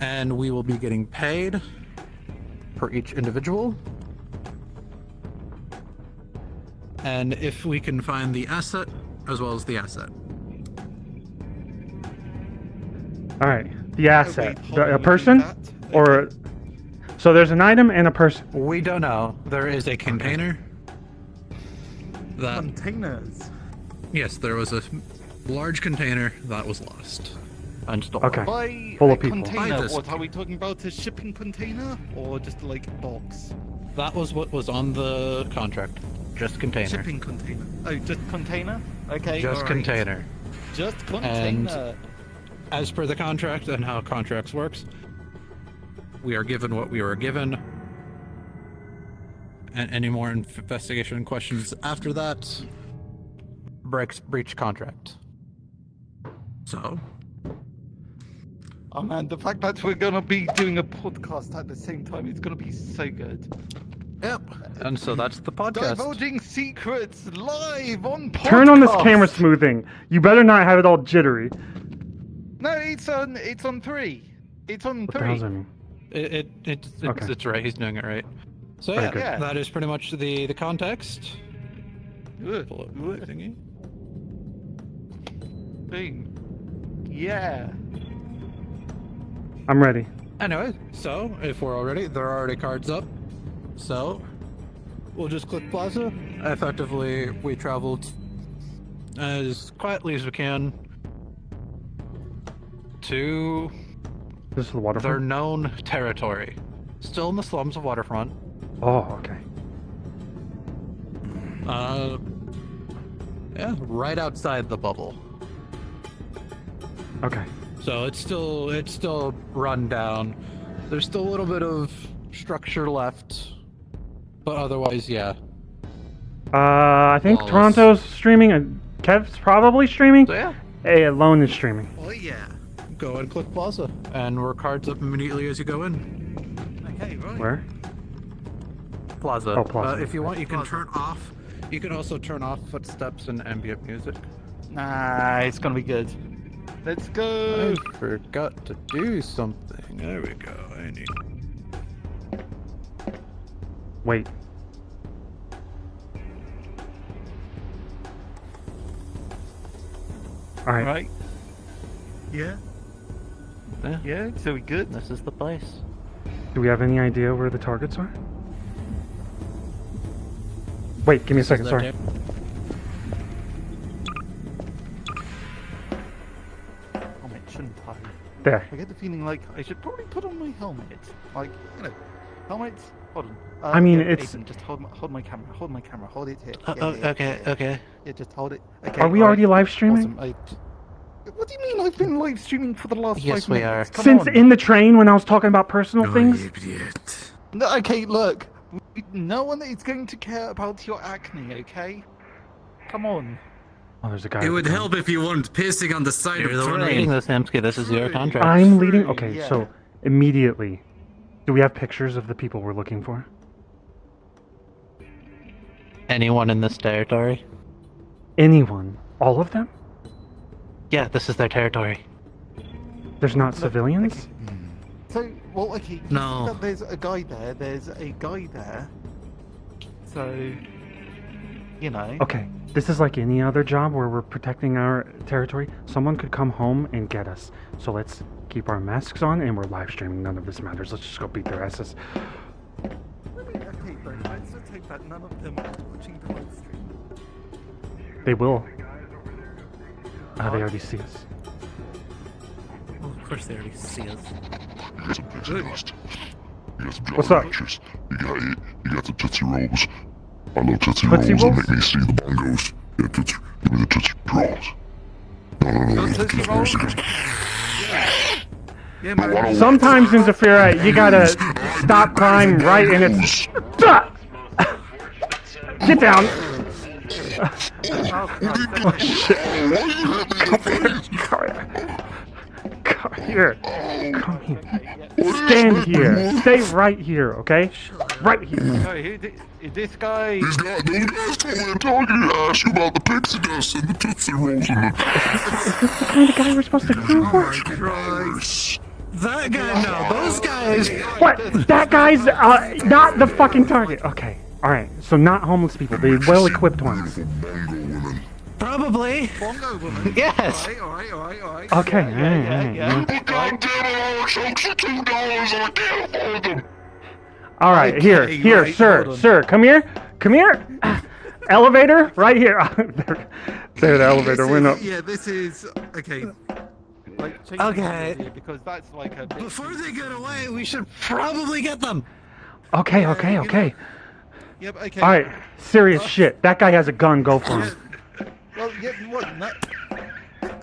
and we will be getting paid for each individual. And if we can find the asset as well as the asset. All right, the asset, wait, a person, or so there's an item and a person. We don't know. There is a container. That Containers. yes, there was a large container that was lost and stolen. Okay. By Full a of people. container, By this- what are we talking about? A shipping container or just like a box? That was what was on the contract. Just container. Shipping container. Oh, just container? Okay. Just alright. container. Just container. And as per the contract and how contracts works, we are given what we were given. And any more investigation questions after that breach contract. So, Oh man, the fact that we're gonna be doing a podcast at the same time is gonna be so good. yep. And so that's the podcast. Divulging secrets live on podcast. Turn on this camera smoothing. You better not have it all jittery. No, it's on 3. It's on What the hell's 3. that mean? It's right. He's doing it right. So Okay, yeah, good. that is pretty much the context. Good. Pull up my thingy. Boom. Yeah. I'm ready. Anyway, so if we're all ready, there are already cards up. So we'll just click Plaza. Effectively, we traveled as quietly as we can to This is the their waterfront. known territory. Still in the slums of Waterfront. Oh, okay. Yeah, right outside the bubble. Okay. So it's still run down. There's still a little bit of structure left, but otherwise, yeah. I think Flawless. Toronto's streaming and Kev's probably streaming. So yeah, Hey, Alone is streaming. Oh yeah. go and click Plaza, and we're cards up immediately as you go in. Okay, right. Where? Plaza. Oh, Plaza. If you want, you can Plaza. turn off. You can also turn off footsteps and ambient music. Nah, it's gonna be good. Let's go. I forgot to do something. There we go. I need. Wait. All right. Right. Yeah. Yeah, Yeah. So we good? this is the place. Do we have any idea where the targets are? Wait, give me a second. Is that Sorry. tape? Helmet, shouldn't I? There. I get the feeling like I should probably put on my helmet. Like, helmets. Hold on. I mean, yeah, it's- Aiden, just hold my camera. Hold my camera. Hold it here. Okay. Yeah, just hold it. Okay. Are we already live streaming? Awesome. What do you mean? I've been live streaming for the last Yes, 5 we minutes. are. Come Since on. in the train when I was talking about personal things? No, okay, look. No one is going to care about your acne, okay? Come on. Oh, there's a guy. It with would a gun. help if you weren't pissing on the side You're of the the one train. reading this, Hamski. This is your contract. I'm leading. True, Okay, yeah. so immediately, do we have pictures of the people we're looking for? Anyone in this territory? Anyone? All of them? Yeah, this is their territory. There's not civilians? So, well, okay. you No. see that there's a guy there. There's a guy there. So, you know. Okay, this is like any other job where we're protecting our territory. Someone could come home and get us. So let's keep our masks on and we're live streaming. None of this matters. Let's just go beat their asses. Okay, but let's just hope that none of them are watching the live stream. They will. They already see us. Well, of course they already see us. You got some pixie dust. You got some What's Jolly up? Ranchers. You got the Tootsie Rolls. I love Tootsie Tootsie Rolls. Rolls? They make me see the bongos. Yeah, Tootsie. Give me the Tootsie Rolls. No. Tootsie Rolls? Yeah, I man. wanna- Sometimes in Zafira, you gotta stop crime right in its. Ah! Get down! Oh, Come here. Come here. Stand here. Stay right here, okay? Right here. Is this guy? Those guys told me I'm talking to you. I asked you about the pixie dust and the Tootsie Rolls and the... Is this the kind of guy we're supposed to kill? Oh my Christ. That guy, no. Those guys. What? That guy's not the fucking target. Okay. All right. So not homeless people. The well-equipped ones. Bongo women. Probably. Bongo woman. Yes. Alright. Okay. Yeah. Put down $10 chunks for $2 and I can't afford them. All right. Okay, Here, right, sir. hold on. Sir, come here. Elevator, right here. There's the elevator window. Yeah, this is okay. Like, change Okay. the idea, because that's like a bit. Before they get away, we should probably get them. Okay. Yep. Okay. All right. Serious shit. That guy has a gun. Go for him. Well, yeah. What? No.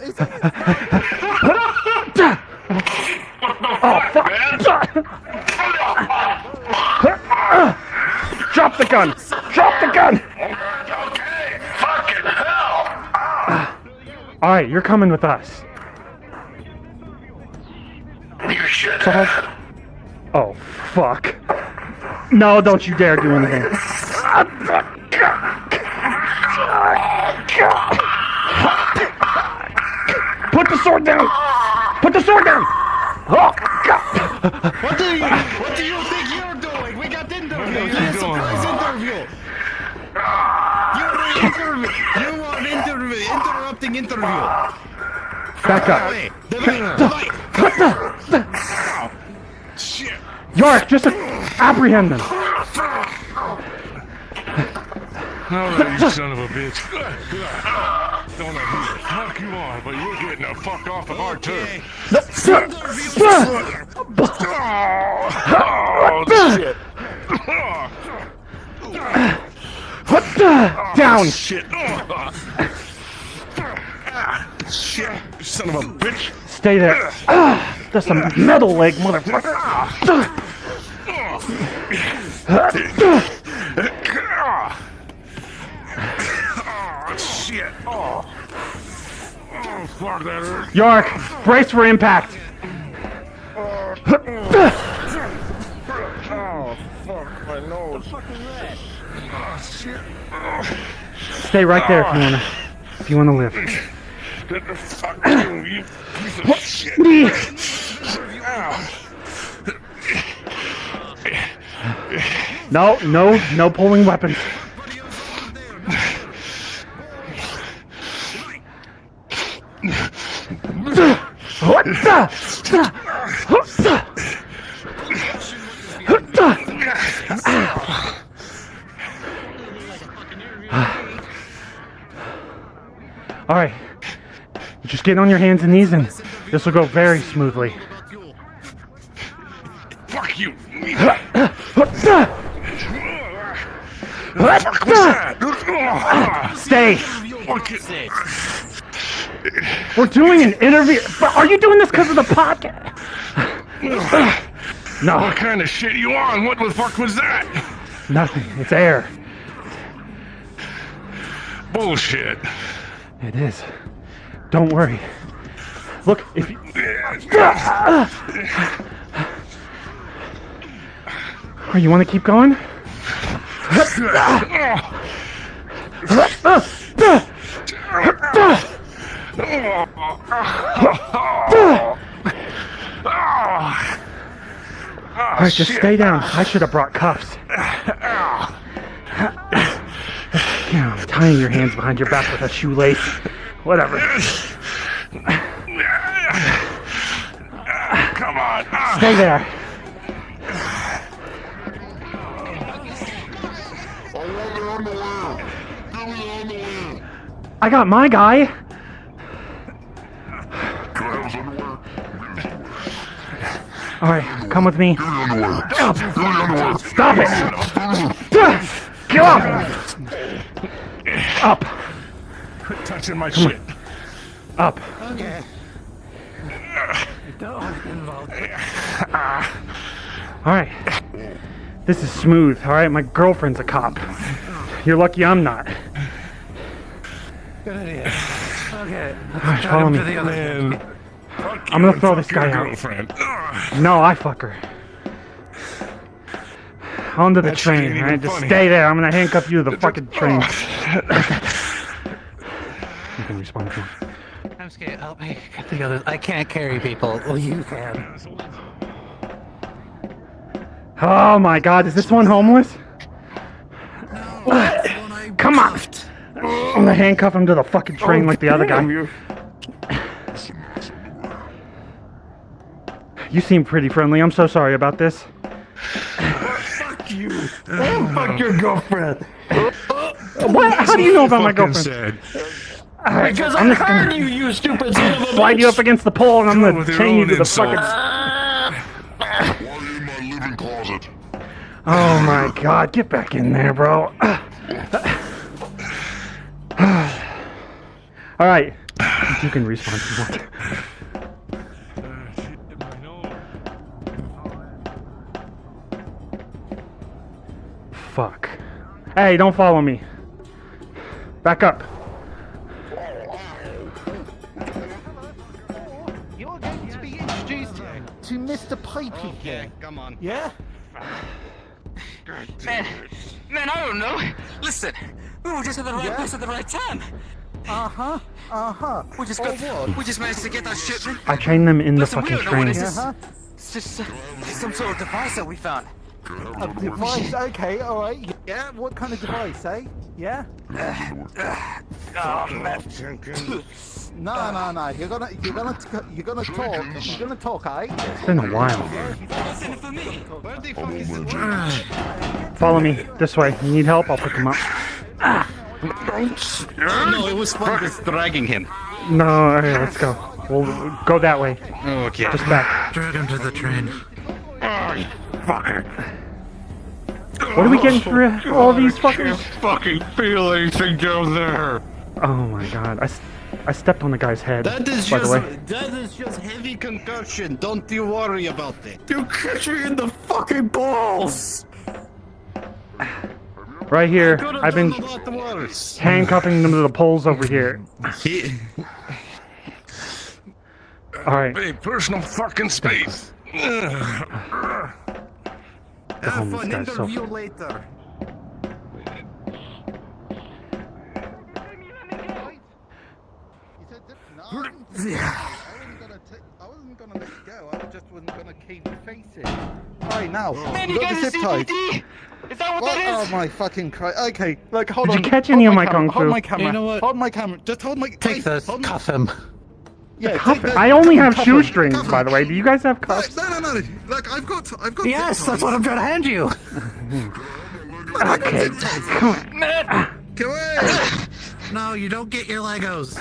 It's, Oh, fuck. Drop the gun. Drop the gun. Okay, fucking hell. All right, you're coming with us. You should So have. Oh, fuck. No, don't you dare do anything. Put the sword down. Put the sword down. Oh, God. What do you think you're doing? We got interview. You need a surprise interview. You want interrupting interview. Back up. Hey, divide. Shit. York, just apprehend them. Alright, you son of a bitch. Don't know who the fuck you are, but you're getting the fuck off of our turf. Oh, shit. Down. Shit. Shit, son of a bitch. Stay there. That's a metal leg, motherfucker. Oh, shit. Oh, fuck, that hurt. York, brace for impact. Oh, fuck, my nose. Oh, shit. Stay right there if you wanna live. Get the fuck down, you piece of shit. Ow. No pulling weapons. What the? All right, just get on your hands and knees, and this will go very smoothly. Fuck you. Stay. Fuck it. We're doing an interview. But are you doing this because of the podcast? No, What kind of shit you on? What the fuck was that? nothing. It's air. Bullshit. It is. Don't worry. Look, if you... Oh, you want to keep going? All right, just stay down. I should have brought cuffs. Yeah, I'm tying your hands behind your back with a shoelace. Whatever. Come on. Stay there. I want the underwear. Give me the underwear. I got my guy. Can I have his underwear? All right, come with me. Give me the underwear. Give me the underwear. Stop it. Get up. Up. Quit touching my shit. Up. Okay. Don't involve. All right. This is smooth. All right, my girlfriend's a cop. You're lucky I'm not. Good idea. Okay. All right, follow me. To the other. Man. Fuck I'm you gonna and throw fuck this guy your out. girlfriend. No, I fuck her. Onto the That shit ain't train, all even right? Just funny. stay there. I'm gonna handcuff you to the fucking train. You can respond to me. Hamski, help me get the others. I can't carry people. Well, you can. Oh my god, is this one homeless? Come on! I'm gonna handcuff him to the fucking train like the other guy. You seem pretty friendly. I'm so sorry about this. Fuck you. Fuck your girlfriend. What? How do you know about my girlfriend? Alright, Because I'm I just gonna heard you, you stupid son of a slide you up against the pole and I'm Come gonna with your chain you own to the insults. fucking... Why are you in my living closet? Oh my god, get back in there, bro. Alright, you can respawn if you want. Fuck. Hey, don't follow me. Back up. You're going to be introduced to Mr. Pipey here. Come on. Yeah? Man, I don't know. Listen, we were just at the right place at the right time. Uh-huh. Uh-huh. We just managed to get our shipment. I chained them in the Listen, we fucking don't know what train. it is. Uh-huh. It's just some sort of device that we found. A device, okay, alright. Yeah, what kind of device, eh? Yeah? Oh, man. No. You're gonna talk. You're gonna talk, eh? It's been a while. Listen for me. Where the fuck is this? Follow me. This way. You need help? I'll pick him up. No, it was fun just dragging him. No, alright, let's go. We'll go that way. Okay. Just back. Drag him to the train. What are we getting for all these fuckers? Fucking feel anything down there. Oh my god. I stepped on the guy's head, That is by the way. just heavy concussion. Don't you worry about it. You kicked me in the fucking balls! Right here. I've been worse. handcuffing them to the poles over here. Alright. Hey, personal fucking space. The homeless guy's so... later. I wasn't gonna let you go. I just wasn't gonna keep you facing. Alright, now. Man, you you got guys the are zip ties. CBD? Is that what What? that Oh is? my fucking Christ. Okay, look, hold Did on. you catch Hold any of my camera. kung fu? Hold my camera. You know what? Hold my camera. Just hold my... Take this. hold my- Cuff him. Yeah, Cuff take it. the- I only have cuff him. shoestrings, Cuff by him. the way. Do you guys have cuffs? No. Look, I've got Yes, zip that's what I'm trying to hand you. Okay, come on. Come on. No, you don't get your Legos.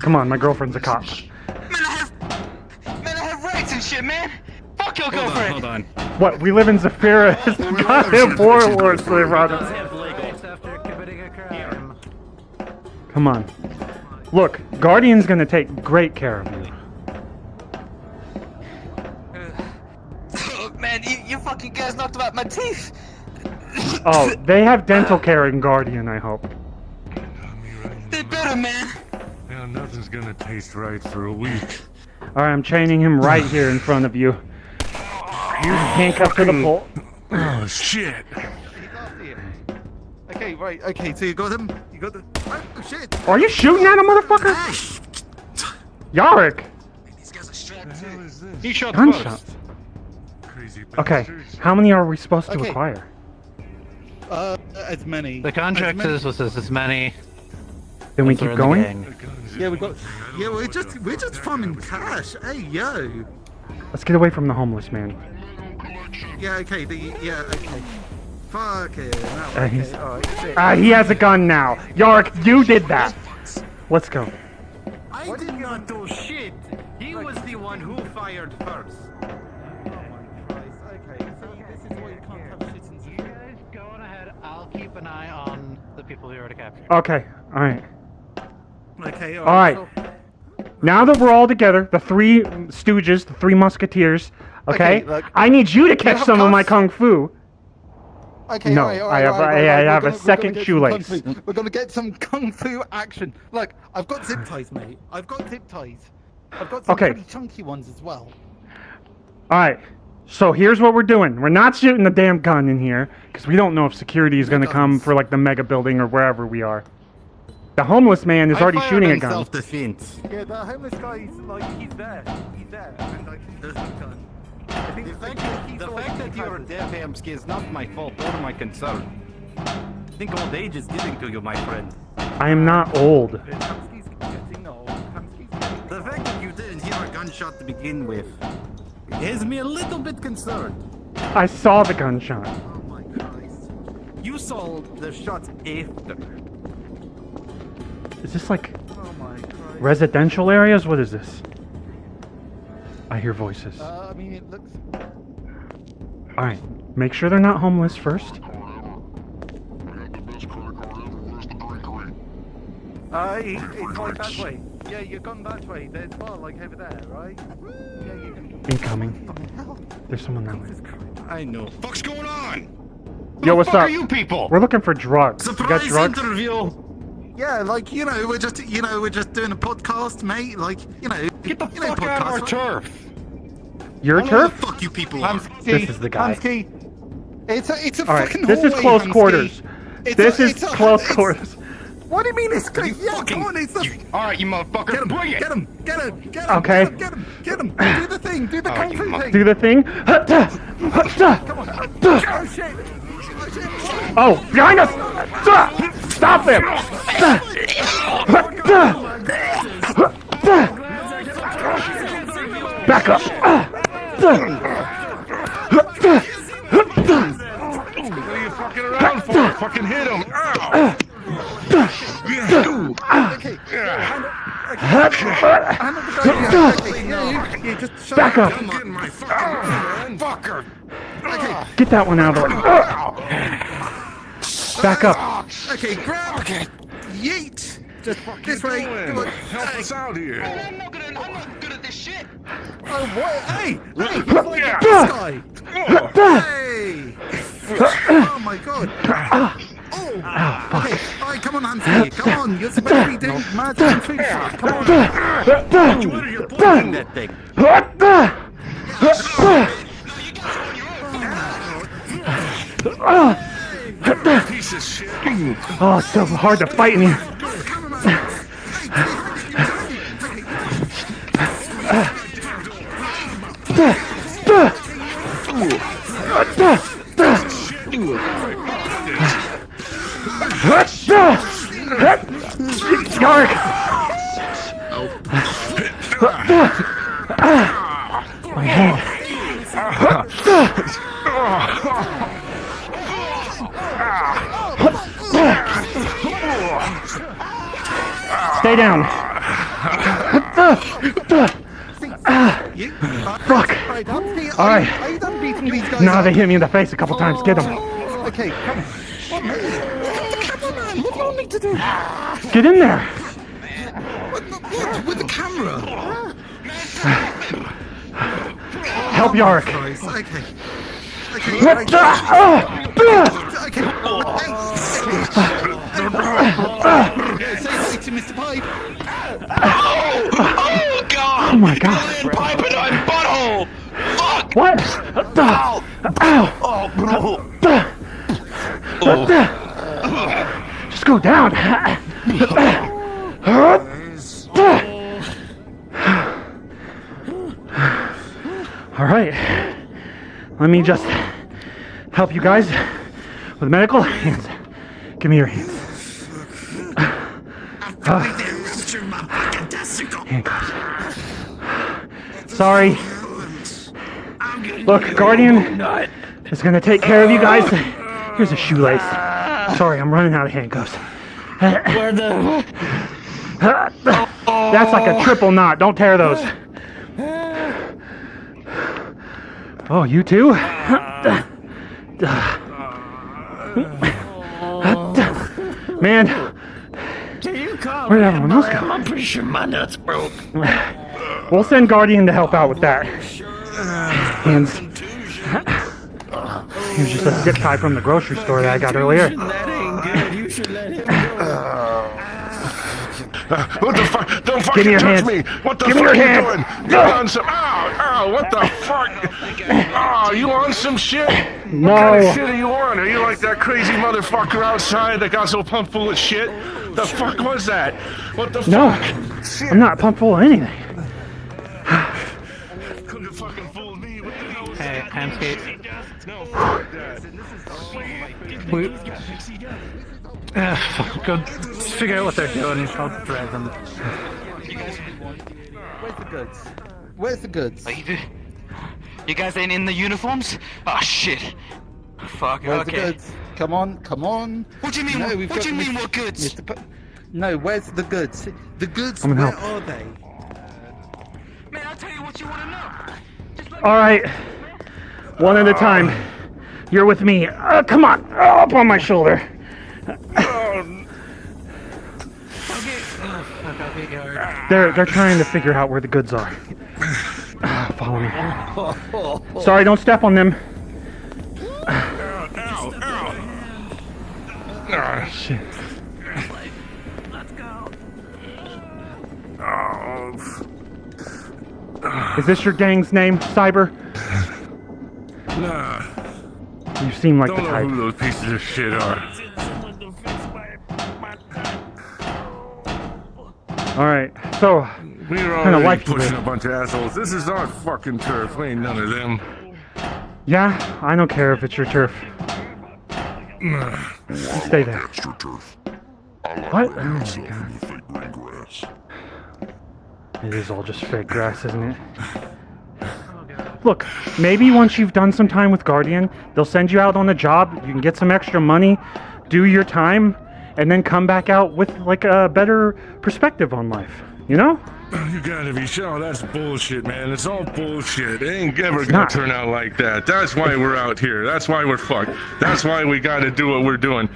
Come on, my girlfriend's a cop. Man, I have rights and shit, man. Fuck your girlfriend. Hold on. What, we live in Zafira? It's goddamn warlords, they brought us. After committing a crime. Come on. Look, Guardian's gonna take great care of you. Oh, man, you fucking guys knocked about my teeth. Oh, they have dental care in Guardian, I hope. They better, man. Now nothing's gonna taste right for a week. Alright, I'm chaining him right here in front of you. You handcuffed to the pole. Oh shit! Okay, right. Okay, so you got him. You got the... Oh, shit. Are you shooting at him, motherfucker? Yarick! These guys are strapped What the hell too. is this? He shot Gunshots. Crazy Okay, bastards. how many are we supposed to Okay. acquire? As many. The contract As many- says was as many. Then we as are keep in the going? gang. The guns Yeah, is we got... one thing. Yeah, we're just farming cash. Hey, yo. Let's get away from the homeless man. Yeah, okay, yeah, okay. Fuck it. No, he's- okay, alright, shit. He has a gun now. Yarick, you did that. Let's go. I did not do shit. He was the one who fired first. Oh my Christ. Okay, so this is why you can't have shit in You guys go on ahead. I'll keep an eye on the people who are to capture. Okay, alright. Okay, Alright. Now that we're all together, the three stooges, the three musketeers, okay? Okay, look. I need you to catch have some of my cuffs? kung fu. Okay, No, alright, I have- I we're have a gonna second get some shoelace. kung fu. We're gonna get some kung fu action. Look, I've got zip ties, mate. I've got zip ties. I've got some Okay. pretty chunky ones as well. Alright, so here's what we're doing. We're not shooting the damn gun in here, because we don't know if security is going to come guns. for like the mega building or wherever we are. The homeless man is I already fired shooting a in gun. self-defense. Yeah, the homeless guy's like, he's there. He's there. And like, there's a gun. I think The fact, he's the like- fact that you're deaf, Hamski, is not my fault or my concern. I think old age is getting to you, my friend. I am not old. Hamski's getting old. Hamski's getting The old. fact that you didn't hear a gunshot to begin with has me a little bit concerned. I saw the gunshot. Oh my Christ. You saw the shots after. Is this like Oh my Christ. residential areas? What is this? I hear voices. I mean, it looks. All right, make sure they're not homeless first. It's like that way. Yeah, you've gone that way. There's bar like over there, right? Yeah, you. Incoming. What the hell? There's someone that way. Jesus Christ. I know. Fuck's going on? Yo, what's Who the fuck up? are you people? We're looking for drugs. You got Surprise drugs? interview. Yeah, like we're just doing a podcast, mate. Like Get the you know, fuck out of our podcast, turf. Your I don't know turf? who the fuck you people are. Hamski, This is the guy. Hamski. It's a All right, fucking this is hallway, close Hamski. quarters. This is close it's- quarters. What do you mean it's close? You Yeah, fucking- come on, it's the. Alright, you motherfucker. Get him! Bring it. Get him! Get him! Get him! Okay. Get him! Get him! Do the thing! Do the Oh, kung you fu mother- thing! Do the thing. Come on! Oh shit! Oh, behind us! Stop him! Back up! What are you fucking around for? Fucking hit him. Ow. Okay. Hand up the gun. Okay, yeah, just shut Back up! I'm getting my fucking fucker. Get that one out of the way. Back up! Okay, grab. Okay. Yeet. Just this way. Come on. Help us out here. I'm not good at this shit. Oh, what? Hey! Hey! He's like this guy. Hey! Oh my god. Oh! Okay, alright, come on, Hamski. Come on, you're supposed to be doing mad kung fu shit. Come on. You're pointing that thing. Piece of shit. Oh, it's so hard to fight in here. Yark! My head. Stay down. Fuck. Alright, Hamski, All right. are you done beating these guys No, up? they hit me in the face a couple times. Get them. Okay, come on. Come on, man. What do you want me to do? Get in there. What? With the camera? Help Yark. Christ, okay. Okay, right. Okay. Say hi to Mr. Pipe. Oh my god. Pipe in my butthole. Fuck. What? Ow. Just go down. All right. Let me just help you guys with medical hands. Give me your hands. Handcuffs. Sorry. Look, Guardian is gonna take care of you guys. Here's a shoelace. Sorry, I'm running out of handcuffs. Where the? That's like a triple knot. Don't tear those. Oh, you too? Man, Can you calm where'd down, everyone else boy? go? I'm pretty sure my nuts broke. We'll send Guardian to help out with that. Hands. Here's just a zip tie from the grocery store that I got earlier. That ain't good. You should let him go. What the fuck? Don't Give me fucking your touch hands. me. What the Give me fuck your are you hands. doing? You're on some. Ow, ow. ow, what the fuck? Oh, you on some shit? No. What kind of shit are you on? Are you like that crazy motherfucker outside that got so pumped full of shit? The fuck was that? What the No, fuck? Shit. I'm not pumped full of anything. Couldn't have fucking fooled me. What the hell was Hey, that? Hamski. No, fuck that. Go figure out what they're doing. I'll drag them. Where's the goods? Where's the goods? You guys ain't in the uniforms? Oh shit. Fuck, Where's okay. the goods? Come on, come on. What do you mean, No, we've what got do you mean Mr. what goods? Mr. No, where's the goods? The goods, I'm gonna where help. are they? Man, I'll tell you what you wanna know. Just let All right, one at a time. You're with me. Come on, up on my shoulder. They're trying to figure out where the goods are. Follow me. Sorry, don't step on them. Ah, Shit. Is this your gang's name, Cyber? nah, You seem like don't the know type. who those pieces of shit are. All right, so We're Kinda already like you, pushing but- a bunch of assholes. This is our fucking turf. We ain't none of them. yeah, I don't care if it's your turf. Nah. You stay there. Extra turf. I like What? running Oh my myself God. in the fake green grass. It is all just fake grass, isn't it? Look, maybe once you've done some time with Guardian, they'll send you out on a job, you can get some extra money, do your time, and then come back out with like a better perspective on life, you know? You gotta be sure. That's bullshit, man. It's all bullshit. It ain't ever gonna not. turn out like that. That's why we're out here. That's why we're fucked. That's why we gotta do what we're doing.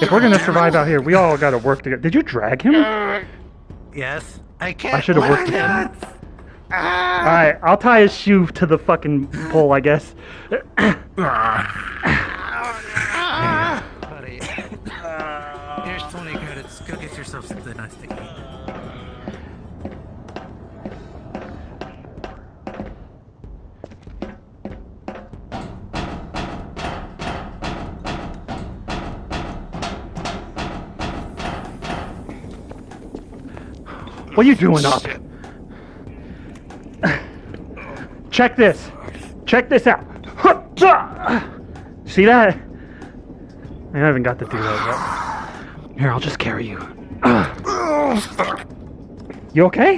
If we're gonna survive out here, we all gotta work together. Did you drag him? Yes. I can't. I should have worked. Alright, I'll tie his shoe to the fucking pole, I guess. Ah. Buddy. Here's 20 credits. Go get yourself something nice to eat. What are you doing up? Check this. Check this out. See that? I haven't got to do that yet. Here, I'll just carry you. Oh, fuck. You okay?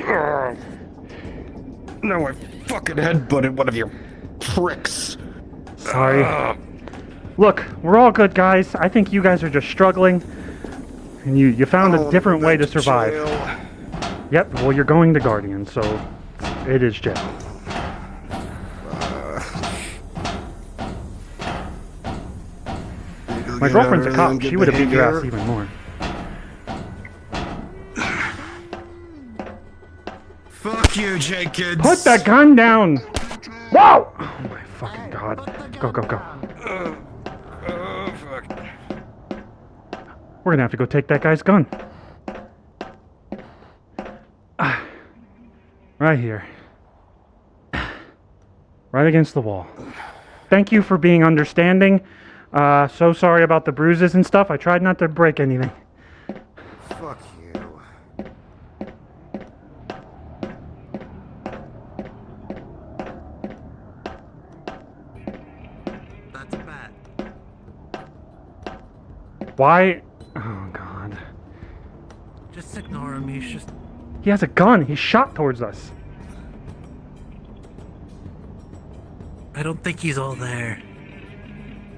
No, I fucking headbutted one of you pricks. Sorry. Look, we're all good guys. I think you guys are just struggling. And you found a different way to survive. Yep, well you're going to Guardian, so it is jail. My girlfriend's a cop. She would have beat your ass even more. Fuck you, Jenkins. Put that gun down! Whoa! Oh my fucking god. Go, go, go. Fuck. We're gonna have to go take that guy's gun. Right here. Right against the wall. Thank you for being understanding. So sorry about the bruises and stuff. I tried not to break anything. Fuck you. That's a bat. Why? Oh god. Just ignore him. He's just. He has a gun. He shot towards us. I don't think he's all there.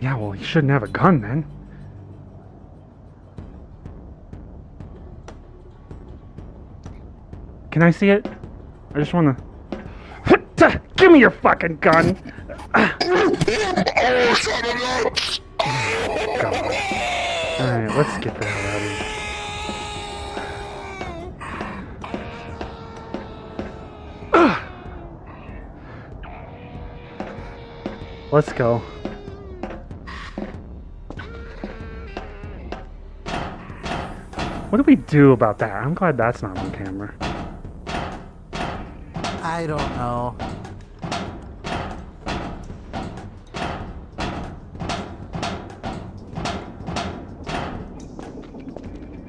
Yeah, well, he shouldn't have a gun then. Can I see it? I just wanna... Give me your fucking gun! God. Alright, let's get the hell out of here. Let's go. What do we do about that? I'm glad that's not on camera. I don't know.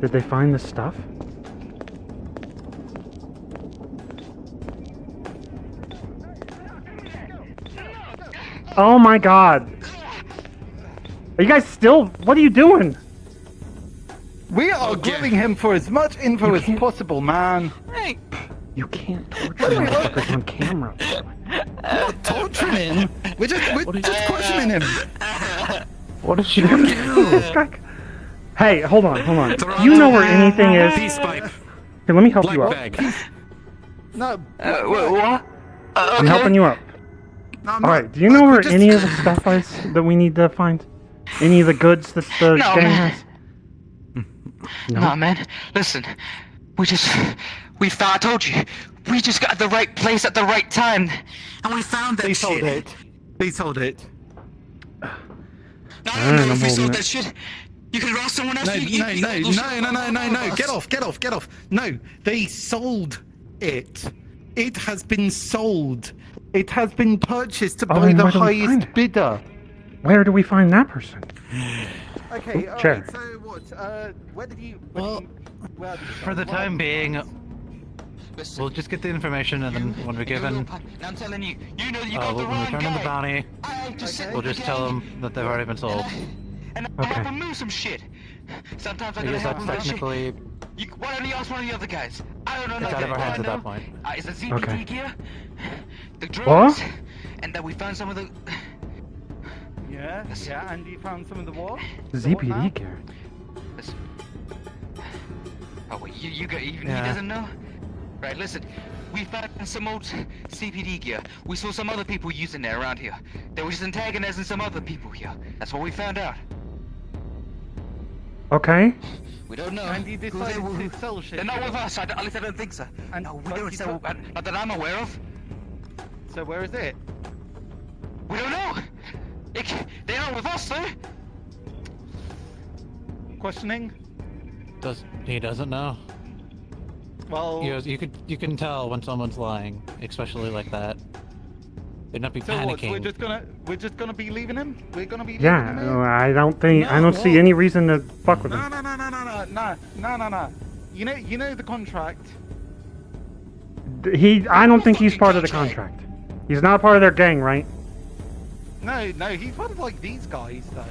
Did they find the stuff? Oh my god! Are you guys still? What are you doing? We are grilling him for as much info as possible, man. Hey, You can't torture motherfuckers on camera. Torturing him? We're just questioning him. What did you do? This guy- Hey, hold on. Do you know where anything is? Peace pipe. Here, let me help you Black up. bag. No. what? I'm helping you up. No, I'm Alright, not- do you know where just- any of the stuff is that we need to find? Any of the goods that the No, gang man. has? Nah, man. Listen, I told you, we just got at the right place at the right time, and we found that They shit. sold it. They sold it. No, Alright, I don't know I'm if we holding sold it. that shit. You could ask someone else. No, you no, you no, all those shit no. us. Get off. No, they sold it. It has been sold. It has been purchased Oh, by then the where do we find highest it? bidder. Where do we find that person? Okay, Chair. alright, so what? Where did you... Well, where did you For the sell? time being, Listen, we'll just get the information, and then when we're given, now I'm telling you, you know you got the when we wrong turn in the guy. bounty, I just said we'll the just tell gang, them that they've already been sold. and I Okay. help them move some shit. Sometimes I gotta Because help that's them with shit. technically, Why don't you ask one of the other guys? I don't know. it's out of our hands at that point. Is the ZPD Okay. gear, the drugs, What? and that we found some of the. Yeah, and you found some of the what? ZPD gear. Listen. Oh wait, you got even Yeah. he doesn't know. Right, listen. We found some old CPD gear. We saw some other people using it around here. They were just antagonizing some other people here. That's what we found out. Okay. We don't know. And you who decided they were. to sell shit. They're not to with them. us. At least I don't think so. And No, we but don't you sell. took- Not that I'm aware of. So where is it? We don't know. They're not with us, though. Questioning? He doesn't know. Well, You can tell when someone's lying, especially like that. They'd not be so what? panicking. We're just gonna be leaving him? We're gonna be leaving Yeah, him here? I don't see well- any reason to fuck with him. No. You know the contract. I don't think he's part of the contract. He's not part of their gang, right? No, he's one of like these guys though.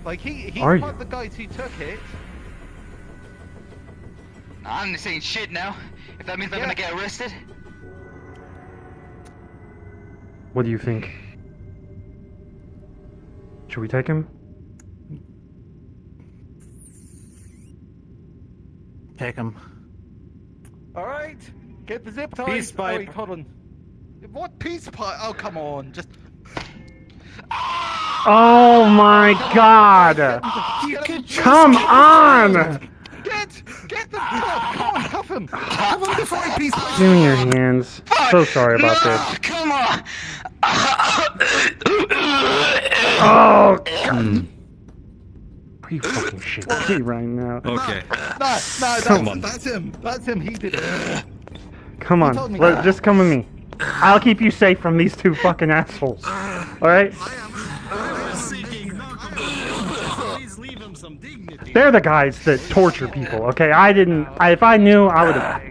Like he's Are one you? of the guys who took it. I'm not saying shit now. If that means I'm gonna get arrested. What do you think? Should we take him? Take him. Alright, get the zip tie. Peace pipe. Oh, wait, hold on. What peace pipe? Oh come on, just Oh my god! Come on! Get the come on, cuff him! Cuff him before he peace pipe. Give me your hands. So sorry about no, this. Come on. Oh god. Are you fucking shitting me right now? Okay. No, that's him. That's him. He did it. Come on, told me that. just come with me. I'll keep you safe from these two fucking assholes. Alright? Please leave him some dignity. They're the guys that torture people, okay? If I knew, I would have.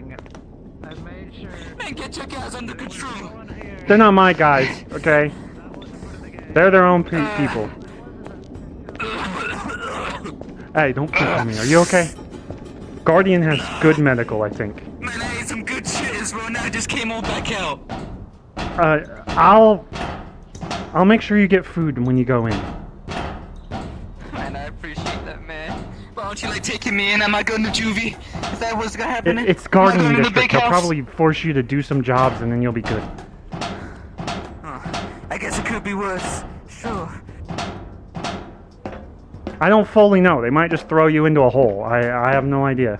Man, get your guys under control. They're not my guys, okay? They're their own people. Hey, don't pick on me. Are you okay? Guardian has good medical, I think. Man, I ate some good shit, bro. Now I just came all back out. I'll make sure you get food when you go in. Man, I appreciate that, man. Why don't you like taking me in? Am I going to juvie? Is that what's gonna happen? It's Am I Guardian going to the District. big They'll house? probably force you to do some jobs and then you'll be good. I guess it could be worse. Sure. I don't fully know. They might just throw you into a hole. I have no idea.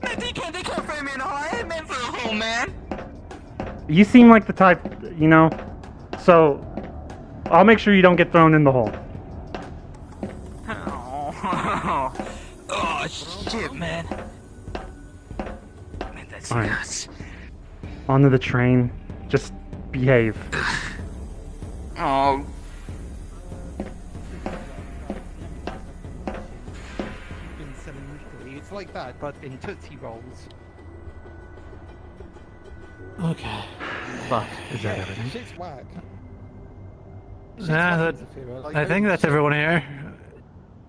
Man, they can't frame me in a hole. I ain't meant for a hole, man. You seem like the type, you know? So, I'll make sure you don't get thrown in the hole. Oh shit, man. Man, that's Alright. nuts. onto the train. Just behave. Oh, Been selling weekly. It's like that, but in Tootsie Rolls. Okay. Fuck. Is that everything? Shit's whack. Yeah, I think that's everyone here.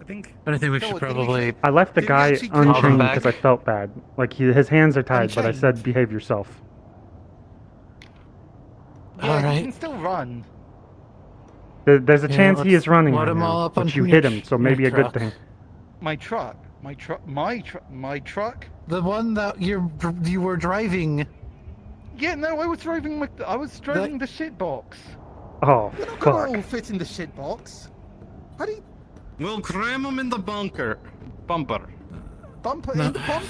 I think. But I think we should probably. I left the Did we guy actually call him unchained back? because I felt bad. Like his hands are tied, but I said Unchained? behave yourself. Yeah, Alright. you can still run. There's a Yeah, chance he let's is running let right him all now, up but on you your hit him, so maybe a good truck. thing. My truck. My truck. The one that you were driving. Yeah, no, I was driving the shit box. Oh, You're not gonna all fuck. fit in the shit box. How do you We'll cram him in the bumper. bump it No. in the bump?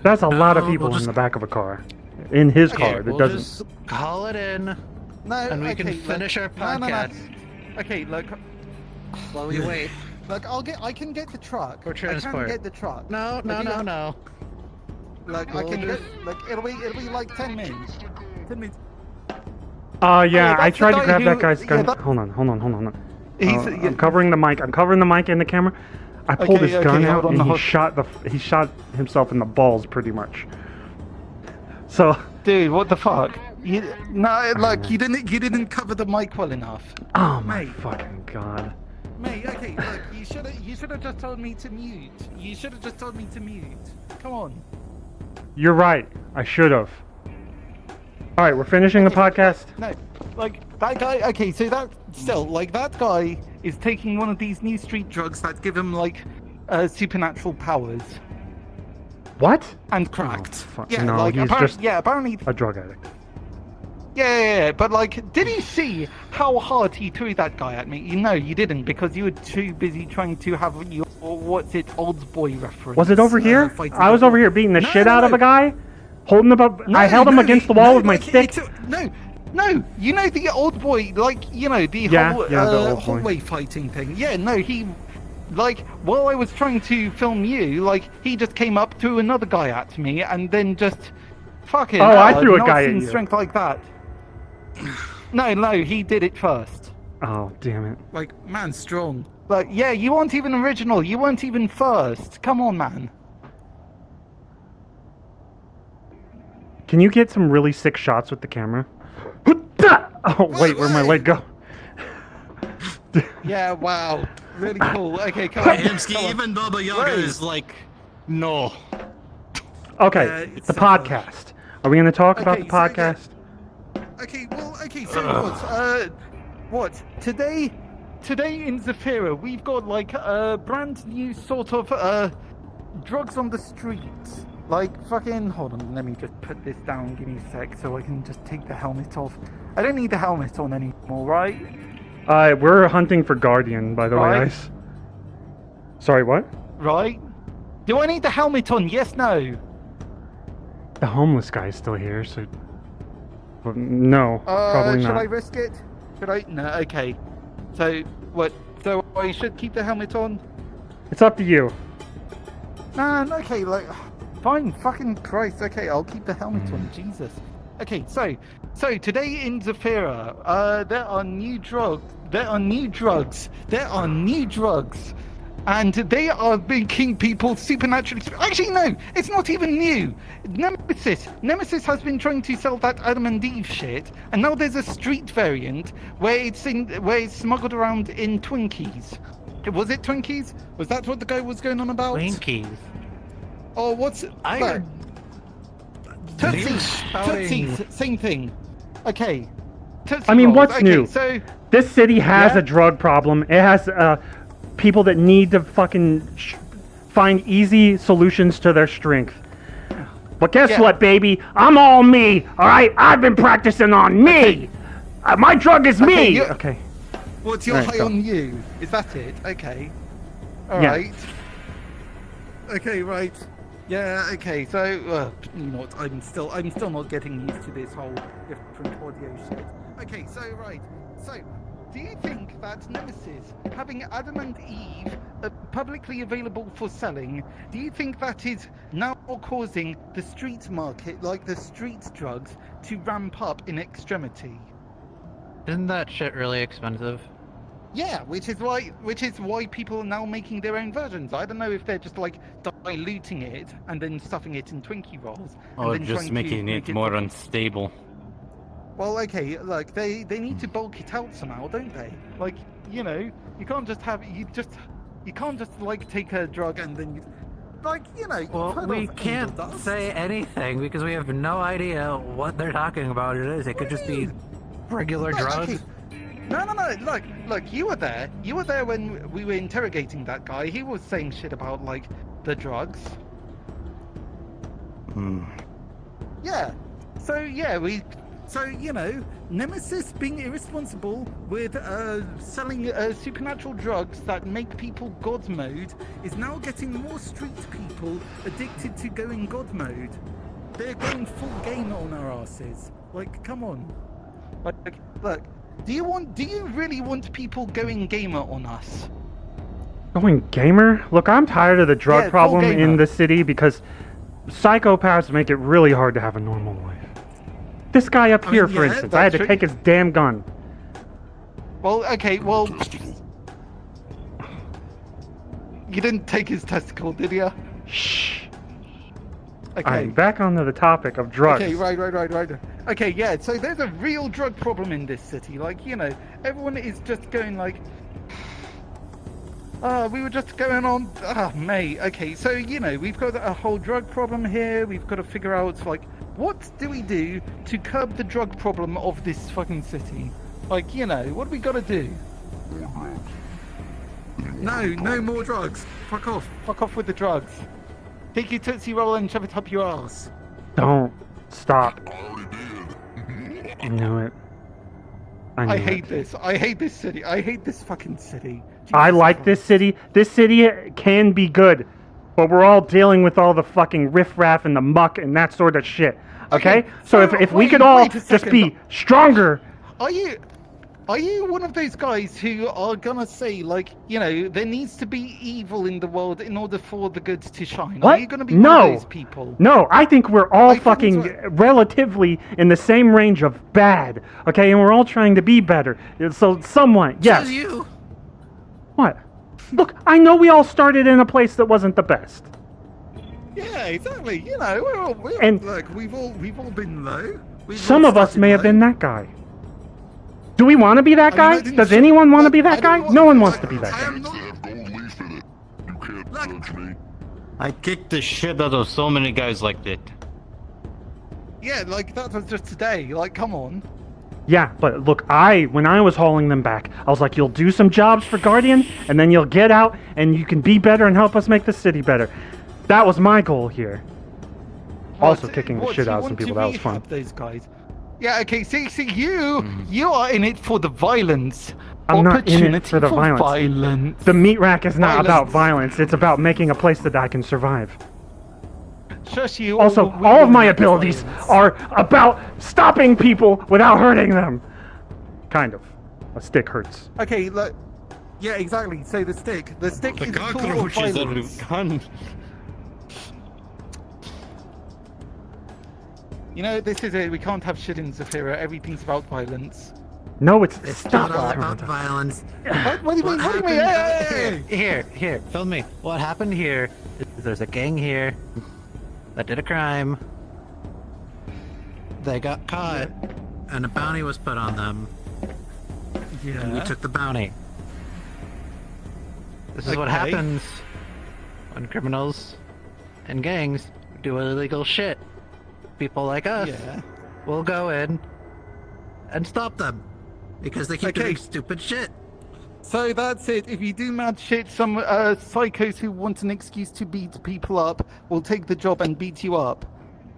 That's a lot of No, people we'll in just- the back of a car. In his Okay, car that we'll doesn't. just call it in, No, and we okay, can finish our no, no, no. podcast Okay, look, while we wait. look, I can get the truck. Or I transport. can get the truck. No, no, But you no, got- no. Like, I can get, like, it'll be like 10 minutes. 10 minutes. Yeah, that's I the tried to guy grab that who- guy's yeah, gun. that- Hold on. He's, I'm covering the mic. I'm covering the mic and the camera. I pulled Okay, his gun okay, out hold on, and he hold- shot himself in the balls pretty much. So, Dude, what the fuck? Like, you didn't cover the mic well enough. oh my Mate. fucking god. Mate, okay, look, you should have just told me to mute. Come on. You're right. I should have. All right, we're finishing the podcast. No, like that guy. Okay, so that guy is taking one of these new street drugs that give him like supernatural powers What? and cracked. fuck, Yeah, no, like he's just- apparently. A drug addict. Yeah, but like, did you see how hard he threw that guy at me? No, you didn't, because you were too busy trying to have your old boy reference. Was it over here? fighting I was the- over here beating the No, shit no, out of no. a guy, holding him up. I held him against the wall with my stick. No, you know the old boy, like, you know, the Yeah, whole yeah, the old boy. hallway fighting thing. Yeah, no, he, like, while I was trying to film you, like, he just came up, threw another guy at me, and then just fucking. Oh, I hell, threw a I've not guy at seen you. strength like that. No, he did it first. Oh, damn it. Like, man, strong. Like, yeah, you weren't even original. You weren't even first. Come on, man. Can you get some really sick shots with the camera? Oh, wait, where'd my leg go? Yeah, wow. Really cool. Okay, come on. Hamski, come on. even Baba Yaga Right. is like, no. Okay, it's the so- podcast. Are we going to talk about the Okay, so yeah. podcast? Okay, so what? Today in Zafira, we've got like a brand new sort of drugs on the streets. Like fucking, hold on, let me just put this down, give me a sec so I can just take the helmet off. I don't need the helmet on anymore, right? We're hunting for Guardian, by the way, Right. guys. Sorry, what? Right? Do I need the helmet on? Yes, no? The homeless guy's still here, so... Well, no, probably should not. I risk it? Should I? No, okay. So, what? So I should keep the helmet on? It's up to you. Man, okay, like, fine, fucking Christ, okay, I'll keep the helmet on, Jesus. Okay, so today in Zafira, there are new drugs, and they are making people supernaturally, actually no, it's not even new. Nemesis has been trying to sell that Adam and Eve shit, and now there's a street variant where it's smuggled around in Twinkies. Was it Twinkies? Was that what the guy was going on about? Twinkies. Oh, what's it? I Look, heard. Tootsies, same thing. Okay. Tootsie I mean, Rolls. what's Okay, new? So, This city has Yeah? a drug problem. It has people that need to fucking find easy solutions to their strength. But guess Yeah. what, baby? I'm all me, all right? I've been practicing on me. Okay. My drug is Okay, me. you- Okay. what's your Right, high go. on you? Is that it? Okay. All Yeah. right. Okay, right. Yeah. Okay. So, you know what? I'm still not getting used to this whole different audio shit. Okay. So, right. So, do you think that Nemesis, having Adam and Eve publicly available for selling, do you think that is now causing the street market, like the street drugs, to ramp up in extremity? Isn't that shit really expensive? Yeah, which is why people are now making their own versions. I don't know if they're just like diluting it and then stuffing it in Twinkie rolls. Or and then just trying to making make it more unstable. Well, okay, like they need to bulk it out somehow, don't they? Like, you know, you can't just like take a drug and then Well, we can't say anything because we have no idea what they're talking about. It could just be regular drugs. Okay. No. Look, you were there. You were there when we were interrogating that guy. He was saying shit about like the drugs. Yeah. So you know, Nemesis being irresponsible with selling supernatural drugs that make people God mode is now getting more street people addicted to going God mode. They're going full game on our asses. Like, come on. Like, look. Do you really want people going gamer on us? Going gamer? Look, I'm tired of the drug Yeah, problem full in gamer. the city because psychopaths make it really hard to have a normal life. This guy up here, for yeah, instance, I had that's to true. take his damn gun. Well, okay, well, you didn't take his testicle, did you? Shh. Okay. I'm back onto the topic of drugs. Okay, right. Okay, yeah, so there's a real drug problem in this city. Like, you know, everyone is just going like, we were just going on, mate. Okay, so, you know, we've got a whole drug problem here. We've got to figure out, like, what do we do to curb the drug problem of this fucking city? Like, you know, what do we got to do? No more drugs. Fuck off with the drugs. Take your Tootsie Roll and shove it up your ass. Don't stop. I already did. I knew it. I hate this. I hate this city. I hate this fucking city. I Jesus like Christ. this city. This city can be good, but we're all dealing with all the fucking riffraff and the muck and that sort of shit. Okay? Okay, So so if we wait- could all wait a just second. be stronger. Are you one of those guys who are gonna say, like, you know, there needs to be evil in the world in order for the good to shine? What? Are you gonna be one of those people? No, I think we're all I think fucking so. relatively in the same range of bad. Okay, and we're all trying to be better. So somewhat, yes. Says you. What? Look, I know we all started in a place that wasn't the best. Yeah, exactly. You know, And- look, we've all been low. Some of us may have been that guy. Do we want to be that I mean, I guy? didn't Does say- anyone want to be I that guy? didn't want- No one wants to be that I guy. am To not. have gold leaf in it. You can't Look. judge me. I kicked the shit out of so many guys like that. Yeah, like that was just today. Like, come on. Yeah, but look, when I was hauling them back, I was like, you'll do some jobs for Guardian, and then you'll get out, and you can be better and help us make the city better. That was my goal here. Also kicking the shit you out of some want to people, that was fun. rehab those guys. Yeah, okay, see, you are in it for the violence. I'm not in it Opportunity for the violence. violence. The meat rack is not about Violence. violence, it's about making a place that I can survive. Shush you. Also, we all of will my not abilities violence. are about stopping people without hurting them. Kind of. A stick hurts. Okay, look. Yeah, exactly. So the stick The is a tool of cockroaches that violence. we've gone. You know, this is it. We can't have shit in Zafira. Everything's about violence. No, it's It's stop. not all about violence. What do you mean? What do you mean? happened- Hey! Here, film me. What happened here is there's a gang here that did a crime. They got caught, and a bounty was put on them, and we Yeah. took the bounty. This is what Okay. happens when criminals and gangs do illegal shit. People like us Yeah. will go in and stop them because they keep Okay. doing stupid shit. So that's it. If you do mad shit, some psychos who want an excuse to beat people up will take the job and beat you up.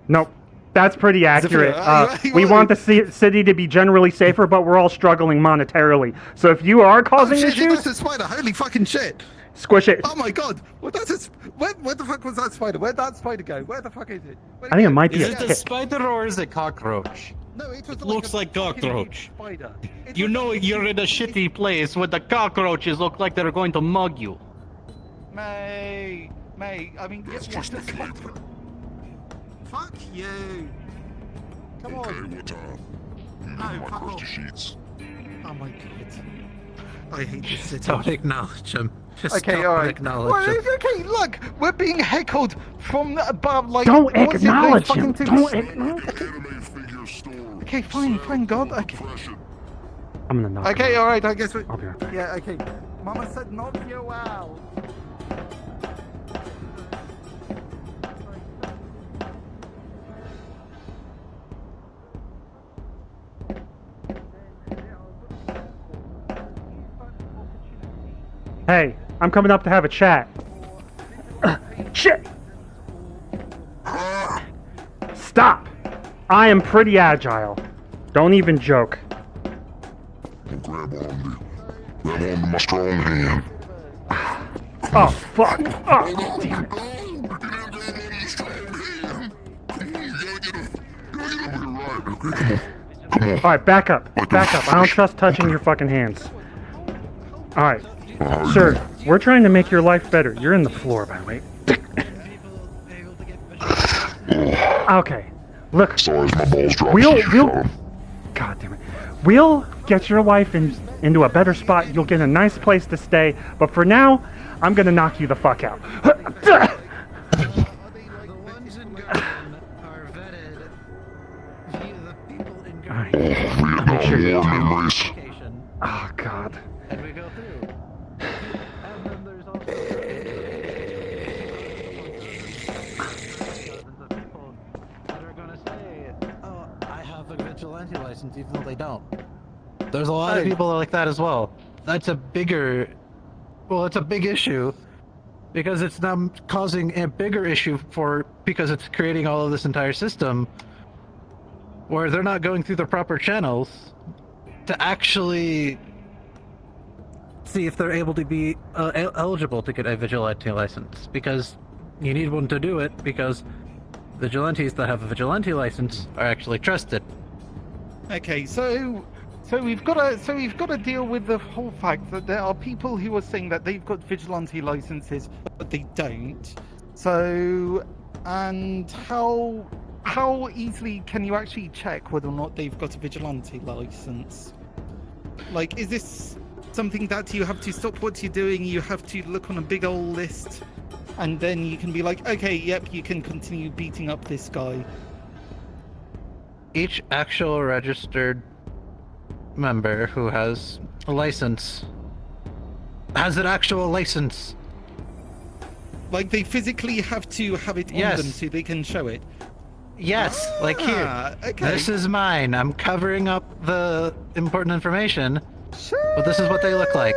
Nope. That's pretty accurate. Zafira, We want the city to be generally safer, but we're all struggling monetarily. So if you are causing shit, issues, that's a spider. Holy fucking shit. squish it. Oh my god. Well, where the fuck was that spider? Where'd that spider go? Where the fuck is it? I think it might be Is a it a tick. spider or is it a cockroach? No, it was looks a like fucking cockroach. huge spider. It You was know like a you're in a shitty place where the cockroaches look like they're going to mug you. May, I mean, That's yes, just the flavor. Fuck you. Come Okay, on. what time? You No, my fuck crusty off. sheets. Oh my god. I hate this city. Don't acknowledge him. Just Okay, don't alright. acknowledge him. Okay, look, we're being heckled from above, like... Don't what's it, those acknowledge him. fucking things- Don't An acknowledge. anime figure store. Okay, fine, Selling God, okay. oppression. I'm gonna knock. Okay, him out. alright, I guess we... I'll be right back. Yeah, okay. Mama said knock you out. Hey, I'm coming up to have a chat. Shit! Stop! I am pretty agile. Don't even joke. Grab on to my strong hand. Oh, fuck. Oh, No, you didn't grab on to the strong hand. Come on, you gotta get a right. Okay, come on. alright, back up. Back up. I don't trust touching your fucking hands. Alright. Sir, we're trying to make your life better. You're in the floor, by the way. Okay. Look, Sorry if my balls dropped. we'll God damn it. We'll get your life into a better spot. You'll get a nice place to stay. But for now, I'm gonna knock you the fuck out. The ones in Garden are vetted via the people in Alright. Vietnam Make sure you War tell me. memories. Application, Oh, God. and we go through. And then there's also dozens of people that are gonna say, "Oh, I have a vigilante license," even though they don't. There's a lot of Hey. people like that as well. That's a bigger, well, it's a big issue because it's now causing a bigger issue because it's creating all of this entire system where they're not going through the proper channels to actually see if they're able to be eligible to get a vigilante license, because you need one to do it, because vigilantes that have a vigilante license are actually trusted. Okay, so we've got to deal with the whole fact that there are people who are saying that they've got vigilante licenses but they don't. So, and how easily can you actually check whether or not they've got a vigilante license? Like, is this something that you have to stop what you're doing? You have to look on a big old list, and then you can be like, okay, yep, you can continue beating up this guy. Each actual registered member who has a license has an actual license. Like, they physically have to have it on Yes. them so they can show it. Yes, like here. Okay. This is mine. I'm covering up the important information, but this is what they look like.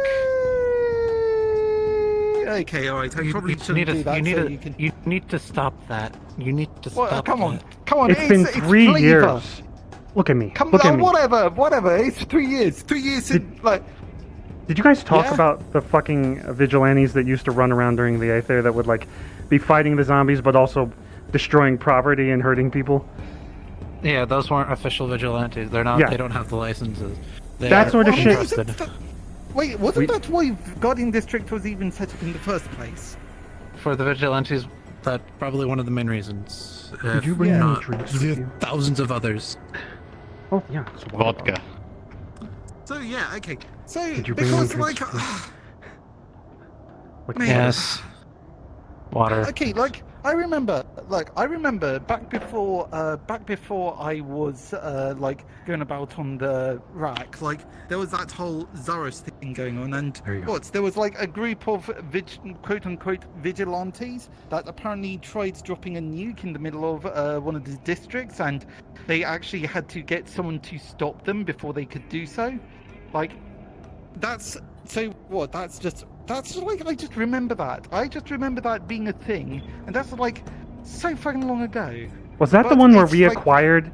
Okay, alright, I probably You shouldn't do that, so you can... you need to stop that. You need to Well, stop come on, that. come on, It's been 3 flavor. years. Look at me. Come Look at on, me. whatever, it's 3 years. 3 years since, like... Did you guys talk Yeah. about the fucking vigilantes that used to run around during the 8th there that would, like, be fighting the zombies but also destroying property and hurting people? Yeah, those weren't official vigilantes. They're not. Yeah. They don't have the licenses. They That are sort of shit- trusted. Wait, wasn't that why Guardian District was even set up in the first place? For the vigilantes, that's probably one of the main reasons. Did you bring any drinks with you? Thousands of others. Oh, yeah. it's a water Vodka. So yeah, okay. So Did you bring any because drinks like, with you? Like, Man. Yes. Water. Okay, like I remember back before I was like going about on the rack, like there was that whole Zaros thing going on, and There you go. there was like a group of quote unquote vigilantes that apparently tried dropping a nuke in the middle of one of the districts, and they actually had to get someone to stop them before they could do so. Like, that's so what? That's like, I just remember that. I just remember that being a thing, and that's like so fucking long ago. was that the But one where it's we like- acquired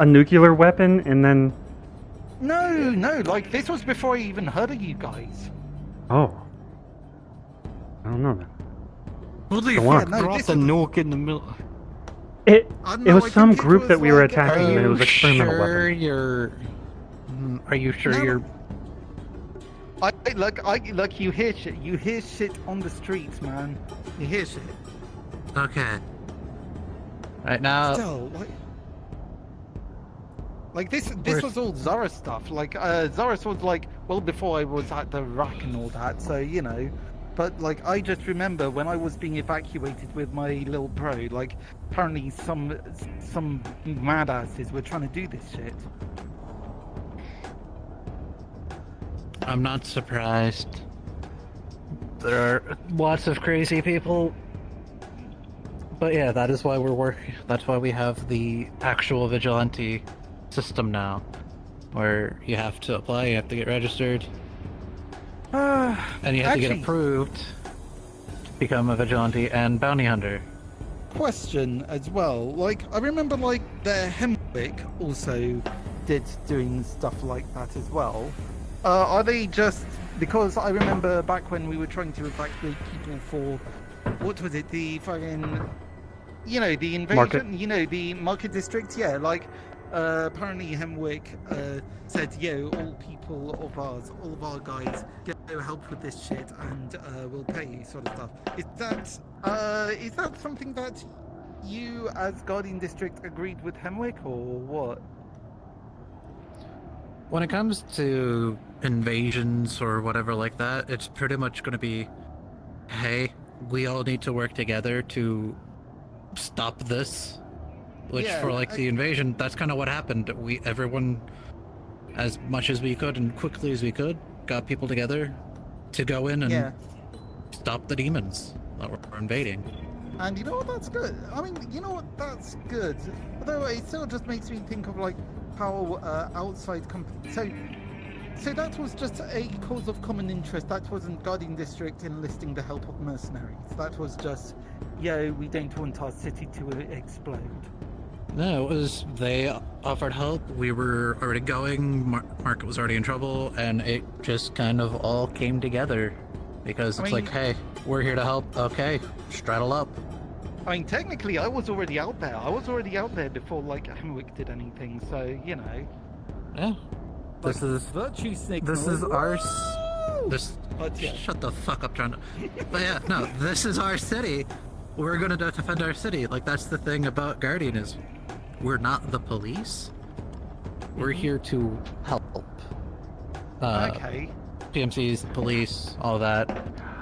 a nuclear weapon and then... No, like this was before I even heard of you guys. Oh. I don't know then. Holy Go fuck, on. no, dropped this a is- nuke in the middle. It I don't it know, was I some think it group was that we were like, attacking, and it was experimental sure weapon. you're? Are you sure No. you're? Look, you hear shit. You hear shit on the streets, man. You hear shit. Okay. Right now, Still, like this Where's- was all Zara stuff. Like Zara was like, well, before I was at the rack and all that, so you know. But like, I just remember when I was being evacuated with my little bro. Like, apparently some madasses were trying to do this shit. I'm not surprised. There are lots of crazy people. But yeah, that is why we're working. That's why we have the actual vigilante system now, where you have to apply, you have to get registered, and you have to get Actually- approved to become a vigilante and bounty hunter. Question as well. Like, I remember like the Hemwick also did doing stuff like that as well. Are they just because I remember back when we were trying to evacuate people for what was it, the fucking, you know, the invasion, Market. you know, the market district? Yeah, like apparently Hemwick said, yo, all people of ours, all of our guys, go help with this shit and we'll pay you, sort of stuff. Is that something that you as Guardian District agreed with Hemwick or what? When it comes to invasions or whatever like that, it's pretty much going to be, hey, we all need to work together to stop this. Which Yeah, for like the invasion, that's kind of what happened. Everyone, as much as we could and quickly as we could, got people together to go in and Yeah. stop the demons that were invading. And you know what, that's good. I mean, you know what, that's good. Although it still just makes me think of like how outside companies. So that was just a cause of common interest. That wasn't Guardian District enlisting the help of mercenaries. That was just, yo, we don't want our city to explode. No, it was they offered help. We were already going. Market was already in trouble, and it just kind of all came together because I it's mean- like, hey, we're here to help. Okay, straddle up. I mean, technically, I was already out there. I was already out there before like Hemwick did anything. So you know. Yeah, this is virtue signal. this is our this. But yeah. Shut the fuck up, trying to. But yeah, no, this is our city. We're gonna defend our city. Like that's the thing about Guardian is, we're not the police. We're here to help. Okay. PMCs, the police, all that,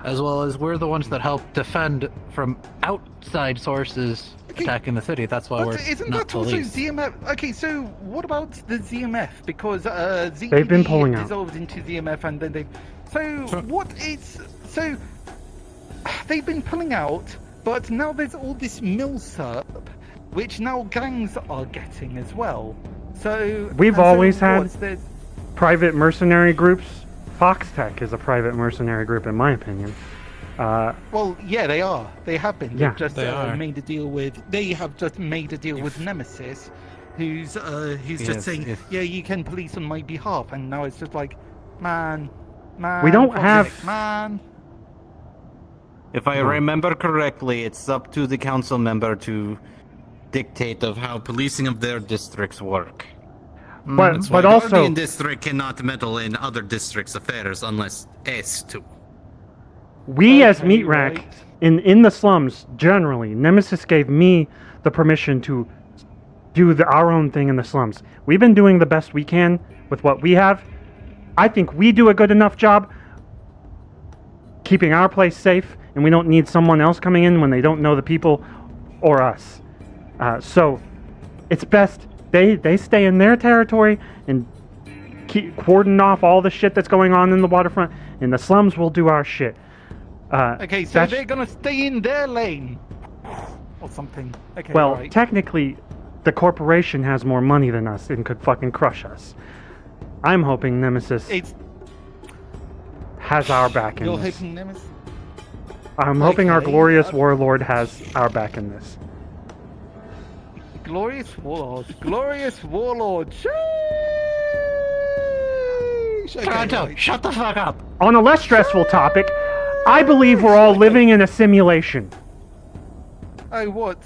as well as we're the ones that help defend from outside sources attacking the city. That's why But we're isn't not that also police. ZMF? Okay, so what about the ZMF? Because ZPD They've been pulling out. dissolved into ZMF, and then they. So Sure. what is so? They've been pulling out, but now there's all this milsurp, which now gangs are getting as well. So We've and so always had- what's this- Private mercenary groups. Foxtech is a private mercenary group, in my opinion. Well, yeah, they are. They have been. Yeah, They've just they are. made a deal with. They have just made a deal with Nemesis, who's Yes, just saying, if- yeah, you can police on my behalf, and now it's just like, man. We don't fuck have- it, man. If I remember correctly, it's up to the council member to dictate of how policing of their districts work. But That's why but also Guardian District cannot meddle in other districts' affairs unless asked to. we as Okay, Meat Rack right. in the slums generally, Nemesis gave me the permission to do our own thing in the slums. We've been doing the best we can with what we have. I think we do a good enough job keeping our place safe, and we don't need someone else coming in when they don't know the people or us. So it's best they stay in their territory and keep cordon off all the shit that's going on in the waterfront. In the slums, we'll do our shit. Okay, so that's- they're gonna stay in their lane, or something. Okay, Well, right. technically, the corporation has more money than us and could fucking crush us. I'm hoping Nemesis It's has our back in you're this. hoping Nemesis. I'm hoping our Okay, glorious warlord has our back in this. Glorious Warlord. Glorious Warlord. Sheesh! Okay, Toronto, right. shut the fuck up. On a less stressful topic, I believe we're all living in a simulation. Oh, what?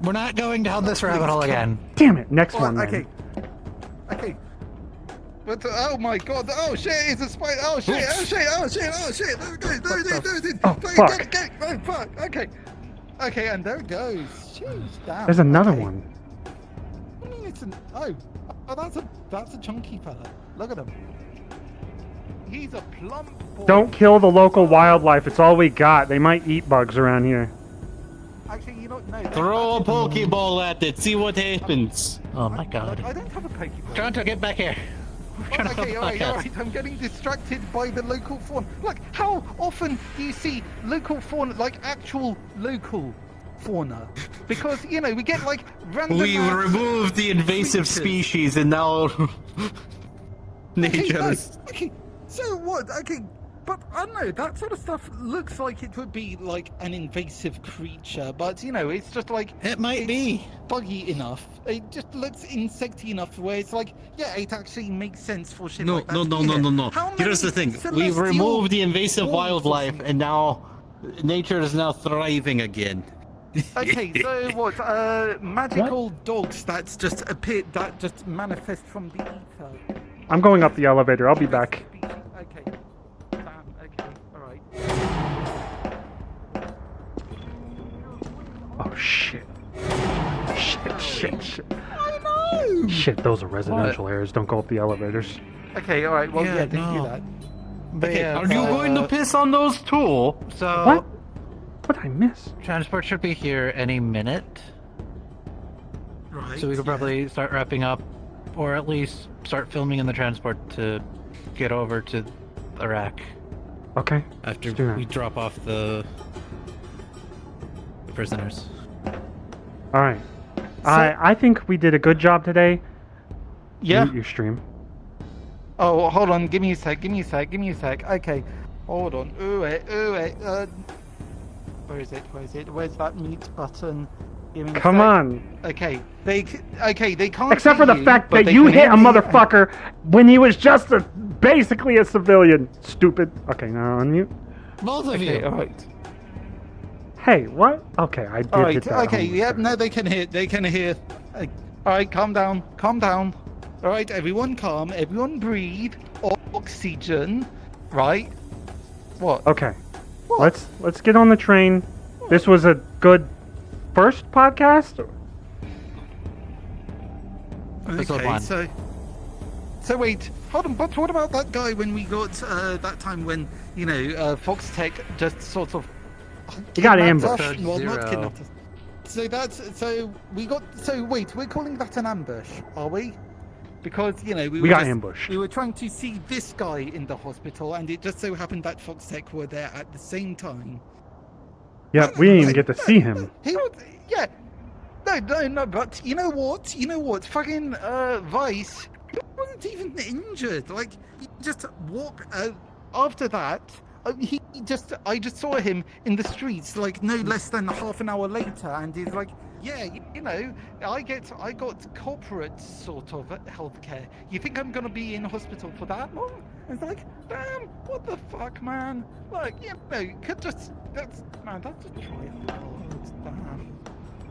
We're not going down this rabbit hole again. Damn it! Next Oh, one. Then. okay. Okay. But oh my god! Oh shit! It's a spider! Oh shit! Oh shit! Oh shit! Oh shit! There it goes! There it is! There it is! Oh, fuck. Get it! Oh fuck! Okay. Okay, and there it goes. Jeez, damn. There's another Okay. one. I mean, it's an that's a chunky fella. Look at him. He's a plump boy. Don't kill the local wildlife. It's all we got. They might eat bugs around here. Actually, you don't know. Throw a Pokeball at it, see what happens. Oh my god. I don't have a Pokeball. Tonto, get back here. We're trying to Okay, film a podcast. alright. I'm getting distracted by the local fauna. Like, how often do you see local fauna, like actual local fauna? Because, you know, we get like random. We ass removed the invasive creatures. species and now nature no, is... okay, so what? Okay, but I don't know, that sort of stuff looks like it would be like an invasive creature, but you know, it's just like. It might it's be. Buggy enough. It just looks insecty enough where it's like, yeah, it actually makes sense for shit No, like that. no, no, to no, eat no, it. no. How Here's the many thing. We celestial removed the invasive wolves or wildlife something? and now nature is now thriving again. Okay, so what? Magical dogs that's just appeared, that just manifest from the ether. I'm going up the elevator. I'll be back. Okay. Damn, okay, alright. Oh shit. Shit. I know! Shit, those are residential areas. Don't go up the elevators. Okay, alright, well, yeah, didn't do no. that. But Okay, yeah, Are you going to piss on those too? So, What? What did I miss? transport should be here any minute. Right. So we could probably start wrapping up, or at least start filming in the transport to get over to Iraq. Okay. After do that. we drop off the prisoners. All right. I think we did a good job today. Yeah. Mute your stream. Oh, hold on, give me a sec. Okay, hold on. Where is it? Where's that mute button? Give me a Come sec. on. Okay, they can't. Except for see the fact but that they you can hit hear a me. motherfucker when he was just basically a civilian. Stupid. Okay, now unmute. Both of Okay, you. alright. Hey, what? Okay, I did hit Alright, that. okay, homeless yeah, guy. no, they can hear. Alright, calm down. Alright, everyone calm, everyone breathe. Oxygen. Right? What? Okay. Let's get on the train. This was a good first podcast. Episode Okay, one. so wait, hold on, but what about that guy when we got, that time when, you know, Fox Tech just sort of He got kidnapped ambushed. us? Well, not Zero. kidnapped us. So wait, we're calling that an ambush, are we? Because, you know, We were got just- ambushed. We were trying to see this guy in the hospital, and it just so happened that Fox Tech were there at the same time. Yeah, we didn't even get to see him. He was, yeah. No, but you know what? Fucking, Vice, he wasn't even injured. Like, he just walked, after that, I just saw him in the streets, like, no less than half an hour later, and he's like, yeah, you know, I got corporate sort of healthcare. You think I'm gonna be in hospital for that long? And it's like, damn, what the fuck, man? Like, you know, you could just, that's just try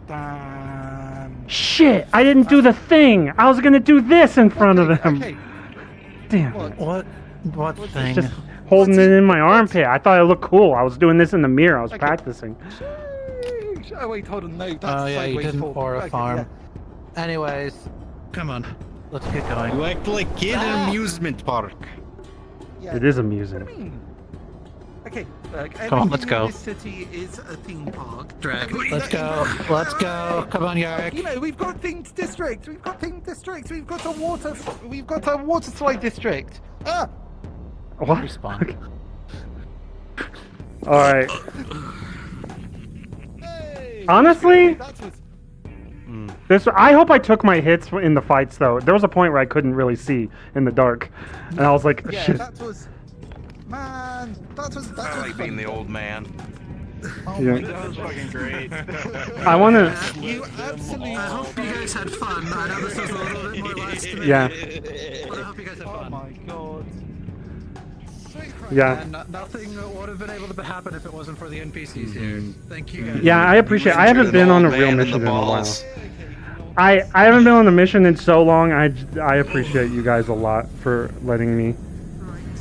Damn. Shit! I didn't do the thing. I was gonna do this in front of them. Okay. Damn. What? What thing? Just holding it in my armpit. I thought it looked cool. I was doing this in the mirror. I was Okay. practicing. Sheesh. Oh wait, hold on. No, that's Oh yeah, you sideways didn't forward. or a Okay, farm. Anyways, Come on. let's get going. You act like kid in an amusement park. Yeah. It is What do amusing. you mean? Okay, look, Come on, let's everything go. in this city is a theme park. Drag. Let's go. Let's go. Come on, You Yarrick. know, we've got themed districts. We've got a water slide district. Ah, What? Respawn. All right. hey. Honestly, That was this. I hope I took my hits in the fights though. There was a point where I couldn't really see in the dark, and I was like, yeah. shit. That was. Man, that was. I like being fun. the old man. Oh Yeah. my That god. was fucking great. I want to. You absolutely. I hope you guys had fun. I know this was a little bit more last minute. Yeah. But I hope you guys had Oh fun. my god. So Yeah. And nothing would have been able to happen if it wasn't for the NPCs here. Thank you guys. Yeah, I appreciate. I haven't been on a real mission in a while. I haven't been on a mission in so long. I appreciate you guys a lot for letting me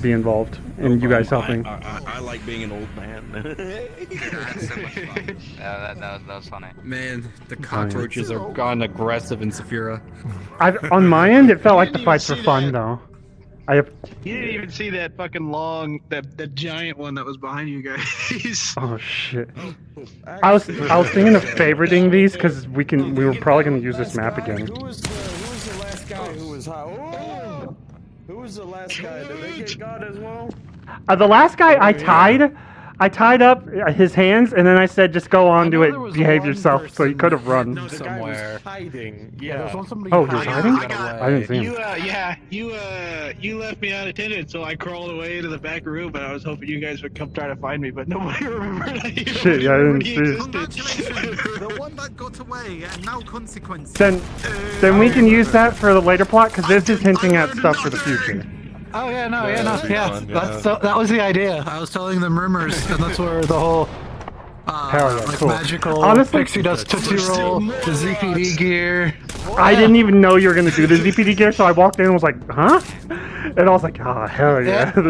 be involved and you guys helping. I like being an old man. That's so much fun. That was funny. Man, the cockroaches are gone aggressive in Saphira. On my end, it felt like the fights were fun though. You didn't even see that fucking the giant one that was behind you guys. Oh shit! I was thinking of favoriting these because we were probably gonna use this map again. Who was the last guy who was hot? Oh! Who was the last guy? Did they get got as well? The last guy I tied up his hands and then I said, just go on, do it, behave yourself. So he could have run. No, somewhere. Hiding. Yeah. Oh, he was hiding? I didn't see him. You left me unattended, so I crawled away to the back room, and I was hoping you guys would come try to find me, but nobody remembered that you Shit, yeah, I didn't see it. Congratulations, the one that got away, and now consequences. Then we can use that for the later plot, because this is hinting at stuff for the future. Oh yeah, that was the idea. I was telling them rumors, and that's where the whole Hell yeah, like cool. magical Honestly, pixie dust tootsie roll, the ZPD gear. I didn't even know you were gonna do the ZPD gear, so I walked in and was like, huh? And I was like, oh hell yeah. So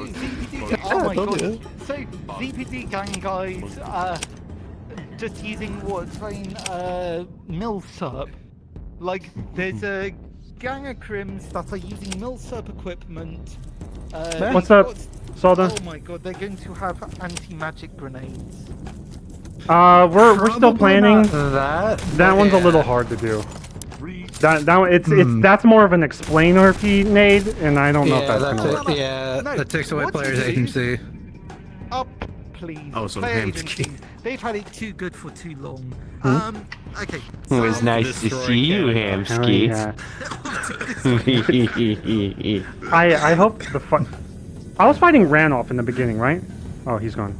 ZPD, oh my god. So ZPD gang guys, just using what's saying, milsurp. Like, there's a gang of crims that are using milsurp equipment. What's up, Solda? Oh my god, they're going to have anti-magic grenades. We're still planning. That one's a little hard to do. That's more of an explainer nade, and I don't know if that's gonna work. That takes away players' agency. Up, please. Oh, so Player Hamski. agency. They've had it too good for too long. Okay. It was nice to see you, Hamski. I hope the fight. I was fighting Ranoff in the beginning, right? Oh, he's gone.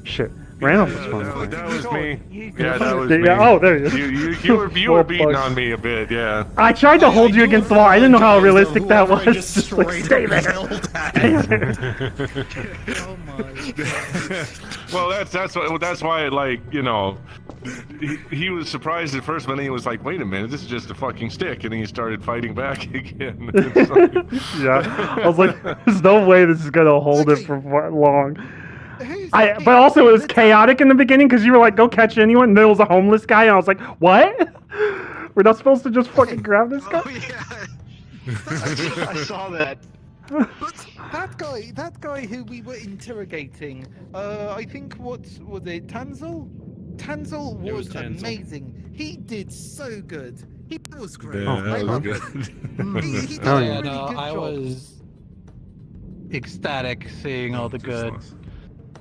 Shit. Ranoff was fun. That was me. Yeah, that was me. Oh, there he is. You were beating on me a bit, yeah. I tried to hold you against the wall. I didn't know how realistic that was. Just like, stay there. Stay there. Oh my god. Well, that's why, like, you know, he was surprised at first, but then he was like, wait a minute, this is just a fucking stick, and then he started fighting back again. Yeah, I was like, there's no way this is gonna hold it for long. But also it was chaotic in the beginning because you were like, go catch anyone, and there was a homeless guy, and I was like, what? We're not supposed to just fucking grab this guy? Oh, yeah. I saw that. But that guy who we were interrogating, I think what was it, Tanzel? Tanzel was Tanzel. amazing. He did so good. He was great. Yeah, I that was love good. it. He did Oh, a yeah, really no, good I job. was ecstatic seeing all the good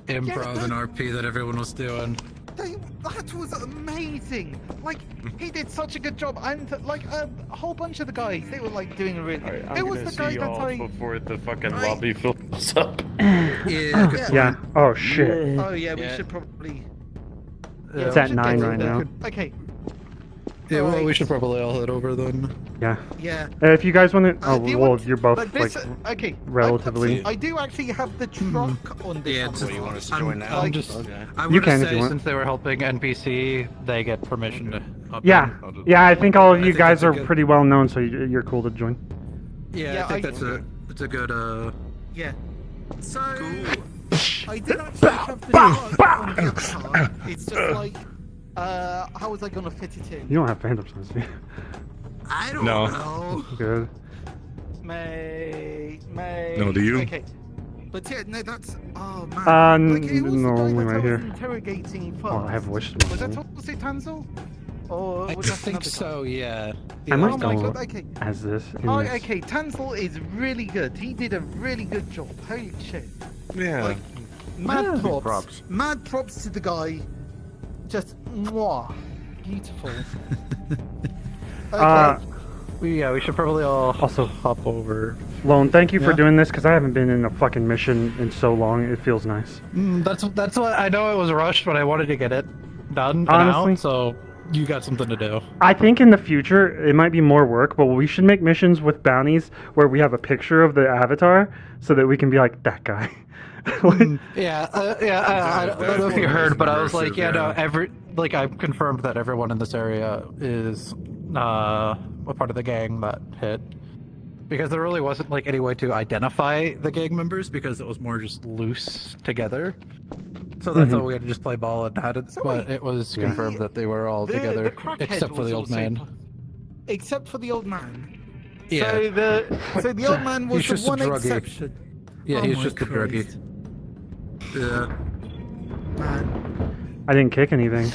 improv and RP that everyone was doing. That was amazing. Like, he did such a good job, and like a whole bunch of the guys, they were like doing a really. Alright, I'm it was gonna the guy see that y'all I. before the fucking lobby fills up. Yeah. Oh shit. Oh yeah, we should probably. It's we at should 9 get right there. now. Okay. Yeah, well, we Alright. should probably all head over then. Yeah. Yeah. If you guys want to, Do you well, want- you're both but this, like okay. relatively. I do actually have the truck on this. Yeah, one. it's What, you want us to join now? I'm just. Okay. I'm You gonna can if say you want. since they were helping NPC, they get permission to. Hop Yeah. in. Yeah, I think all of you think guys that's a are good- pretty well known, so you're cool to join. Yeah, Yeah, I think I- that's a good Yeah. So I did actually have the truck on the other side. It's just like, how was I gonna fit it in? You don't have phantom sense, do you? I don't No. know. Good. May. No, do you? Okay. But yeah, no, that's. Oh man. Like, who was no, the guy only that right I was here. interrogating first? Oh, I have wish to Was that also Tanzel? Or I was that think another guy? so. Yeah. I might Oh my go god, okay. as this. In Oh, this. okay, Tanzel is really good. He did a really good job. Holy shit. Yeah. Like, mad Yeah. props. Props. Mad props to the guy. Just, mwah. Beautiful. Okay. We should probably all Also- hop over. Lone, thank you for Yeah. doing this because I haven't been in a fucking mission in so long. It feels nice. That's what I know. It was rushed, but I wanted to get it done. and Honestly, out, so you got something to do. I think in the future it might be more work, but we should make missions with bounties where we have a picture of the avatar so that we can be like that guy. I don't know if you heard, but I was like, I've confirmed that everyone in this area is a part of the gang that hit. Because there really wasn't like any way to identify the gang members because it was more just loose together. So that's why we had to just play ball and had it. But it was confirmed that they were all together, except for the old man. Except for the old man. Yeah. So the old man was He's the just a one druggie. exception. Yeah, Oh he's my just a druggie. Christ. Yeah. Man. I didn't kick anything.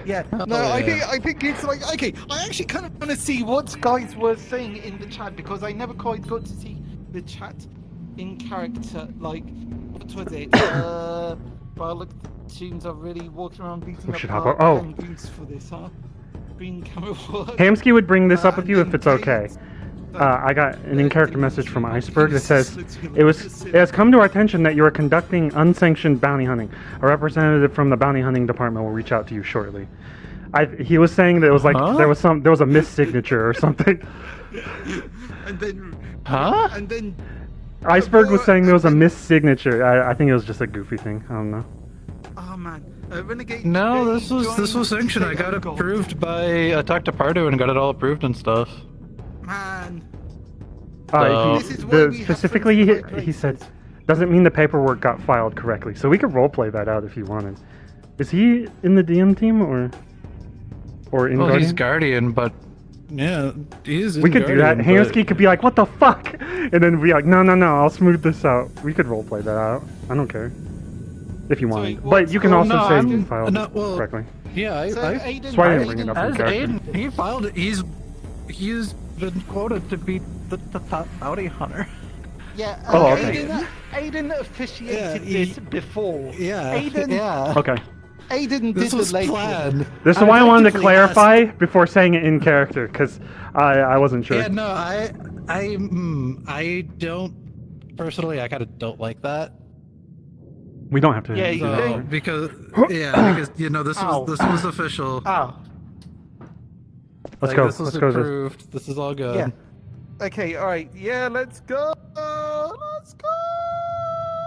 Yeah, no, yeah. I think it's like, okay, I actually kind of want to see what guys were saying in the chat because I never quite got to see the chat in character. Like, what was it? Well, look, the tunes are really walking around beating should up hop up. Oh. boots for this, huh? Green camera work. Hamski would bring this up with you if it's okay. I got an in-character message from Iceberg that says, it has come to our attention that you are conducting unsanctioned bounty hunting. A representative from the bounty hunting department will reach out to you shortly. He was saying that it was like there was a missignature or something. And then, And then Iceberg was saying there was a missignature. I think it was just a goofy thing. I don't know. oh man, Renegade. No, today this was joined sanctioned. I got Sega Gold. approved by I talked to Pardo and got it all approved and stuff. Man. This is why we have Specifically, friends like he said, doesn't mean the paperwork got filed correctly. So we could roleplay that out if you wanted. Is he in the DM team or in Well, Guardian? he's Guardian, but yeah, he is. We could do that. Guardian, Hamski could be like, "What the fuck?" And then be like, "No, I'll smooth this out." We could roleplay that out. I don't care if you want, but you can also say you filed correctly. Yeah, I That's why I didn't bring it up in as character. Aiden, he filed it. He's been quoted to be the top bounty hunter. Yeah, Oh, okay. Aiden officiated this before. Yeah, Aiden, yeah. Okay. Aiden This did was the late planned. This is why I wanted to clarify before saying it in character, because I wasn't sure. Yeah, no, I don't personally. I kind of don't like that. We don't have to. Yeah, you do that. don't. because this was official. Oh, Let's go. This was Let's go. approved. This is all good. yeah. Okay, all right. Yeah, let's go. Let's go.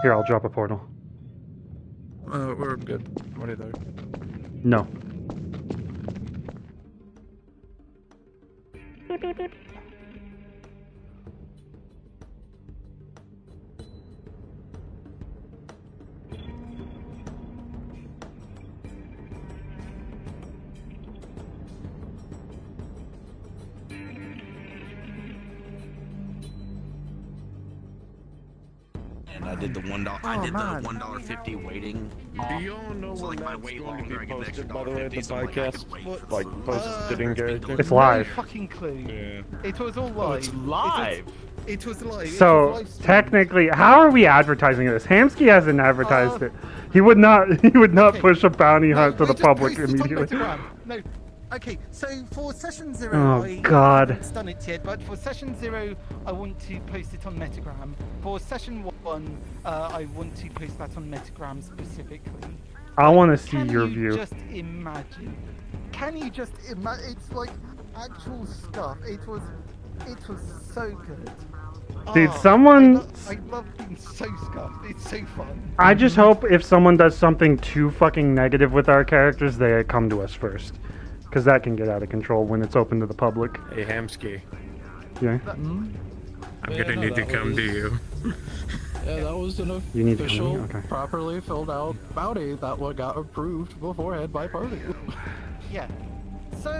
Here, I'll drop a portal. We're good. What are there? No. And I did the $1. I did the $1.50 waiting. Do you all know So when like my that's wait going to longer, be I get an extra posted, by the way, the $1.50, so like I could podcast? wait. Like, posted in character? It's live. No fucking clue. Yeah. It was all live. it's live. It was live. So it was live stream. technically, how are we advertising this? Hamski hasn't advertised it. He would not. He would not okay. push a bounty hunt to we the just public posted it on immediately. Telegram. No. Okay, so for session 0, Oh, I God. haven't done it yet, but for session 0, I want to post it on Metagram. For session 1, I want to post that on Metagram specifically. I want to see Can your you view. just imagine? Can you just imagine? It's like actual stuff. It was so good. Dude, Oh, someone. I love being so scuffed. It's so fun. I just hope if someone does something too fucking negative with our characters, they come to us first. Because that can get out of control when it's open to the public. Hey, Hamski. Yeah. I'm gonna need to come to you. Yeah, that was an You need to come to official, me? Okay. properly filled out bounty that what got approved beforehand by party. Yeah. So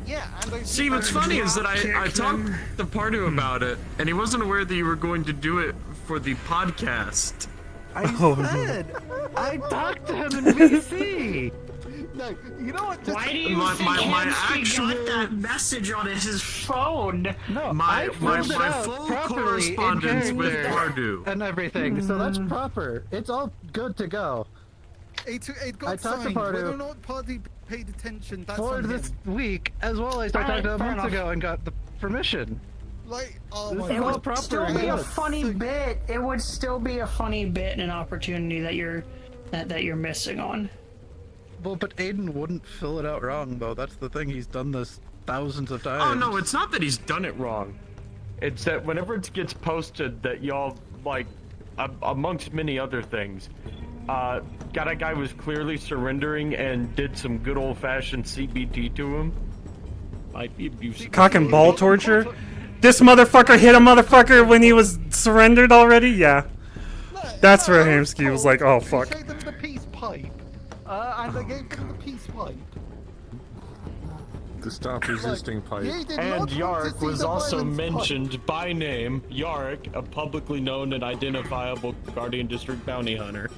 yeah, and I See, what's funny is that I talked to Pardo about it, and he wasn't aware that you were going to do it for the podcast. I said, I talked to him in VC. No, you know what? Just, Why do you think Hamski got that message on his phone? No, my I filled it out full properly in correspondence with character Pardo. and everything, so that's proper. It's all good to go. it I got talked to signed. Pardo. Whether or not party paid attention, that's For on this him. week, as well as I talked to him months ago and got the permission. Like, oh This my is god. all It would proper still and be a good. funny bit. It would still be a funny bit and an opportunity that you're missing on. Well, but Aiden wouldn't fill it out wrong, though. That's the thing. He's done this thousands of times. Oh no, it's not that he's done it wrong. It's that whenever it gets posted that y'all, like, amongst many other things, got a guy was clearly surrendering and did some good old-fashioned CBT to him. Might be abusive. Cock and ball torture? This motherfucker hit a motherfucker when he was surrendered already? Yeah. That's where Hamski was like, oh fuck. They showed them the peace pipe, and they gave them the peace pipe. The stop resisting pipe. And Yark was also mentioned by name. Yark, a publicly known and identifiable Guardian District bounty hunter.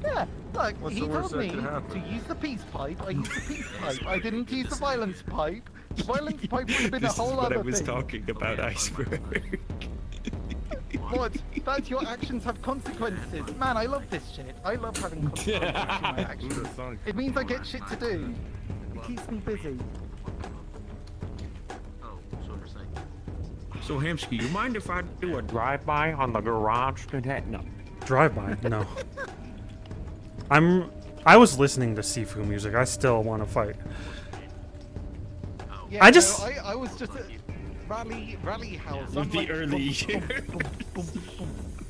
Yeah, look, What's he the worst told me that could happen? to use the peace pipe. I used the peace pipe. I didn't use the violence pipe. The violence pipe would have been a whole other thing. talking about, Iceberg. What? That's your actions have consequences. Man, I love this shit. I love having consequences to my actions. It means I get shit to do. It keeps me busy. So Hamski, you mind if I do a drive-by on the garage today? No. Drive-by? No. I was listening to Sifu music. I still want to fight. Yeah, I just... No, I was just at rally house. With the early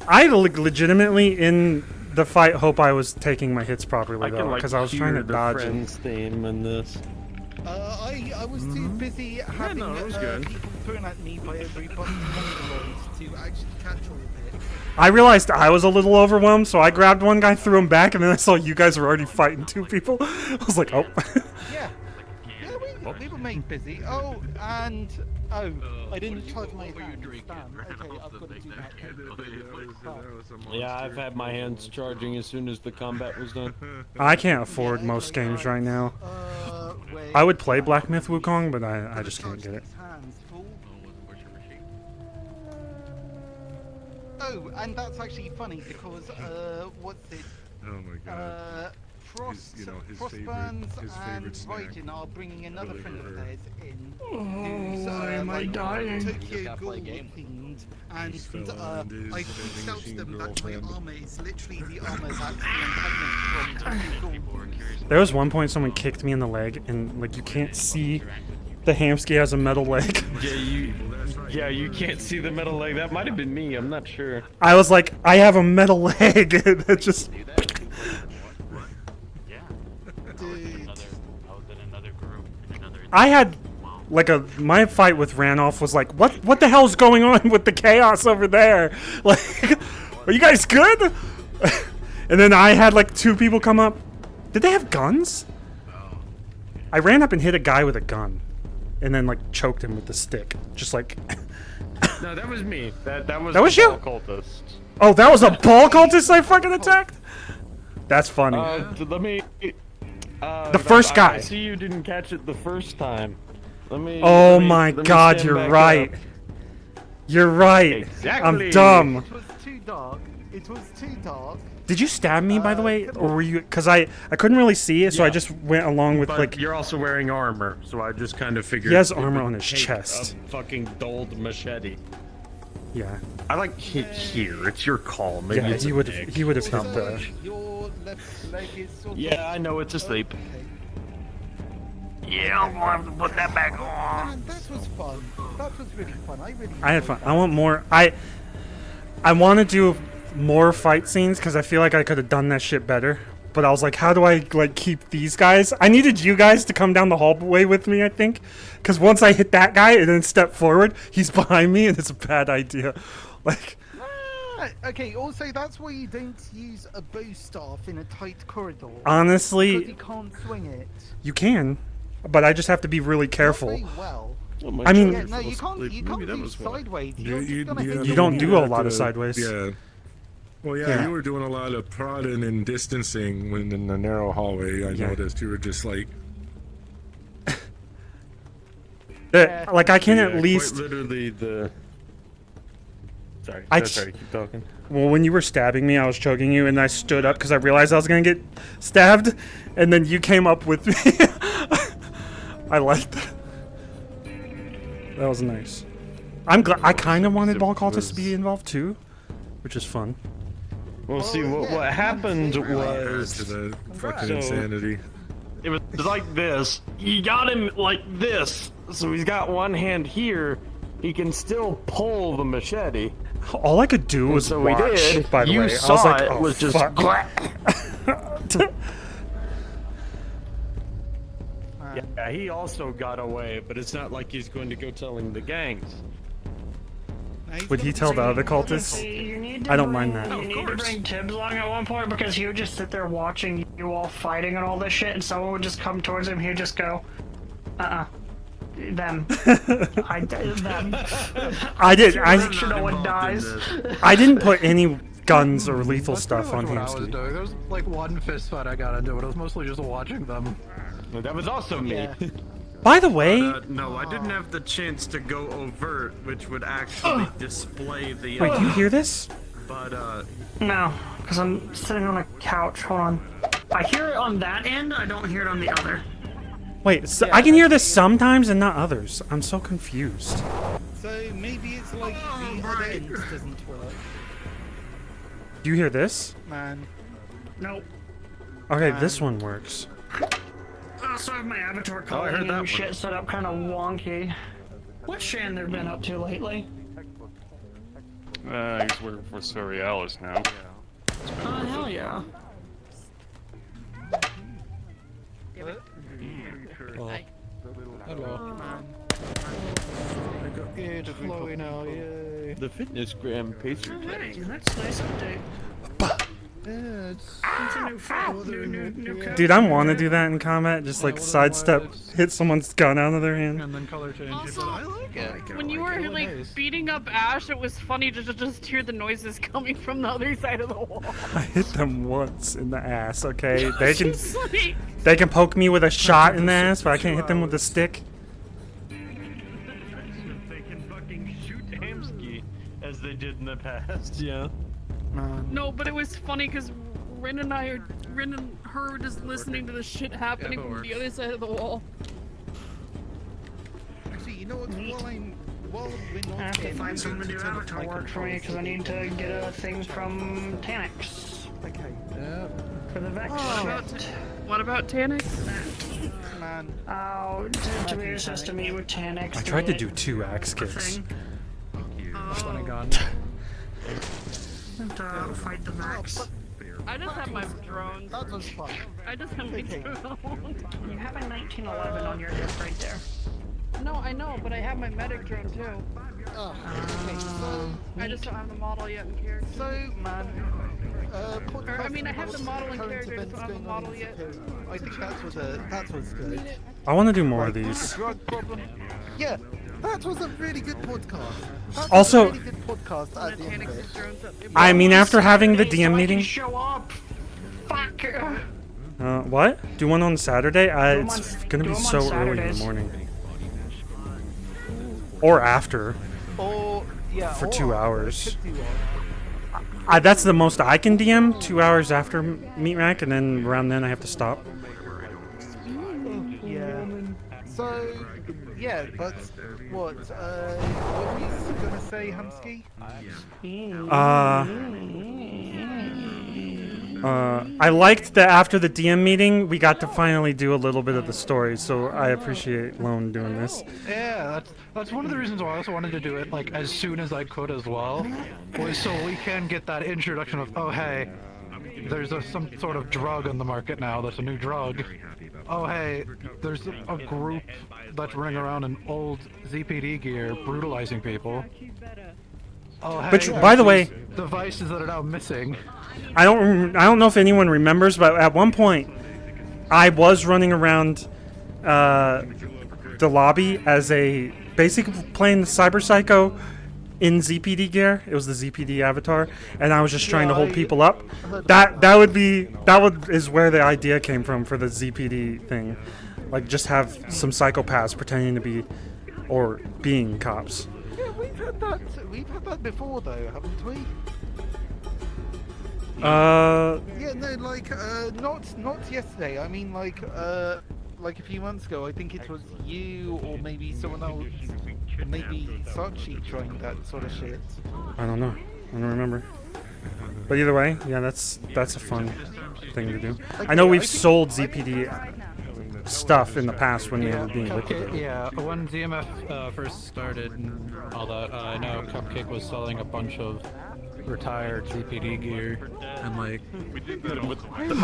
I legitimately in the fight hope I was taking my hits properly though, because I was trying to dodge it. theme in this. I was too busy having people thrown at me by everybody to actually catch all of it. I realized I was a little overwhelmed, so I grabbed one guy, threw him back, and then I saw you guys were already fighting two people. I was like, oh. Yeah. Yeah, we were made busy. Oh, and I didn't charge my hands. Damn. Okay, I've got to do that. Yeah, I've had my hands charging as soon as the combat was done. I can't afford most games right now. I would play Black Myth Wukong, but I just can't get it. Oh, and that's actually funny because what's it? Oh my god. Frostburns and Raijin are bringing another friend of theirs in. Who's am I dying? Tokyo Ghoul themed, and I reached out to them that my armor is literally the armor that's the antagonist from Tokyo Ghoul. There was one point someone kicked me in the leg, and like you can't see the Hamski has a metal leg. Yeah, you can't see the metal leg. That might have been me. I'm not sure. I was like, I have a metal leg. That just. I had like my fight with Ranoff was like, what the hell's going on with the chaos over there? Like, are you guys good? And then I had like two people come up. Did they have guns? I ran up and hit a guy with a gun, and then like choked him with the stick, just like. No, that was me. That was you? Cultist. Oh, that was a ball cultist I fucking attacked? That's funny. Let me. The first guy. I see you didn't catch it the first time. Oh my god, you're right. You're right. Exactly. I'm dumb. It was too dark. It was too dark. Did you stab me, by the way, or were you? Because I couldn't really see it, so I just went along with like. You're also wearing armor, so I just kind of figured. He has armor on his chest. A fucking dulled machete. Yeah. I like hit here. It's your call. Maybe yeah, it's he would have helped the. Your left leg is sort yeah, I know it's asleep. Yeah, I'll have to put that back on. Man, that was fun. That was really fun. I had fun. I want more. I want to do more fight scenes because I feel like I could have done that shit better. But I was like, how do I like keep these guys? I needed you guys to come down the hallway with me, I think. Because once I hit that guy and then step forward, he's behind me and it's a bad idea. Like. Okay, also that's why you don't use a bow staff in a tight corridor. Honestly. Because you can't swing it. You can. But I just have to I mean, yeah, no, you can't do sideways. You don't do a lot of sideways. Yeah. Well, yeah, you were doing a lot of prodding and distancing when in the narrow hallway. I noticed you were just like. Like I can at least. Quite literally the. Sorry, keep talking. Well, when you were stabbing me, I was choking you, and I stood up because I realized I was gonna get stabbed, and then you came up with me. I liked that. That was nice. I'm glad. I kind of wanted Ball Cultists to be involved too, which is fun. Well, see, what happened was to the fucking insanity. it was like this. You got him like this, so he's got one hand here. He can still pull the machete. All I could do was so watch. we did. By the You way, saw I was like, it oh, was just. fuck. Yeah, he also got away, but it's not like he's going to go telling the gangs. Would he tell the other cultists? I don't mind that. You need to bring Tibbs along at one point because he would just sit there watching you all fighting and all this shit, and someone would just come towards him. He'd just go, them. Them. I did. Make sure no one dies. I didn't put any guns or lethal stuff on What I was Hamski. doing. There was like one fist fight I got into, but it was mostly just watching them. That was also me. By the way, no, I didn't have the chance to go overt, which would actually display the. Wait, do you hear this? But No, because I'm sitting on a couch. Hold on. I hear it on that end. I don't hear it on the other. Wait, so I can hear this sometimes and not others. I'm so confused. So maybe it's like the other end doesn't work. Do you hear this? Man. Nope. Okay, this one works. I also have my avatar I heard calling that and one. shit set up kind of wonky. What's Shan been up to lately? He's working for Cerealis now. Oh, hell yeah. Hello. It's flowy now, yay. The fitness gram pacer. Hey, that's a nice update. Yeah, it's a new phone. New code. Dude, I want to do that in combat. Just like sidestep, hit someone's gun out of their hand. And then color change. Also, I like it. when you were like beating up Ash, it was funny to just hear the noises coming from the other side of the wall. I hit them once in the ass. Okay, Just like- they can poke me with a shot in the ass, but I can't hit them with a stick. They can fucking shoot Hamski as they did in the past. Yeah. No, but it was funny because Rin and her were just listening to the shit happening from the other side of the wall. Actually, you know what? While we're not I have to in, find someone to do avatar work for me because I need to get a thing from Tanix. Okay. Yeah. For the Vex shit. What about Tanix? Man. Oh, Tobias has to meet with Tanix. I tried to do 2 axe kicks. Funny gun. To fight the Vex. I just have my drones. That was fun. I just have my drones. You have a 1911 on your hip right there. No, I know, but I have my medic drone too. Oh, okay, so I just don't have the model yet in character. So, man, Or, I mean, I have the model in character, I just don't have the model yet. I think that was good. I want to do more of these. Drug problem. Yeah, that was a really good podcast. That was Also- a really good podcast at the end of it. I mean, after having the DM meeting. Show up. Fuck. What? Do one on Saturday? Do 'em It's on- gonna do be 'em so on early in the Saturdays. morning. Or after. Or, yeah, For or 2 after, hours. could do That's the most I can DM. 2 hours after meat rack, and then around then I have to stop. Yeah. So, yeah, but what were you gonna say, Hamski? I liked that after the DM meeting, we got to finally do a little bit of the story, so I appreciate Lone doing this. Yeah, that's one of the reasons why I also wanted to do it like as soon as I could as well, was so we can get that introduction of, oh hey, there's some sort of drug on the market now. That's a new drug. Oh hey, there's a group that's running around in old ZPD gear, brutalizing people. Oh hey, But by the way, devices that are now missing. I don't know if anyone remembers, but at one point, I was running around the lobby as basically playing the Cyber Psycho in ZPD gear. It was the ZPD avatar, and I was just trying to hold people up. That is where the idea came from for the ZPD thing, like just have some psychopaths pretending to be or being cops. Yeah, we've had that before though, haven't we? Yeah, no, like not yesterday. I mean, like a few months ago. I think it was you or maybe someone else, or maybe Sachi trying that sort of shit. I don't know. I don't remember. But either way, yeah, that's a fun thing to do. I know we've sold ZPD stuff in the past when they were being liquidated. Yeah, when ZMF first started and all that, I know Cupcake was selling a bunch of retired ZPD gear, and like, why am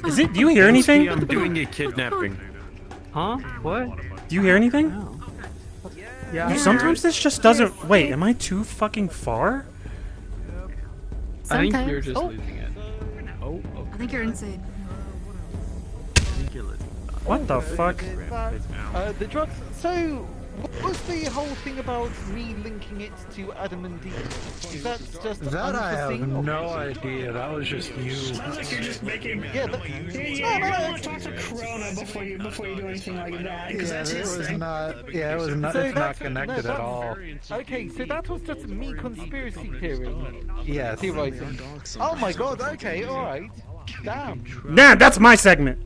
Is it? Do you hear anything? I'm doing a kidnapping. Huh? What? Do you hear anything? Yeah. Sometimes this just doesn't. Wait, am I too fucking far? I think you're Sometimes. just Oh. losing it. Oh, I think you're insane. What the fuck? The drugs. So, what was the whole thing about me linking it to Adam and Dean? Is that just That I have unforeseen, or- no idea. That was just you. Sounds like you're just making. Yeah, but, Yeah, you want to talk to Corona before you do anything like that, because Yeah, that's it his was thing. not. Yeah, it was not. So It's not that's- connected no, at all. Okay, so that was just me conspiracy theory. Yes. Theorizing. Oh my god, okay, alright. Damn. Nah, that's my segment.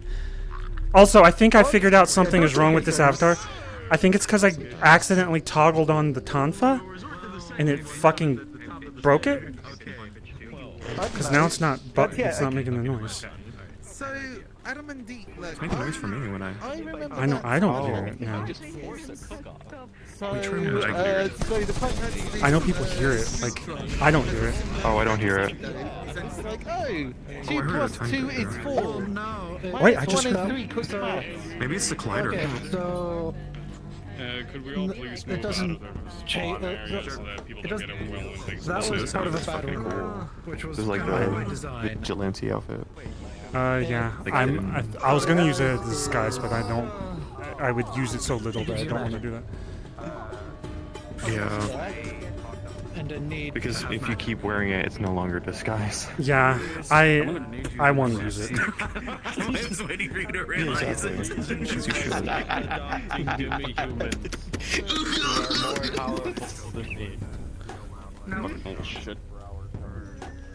Also, I think I figured out something is wrong with this avatar. I think it's because I accidentally toggled on the Tonfa, and it fucking broke it. Because now it's not. It's not making the noise. So, Adam and Dean, look, It's making noise for me when I. remember I know. that I don't time. hear it now. So, We trim it. so the fact that I know people hear it. Like, I don't hear it. Oh, I don't hear it. it's like, oh, 2 I heard plus a tiny 2 bit is of it. 4. Wait, I Minus just 1 heard- is 3, quick maths. Maybe it's the collider. Okay, so Could we all please it move out doesn't of the change. spawn area so that people It don't doesn't. get overwhelmed and things That like was part of a bad rule, which was This is like kind of by the design. vigilante outfit. Yeah. I was gonna use it as a disguise, but I don't. I would use it so little that I don't want to do that. Yeah. And a need. Because if you keep wearing it, it's no longer disguise. Yeah, I want to use it. I was waiting for you to realize it. Because you should. Adopting demi-humans who are more powerful than me.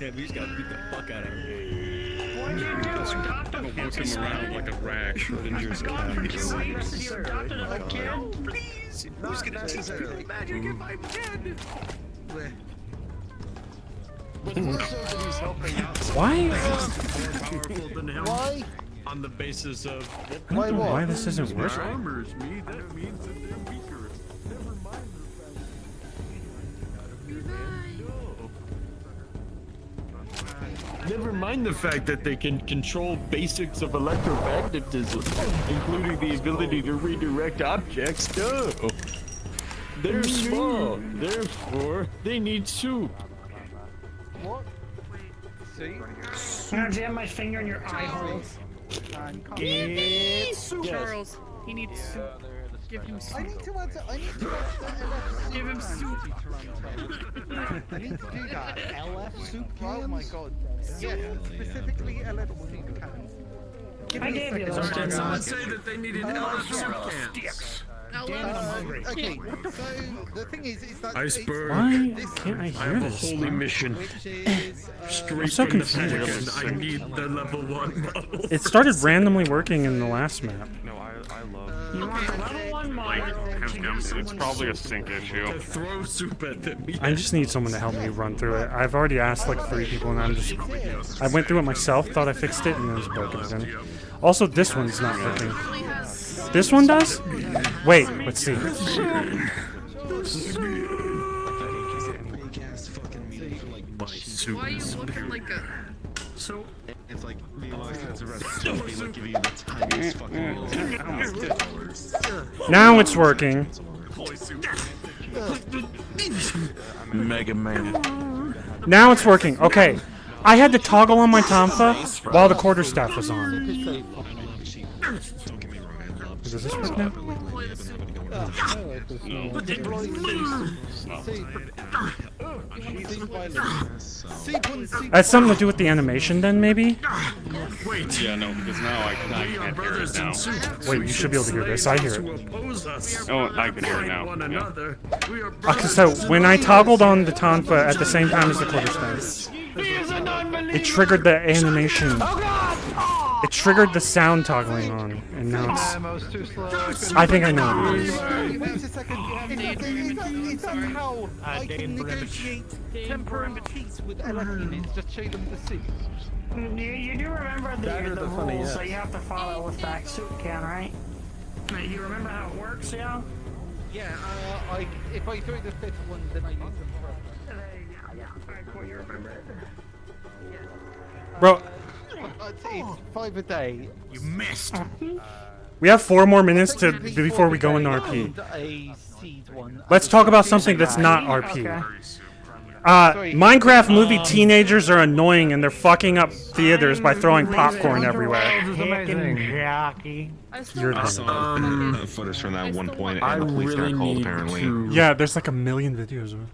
Yeah, we just gotta beat the fuck out of him. What'd you do? Adopt a Walk fucking him around snake? like a rag. Schrodinger's cat. You adopted a kid? Please! Who's gonna necessarily magic if I'm dead? Why? Powerful than him. Why? On the basis of. I don't know why this isn't working. Armors me, that means that they're weaker. Never mind Never mind the fact that they can control basics of electromagnetism, including the ability to redirect objects. No. They're small, therefore they need soup. What? See? I'm gonna jam my finger in your eye hole. Charles, he needs soup. Give him I soup. need to add the LF Give him soup. I need to do that. LF soup cans? Oh my god. Yes, specifically LF soup cans. Give I me a gave you second. those. Did someone say that they needed LF soup cans? Okay, so the thing is that Iceberg. Why can't I I hear have a this? holy mission. which is Straight so from the confused. Pentagon. I need the level 1 model. It started randomly working in the last map. No, I love. You want the level 1 model? It's probably a sync issue. To throw soup at them. I just need someone to help me run through it. I've already asked like 3 people, and I'm just. I went through it myself, thought I fixed it, and then it was broken again. Also, this one's not working. This one does? Wait, let's see. Why are you looking like a... So, It's like the like giving you the tiniest fucking wheels. Now it's working. Mega Man. Now it's working. Okay. I had to toggle on my Tonfa while the quarterstaff was on. Does this work now? That's something to do with the animation then, maybe? Wait. Yeah, no, because now I can't hear it now. Wait, you should be able to hear this. I hear it. Oh, I can hear it now. Yeah. Okay, so when I toggled on the Tonfa at the same time as the quarterstaff, it triggered the animation. It triggered the sound toggling on, and now it's. Ammo's too slow. I think I know what it is. Wait a second. Is that how I can negotiate temporary peace with units? Just show them the suit. You do remember That or the the funny rules yes. that you have to follow with that suit can, right? You remember how it works, yeah? Yeah, if I throw the fifth one, then I use them forever. Yeah. Alright, cool, you remember it. Bro, It's 5 a day. You missed. we have 4 more minutes before we go into RP. A seed one. Let's talk about something that's not RP. Okay. Minecraft movie teenagers are annoying and they're fucking up theaters by throwing popcorn everywhere. You're the footage from that one point, I and the police really got called, need apparently. to. Yeah, there's like a million videos of it.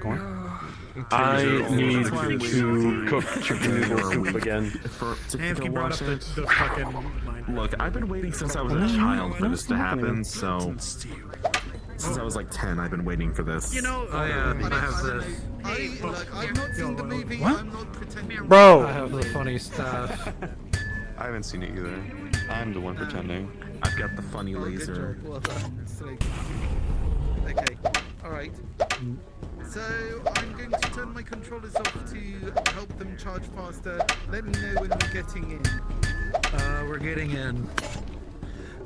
Go on. I need to cook chicken noodle soup again. Hamski brought up the fucking mind. Look, I've been waiting since I was a child for this to happen, so... Since I was like 10, I've been waiting for this. You know, Oh yeah, I have this. I've not seen the movie. What? I'm not pretending. Bro, I have the funny stuff. I haven't seen it either. I'm the one pretending. I've got the funny laser. Well done. Okay, alright. So, I'm going to turn my controllers off to help them charge faster. Let me know when we're getting in. We're getting in.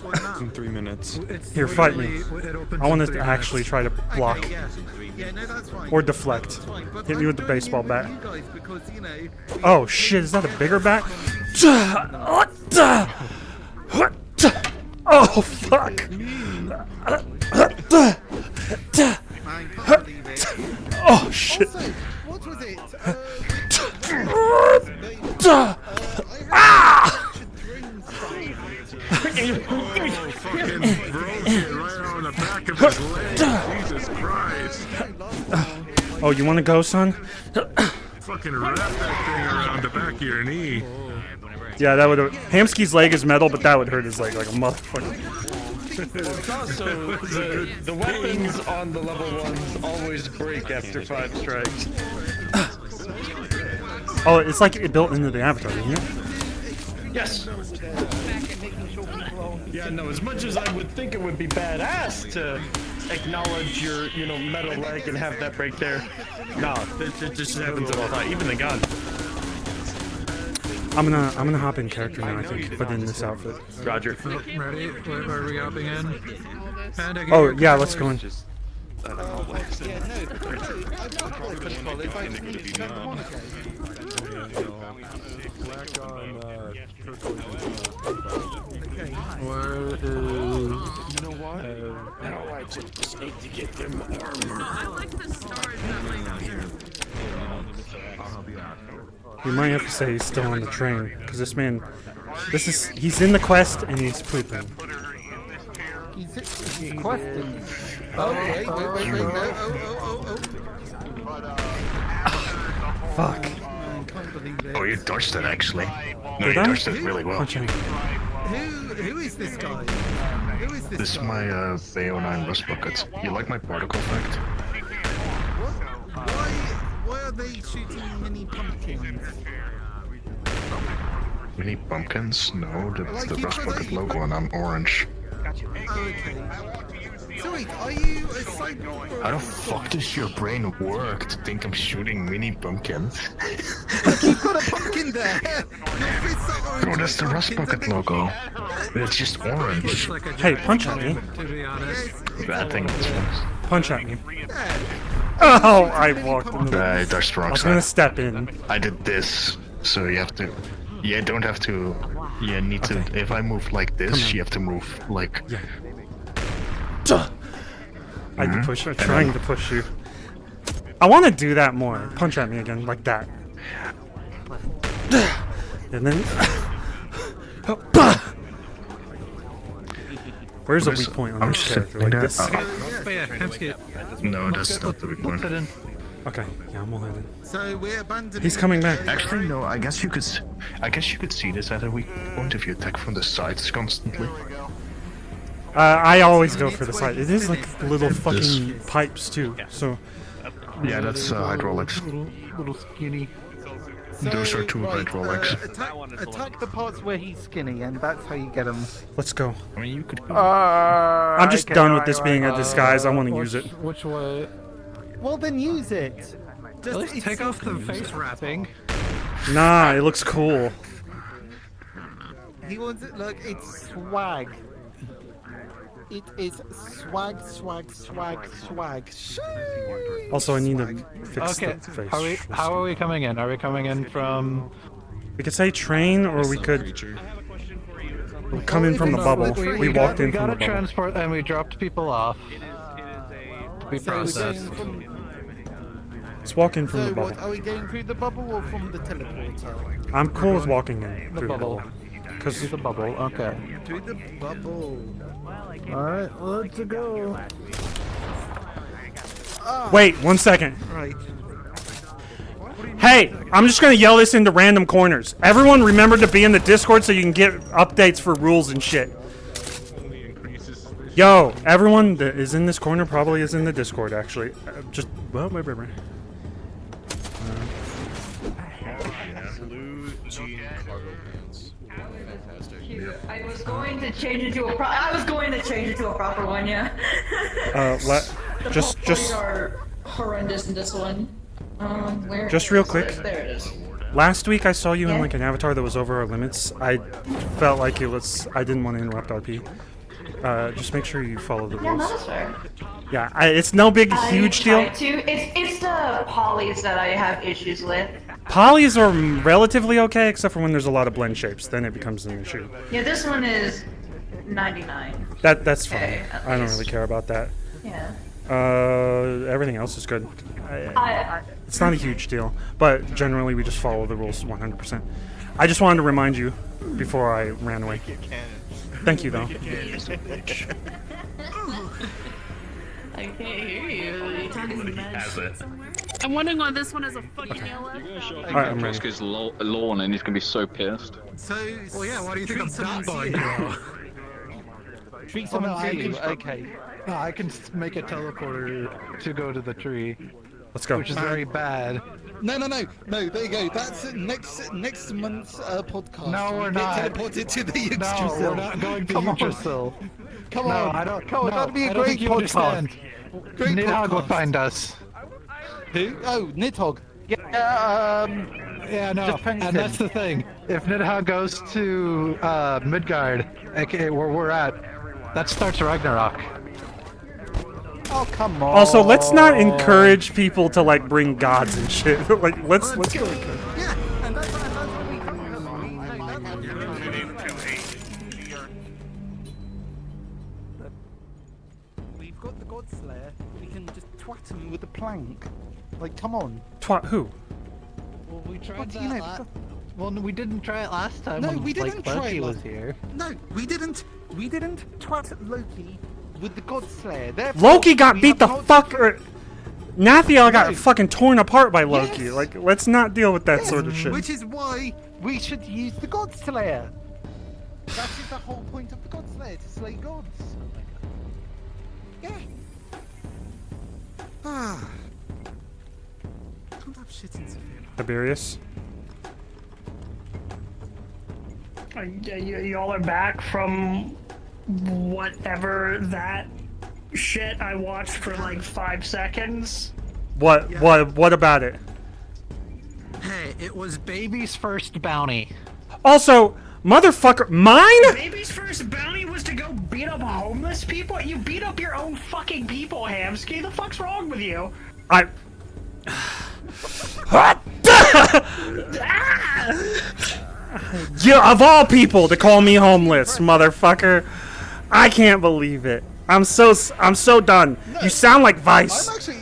What now? In 3 minutes. It's here, fight me. literally- it opens I want in to 3 actually minutes. try to block. Okay, yeah, no, that's fine. Or deflect. That's fine, but Hit me I'm with the going baseball in bat. with you guys because, you know, Oh shit, is that a bigger bat? Oh fuck! man, can't believe it. Oh shit! Also, what was it? Oh, fucking broke it right on the back of his leg. Jesus Christ. Oh, you want to go, son? Fucking wrap that thing around the back of your knee. Yeah, that would. Hamski's leg is metal, but that would hurt his leg like a motherfucker. Also, the weapons on the level 1s always break after 5 strikes. Oh, it's like it built into the avatar, isn't it? Yes. Yeah, no. As much as I would think it would be badass to acknowledge your, metal leg and have that break there, no, it just happens all the time. Even the gun. I'm gonna hop in character now, I think, but in this outfit. Roger. Oh, ready? Are we hopping in? Panda, get Oh your yeah, let's go in. Where is... You know what? Now I just need to get them armor. I like the stars that like here. We might have to say he's still on the train, because this man, he's in the quest and he's pooping. He's questing. Oh, wait, no. Fuck. Can't believe it. Oh, you dodged it actually. No, Did you I? dodged it really well. Punch him. Who is this guy? Who is this This is guy? my BO9 rust bucket. You like my particle effect? Why are they shooting mini pumpkins? Mini pumpkins? No, that's Like the you rust put bucket that- logo and I'm orange. Okay. So wait, are you a cyborg? or How the a- fuck does your brain work to think I'm shooting mini pumpkins? You've got a pumpkin there! Your fists are orange. Bro, that's the rust bucket logo. It's just orange. Looks like a Hey, giant punch at me. pumpkin, to be honest. I think it's fine. Punch at me. Oh, I walked into the... I dodged the I wrong was gonna side. step in. I did this, so you have to... You don't have to... You need to... Okay. If I move like Come this, on. you have to move like... Yeah. I'd be pushing, trying to push you. I want to do that more. Punch at me again, like that. And then... Where's a weak point on I'm this just character? sitting Like there. this? Oh yeah, Hamski. No, that's not the big Put it one. in. Okay, yeah, I'm all in. So we're abandoning. He's coming back. Actually, no. I guess you could see this as a weak point if you attack from the sides constantly. I always go for the side. It is like little fucking pipes too. So Yeah, that's hydraulics. Little skinny. Those are two hydraulics. Attack the parts where he's skinny, and that's how you get him. Let's go. I mean, you could. I'm just done with this being a disguise. I want to use it. Which way? Well, then use it. At least take off the face wrapping. Nah, it looks cool. He wants it. Look, it's swag. It is swag. Also, I need to fix Okay, the face. how are we coming in? Are we coming in from... We could say train, or we could come in from the bubble. We walked in from the We got a bubble. transport and we dropped people off. We processed. Let's walk in from So the bubble. what, are we going through the bubble or from the teleporter? I'm cool with walking in The through bubble. Cause Through the bubble, okay. Through the bubble. Alright, let's go. Wait, 1 second. Right. Hey, I'm just gonna yell this into random corners. Everyone remember to be in the Discord so you can get updates for rules and shit. Yo, everyone that is in this corner probably is in the Discord, actually. Just, well, wait. I was going to change it to a proper one, yeah. The just colors are horrendous in this one. Where just real is quick. it? There it is. Last week I saw you in Yeah. like an avatar that was over our limits. I felt like it was. I didn't want to interrupt RP. Just make sure you follow the Yeah, rules. no, that's fair. Yeah, it's no big, huge deal. I try to. It's the polys that I have issues with. Polys are relatively okay, except for when there's a lot of blend shapes. Then it becomes an issue. Yeah, this one is 99. That's fine. Okay, at I don't least. really care about that. Yeah. Everything else is good. It's not a huge deal, but generally we just follow the rules 100%. I just wanted to remind you before I ran away. Thank you, though. I can't hear you. Has it. I'm wondering why this one has a fucking yellow. Alright, I'm ready. His lawn and he's gonna be so pissed. So, Well, yeah, why do you think I'm that by Treat Oh, someone no, I to you. can, Okay. no, I can make a teleporter to go to the tree. Let's go. Which is very bad. No, there you go. That's next month's podcast. No, we're You not. Get teleported to the No, Yggdrasil. we're not going to Come on. Yggdrasil. Come No, on. I don't. Come on, no, that'd be a I don't great think you podcast. understand. Great Nidhogg will podcast. find us. Who? Oh, Nidhogg. Yeah, Yeah, no, Defend and him. that's the thing. If Nidhogg goes to Midgard, aka where we're at, that starts Ragnarok. Oh, come on. Also, let's not encourage people to like bring gods and shit. Like, let's go. Yeah, and that's what we come We've got the God Slayer. We can just twat him with a plank. Like, come on. Twat who? Well, we tried What do that. you know? Well, we didn't try it last time. No, when, we didn't like, try Loki it was last- here. No, we didn't. We didn't twat Loki with the God Slayer. Therefore, Loki got we beat have the not- fuck. Nathiel got No. fucking torn apart by Loki. Yes. Like, let's not deal with that Yes, sort of shit. Which is why we should use the God Slayer. That is the whole point of the God Slayer, to slay gods. Yeah. Ah. Don't have shit in Sophia. Tiberius. Y'all are back from whatever that shit I watched for like 5 seconds. What about it? Hey, it was baby's first bounty. Also, motherfucker, mine? Baby's first bounty was to go beat up homeless people? You beat up your own fucking people, Hamski. The fuck's wrong with you? You, of all people, to call me homeless, motherfucker. I can't believe it. I'm so done. You sound like Vice. I'm actually.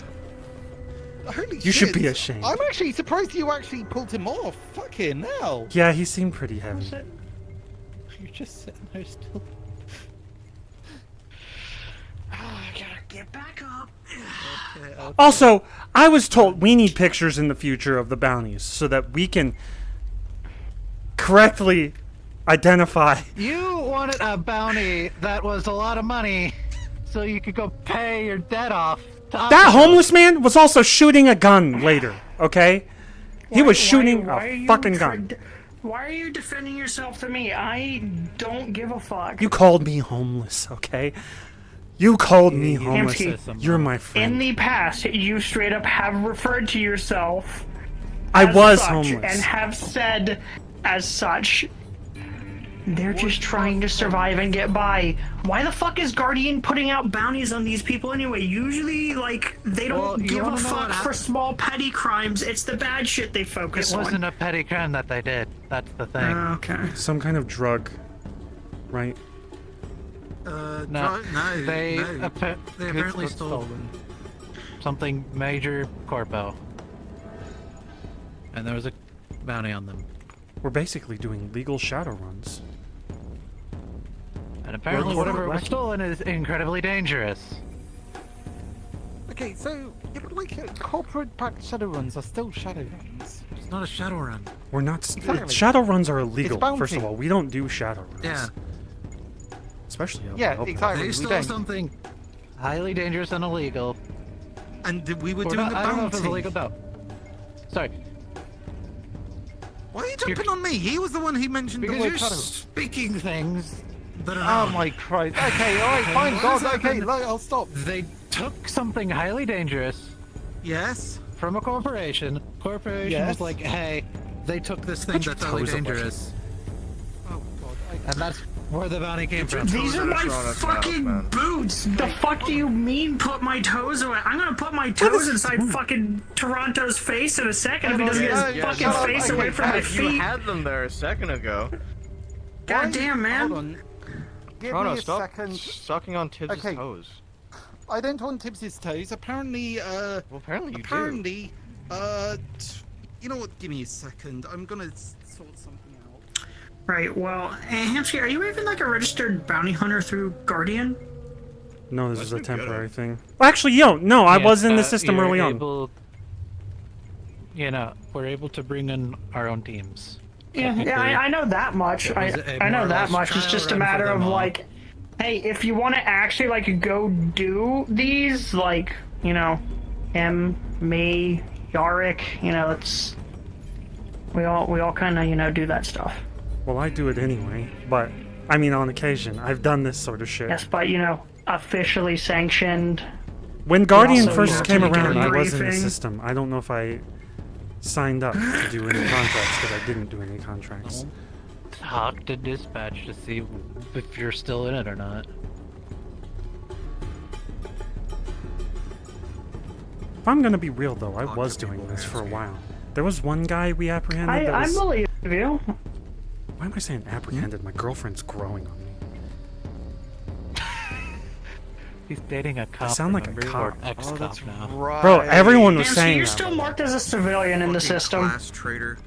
Holy You should shit. be ashamed. I'm actually surprised you actually pulled him off. Fucking hell. Yeah, he seemed pretty heavy. You're just sitting there still. I gotta get back up. Also, I was told we need pictures in the future of the bounties so that we can correctly identify. You wanted a bounty that was a lot of money, so you could go pay your debt off. That homeless man was also shooting a gun later, okay? He was shooting why are a you fucking gun. Why are you defending yourself to me? I don't give a fuck. You called me homeless, okay? You called me homeless. Hamski, You're my friend. in the past, you straight up have referred to yourself I as was such homeless. and have said as such. They're just trying to survive and get by. Why the fuck is Guardian putting out bounties on these people anyway? Usually, like, they don't give a fuck for small petty crimes. It's the bad shit they focus It on. wasn't a petty crime that they did. That's the thing. Okay. Some kind of drug, right? No, they apparently stole something major corpo, and there was a bounty on them. We're basically doing legal shadow runs. And apparently, whatever was stolen is incredibly dangerous. Okay, so corporate-backed shadow runs are still shadow runs. It's not a shadow run. We're not. Exactly. Shadow runs are illegal. bounty. First of all, we don't do shadow runs. Yeah. Especially out Yeah, in the open. exactly. They stole something highly dangerous and illegal. And we were Or doing not, a I don't know if it's bounty. illegal. No. Sorry. Why are you jumping on me? He was the one who mentioned Because the word you're shadow. speaking things that are Oh not. my Christ. Okay, alright, fine, What God, has okay, happened? I'll stop. They took something highly dangerous. Yes. From a corporation. Corporation Yes. was like, hey, they took this thing that's highly dangerous. Oh God. And that's where the bounty came from. These are my fucking boots. The fuck do you mean put my toes away? I'm gonna put my toes inside fucking Toronto's face in a second if he doesn't get his fucking face away from my You feet. had them there a second ago. God damn, man. Hold on. Give Toronto, me a stop second. sucking on Tibbs' Okay. toes. I don't want Tibbs' toes. Apparently, Well, apparently you Apparently, you know what? Give me a second. I'm gonna sort something out. Right, well, Hamski, are you even like a registered bounty hunter through Guardian? No, this is a temporary thing. Well, actually, no, I was in the system you're early on. able, you know, we're able to bring in our own teams. Yeah, I know that much. It was a I know more or that less much. It's trial just a run for matter them of all. like, hey, if you want to actually like go do these, like, you know, him, me, Yarick, you know, it's we all kind of, you know, do that stuff. Well, I do it anyway, but I mean, on occasion, I've done this sort of shit. Yes, but you know, officially sanctioned. When Guardian Also, first you have came to get around, a I was in the briefing. system. I don't know if I signed up to do any contracts because I didn't do any contracts. Talk to dispatch to see if you're still in it or not. If I'm gonna be real though, I was doing this for a while. There was one guy we apprehended that I was... believe you. Why am I saying apprehended? My girlfriend's growing on me. He's dating a cop. I sound like a remember? cop. Or ex-cop now. Bro, everyone was Hamski, saying you're that. still marked as a civilian in the system. Class traitor.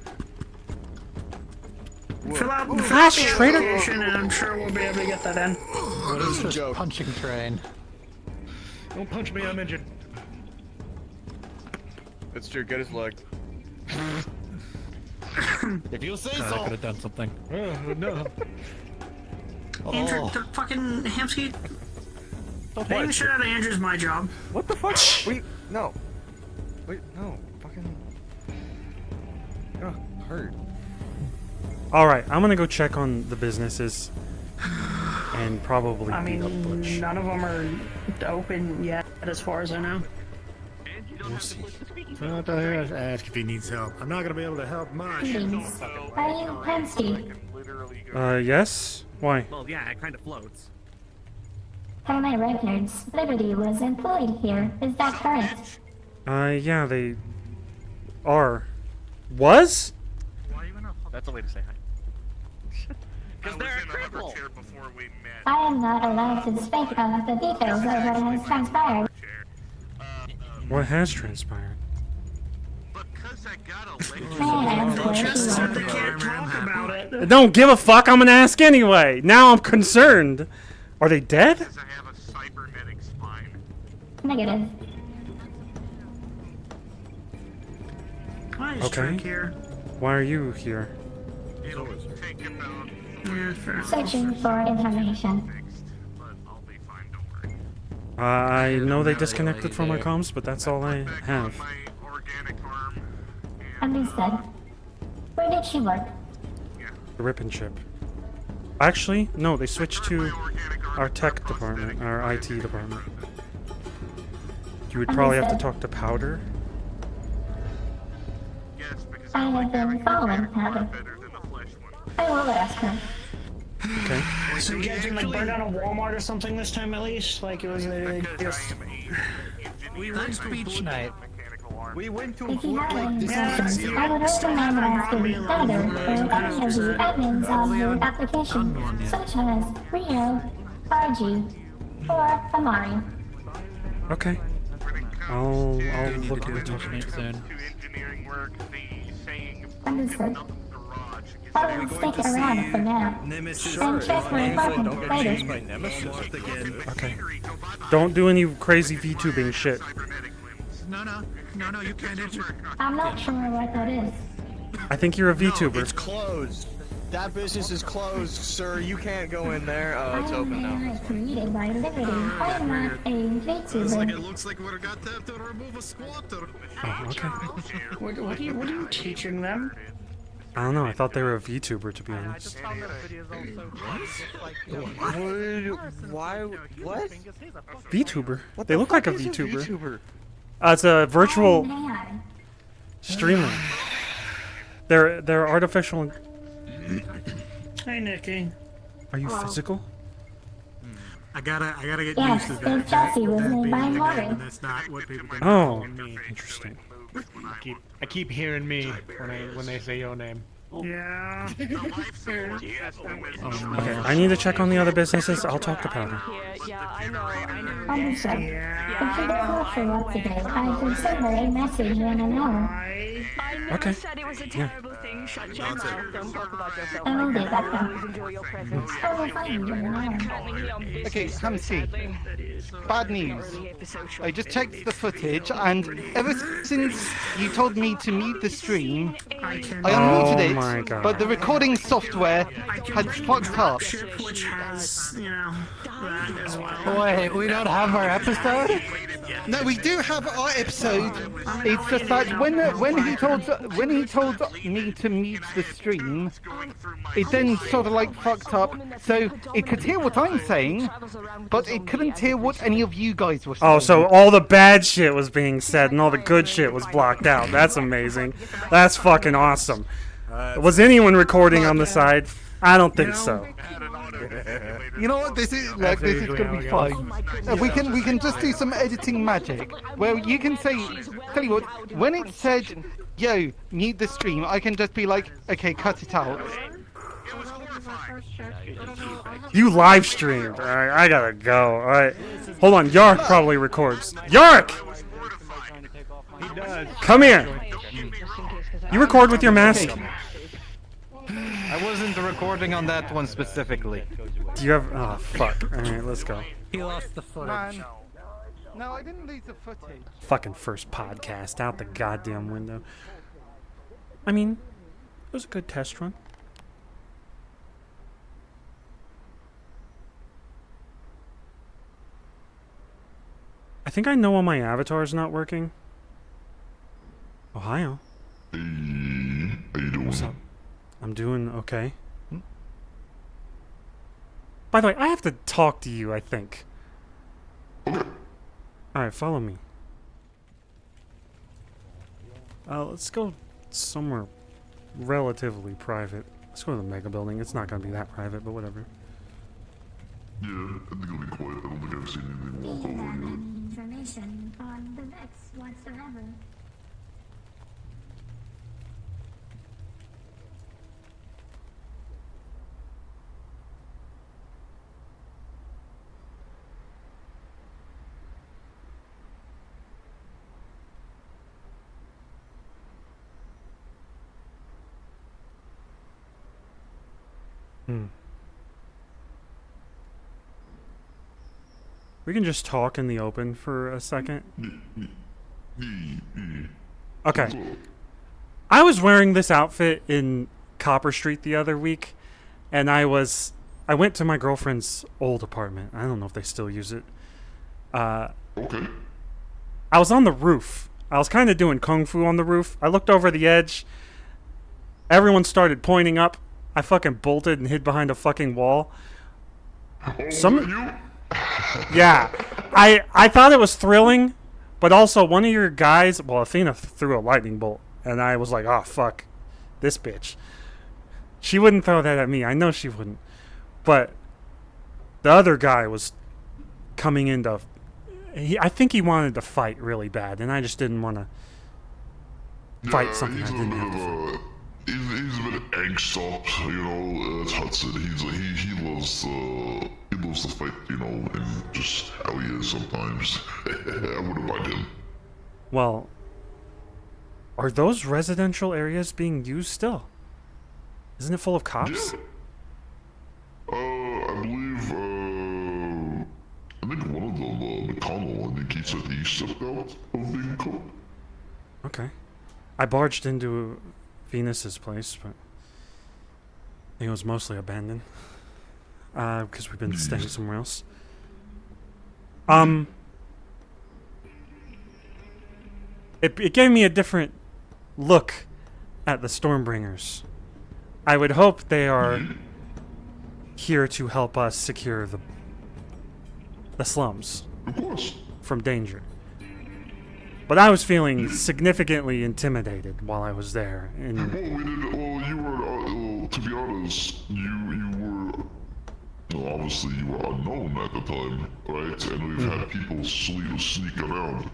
Fill out the Class traitor? application, and I'm sure we'll be able to get that in. What is this punching train? Don't punch me, I'm injured. It's true, get his leg. If you say I so. could have done something. Oh, no. Andrew, the fucking Hamski. Getting the shit out of Andrew's my job. What the fuck? Wait, no. Wait, no. Fucking. Oh, hurt. Alright, I'm gonna go check on the businesses. And probably I beat up Butch. mean, none of them are open yet, as far as I know. We'll see. Not to ask if he needs help. I'm not gonna be able to help much. Greetings. Are you Hamski? Yes? Why? Well, yeah, it kind of floats. Per my records, Liberty was employed here. Is that correct? Yeah, they are. Was? That's a way to say hi. Because they're a cripple. I am not allowed to speak of the details of what has transpired. What has transpired? Just said they can't talk about it. I don't give a fuck, I'm gonna ask anyway. Now I'm concerned. Are they dead? Negative. Nice Okay. trick here. Why are you here? Yeah, fair. Searching for information. I know they disconnected from our comms, but that's all I have. Understood. Where did she work? The Rip and Chip. Actually, no, they switched to our tech department, our IT department. You would probably have to talk to Powder. I have been following Powder. I will ask her. Okay. So you guys didn't like burn down a Walmart or something this time at least? Like it was just... That's beach night. We went to If you have any questions, I would recommend asking Powder or any of the admins of your application, such as Rio, RG, or Amari. Okay. I'll look at the document soon. Understood. I'll stick around for now. And check my apartment later. Okay. Don't do any crazy VTubing shit. No, you can't enter. I'm not sure what that is. I think you're a VTuber. It's closed. That business is closed, sir. You can't go in there. Oh, it's open now. I am created by Liberty. I am not a VTuber. It looks like we got to remove a squatter. Oh, okay. What are you teaching them? I don't know. I thought they were a VTuber, to be I honest. just found that video is also Why? What? VTuber. What They the look like a fuck is a VTuber. VTuber? It's a virtual Man. streamer. They're artificial. Hey, Nikki. Are you physical? I gotta get Yes, used to that. if Chelsea was made by Maury. And that's not what people think. Oh, interesting. I keep hearing me when they say your name. Yeah. Okay, I need to check on the other businesses. I'll talk to Powder. Understood. If she does not show up today, I can send her a message in an hour. Okay. Yeah. I will do that then. I will find you in an hour. Okay, Hamski. Bad news. I just checked the footage, and ever since you told me to mute the stream, I unmuted my it, God. but the recording software had fucked up. Which has, you know, that as well. Wait, we don't have our episode? No, we do have our episode. It's just that when he told me to mute the stream, it then sort of like fucked up. So it could hear what I'm saying, but it couldn't hear what any of you guys were saying. Oh, so all the bad shit was being said and all the good shit was blocked out. That's amazing. That's fucking awesome. Was anyone recording on the side? I don't think so. You know what? This is gonna be fine. We can just do some editing magic where you can say, tell you what, when it said, "Yo, mute the stream," I can just be like, "Okay, cut it out." You live streamed. Alright, I gotta go. Alright. Hold on, Yark probably records. Yark! He does. Come here! You record with your mask. I wasn't recording on that one specifically. Do you have... Oh, fuck. Alright, let's go. He lost the footage. No, I didn't lose the footage. Fucking first podcast out the goddamn window. I mean, it was a good test run. I think I know why my avatar is not working. Ohio. Hey, how you doing? What's up? I'm doing okay. By the way, I have to talk to you, I think. Alright, follow me. Let's go somewhere relatively private. Let's go to the mega building. It's not gonna be that private, but whatever. Yeah, I think it'll be quiet. I don't think I've seen anything walk over yet. Information on the Vex whatsoever. We can just talk in the open for a second. Okay. I was wearing this outfit in Copper Street the other week, and I went to my girlfriend's old apartment. I don't know if they still use it. Okay. I was on the roof, I was kind of doing kung fu on the roof. I looked over the edge. Everyone started pointing up. I fucking bolted and hid behind a fucking wall. Yeah. I thought it was thrilling, but also one of your guys, well, Athena threw a lightning bolt, and I was like, oh, fuck. This bitch. She wouldn't throw that at me. I know she wouldn't. But the other guy was coming into... I think he wanted to fight really bad, and I just didn't want to fight something I didn't have to fight. He's a bit angst up, you know. That's Hudson. He loves to fight, you know, and just how he is sometimes. I wouldn't mind him. Well, are those residential areas being used still? Isn't it full of cops? Yeah. I believe, I think one of them, McConnell, I think he said he stepped out of being cook. Okay. I barged into Venus's place, but I think it was mostly abandoned. Because we've been staying somewhere else. It gave me a different look at the Stormbringers. I would hope they are here to help us secure the slums. Of course. From danger. But I was feeling significantly intimidated while I was there. And you were, to be honest, you were, well, obviously you were unknown at the time, right? And we've had people sneak around.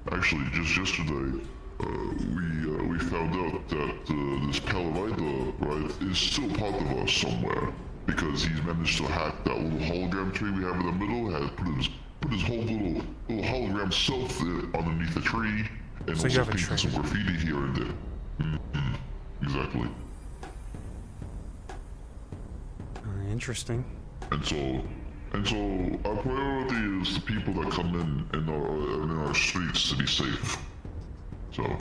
Actually, just yesterday, we found out that this Palavida, right, is still part of us somewhere. Because he's managed to hack that little hologram tree we have in the middle, has put his whole little hologram self underneath the tree, and so also painted some graffiti here and there. Exactly. Interesting. And so our priority is the people that come in our streets to be safe. So.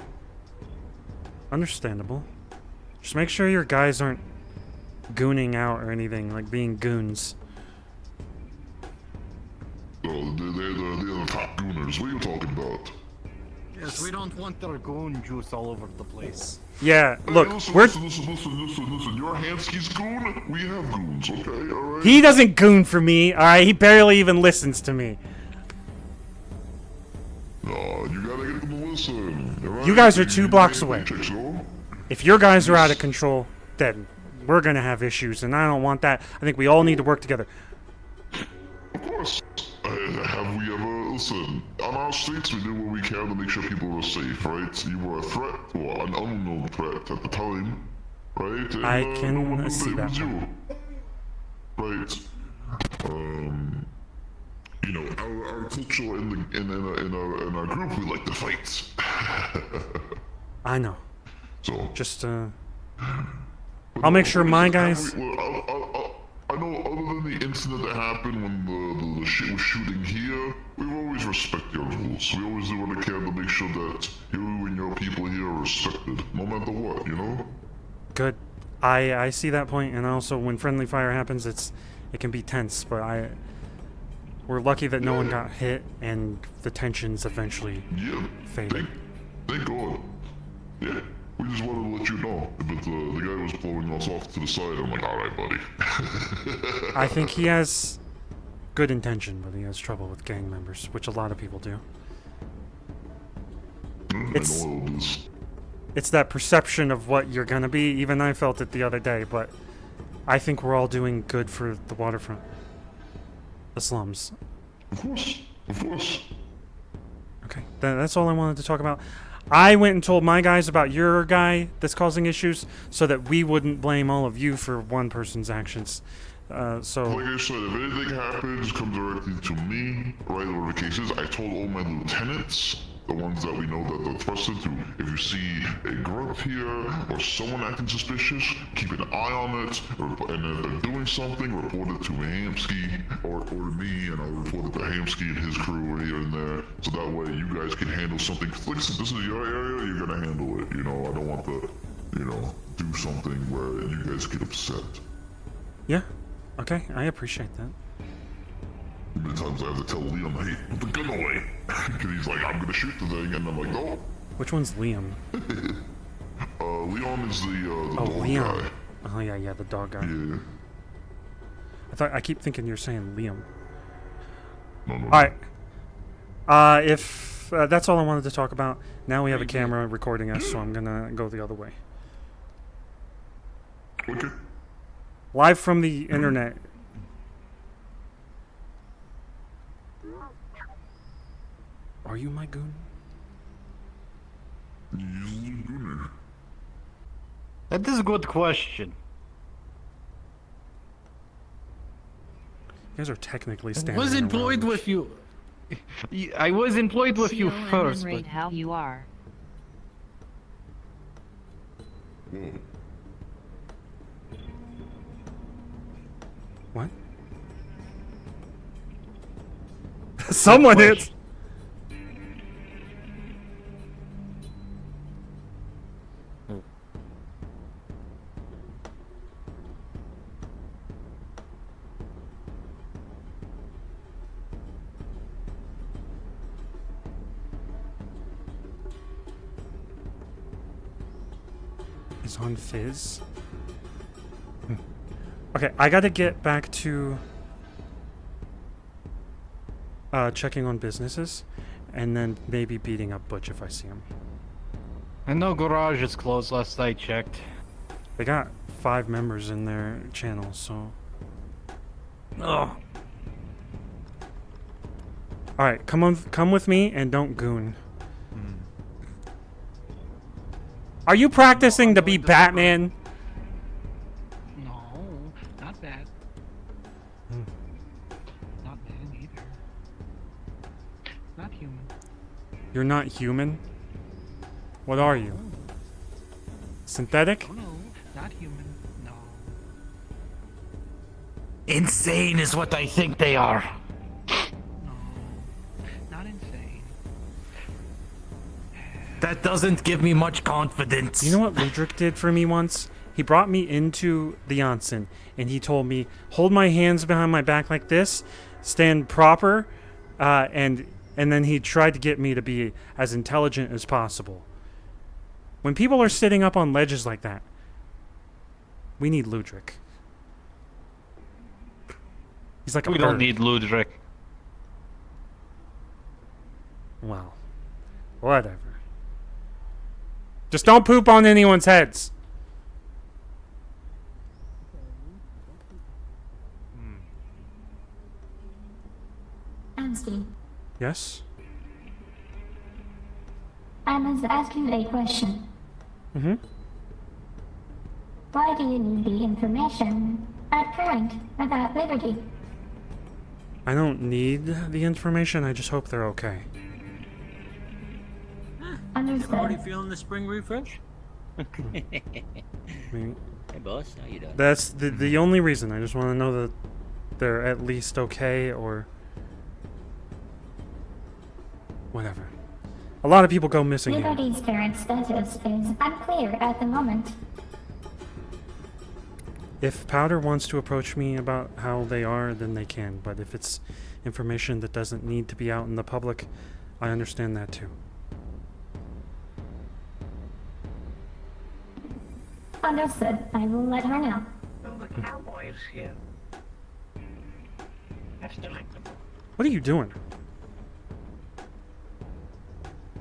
Understandable. Just make sure your guys aren't gooning out or anything, like being goons. Oh, they're the top gooners. What are you talking about? Yes, we don't want their goon juice all over the place. Yeah, look, Listen, you're Hamski's goon? We have goons, okay? Alright? He doesn't goon for me, alright? He barely even listens to me. No, you gotta get them to listen. Right? You guys are 2 blocks away. If your guys are out of control, then we're gonna have issues, and I don't want that. I think we all need to work together. Of course. Have we ever, listen, on our streets we do what we can to make sure people are safe, right? You were a threat, or an unknown threat at the time, right? And, I can no one knew see it that. was you. Right. You know, our culture in our group, we like to fight. I know. So. Just, I'll make sure my guys... I know other than the incident that happened when the shit was shooting here, we've always respected your rules. We always do what we can to make sure that you and your people here are respected, no matter what, you know? Good. I see that point, and also when friendly fire happens, it can be tense, but we're lucky that no one got hit, and the tensions eventually faded. Thank God. Yeah. We just wanted to let you know, but the guy was blowing us off to the side. I'm like, alright, buddy. I think he has good intention, but he has trouble with gang members, which a lot of people do. It's that perception of what you're gonna be. Even I felt it the other day, but I think we're all doing good for the waterfront. The slums. Of course. Of course. Okay, that's all I wanted to talk about. I went and told my guys about your guy that's causing issues so that we wouldn't blame all of you for one person's actions. So... Like I said, if anything happens, come directly to me, right, whatever the case is. I told all my lieutenants, the ones that we know that they're trusted to, if you see a grunt here or someone acting suspicious, keep an eye on it, and if they're doing something, report it to Hamski or to me, and I'll report it to Hamski and his crew here and there, so that way you guys can handle something. Listen, this is your area, you're gonna handle it, you know, I don't want to, you know, do something where you guys get upset. Yeah, okay, I appreciate that. Many times I have to tell Leon, hey, put the gun away. Because he's like, I'm gonna shoot the thing, and I'm like, no, Which one's Liam? Leon is the dog Leon. guy. Oh yeah, the dog guy. Yeah. I keep thinking you're saying Liam. No. All right. If that's all I wanted to talk about. Now we have a camera recording us, so I'm gonna go the other way. Okay. Live from the internet. Are you my goon? That is a good question. You guys are technically I standing. was employed with you. I was employed with you first. Rate how you are. What? Someone hit. Is on Fizz. Okay, I gotta get back to checking on businesses, and then maybe beating up Butch if I see him. I know garage is closed last I checked. They got 5 members in their channel, so. Ugh. All right, come with me and don't goon. Are you practicing to be Batman? No, not that. Not that either. Not human. You're not human? What are you? Synthetic? No, not human. No. Insane is what I think they are. Not insane. That doesn't give me much confidence. You know what Ludric did for me once? He brought me into the onsen, and he told me, hold my hands behind my back like this, stand proper, and then he tried to get me to be as intelligent as possible. When people are sitting up on ledges like that, we need Ludric. He's like a We bird. don't need Ludric. Well, whatever. Just don't poop on anyone's heads. Hamski, Yes? I must ask you a question. Mm-hmm. Why do you need the information at current about Liberty? I don't need the information, I just hope they're okay. Understood. Already feeling the spring refresh? I mean, Hey boss, how you doing? that's the only reason. I just want to know that they're at least okay, or whatever. A lot of people go missing here. Liberty's current status is unclear at the moment. If Powder wants to approach me about how they are, then they can. But if it's information that doesn't need to be out in the public, I understand that too. Understood. I will let her know. The cowboys here. That's delectable. What are you doing?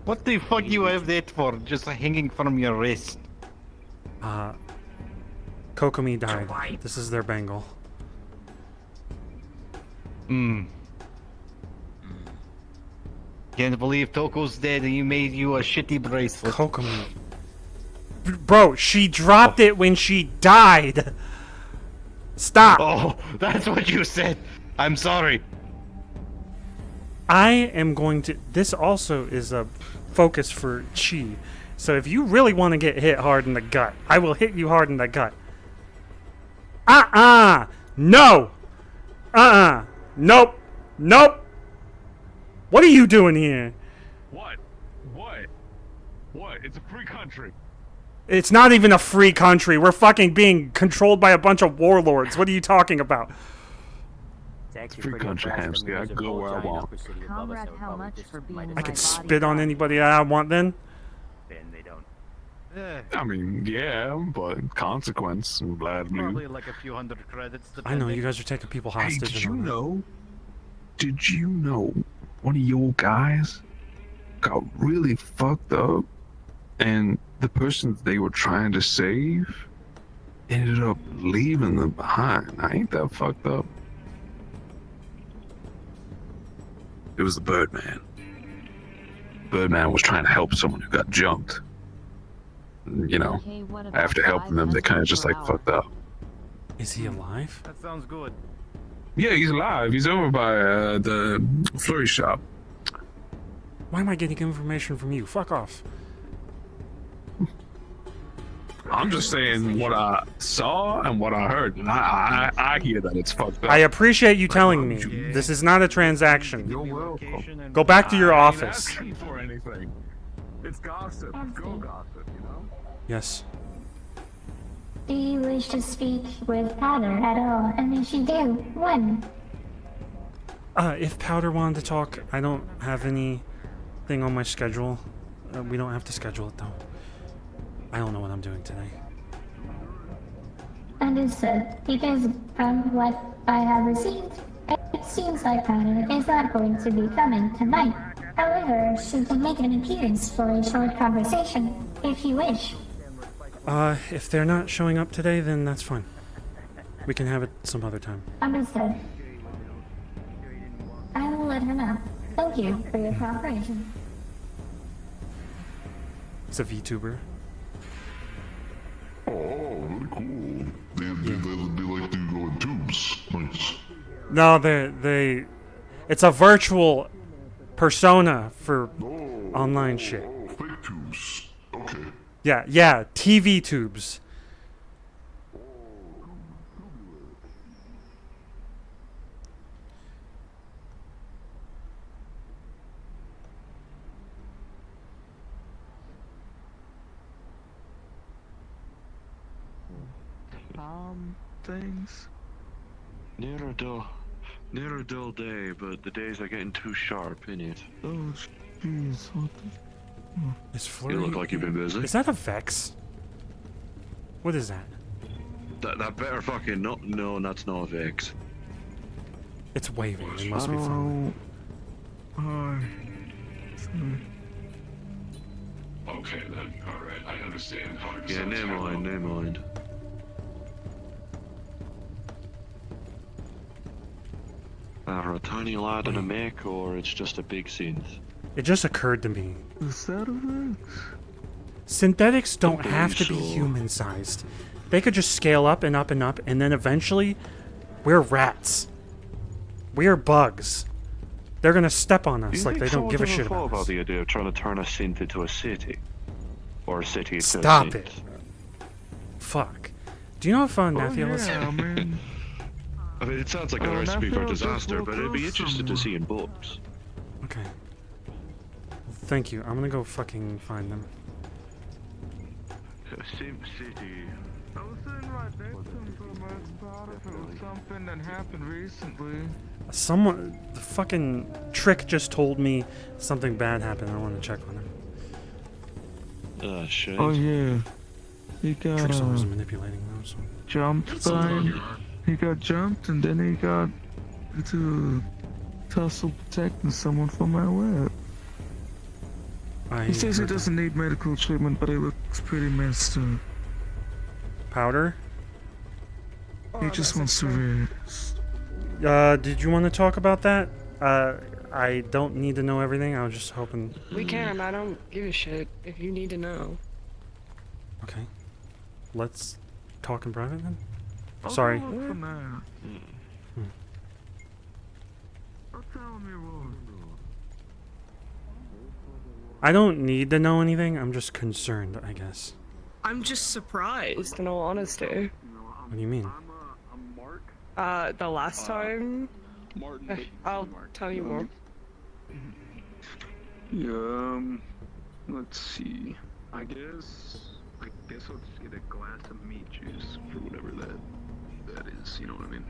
What the fuck you have that for? Just hanging from your wrist. Kokomi died. This is their bangle. Can't believe Toko's dead and you made you a shitty bracelet. Kokomi. Bro, she dropped it when she died. Stop. Oh, that's what you said. I'm sorry. I am going to... This also is a focus for Chi. So if you really want to get hit hard in the gut, I will hit you hard in the gut. No! Nope! Nope! What are you doing here? What? It's a free country. It's not even a free country. We're fucking being controlled by a bunch of warlords. What are you talking about? It's free country, Hamski. I go where I want. Comrade, how much for being I can spit on anybody I want then? I mean, yeah, but consequence and blah blah. Probably like a few hundred credits. I know you guys are taking people Hey, hostage. did you and all that. know? Did you know one of your guys got really fucked up, and the person they were trying to save ended up leaving them behind? Now, ain't that fucked up? It was the Birdman. Birdman was trying to help someone who got jumped. You know, after helping them, they kind of just like fucked up. Is he alive? That sounds good. Yeah, he's alive. He's over by the flurry shop. Why am I getting information from you? Fuck off. I'm just saying what I saw and what I heard, and I hear that it's fucked up. I appreciate you telling me. This is not a transaction. You're welcome. Go back to your I ain't office. asking for anything. It's gossip. Go gossip, you know? Yes. Do you wish to speak with Powder at all? And if you do, when? If Powder wanted to talk, I don't have anything on my schedule. We don't have to schedule it though. I don't know what I'm doing today. Understood. Because from what I have received, it seems like Powder is not going to be coming tonight. However, she can make an appearance for a short conversation, if you wish. If they're not showing up today, then that's fine. We can have it some other time. Understood. I will let her know. Thank you for your cooperation. It's a VTuber. Oh, really cool. They like to go in tubes. Nice. No, it's a virtual persona for online shit. Fake tubes. Okay. Yeah, TV tubes. Things. Near a dull day, but the days are getting too sharp, innit? Oh, jeez, what the... Is Flurry... You look like you've been busy. Is that a Vex? What is that? That better fucking no, that's not a Vex. It's waving. It must be from... Okay then, alright, I understand. Yeah, never mind. Are a tiny lad in a mech, or it's just a big synth? It just occurred to me. Is that a Vex? Synthetics don't have to be human-sized. They could just scale up and up and up, and then eventually, we're rats. We're bugs. They're gonna step on us like they don't give a shit about about us. the idea of trying to turn a synth into a city? Or a city into a Stop synth? it. Fuck. Do you know if Nathiel is... I mean, it sounds like a recipe for disaster, but I'd be interested to see in books. Okay. Thank you. I'm gonna go fucking find them. Sim City. I was sitting right next to him for the most part if it was something that happened recently. Someone... The fucking Trick just told me something bad happened. I want to check on him. Ah, shit. Oh yeah. He got Trick's always manipulating them, so... jumped by... He got jumped and then he got into tussle protecting someone from my web. He says he doesn't need medical treatment, but he looks pretty messed up. Powder? He just wants to rest. Did you want to talk about that? I don't need to know everything. I was just hoping... We can. I don't give a shit if you need to know. Okay. Let's talk in private then? Sorry. I'll tell him your word. I don't need to know anything. I'm just concerned, I guess. I'm just surprised, in all honesty. What do you mean? The last time... I'll tell you more. Yeah, let's see. I guess I'll just get a glass of meat juice for whatever that is, you know what I mean?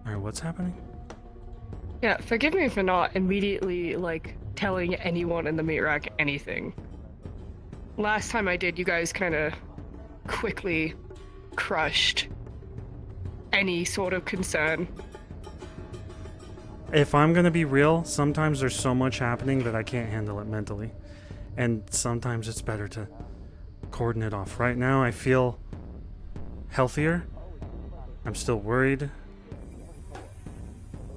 Alright, what's happening? Yeah, forgive me for not immediately, like, telling anyone in the meat rack anything. Last time I did, you guys kind of quickly crushed any sort of concern. If I'm gonna be real, sometimes there's so much happening that I can't handle it mentally. And sometimes it's better to cordon it off. Right now, I feel healthier. I'm still worried.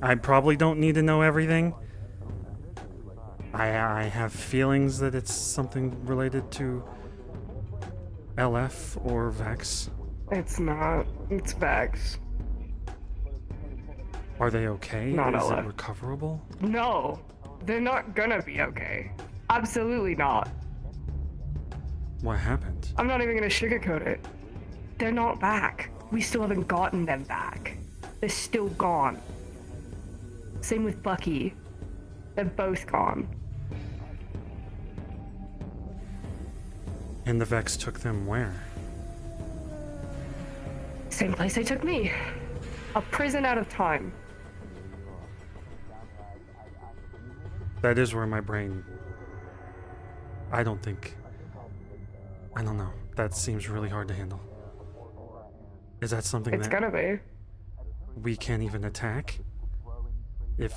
I probably don't need to know everything. I have feelings that it's something related to LF or Vex. It's not. It's Vex. Are they okay? Not Is LF. it recoverable? No, they're not gonna be okay. Absolutely not. What happened? I'm not even gonna sugarcoat it. They're not back. We still haven't gotten them back. They're still gone. Same with Bucky. They're both gone. And the Vex took them where? Same place they took me. A prison out of time. That is where my brain... I don't know. That seems really hard to handle. Is that something It's that gonna be. we can't even attack? If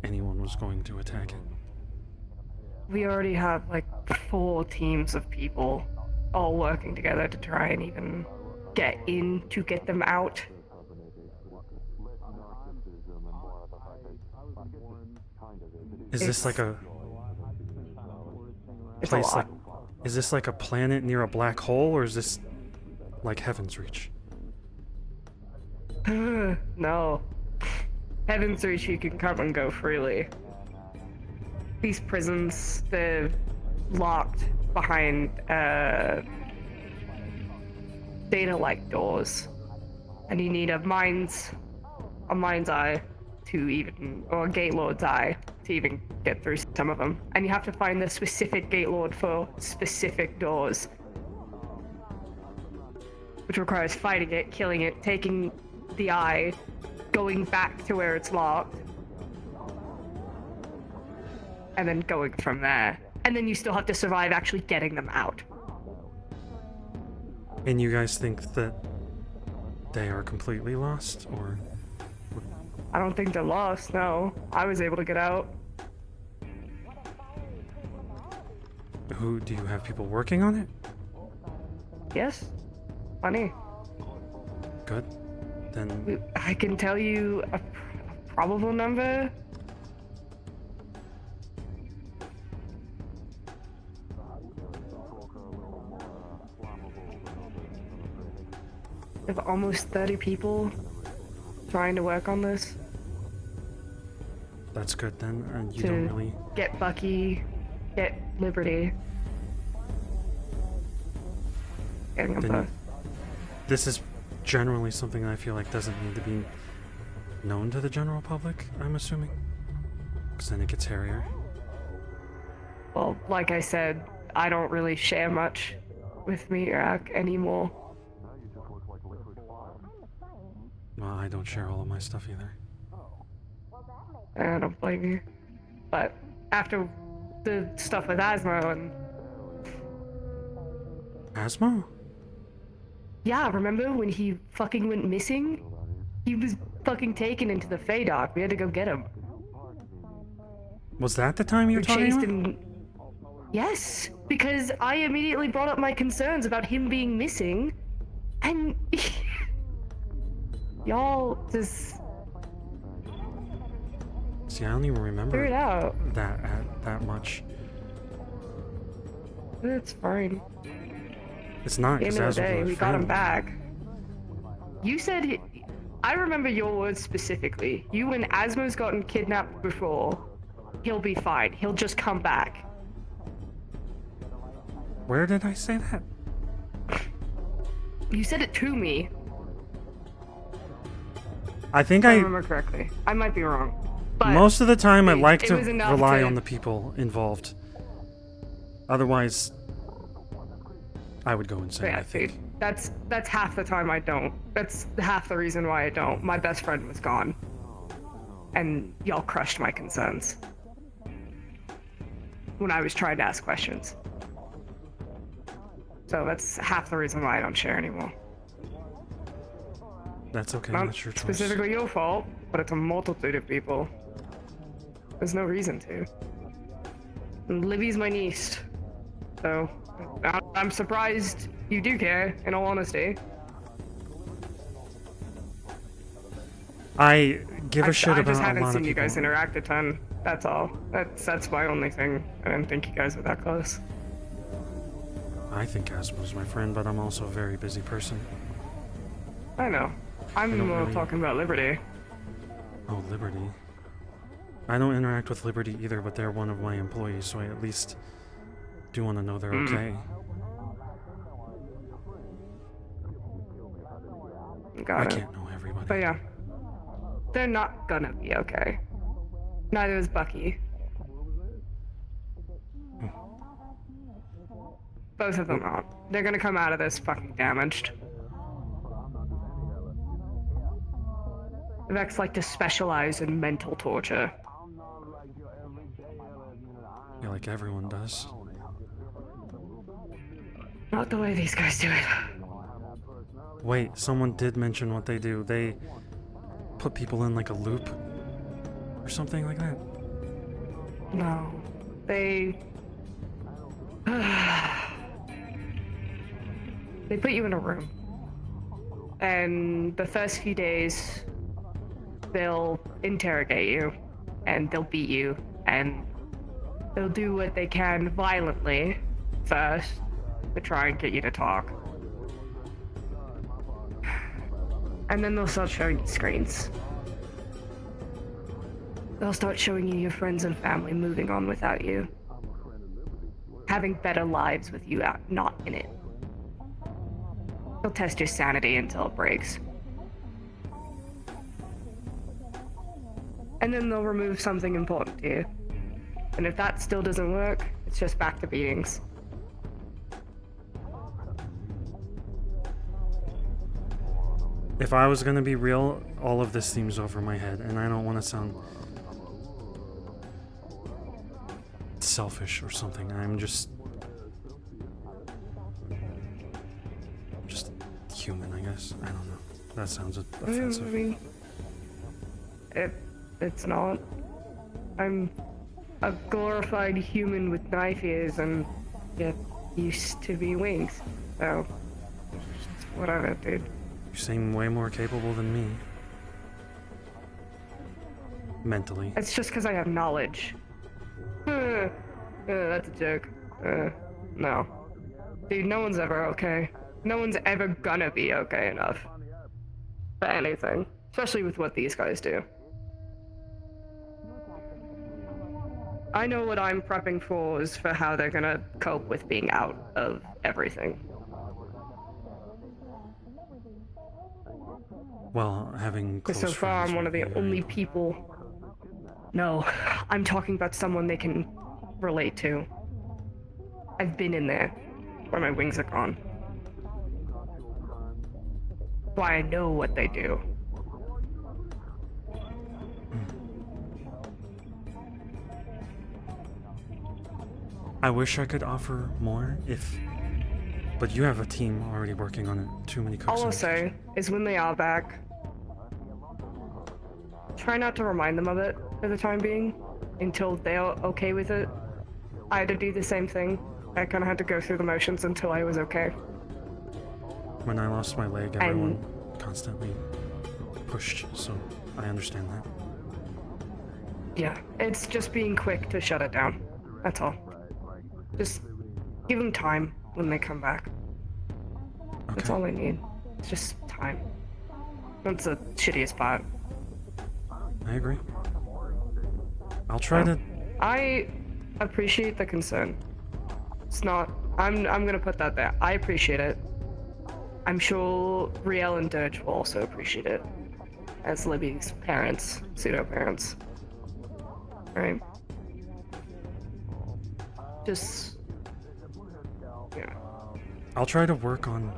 anyone was going to attack it. We already have like 4 teams of people all working together to try and even get in to get them out. Is this like a It's a place like... lot. Is this like a planet near a black hole, or is this like Heaven's Reach? No. Heaven's Reach, you can come and go freely. These prisons, they're locked behind data-like doors, and you need a mind's eye to even, or a gate lord's eye to even get through some of them. And you have to find the specific gate lord for specific doors, which requires fighting it, killing it, taking the eye, going back to where it's locked, and then going from there. And then you still have to survive actually getting them out. And you guys think that they are completely lost, or... I don't think they're lost, no. I was able to get out. Who, do you have people working on it? Yes. Funny. Good. Then... I can tell you a probable number. Of almost 30 people trying to work on this. That's good then, and you to don't really... get Bucky, get Liberty. Getting them Then both. this is generally something I feel like doesn't need to be known to the general public, I'm assuming. Because then it gets hairier. Well, like I said, I don't really share much with Mirak anymore. Well, I don't share all of my stuff either. I don't blame you. But after the stuff with Asmo and... Asmo? Yeah, remember when he fucking went missing? He was fucking taken into the Feydock. We had to go get him. Was that the time you were We talking chased about? him. Yes, because I immediately brought up my concerns about him being missing, and y'all just See, I don't even remember figure it out. that much. It's fine. It's not, At the because end of the Asmo's day, a we got him friend. back. You said, I remember your words specifically. You, when Asmo's gotten kidnapped before, he'll be fine. He'll just come back. Where did I say that? You said it to me. I think If I I... remember correctly. I might be wrong. But Most of the time, I like it to was enough rely to- on the people involved. Otherwise, I would go insane, Yeah, I think. That's half the time I don't. That's half the reason why I don't. My best friend was gone. And y'all crushed my concerns. When I was trying to ask questions. So that's half the reason why I don't share anymore. That's okay, Not that's your choice. specifically your fault, but it's a multitude of people. There's no reason to. And Livy's my niece. So, I'm surprised you do care, in all honesty. I give a shit I about just a haven't lot seen of you people. guys interact a ton. That's all. That's my only thing. I didn't think you guys were that close. I think Asmo's my friend, but I'm also a very busy person. I know. I I'm don't more really- talking about Liberty. Oh, Liberty. I don't interact with Liberty either, but they're one of my employees, so I at least do want to know they're okay. Got I it. can't know everybody. But yeah, they're not gonna be okay. Neither is Bucky. Both of them aren't. They're gonna come out of this fucking damaged. Vex like to specialize in mental torture. Yeah, like everyone does. Not the way these guys do it. Wait, someone did mention what they do. They put people in like a loop or something like that. No. They... they put you in a room. And the first few days, they'll interrogate you. And they'll beat you. And they'll do what they can violently first to try and get you to talk. And then they'll start showing you screens. They'll start showing you your friends and family moving on without you. Having better lives with you out, not in it. They'll test your sanity until it breaks. And then they'll remove something important to you. And if that still doesn't work, it's just back to beatings. If I was gonna be real, all of this seems over my head, and I don't want to sound selfish or something. I'm just human, I guess. I don't know. That sounds offensive. I mean, it's not. I'm a glorified human with knife ears and get used to be wings. So, whatever, dude. You seem way more capable than me. Mentally. It's just because I have knowledge. That's a joke. No. Dude, no one's ever okay. No one's ever gonna be okay enough. For anything. Especially with what these guys do. I know what I'm prepping for is for how they're gonna cope with being out of everything. Well, having close So far, friends I'm one of the would be only people. No, I'm talking about someone they can relate to. I've been in there, where my wings are gone. Why I know what they do. I wish I could offer more, but you have a team already working on it. Too many cooks. All in I'll the say is when they are back, try not to remind them of it for the time being, until they're okay with it. I had to do the same thing. I kind of had to go through the motions until I was okay. When I lost my leg, everyone constantly pushed, so I understand that. Yeah, it's just being quick to shut it down. That's all. Just give them time when they come back. That's all they need. It's just time. That's the shittiest part. I agree. I'll try to... I appreciate the concern. It's not... I'm gonna put that there. I appreciate it. I'm sure Riel and Dirge will also appreciate it. As Libby's parents, pseudo-parents. Right? Just... yeah. I'll try to work on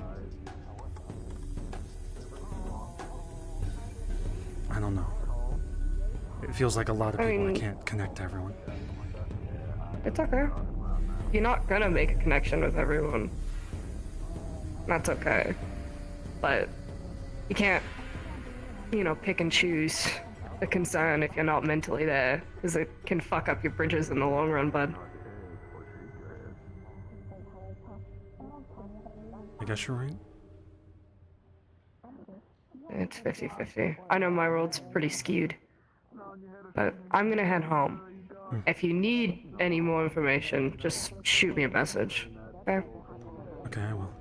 don't know. It feels like a lot of I people. I mean- can't connect to everyone. It's okay. You're not gonna make a connection with everyone. That's okay. But you can't, you know, pick and choose a concern if you're not mentally there, because it can fuck up your bridges in the long run, bud. I guess you're right. It's 50-50. I know my world's pretty skewed. But I'm gonna head home. If you need any more information, just shoot me a message. Okay? Okay, I will.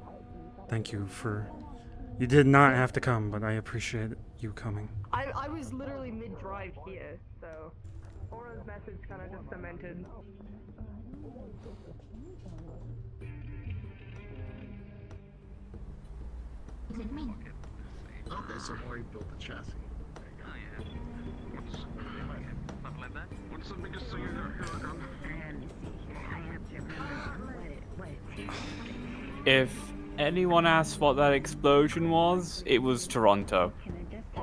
Thank you for... You did not have to come, but I appreciate you coming. I was literally mid-drive here, so Aura's message kind of just cemented. Okay, so Maury built the chassis. What's the biggest thing you got here? If anyone asks what that explosion was, it was Toronto.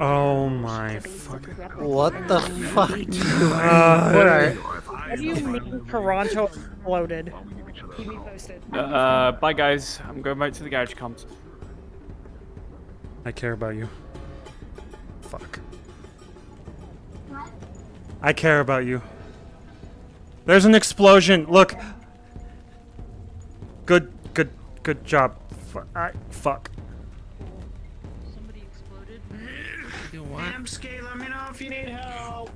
Oh my fuck. What the fuck? What do you mean Toronto exploded? Keep me posted. Bye guys, I'm going back to the garage comms. I care about you. Fuck. I care about you. There's an explosion. Look. Good job. Fuck. Hamski, let me know if you need help.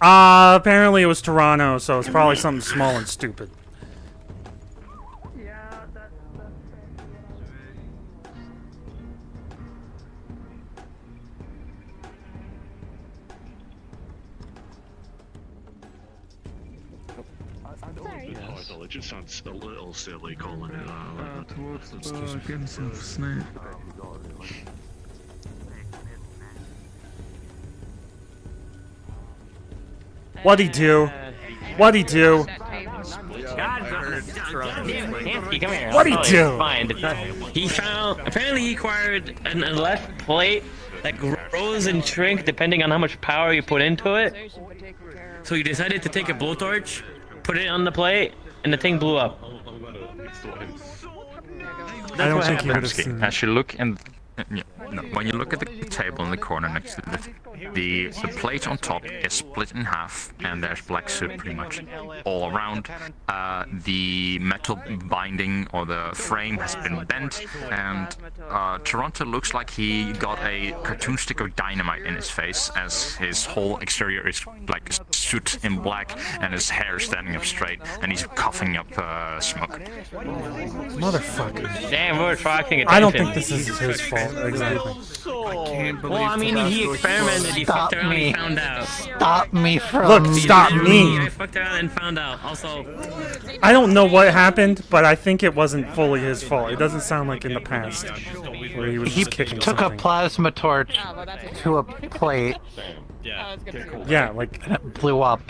Apparently it was Toronto, so it's probably something small and stupid. It just sounds a little silly calling it out. Towards the bar, getting some snack. What'd he do? What'd he do? Hamski, come here. What'd he I'll do? Find. He found. Apparently, he acquired a left plate that grows and shrinks depending on how much power you put into it. So he decided to take a blowtorch, put it on the plate, and the thing blew up. I don't think he would have Hamski, seen. as you look in, no, when you look at the table in the corner next to the plate on top is split in half, and there's black soot pretty much all around. The metal binding or the frame has been bent, and Toronto looks like he got a cartoon stick of dynamite in his face, as his whole exterior is like soot in black, and his hair is standing up straight, and he's coughing up smoke. Motherfucker. Damn, we're attracting I attention. don't think this is his fault, exactly. Well, I mean, he experimented, he fucked around, he found out. Stop me from... Look, stop me! I fucked around and found out. Also, I don't know what happened, but I think it wasn't fully his fault. It doesn't sound like in the past, where he was He just kicking took something. a plasma torch to a plate. Yeah, like... And it blew up.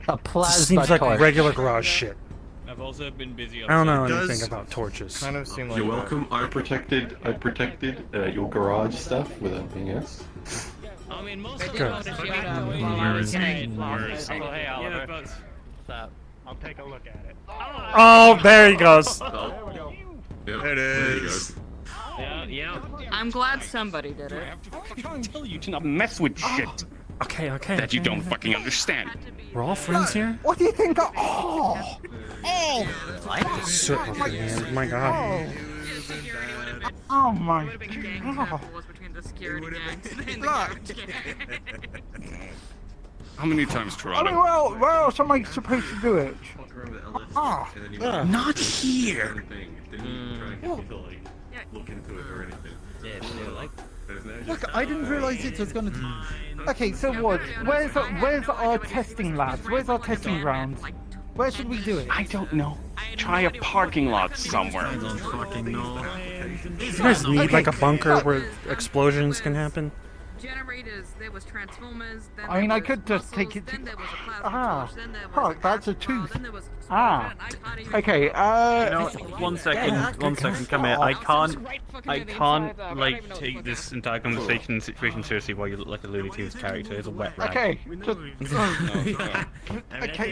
A plasma Seems like torch. regular garage shit. I've also been busy. I don't know upstairs. anything about torches. Kind of seem like You're welcome. I protected your garage stuff with anything else. I mean, most Good. Hey, Oliver. What's up? I'll take a look at it. Oh, there he goes. There it is. Yeah. I'm glad somebody did it. I tell you to not mess with shit Okay. that you don't fucking understand. We're all friends here? What do you think? Oh! Soot off your hand. My god. Oh my god. How many times, I Toronto? mean, where else am I supposed to do it? Ah. Not here. Look, I didn't realize it was gonna... Okay, so what? Where's our testing labs? Where's our testing grounds? Where should we do it? I don't know. Try a parking lot somewhere. I You guys need like a bunker where explosions can happen? generators, there was transformers, then I mean, there I was could just muscles, take it then to... there was a plasma Ah, torch, then there was fuck, that's a gas tooth. then there was Ah, okay, You know, one second, come here. I can't, like, take this entire conversation situation seriously while you look like a Looney Tunes character. It's a wet rag. okay, okay,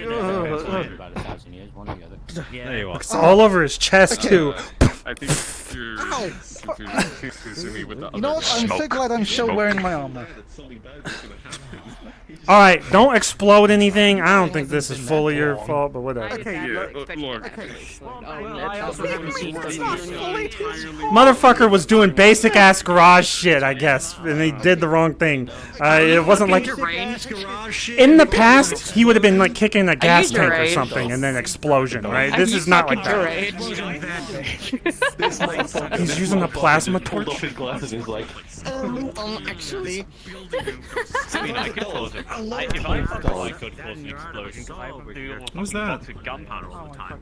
There you are. It's all over his chest too. I think you're confusing me with the you know what, I'm so glad I'm still wearing my armor. All right, don't explode anything. I don't think this is fully your fault, but whatever. Okay, look. Motherfucker was doing basic ass garage shit, I guess, and he did the wrong thing. It wasn't like in the past he would have been like kicking a gas tank or something, and then explosion, right? This is not like that. He's using a plasma torch. Actually, I mean, I could cause it. If I thought I could cause an explosion, because I would do What's that? lots of gunpowder all the time.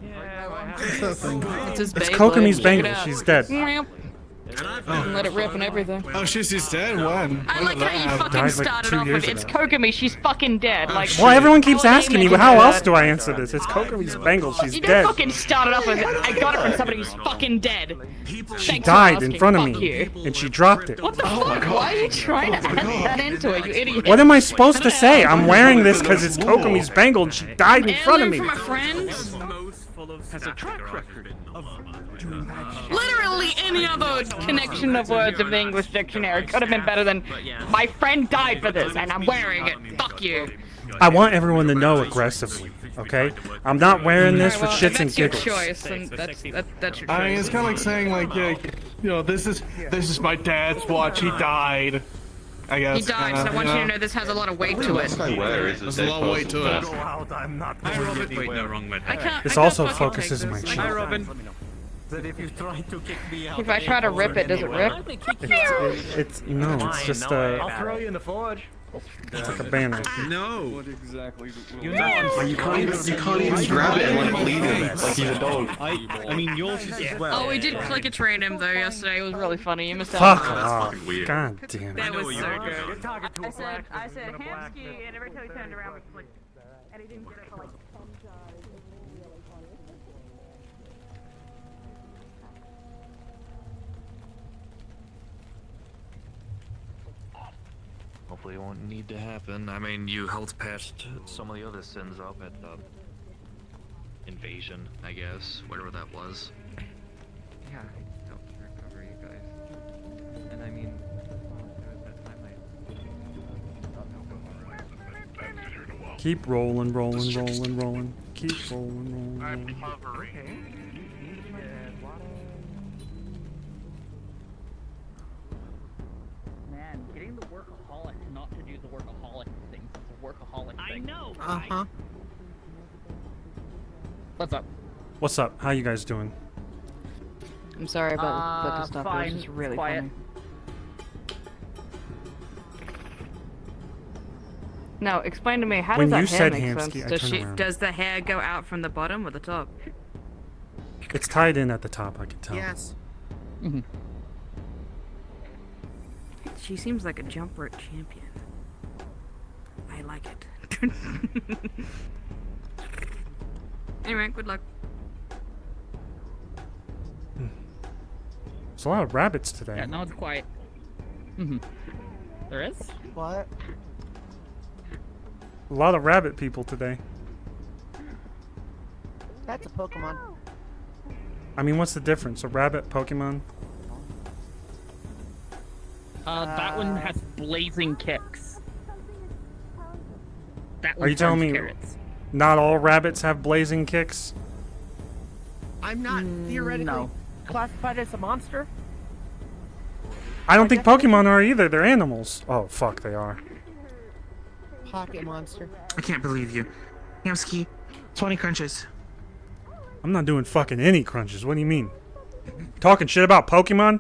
It's Kokomi's Bengal. She's dead. And let it rip and everything. Oh, she's dead. When? I like how you fucking Died like started 2 off years with it's ago. Kokomi, she's fucking dead. Like, Well, everyone keeps asking me, how else do I answer this? It's Kokomi's Bengal. She's you dead. don't fucking started off with I got it from somebody who's fucking dead. She Thanks for died asking. in front of Fuck me, you. and she dropped it. What the fuck? Why are you trying to add that into it, you idiot? What am I supposed to say? I'm wearing this because it's Kokomi's Bengal, and she died in front of me. From a friend? Has a track record of Literally any other connection of words of the English dictionary could have been better than my friend died for this and I'm wearing it. Fuck you. I want everyone to know aggressively, okay? I'm not wearing this for shits and giggles. That's your choice, and that's your choice. I mean, it's kind of like saying, like, yeah, you know, this is my dad's watch. He died. I guess. He died, so I want you to know this has a lot of weight to it. There's a lot of weight to it. Hi, Robin. Wait, no, wrong way. This also focuses my cheek. Hi, Robin. If I try to rip it, does it rip? It's just I'll throw you in the forge. It's like a banner. No. What exactly? You can't even grab it and let it bleed in like he's a dog. I mean, yours is as well. Oh, we did click a train him though yesterday. It was really funny. You missed out. Fuck off. God damn it. That was so good. You're talking to a black I said person with a black Hamski, and every time he turned around, was like, and he didn't get it for like 10 tries. Hopefully it won't need to happen. I mean, you held past some of the other sins up at the invasion, I guess, whatever that was. Yeah, I don't recover you guys. And I mean, there was that time Keep rolling, rolling, rolling, rolling. Keep rolling, rolling, rolling. Man, getting the workaholic not to do the workaholic thing is a workaholic thing. I know. Uh-huh. What's up? What's up? How you guys doing? I'm sorry about the stuff. It fine. was just really Quiet. funny. Now, explain to me, how When does you that hair said make Hamski, sense? I Does turned around. does the hair go out from the bottom or the top? It's tied in at the top, I can tell. Yes. Mm-hmm. She seems like a jump rope champion. I like it. Anyway, good luck. There's a lot of rabbits today. Yeah, no, it's quiet. Mm-hmm. There is? What? A lot of rabbit people today. That's a Pokemon. I mean, what's the difference? A rabbit, Pokemon? That one has blazing kicks. That one Are you telling me carrots. not all rabbits have blazing kicks? I'm not theoretically classified as a monster. I don't think Pokemon are either. They're animals. Oh, fuck, they are. Pocket monster. I can't believe you. Hamski, 20 crunches. I'm not doing fucking any crunches. What do you mean? Talking shit about Pokemon?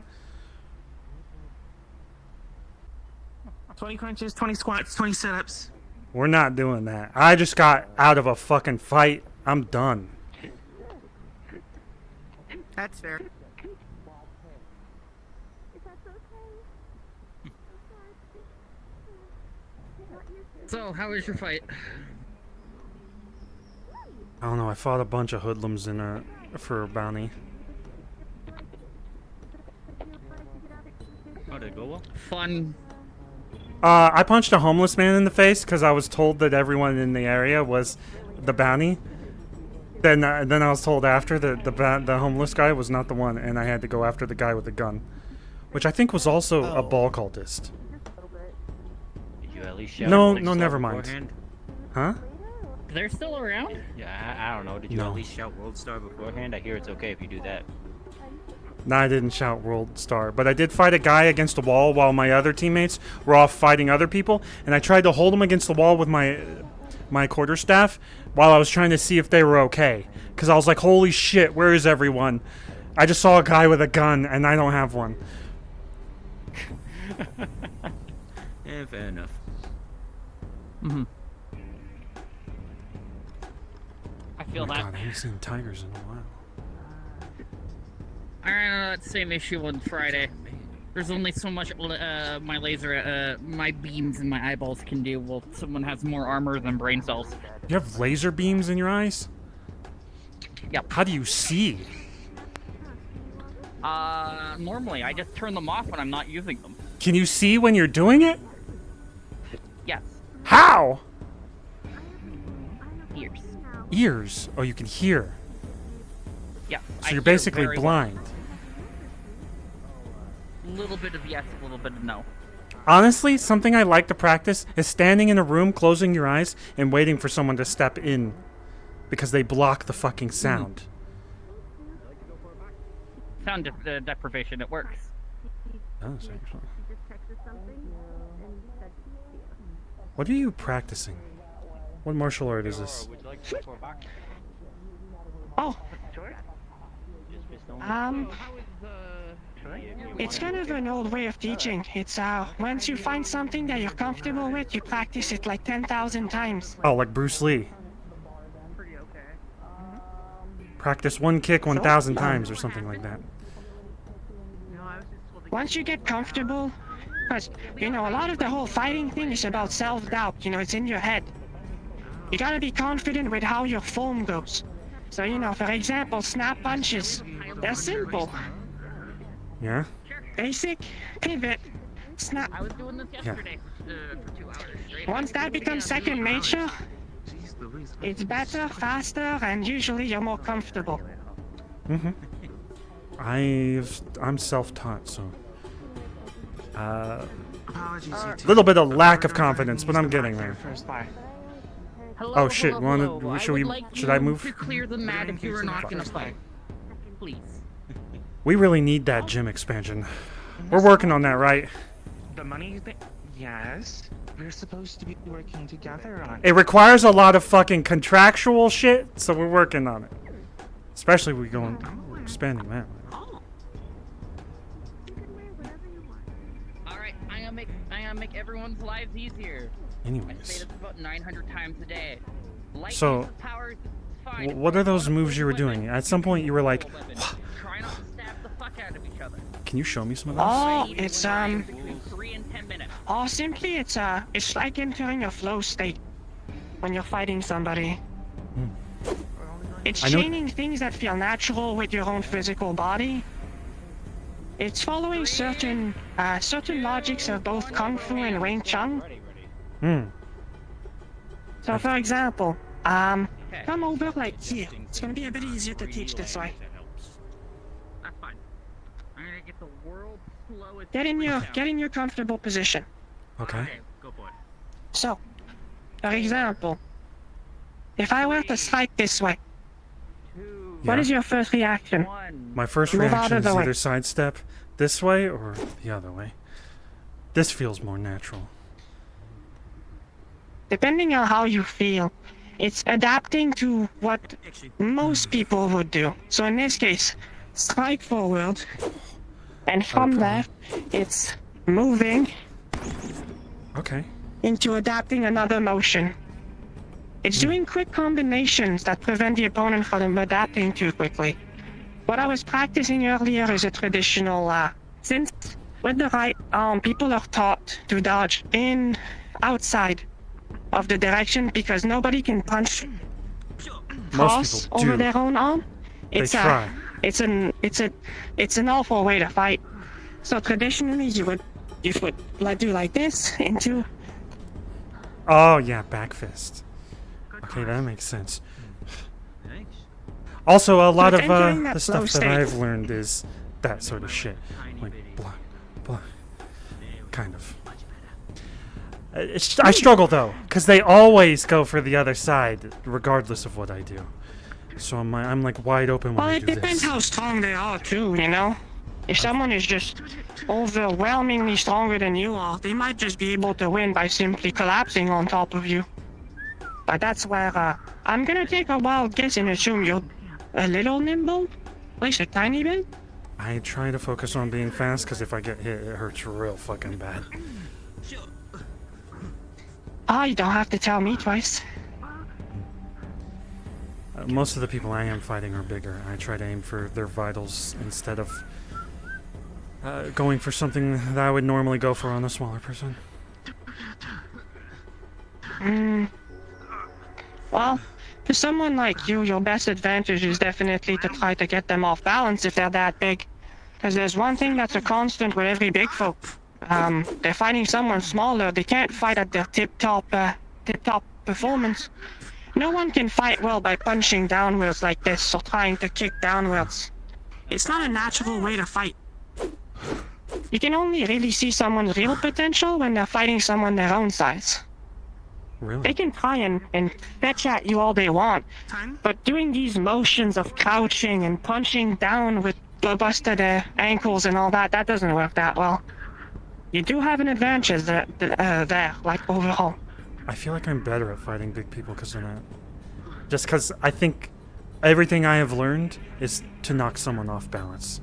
20 crunches, 20 squats, 20 sit-ups. We're not doing that. I just got out of a fucking fight. I'm done. That's fair. So, how was your fight? I don't know. I fought a bunch of hoodlums for a bounty. Oh, did it go well? Fun. I punched a homeless man in the face because I was told that everyone in the area was the bounty. Then I was told after that the homeless guy was not the one, and I had to go after the guy with the gun, which I think was also a ball cultist. Did you at least shout No, World no, Star never mind. beforehand? Huh? They're still around? Yeah, I don't know. Did you No. at least shout World Star beforehand? I hear it's okay if you do that. No, I didn't shout World Star, but I did fight a guy against a wall while my other teammates were off fighting other people, and I tried to hold him against the wall with my quarterstaff while I was trying to see if they were okay. Because I was like, holy shit, where is everyone? I just saw a guy with a gun, and I don't have one. Yeah, fair enough. Mm-hmm. I feel Oh my that. God, I haven't seen tigers in a while. I ran into that same issue on Friday. There's only so much my laser, my beams and my eyeballs can do while someone has more armor than brain cells. You have laser beams in your eyes? Yep. How do you see? Normally, I just turn them off when I'm not using them. Can you see when you're doing it? Yes. How? Ears. Ears. Oh, you can hear. Yeah. So you're basically blind. A little bit of yes, a little bit of no. Honestly, something I like to practice is standing in a room, closing your eyes, and waiting for someone to step in. Because they block the fucking sound. Sound deprivation, it works. Does, actually. What are you practicing? What martial art is this? Oh. It's kind of an old way of teaching. It's once you find something that you're comfortable with, you practice it like 10,000 times. Oh, like Bruce Lee. Practice one kick 1,000 times or something like that. Once you get comfortable, because, you know, a lot of the whole fighting thing is about self-doubt. You know, it's in your head. You gotta be confident with how your form goes. So, you know, for example, snap punches. They're simple. Yeah? Basic, pivot, snap. I was doing this yesterday for 2 hours straight. Once that becomes second nature, it's better, faster, and usually you're more comfortable. Mm-hmm. I'm self-taught, so... little bit of lack of confidence, but I'm getting there. Hello, Oh shit! hello. Should I move? To clear the mat if you were not gonna fight. Please. We really need that gym expansion. We're working on that, right? The money thing? Yes. We're supposed to be working together on It requires a lot of fucking contractual shit, so we're working on it. Especially if we're expanding that. Alright, I'm gonna make everyone's lives easier. Anyways. I say this about 900 times a day. Light So, use of powers is fine. what are those moves you were doing? At some point you were like, Try not to stab the fuck out of each other. can you show me some of those? Oh, it's Between 3 and 10 minutes. Oh, simply it's like entering a flow state when you're fighting somebody. It's I know- chaining things that feel natural with your own physical body. It's following certain logics of both Kung Fu and Wing Chun. So for example, come over like here. It's gonna be a bit easier to teach this way. That's fine. I'm gonna get the world's slowest... Get in your comfortable position. Okay. Go for it. So, for example, if I were to strike this way, what Yeah. is your first reaction? My first Move out reaction of is the way. either sidestep this way or the other way. This feels more natural. Depending on how you feel, it's adapting to what most people would do. So in this case, strike forward, and from that, it's moving Okay. into adapting another motion. It's doing quick combinations that prevent the opponent from adapting too quickly. What I was practicing earlier is a traditional, since with the right arm, people are taught to dodge in, outside, of the direction because nobody can punch Most cross people over do. their own arm. They try. It's an awful way to fight. So traditionally, you would like do like this into. Oh yeah, back fist. Okay, that makes sense. Also, a lot of entering that the flow stuff that state. I've learned is that sort of shit. Like blah, kind of. I struggle though, because they always go for the other side, regardless of what I do. So I'm like wide open when Well, I it do depends this. how strong they are too, you know? If someone is just overwhelmingly stronger than you are, they might just be able to win by simply collapsing on top of you. But that's where, I'm gonna take a wild guess and assume you're a little nimble? At least a tiny bit? I try to focus on being fast, because if I get hit, it hurts real fucking bad. You don't have to tell me twice. Most of the people I am fighting are bigger. I try to aim for their vitals instead of going for something that I would normally go for on a smaller person. Well, for someone like you, your best advantage is definitely to try to get them off balance if they're that big. Because there's one thing that's a constant with every big folk. They're fighting someone smaller, they can't fight at their tip-top performance. No one can fight well by punching downwards like this or trying to kick downwards. It's not a natural way to fight. You can only really see someone's real potential when they're fighting someone their own size. Really? They can try and fetch at you all they want, but doing these motions of crouching and punching down with busted ankles and all that, that doesn't work that well. You do have an advantage there, like overall. I feel like I'm better at fighting big people because of that. Just because I think everything I have learned is to knock someone off balance.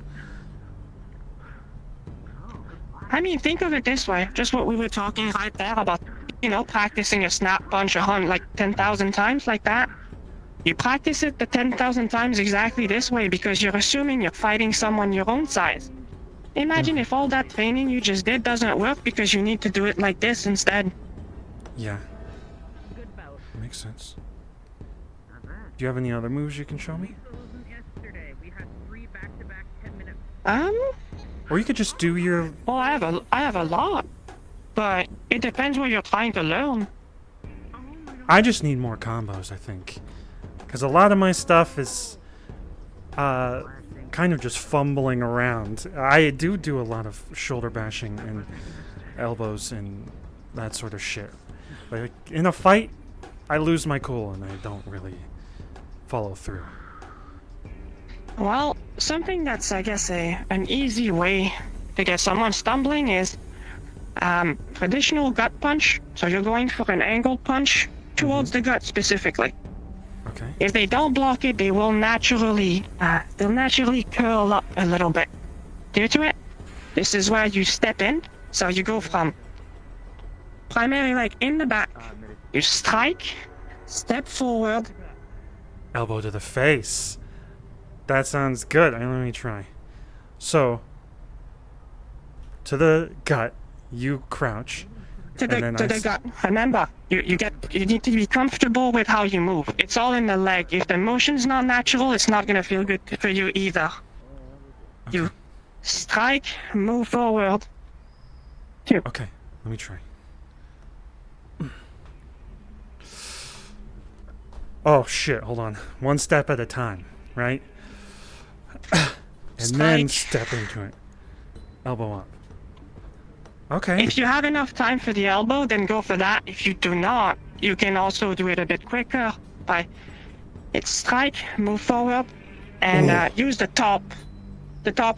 I mean, think of it this way, just what we were talking right there about, you know, practicing a snap punch like 10,000 times like that. You practice it the 10,000 times exactly this way because you're assuming you're fighting someone your own size. Imagine if all that training you just did doesn't work because you need to do it like this instead. Yeah. Makes sense. Do you have any other moves you can show me? Or you could just do your... Well, I have a lot, but it depends what you're trying to learn. I just need more combos, I think. Because a lot of my stuff is kind of just fumbling around. I do a lot of shoulder bashing and elbows and that sort of shit. But in a fight, I lose my cool and I don't really follow through. Well, something that's, I guess, an easy way to get someone stumbling is traditional gut punch. So you're going for an angled punch towards the gut specifically. Okay. If they don't block it, they will naturally curl up a little bit. Due to it, this is where you step in. So you go from primarily like in the back. You strike, step forward. Elbow to the face. That sounds good. Let me try. So, to the gut, you crouch. To the gut. Remember, you need to be comfortable with how you move. It's all in the leg. If the motion's not natural, it's not gonna feel good for you either. Okay. You strike, move forward. Two. Okay, let me try. Oh shit, hold on. One step at a time, right? And then step into it. Elbow up. Okay. If you have enough time for the elbow, then go for that. If you do not, you can also do it a bit quicker by strike, move forward, and use the top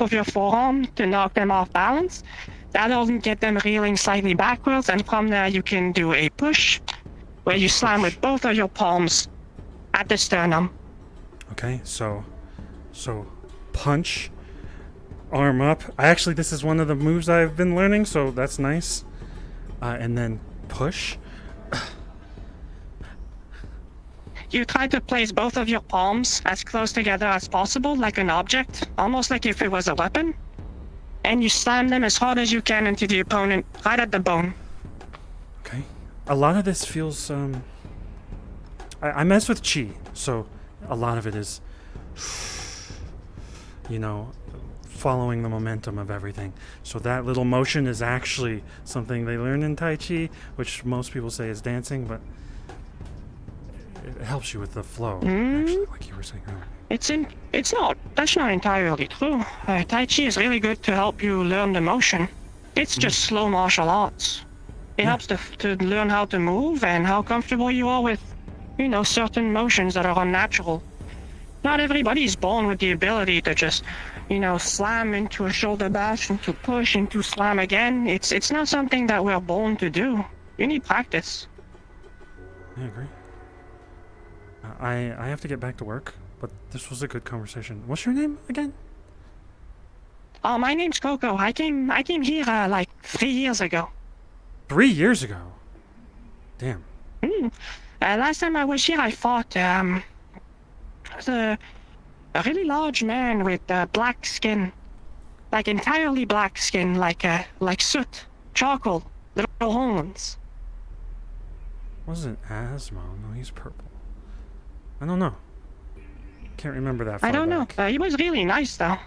of your forearm to knock them off balance. That'll get them reeling slightly backwards, and from there you can do a push, where you slam with both of your palms at the sternum. Okay, so punch, arm up. This is one of the moves I've been learning, so that's nice. And then push. You try to place both of your palms as close together as possible, like an object, almost like if it was a weapon. And you slam them as hard as you can into the opponent, right at the bone. Okay. a lot of this feels I mess with chi, so a lot of it is, you know, following the momentum of everything. So that little motion is actually something they learn in Tai Chi, which most people say is dancing, but it helps you with the flow, actually, like you were saying earlier. It's not. That's not entirely true. Tai Chi is really good to help you learn the motion. It's just slow martial arts. It helps to learn how to move and how comfortable you are with, you know, certain motions that are unnatural. Not everybody's born with the ability to just, you know, slam into a shoulder bash, into push, into slam again. It's not something that we're born to do. You need practice. I agree. I have to get back to work, but this was a good conversation. What's your name again? My name's Coco. I came here like 3 years ago. 3 years ago? Damn. Last time I was here, I fought a really large man with black skin, like entirely black skin, like soot, charcoal, little horns. Wasn't Asmo? No, he's purple. I don't know. Can't remember that far I don't back. know. He was really nice though.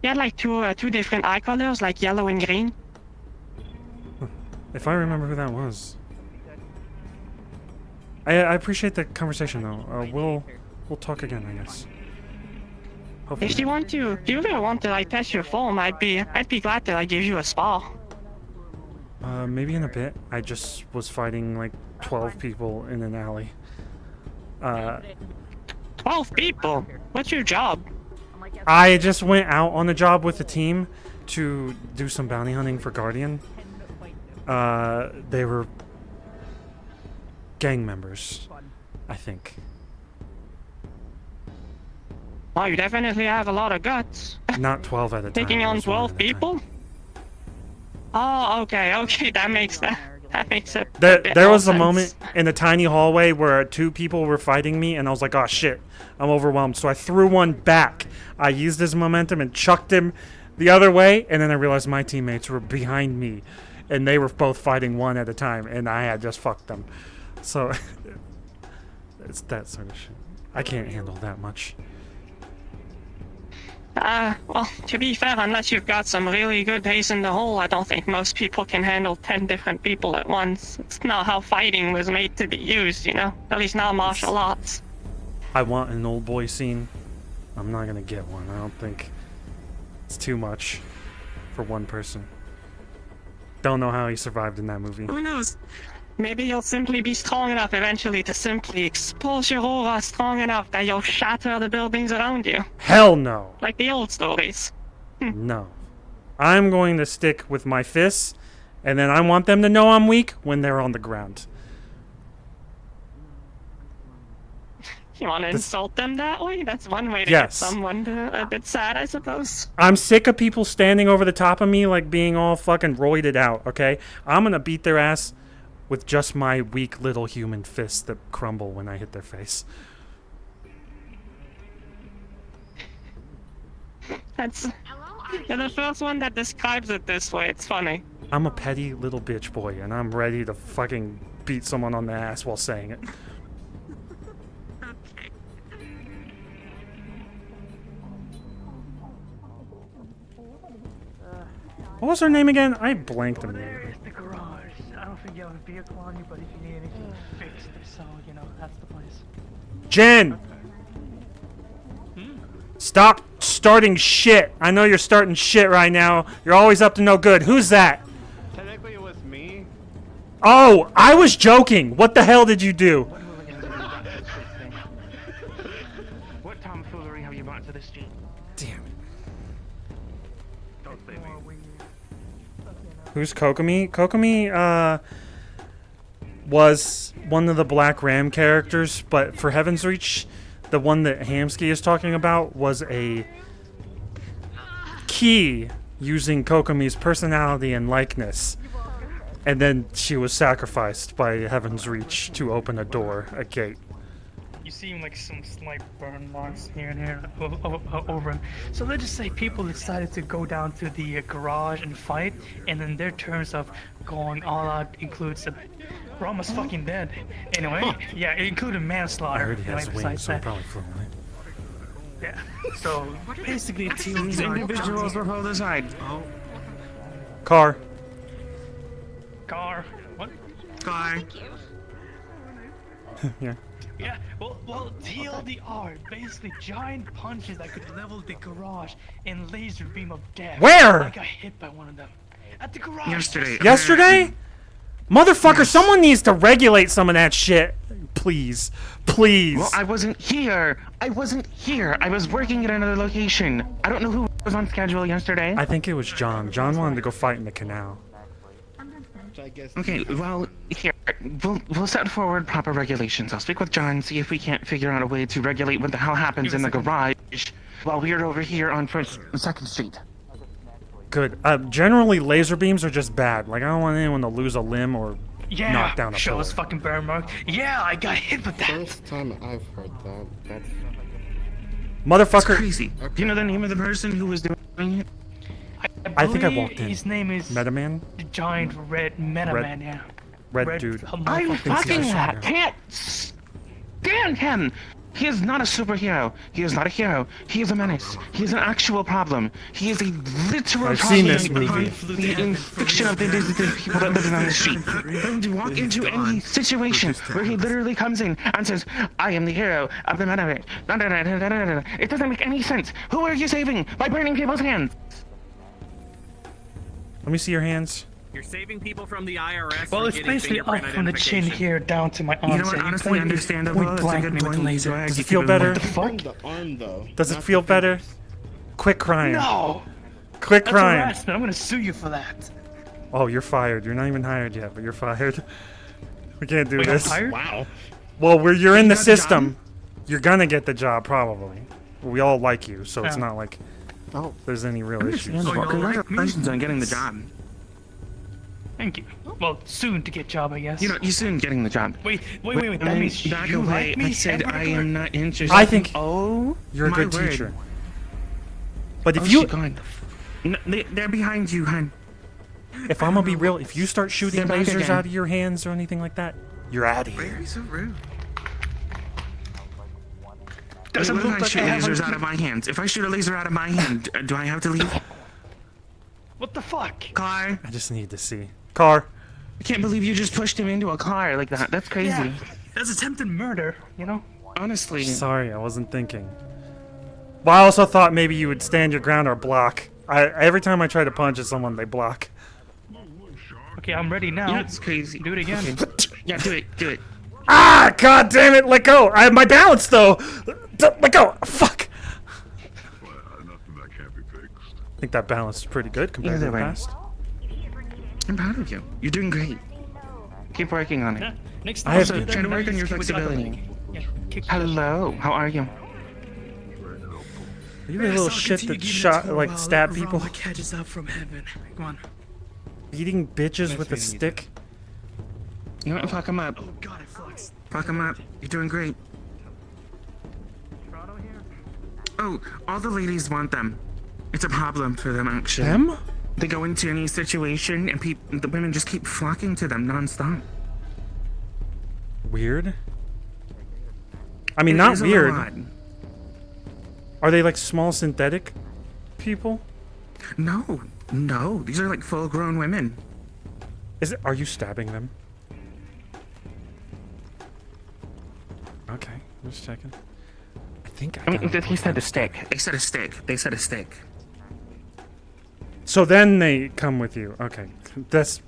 He had like two different eye colors, like yellow and green. If I remember who that was. I appreciate the conversation though. We'll talk again, I guess. Hopefully. If you ever want to like test your form, I'd be glad to like give you a spar. Maybe in a bit. I just was fighting like 12 people in an alley. 12 people? What's your job? I just went out on the job with the team to do some bounty hunting for Guardian. They were gang members, I think. Well, you definitely have a lot of guts. Not 12 at a time. Taking on 12 people? Oh, okay, that makes it. There was a moment in a tiny hallway where 2 people were fighting me, and I was like, oh shit, I'm overwhelmed. So I threw one back. I used his momentum and chucked him the other way, and then I realized my teammates were behind me, and they were both fighting one at a time, and I had just fucked them. So it's that sort of shit. I can't handle that much. Well, to be fair, unless you've got some really good pace in the hole, I don't think most people can handle 10 different people at once. It's not how fighting was made to be used, you know? At least not martial arts. I want an old boy scene. I'm not gonna get one. I don't think it's too much for one person. Don't know how he survived in that movie. Who knows? Maybe you'll simply be strong enough eventually to simply expose your aura strong enough that you'll shatter the buildings around you. Hell no. Like the old stories. No. I'm going to stick with my fists, and then I want them to know I'm weak when they're on the ground. You want to insult them that way? That's one way to Yes. get someone a bit sad, I suppose. I'm sick of people standing over the top of me like being all fucking roided out, okay? I'm gonna beat their ass with just my weak little human fists that crumble when I hit their face. You're the first one that describes it this way. It's funny. I'm a petty little bitch boy, and I'm ready to fucking beat someone on the ass while saying it. What was her name again? I blanked him. There's the garage. I don't think you have a vehicle on you, but if you need anything fixed, so, you know, that's the place. Jen! Stop starting shit! I know you're starting shit right now. You're always up to no good. Who's that? Technically, it was me. Oh, I was joking. What the hell did you do? What tomfoolery have you brought to the street? Damn it. Don't say me. Who's Kokomi? Kokomi, was one of the Black Ram characters, but for Heaven's Reach, the one that Hamski is talking about was a key using Kokomi's personality and likeness. And then she was sacrificed by Heaven's Reach to open a door, a gate. You see like some slight burn marks here and here over him. So let's just say people decided to go down to the garage and fight, and then their terms of going all out includes we're almost fucking dead. Anyway, yeah, it included I manslaughter. heard he has anyway, wings, besides so he that. probably flew away. Yeah. So basically, These individuals were pulled aside. Car. Car. What? Car. Yeah. Yeah, well, TLDR, basically giant punches that could level the garage and laser beam of death. Where? I got hit by one of them. At the garage. Yesterday? Motherfucker, someone needs to regulate some of that shit. Please. Please. Well, I wasn't here. I was working at another location. I don't know who was on schedule yesterday. I think it was John. John wanted to go fight in the canal. Okay, well, here, we'll set forward proper regulations. I'll speak with John, see if we can't figure out a way to regulate what the hell happens in the garage while we're over here on Second Street. Good. Generally, laser beams are just bad. Like, I don't want anyone to lose a limb or knock down a show pillar. us fucking burn mark. Yeah, I got hit with that. First time I've heard that. That's Motherfucker. It's crazy. Do you know the name of the person who was doing it? I think I walked in. His name is Metaman? the giant red Metaman, yeah. Red dude. I fucking can't stand him! He is not a superhero. He is not a hero. He is a menace. He is an actual problem. He is a literal I've problem. seen this movie. The infection of the people that live on the street. For him to walk into any situation where he literally comes in and says, I am the hero of the metaverse. It doesn't make any sense. Who are you saving by burning people's hands? Let me see your hands. You're saving people from the IRS. Well, for it's getting basically fingerprint up from the chin identification. here down to my arms. You know what, honestly, understandable. Point blank me with the laser. Does it feel better? the arm though. Does it feel better? Quit crying. No! Quit That's crying. harassment. I'm gonna sue you for that. Oh, you're fired. You're not even hired yet, but you're fired. We can't do Wait, I'm this. hired? Wow. Well, you're in You the got the system. You're gonna get the job probably. We all like you, so it's Yeah. not like there's any real issues. Understandable. Congratulations on getting the job. Thank you. Well, soon to get job, I guess. You know, you're soon getting the job. Wait. That means back you away. like me? I said I am not interested. I think Oh, you're a my good word. teacher. But if Oh, you, shit, going. No, they're behind you, hon. if I'm gonna be real, if you start shooting They're back lasers again. out of your hands or anything like that, you're out of Why are here. you so rude? Doesn't What if look I like shoot I have lasers a- out of my hands? If I shoot a laser out of my hand, do I have to leave? What the fuck? Car. I just need to see. Car. I can't believe you just pushed him into a car like that. That's crazy. Yeah. That's attempted murder, you know? Honestly. Sorry, I wasn't thinking. But I also thought maybe you would stand your ground or block. Every time I try to punch at someone, they block. Okay, I'm ready now. Yeah, it's crazy. Do it again. Okay. Yeah, do it. Ah! God damn it! Let go! I have my balance though. Let go! Fuck! I think that balance is pretty good compared to Either the way. past. I'm proud of you. You're doing great. Keep working on it. Next I time, have- do that, Trying to work on your kick with the other flexibility. leg. Yeah, kick Hello, how are you? Are you the little shit that shot, like, stab people? catches up from heaven. Come on. Beating bitches with a stick? You know what? Fuck him up. Oh god, it flux. Fuck him up. You're doing great. Oh, all the ladies want them. It's a problem for them, actually. Them? They go into any situation and the women just keep flocking to them nonstop. Weird. I mean, It not is a little weird. odd. Are they like small synthetic people? No, these are like full-grown women. Are you stabbing them? Okay, I'm just checking. I think I got He said a stick. They said a stick. So then they come with you. Okay, that's.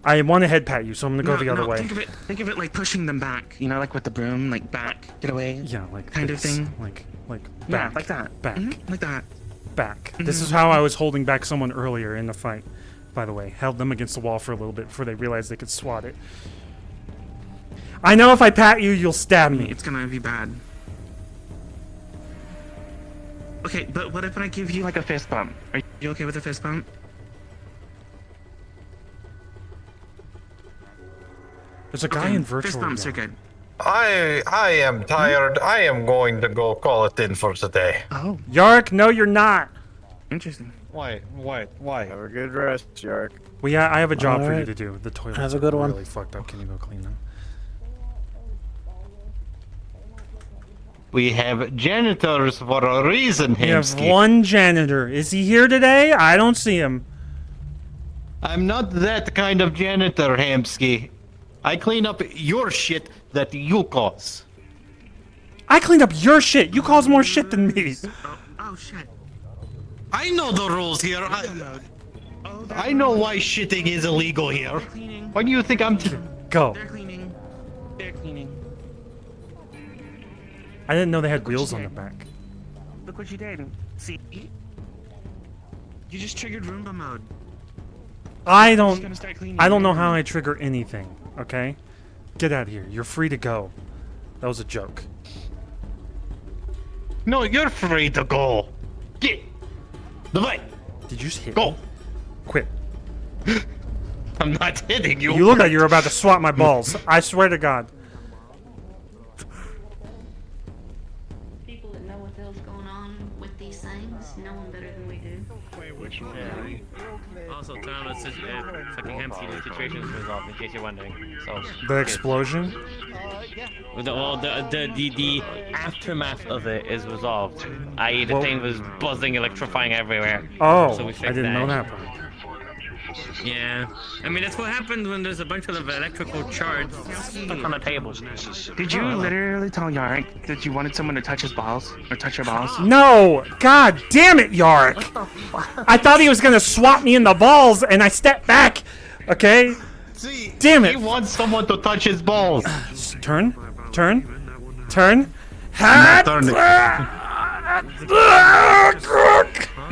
I want to head pat you, so I'm gonna go the other way. Think of it like pushing them back. You know, like with the broom, like back, get away. Yeah, like kind this. of thing. Like Yeah, back. like that. Back. Like that. Back. This is how I was holding back someone earlier in the fight. By the way, held them against the wall for a little bit before they realized they could swat it. I know if I pat you, you'll stab me. It's gonna be bad. Okay, but what if I give you like a fist bump? Are you okay with a fist bump? There's a guy in virtual Fist bumps reality. are good. I am tired. I am going to go call it in for today. Oh. Yark, no, you're not. Interesting. Why? Have a good rest, Yark. Well, yeah, I have a job for you Alright. to do. The toilets Have a good are one. really fucked up. Can you go clean them? We have janitors for a reason, We have Hamski. one janitor. Is he here today? I don't see him. I'm not that kind of janitor, Hamski. I clean up your shit that you cause. I cleaned up your shit. You cause more shit than me. Oh shit. I know the rules here. I know why shitting is illegal here. Why do you think I'm... Go. They're cleaning. They're cleaning. I didn't know they had wheels on the back. Look what you did. See? You just triggered Roomba mode. I Just gonna start don't cleaning know your how room. I trigger anything, okay? Get out of here. You're free to go. That was a joke. No, you're free to go. Get the way. Did you just hit Go. me? Quit. I'm not hitting you. You look like you're about to swat my balls. I swear to God. People that know what the hell's going on with these things know them better than we do. Also, Tom, fucking Hamski situation is resolved, in case you're wondering. So. The explosion? The aftermath of it is resolved. I.e., the thing was buzzing, electrifying everywhere. Oh, So we fixed I didn't know that part. Yeah. I mean, that's what happens when there's a bunch of electrical shards stuck on a table. Did you literally tell Yark that you wanted someone to touch his balls? Or touch your balls? No! God damn it, Yark! I thought he was gonna swat me in the balls, and I stepped back. Okay? See, damn it! He wants someone to touch his balls. Turn. Turn. Turn. I'm not turning.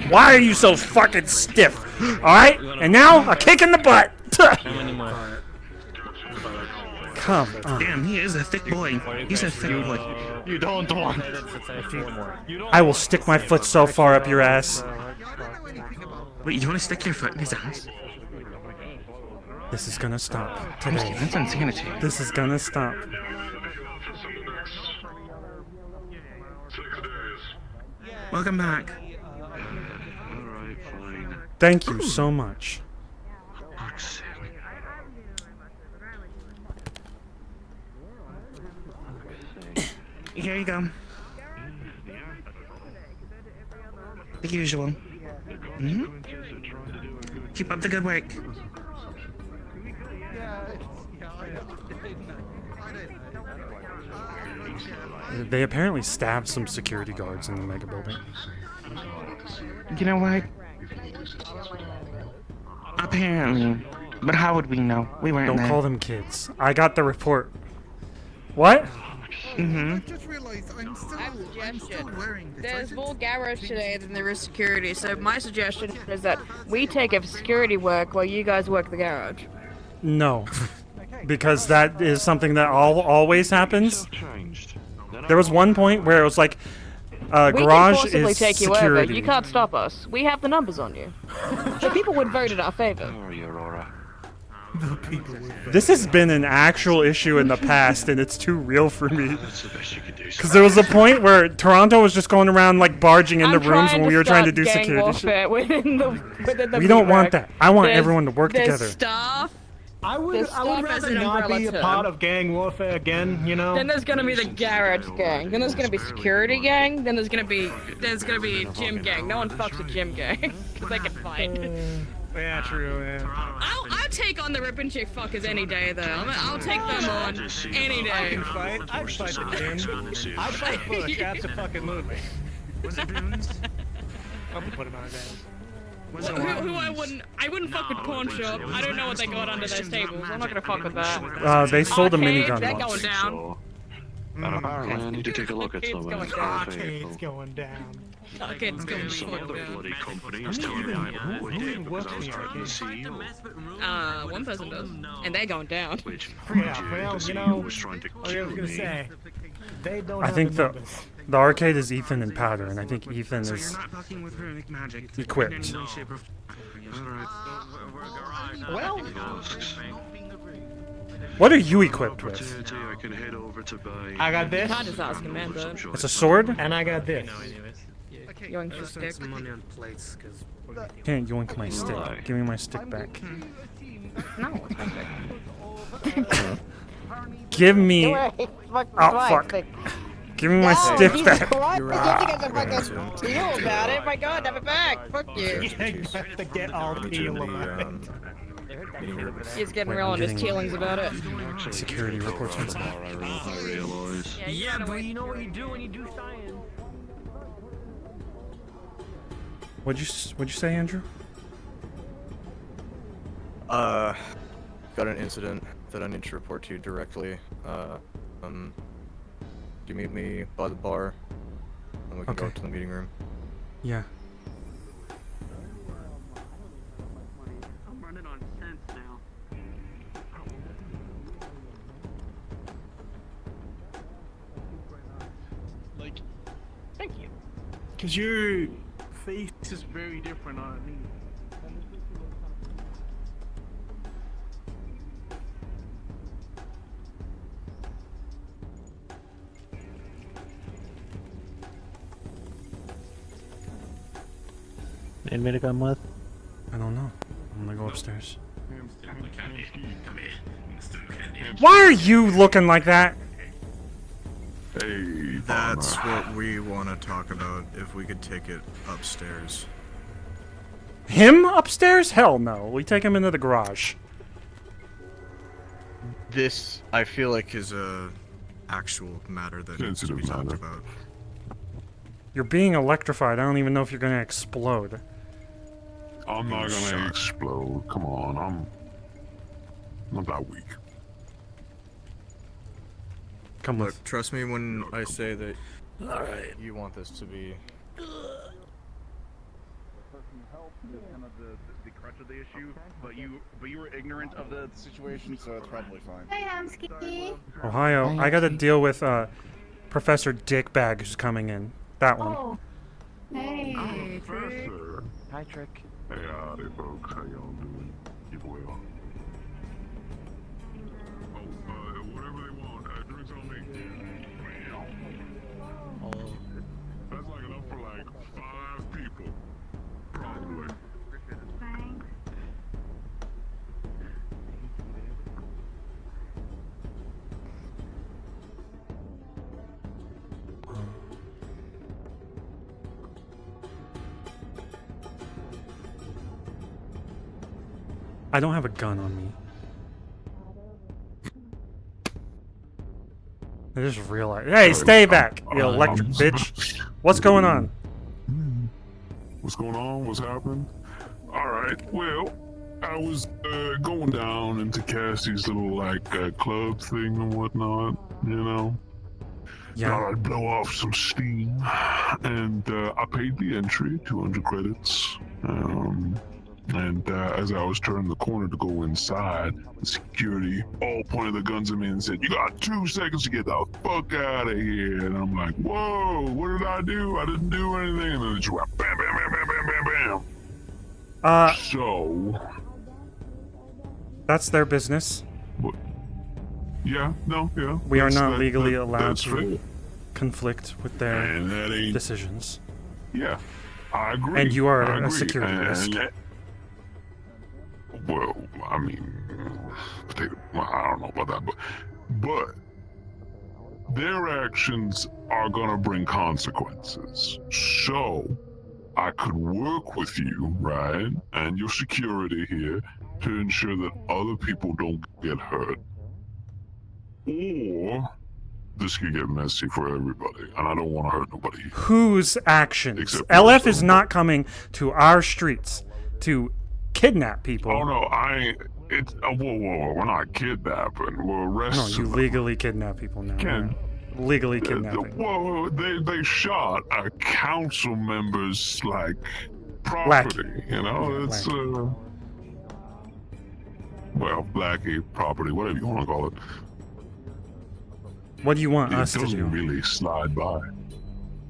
Why are you so fucking stiff? Alright? And now, a kick in the butt! Come on. Damn, he is a thick boy. He's a thick boy. You don't want. I will stick my foot so far up your ass. Wait, you want to stick your foot in his ass? This is gonna stop today. That's insanity. This is gonna stop. Welcome back. Thank you so much. Here you go. The usual. Keep up the good work. They apparently stabbed some security guards in the mega building. You know what? Apparently. But how would we know? We weren't Don't there. call them kids. I got the report. What? Mm-hmm. There's more garage today than there is security, so my suggestion is that we take up security work while you guys work the garage. No. Because that is something that always happens. There was one point where it was like, we garage can forcibly is take you security. over. You can't stop us. We have the numbers on you. The people would vote in our favor. This has been an actual issue in the past, and it's too real for me. Because there was a point where Toronto was just going around like barging into rooms when we were trying to do security shit. Within the We don't want network. that. I want There's- everyone to work there's together. Staff. I would There's staff as rather an not umbrella be a term. part of gang warfare again, you know? Then there's gonna be the garage gang. Then there's gonna be security gang. Then there's gonna be gym gang. No one fucks with gym gang because they can fight. Yeah, true, yeah. I'll take on the rip and chick fuckers any day though. I'll take them on any day. I can fight. I'd fight the gym. I'd fight Bush, absolutely. Was it Boons? I'll put him on his ass. Who I wouldn't fuck with pawn shop. I don't know what they got under those tables. I'm not gonna fuck with that. They sold a Arcade, minigun they're once. going down. Apparently, I need to take a look at some of Arcade's going down. Arcade's going Some other bloody company is telling me I have no idea because I was talking to the CEO. One person does, and they're going down. Yeah, well, The you CEO know, was trying to what I kill was gonna me. say, they don't I have think the the numbers. arcade is Ethan and Powder, and I think Ethan So is you're not fucking with runic magic. equipped. In any way, shape, or form. Well, What are you equipped with? I got this. Can't just ask him, man, but It's a sword? And I got this. yoink your stick. Some money on plates, because... Can't yoink my stick. Give me my stick back. No, it's my stick. Give me... Fuck Oh, my fuck. stick. Give me my No, stick Jesus back. Christ, you think I'm fucking deal about it? My God, have it back. Fuck you. You have to get all deal about it. He's getting real on his feelings about it. Security reports on top. Yeah, but you know what you do when you do science. What'd you say, Andrew? Got an incident that I need to report to you directly. You meet me by the bar, and we can go to the meeting room. Yeah. I'm running on sense now. Like, thank you. Cause your face is very different on me. Need me to come with? I don't know. I'm gonna go upstairs. Come here. Why are you looking like that? Hey, that's what we want to talk about, if we could take it upstairs. Him upstairs? Hell no. We take him into the garage. This, I feel like, is a actual matter that needs to be talked about. You're being electrified. I don't even know if you're gonna explode. I'm not gonna explode. Come on, I'm not that weak. Come Look, with. trust me when I say that you want this to be... Kind of the crutch of the issue, but you were ignorant of the situation, so it's probably fine. Hey, Hamski. Ohio. I gotta deal with Professor Dickbag who's coming in. That one. Oh. Hey. Professor. Hi, Trick. Hey, howdy, folks. How y'all doing? Keep well. Oh, whatever they want. Drinks on me. Oh. That's like enough for like 5 people. Probably. Thanks. I don't have a gun on me. I just realized. Hey, stay back, you electric bitch. What's going on? What's going on? What's happened? Alright, well, I was going down into Cassie's little, like, club thing and whatnot, you know? Yeah. Thought I'd blow off some steam. And I paid the entry, 200 credits. And as I was turning the corner to go inside, the security all pointed their guns at me and said, "You got 2 seconds to get the fuck out of here." And I'm like, "Whoa, what did I do? I didn't do anything." And then it just went bam, bam, bam, bam, bam, bam, bam. So... That's their business. What? Yeah, no, yeah. We are not that- legally that- allowed that's to fair. conflict with their And that ain't- decisions. Yeah, I agree. And you are I a agree. security And risk. Well, I mean, I don't know about that, but their actions are gonna bring consequences. So I could work with you, right, and your security here to ensure that other people don't get hurt. Or this could get messy for everybody, and I don't want to hurt nobody. Whose actions? Except for LF yourself. is not coming to our streets to kidnap people. Oh no, it's whoa, we're not kidnapping. We're No, arresting. you legally kidnap people now. Ken, Legally kidnapping. Whoa, they shot a council member's like property. You know, it's well, Blackie property, whatever you want to call it. What do you want us It to doesn't do? really slide by.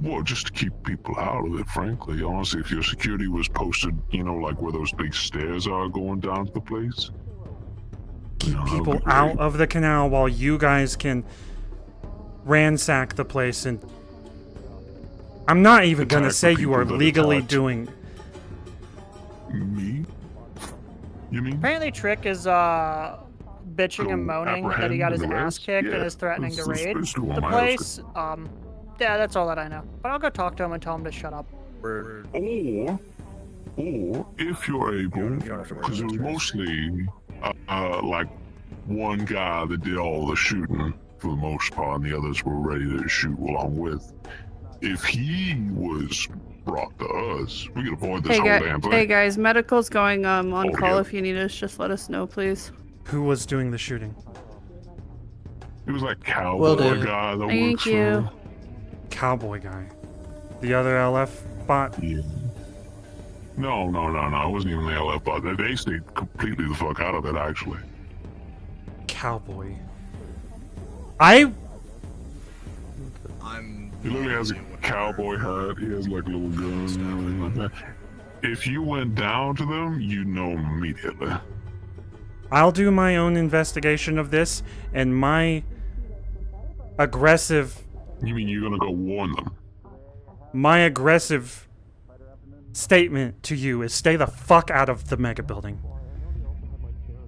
Well, just to keep people out of it, frankly. Honestly, if your security was posted, you know, like where those big stairs are going down to the place. keep No, people that'd be out great. of the canal while you guys can ransack the place. And I'm not even gonna Attack the say you are people that legally attacked doing. Me? You mean? Apparently, Trick is bitching and moaning that he got his apprehend and ass arrest? kicked and Yeah, is threatening to that's raid basically what the I'm place. Yeah, that's all that I know. But I'll go talk to him and tell him to shut up. Or if you're able, because it was mostly like one guy that did all the shooting for the most part, and the others were ready to shoot along with. If he was brought to us, we could avoid this whole damn thing. Hey guys, medical's going on call. Altogether. If you need us, just let us know, please. Who was doing the shooting? It was like cowboy Will do. guy that Thank works you. for. Cowboy guy. The other LF bot? Yeah. No, it wasn't even the LF bot. They stayed completely the fuck out of it, actually. Cowboy. He literally has a cowboy hat. He has like little guns and everything like that. If you went down to them, you know immediately. I'll do my own investigation of this, and my aggressive. You mean you're gonna go warn them? My aggressive statement to you is stay the fuck out of the mega building.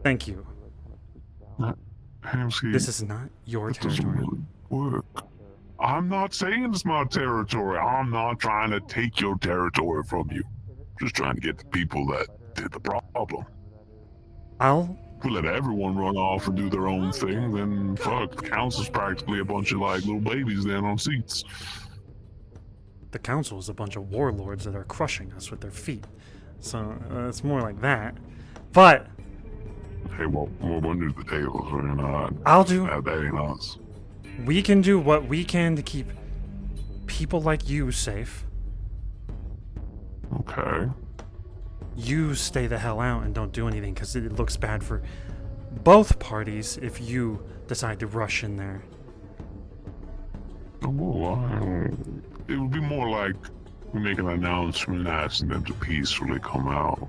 Thank you. Hamski, This is not your that doesn't territory. really work. I'm not saying it's my territory. I'm not trying to take your territory from you. Just trying to get the people that did the problem. If we let everyone run off and do their own thing, then fuck, the council's practically a bunch of like little babies then on seats. The council is a bunch of warlords that are crushing us with their feet. So it's more like that. But Hey, well, under the tables, we're not. I'll do. That ain't us. We can do what we can to keep people like you safe. Okay. You stay the hell out and don't do anything, because it looks bad for both parties if you decide to rush in there. Well, it would be more like we make an announcement asking them to peacefully come out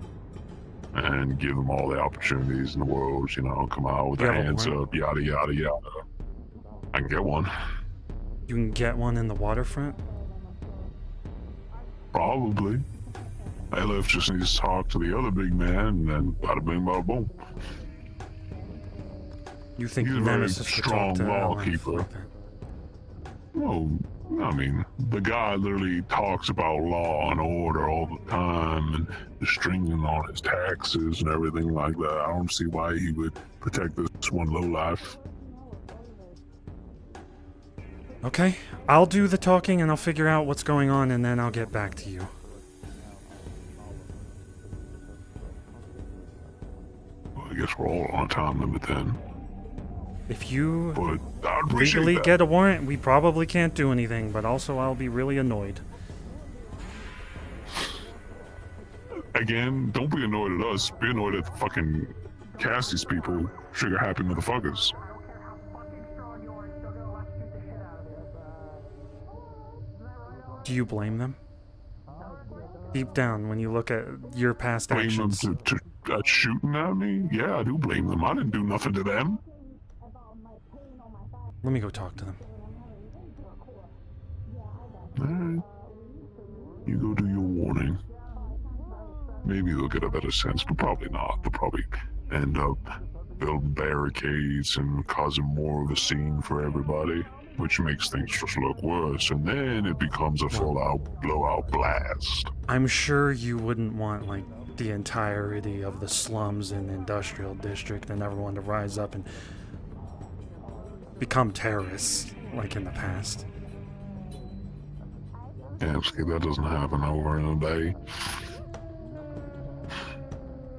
and give them all the opportunities in the world, you know, come out with You their have a hands warrant? up, yada, yada, yada. I can get one. You can get one in the waterfront? Probably. LF just needs to talk to the other big man, and then bada bing, bada boom. You think He's a very Nemesis would talk strong to LF lawkeeper. like that? Well, I mean, the guy literally talks about law and order all the time and the stringing on his taxes and everything like that. I don't see why he would protect this one lowlife. Okay, I'll do the talking and I'll figure out what's going on and then I'll get back to you. Well, I guess we're all on a time limit then. If you But I appreciate legally that. get a warrant, we probably can't do anything, but also I'll be really annoyed. Again, don't be annoyed at us. Be annoyed at the fucking Cassie's people, trigger happy motherfuckers. Do you blame them? Deep down, when you look at your past Blame them actions. to shooting at me? Yeah, I do blame them. I didn't do nothing to them. Let me go talk to them. Alright. You go do your warning. Maybe they'll get a better sense, but probably not. They'll probably end up building barricades and causing more of a scene for everybody, which makes things just look worse, and then it becomes a full-out, blowout blast. I'm sure you wouldn't want, like, the entirety of the slums in the industrial district and everyone to rise up and become terrorists, like in the past. Hamski, that doesn't happen over in a day.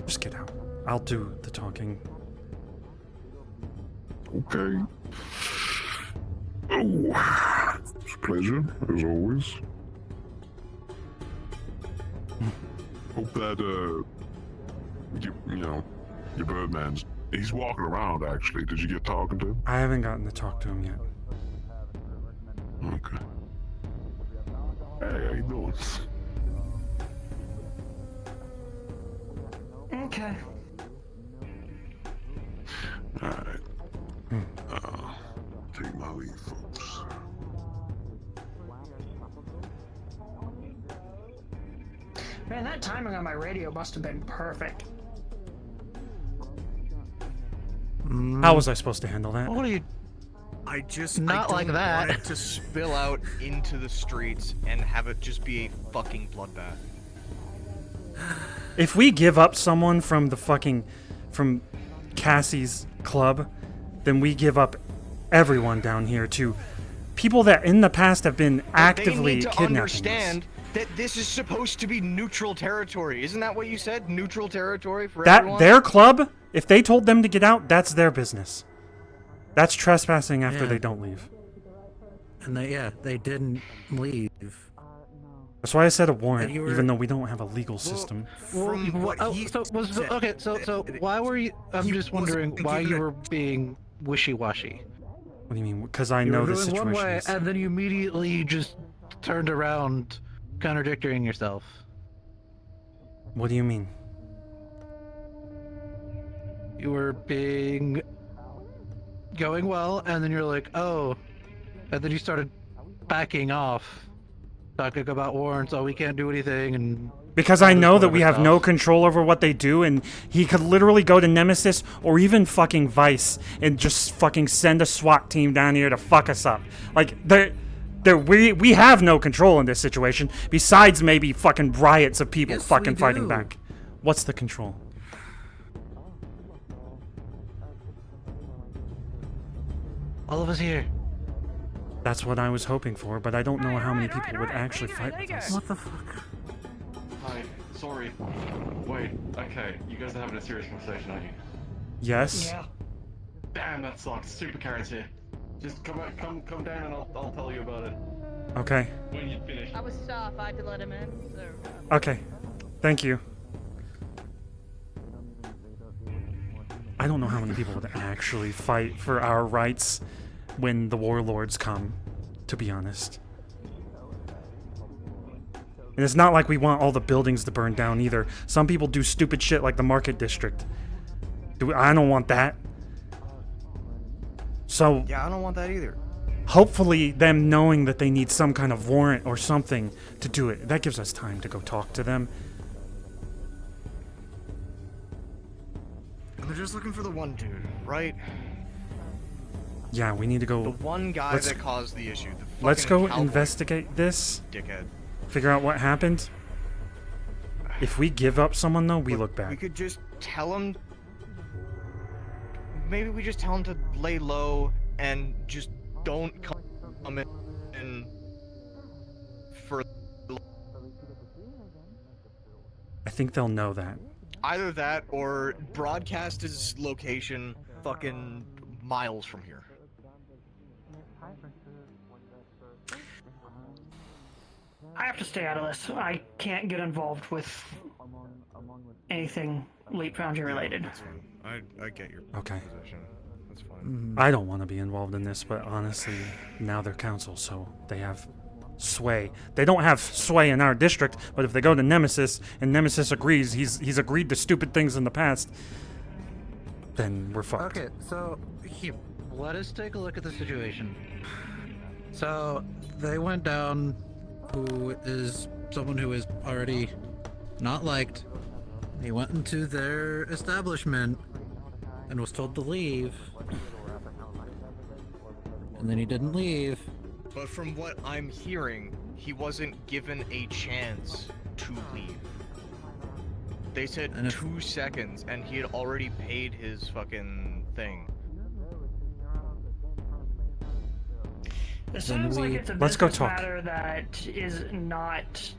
Just get out. I'll do the talking. Okay. Oh, it's a pleasure, as always. Hope that, you know, your Birdman's... He's walking around, actually. Did you get talking to him? I haven't gotten to talk to him yet. Okay. Hey, how you doing? Okay. Take my leave, folks. Man, that timing on my radio must have been perfect. How was I supposed to handle that? What are you? I just Not like that. want it to spill out into the streets and have it just be a fucking bloodbath. If we give up someone from from Cassie's club, then we give up everyone down here to people that in the past have been actively They need to kidnapping understand that this is supposed to be neutral territory. Isn't that what you said? Neutral territory for That everyone? their club, if they told them to get out, that's their business. That's trespassing after Yeah. they don't leave. And they didn't leave. That's why I said a warrant, you were- even though we don't have a legal system. So why were you? I'm just wondering why you were being wishy-washy. What do you mean? Because I You know were the doing situation one way, is... and then you immediately just turned around, contradicting yourself. What do you mean? You were going well, and then you're like, oh, and then you started backing off, talking about warrants. Oh, we can't do anything, and Because I know that we have no control over what they do, and he could literally go to Nemesis or even fucking Vice and just fucking send a SWAT team down here to fuck us up. Like, we have no control in this situation, besides maybe fucking riots of people fucking fighting back. What's the control? all of us here. That's what I was hoping for, but I don't know how many people would actually fight with us. What the fuck? Hi, sorry. Wait, okay, you guys are having a serious conversation, aren't you? Yes? Yeah. Damn, that sucks. Super Karen's here. Just come down and I'll tell you about it. Okay. When you finish. I was off. I had to let him in. So. Okay. Thank you. I don't know how many people would actually fight for our rights when the warlords come, to be honest. And it's not like we want all the buildings to burn down either. Some people do stupid shit like the Market District. I don't want that. So... Yeah, I don't want that either. Hopefully them knowing that they need some kind of warrant or something to do it. That gives us time to go talk to them. They're just looking for the one dude, right? Yeah, we need to go... The one guy that caused the issue. The Let's go fucking cowboy investigate this. dickhead. Figure out what happened. If we give up someone, though, we look We bad. could just tell him. Maybe we just tell him to lay low and just don't come in for. I think they'll know that. Either that or broadcast his location fucking miles from here. I have to stay out of this. I can't get involved with anything Leap Foundry related. That's fine. I get your Okay. position. That's fine. I don't want to be involved in this, but honestly, now they're council, so they have sway. They don't have sway in our district, but if they go to Nemesis, and Nemesis agrees, he's agreed to stupid things in the past, then we're fucked. Okay, so let us take a look at the situation. So they went down. Who is someone who is already not liked. He went into their establishment and was told to leave. And then he didn't leave. But from what I'm hearing, he wasn't given a chance to leave. They said 2 seconds, and he had already paid his fucking thing. It sounds like it's a Let's go business talk. matter that is not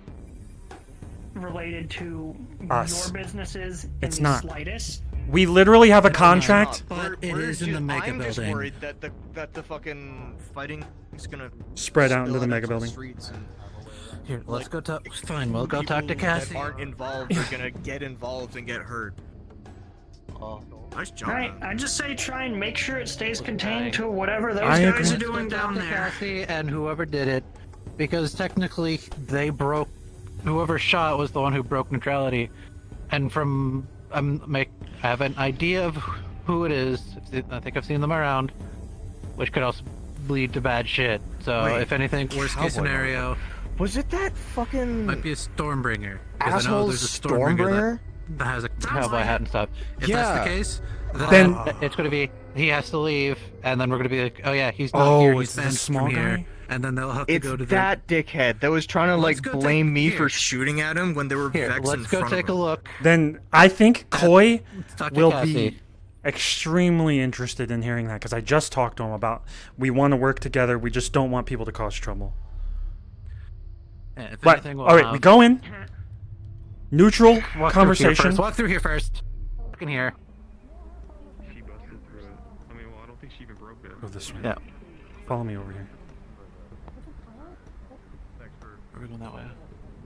related to Us. your businesses in It's the not. slightest. We literally have a contract. But it is in the mega I'm just building. worried that the fucking fighting is gonna Spread out into spill the mega into building. streets and, Here, let's like, go talk. Fine, we'll go talk to people Cassie. that aren't involved are gonna get involved and get hurt. Nice job. Right, man. I just say try and make sure it stays contained to whatever those I guys agree. are doing down Talk to there. Cassie and whoever did it, because technically they broke. Whoever shot was the one who broke neutrality, and from I have an idea of who it is. I think I've seen them around, which could also lead to bad shit. So Wait, if anything, worst case cowboy scenario, was it that fucking might be a Stormbringer. 'Cause I know asshole there's a Stormbringer Stormbringer? that has a cowboy hat and stuff. If Yeah. that's the case, Then- it's gonna be he has to leave, and then we're gonna be like, oh yeah, he's not Oh, here. He's it's the banned small from here, guy? and then they'll have to It's go to that dickhead that was trying to Let's like go blame take- me here. for shooting at him when they were Here, vexed in let's go front take a of him. look. Then I think Coy talk to will Cassie. be extremely interested in hearing that because I just talked to him about we want to work together. We just don't want people to cause trouble. Yeah, if But anything, we'll all right, have- we go in. Neutral Walk through here conversation. first. Walk through here first. Look in here. She busted through it. I mean, well, I don't think she even broke it. Go this way. Yeah. Follow me over here. Are we going that way?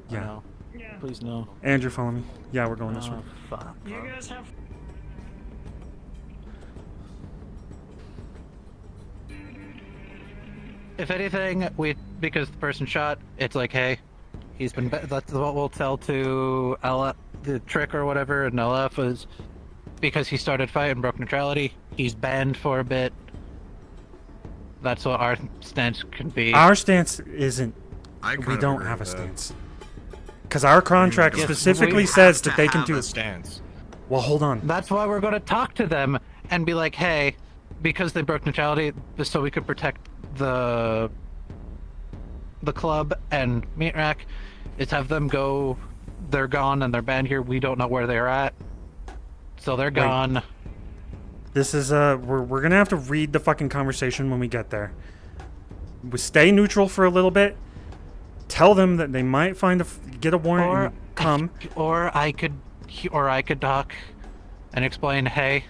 Yeah. No. Please no. Andrew, follow me. Yeah, we're going this way. Fuck. You guys have. If anything, because the person shot, it's like, hey, he's been. That's what we'll tell to LF, the trick or whatever, and LF is because he started fighting, broke neutrality. He's banned for a bit. That's what our stance can be. Our stance isn't. I We kind of don't agree have a with that. stance. Because our contract Yes, specifically we says have that to they can have do a stance. Well, hold on. That's why we're going to talk to them and be like, hey, because they broke neutrality, so we could protect the club and Meat Rack, is have them go. They're gone and they're banned here. We don't know where they're at, so they're gone. This is we're gonna have to read the fucking conversation when we get there. We stay neutral for a little bit. Tell them that they might get a warrant and come. Or I could talk and explain, hey,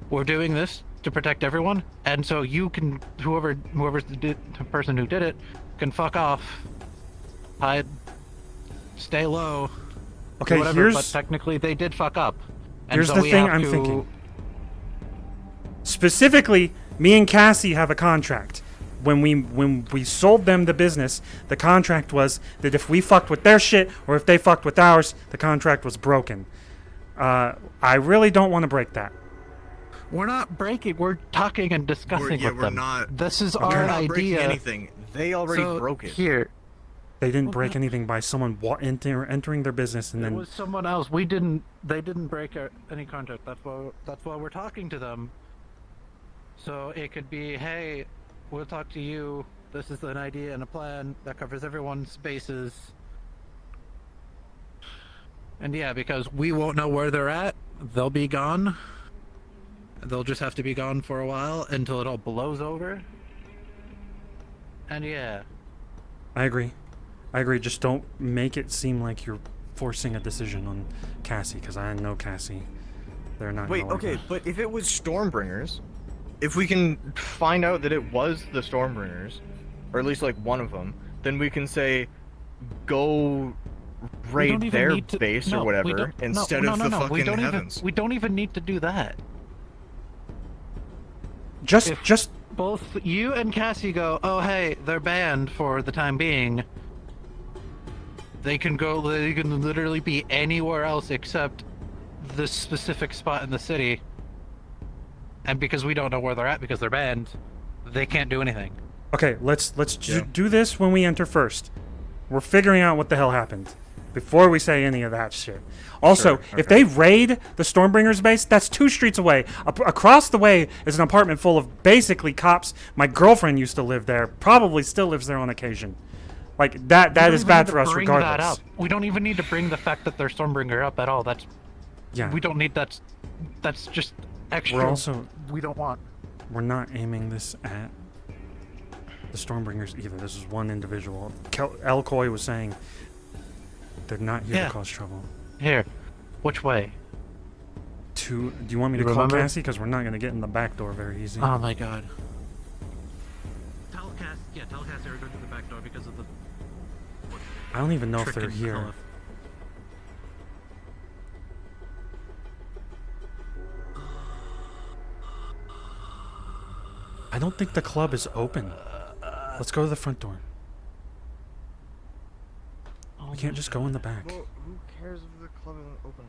we're doing this to protect everyone, and so you can, whoever's the person who did it, can fuck off, hide, stay low. Okay, whatever, here's- but technically they did fuck up. And Here's so the we thing have I'm to- thinking. Specifically, me and Cassie have a contract. When we sold them the business, the contract was that if we fucked with their shit or if they fucked with ours, the contract was broken. I really don't want to break that. We're not breaking. We're talking and discussing with we're them. not. This is We're our not breaking idea. anything. They already So, broke it. Here, They didn't break anything by someone entering their business and it then. was someone else. We didn't. They didn't break any contract. That's why we're talking to them. So it could be, hey, we'll talk to you. This is an idea and a plan that covers everyone's bases. And yeah, because we won't know where they're at, they'll be gone. They'll just have to be gone for a while until it all blows over. And yeah. I agree. Just don't make it seem like you're forcing a decision on Cassie, because I know Cassie. They're not. Wait, gonna like okay, that. but if it was Stormbringers, if we can find out that it was the Stormbringers, or at least like one of them, then we can say, go We don't raid even their need to- base no, or we whatever don't- no, instead no, of no, the no, we fucking don't heavens. we don't even need to do that. Just Both you and Cassie go, oh hey, they're banned for the time being. They can literally be anywhere else except this specific spot in the city. And because we don't know where they're at because they're banned, they can't do anything. Okay, let's do this when we enter first. We're figuring out what the hell happened before we say any of that shit. Also, Sure, if they raid the Stormbringers base, that's 2 streets away. Across the way is an apartment full of basically cops. My girlfriend used to live there, probably still lives there on occasion. Like that is bad for us Bring regardless. that up. We don't even need to bring the fact that they're Stormbringer up at all. That's Yeah. We don't need that. That's just extra. We're also we don't want. We're not aiming this at the Stormbringers either. This is one individual. Elcoy was saying they're not here Yeah. to cause trouble. Here, which way? Do you want me You to call remember? Cassie? Because we're not going to get in the back door very easy. Oh my god. Tell Cassie we're going to the back door because of the. I don't even know if trick they're and here. call. I don't think the club is open. Let's go to the front door. We can't just go in the back. Well, who cares if the club isn't open?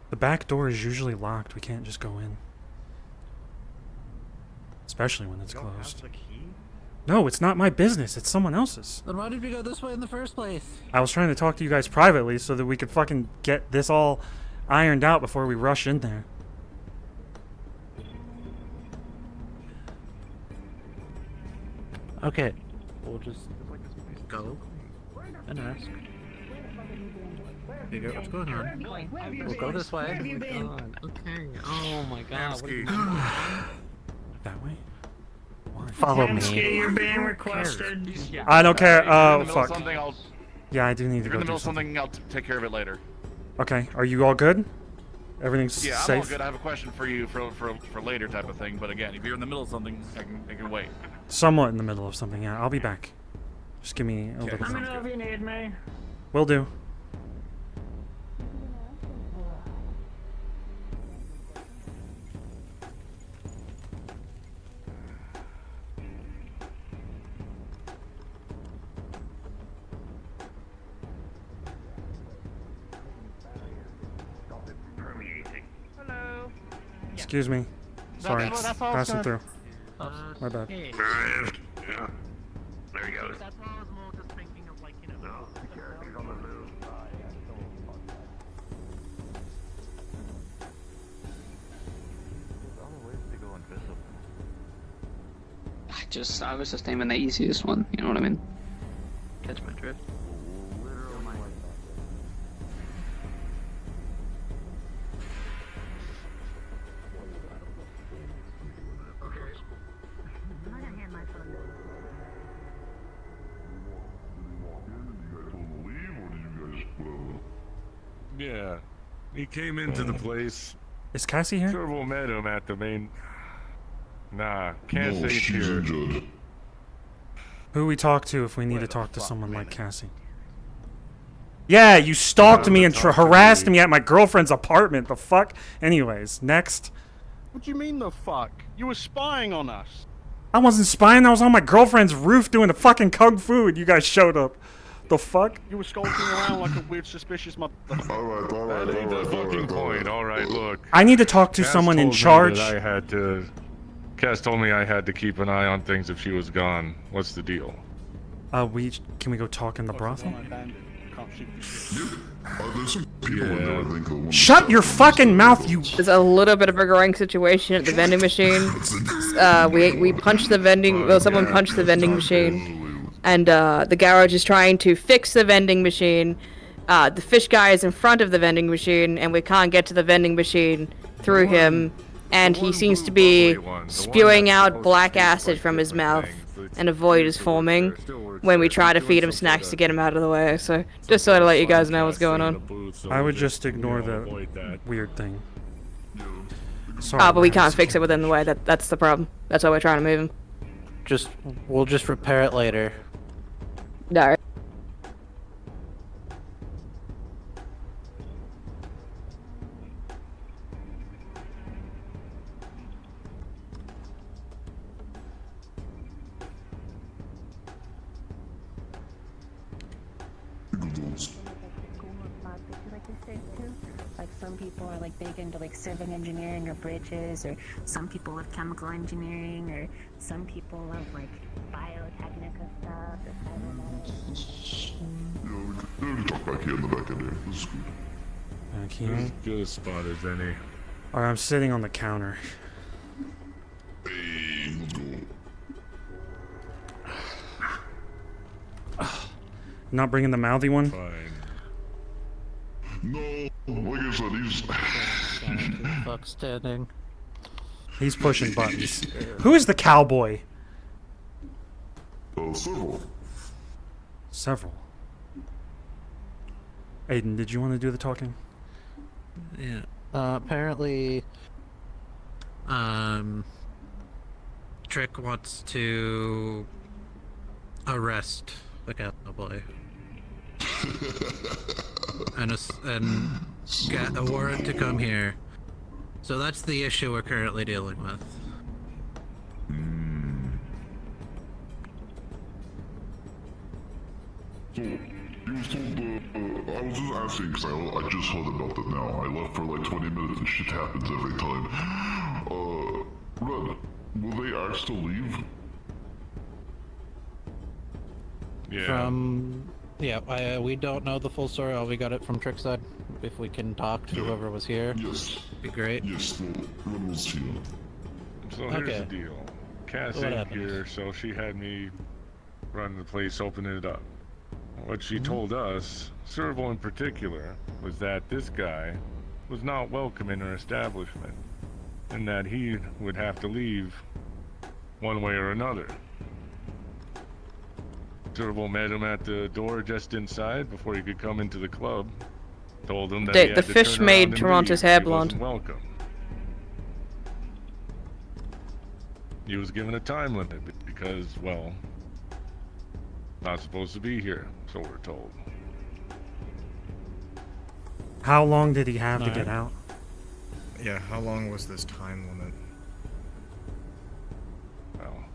The back door is usually locked. We can't just go in. Especially when it's closed. No, it's not my business. It's someone else's. Then why did we go this way in the first place? I was trying to talk to you guys privately so that we could fucking get this all ironed out before we rush in there. Okay, we'll just go and ask. Figure out what's going on. We'll go this way. Okay. Oh my god. What are you That way? Follow Hamski, me. you're being requested. I don't care. If you're in the middle of Fuck. something, Yeah, I do need if to you're go in the do middle of something. something, I'll take care of it later. Okay, are you all good? Everything's Yeah, I'm safe? all good. I have a question for you for later type of thing. But again, if you're in the middle of something, I can wait. Somewhat in the middle of something, yeah. I'll be back. Just give me a little Let me time. know if you need me. Will do. Hello. Excuse me. Sorry. that's all Passing good. through. My bad. Hey. Yeah. There he goes. That's why I was more just thinking of like, you know. I was just aiming the easiest one, you know what I mean? Catch my drift. Yeah, he came into the place. Is Cassie here? Turbo met him at the main. Nah, can't No, Oh, say she's here. injured. Who we talk to if we need to talk to someone like Cassie? Yeah, you stalked me and harassed me at my girlfriend's apartment. The fuck? Anyways, next. What do you mean the fuck? You were spying on us. I wasn't spying. I was on my girlfriend's roof doing the fucking kung fu and you guys showed up. The fuck? You were skulking around like a weird, suspicious motherfucker. Alright, that ain't the fucking point. Alright, look. I need to talk to Cass someone in told me charge. that I had to. Cass told me I had to keep an eye on things if she was gone. What's the deal? Can we go talk in the brothel? Shut your fucking mouth, you. There's a little bit of a growing situation at the vending machine. We punched the vending. Well, someone punched the vending machine, and the garage is trying to fix the vending machine. The fish guy is in front of the vending machine, and we can't get to the vending machine through him. And he seems to be spewing out black acid from his mouth, and a void is forming when we try to feed him snacks to get him out of the way. So just so to let you guys know what's going on. I would just ignore the weird thing. Sorry, But we can't fix it within the way. That's the problem. That's why we're trying to move him. We'll just repair it later. Alright. Like some people are like big into like civil engineering or bridges, or some people love chemical engineering, or some people love like biotechnical stuff. Yeah, we can talk back here in the back end here. This is good. Back here. As good a spot as any. Alright, I'm sitting on the counter. Hey, let's go. Not bringing the mouthy one? Fine. No, like I said, he's. Fuck standing. He's pushing buttons. Who is the cowboy? Several. Several. Aiden, did you want to do the talking? Yeah. Apparently, Trick wants to arrest the cowboy and get a warrant to come here. So that's the issue we're currently dealing with. So, He was told, I was just asking because I just heard about it now. I left for like 20 minutes and shit happens every time. Red, will they ask to leave? Yeah. We don't know the full story. All we got it from Trick's side. If we can talk to whoever was here, yes, be great. Yes, Red was here. So here's the deal. Cass ain't here, so she had me run the place, open it up. What she told us, Serval in particular, was that this guy was not welcome in her establishment, and that he would have to leave one way or another. Serval met him at the door just inside before he could come into the club. Told him that he had The to fish turn made around and Toronto's leave. hair He blonde. wasn't welcome. He was given a time limit because, well, not supposed to be here, so we're told. How long did he have to get out? Yeah, how long was this time limit? Well,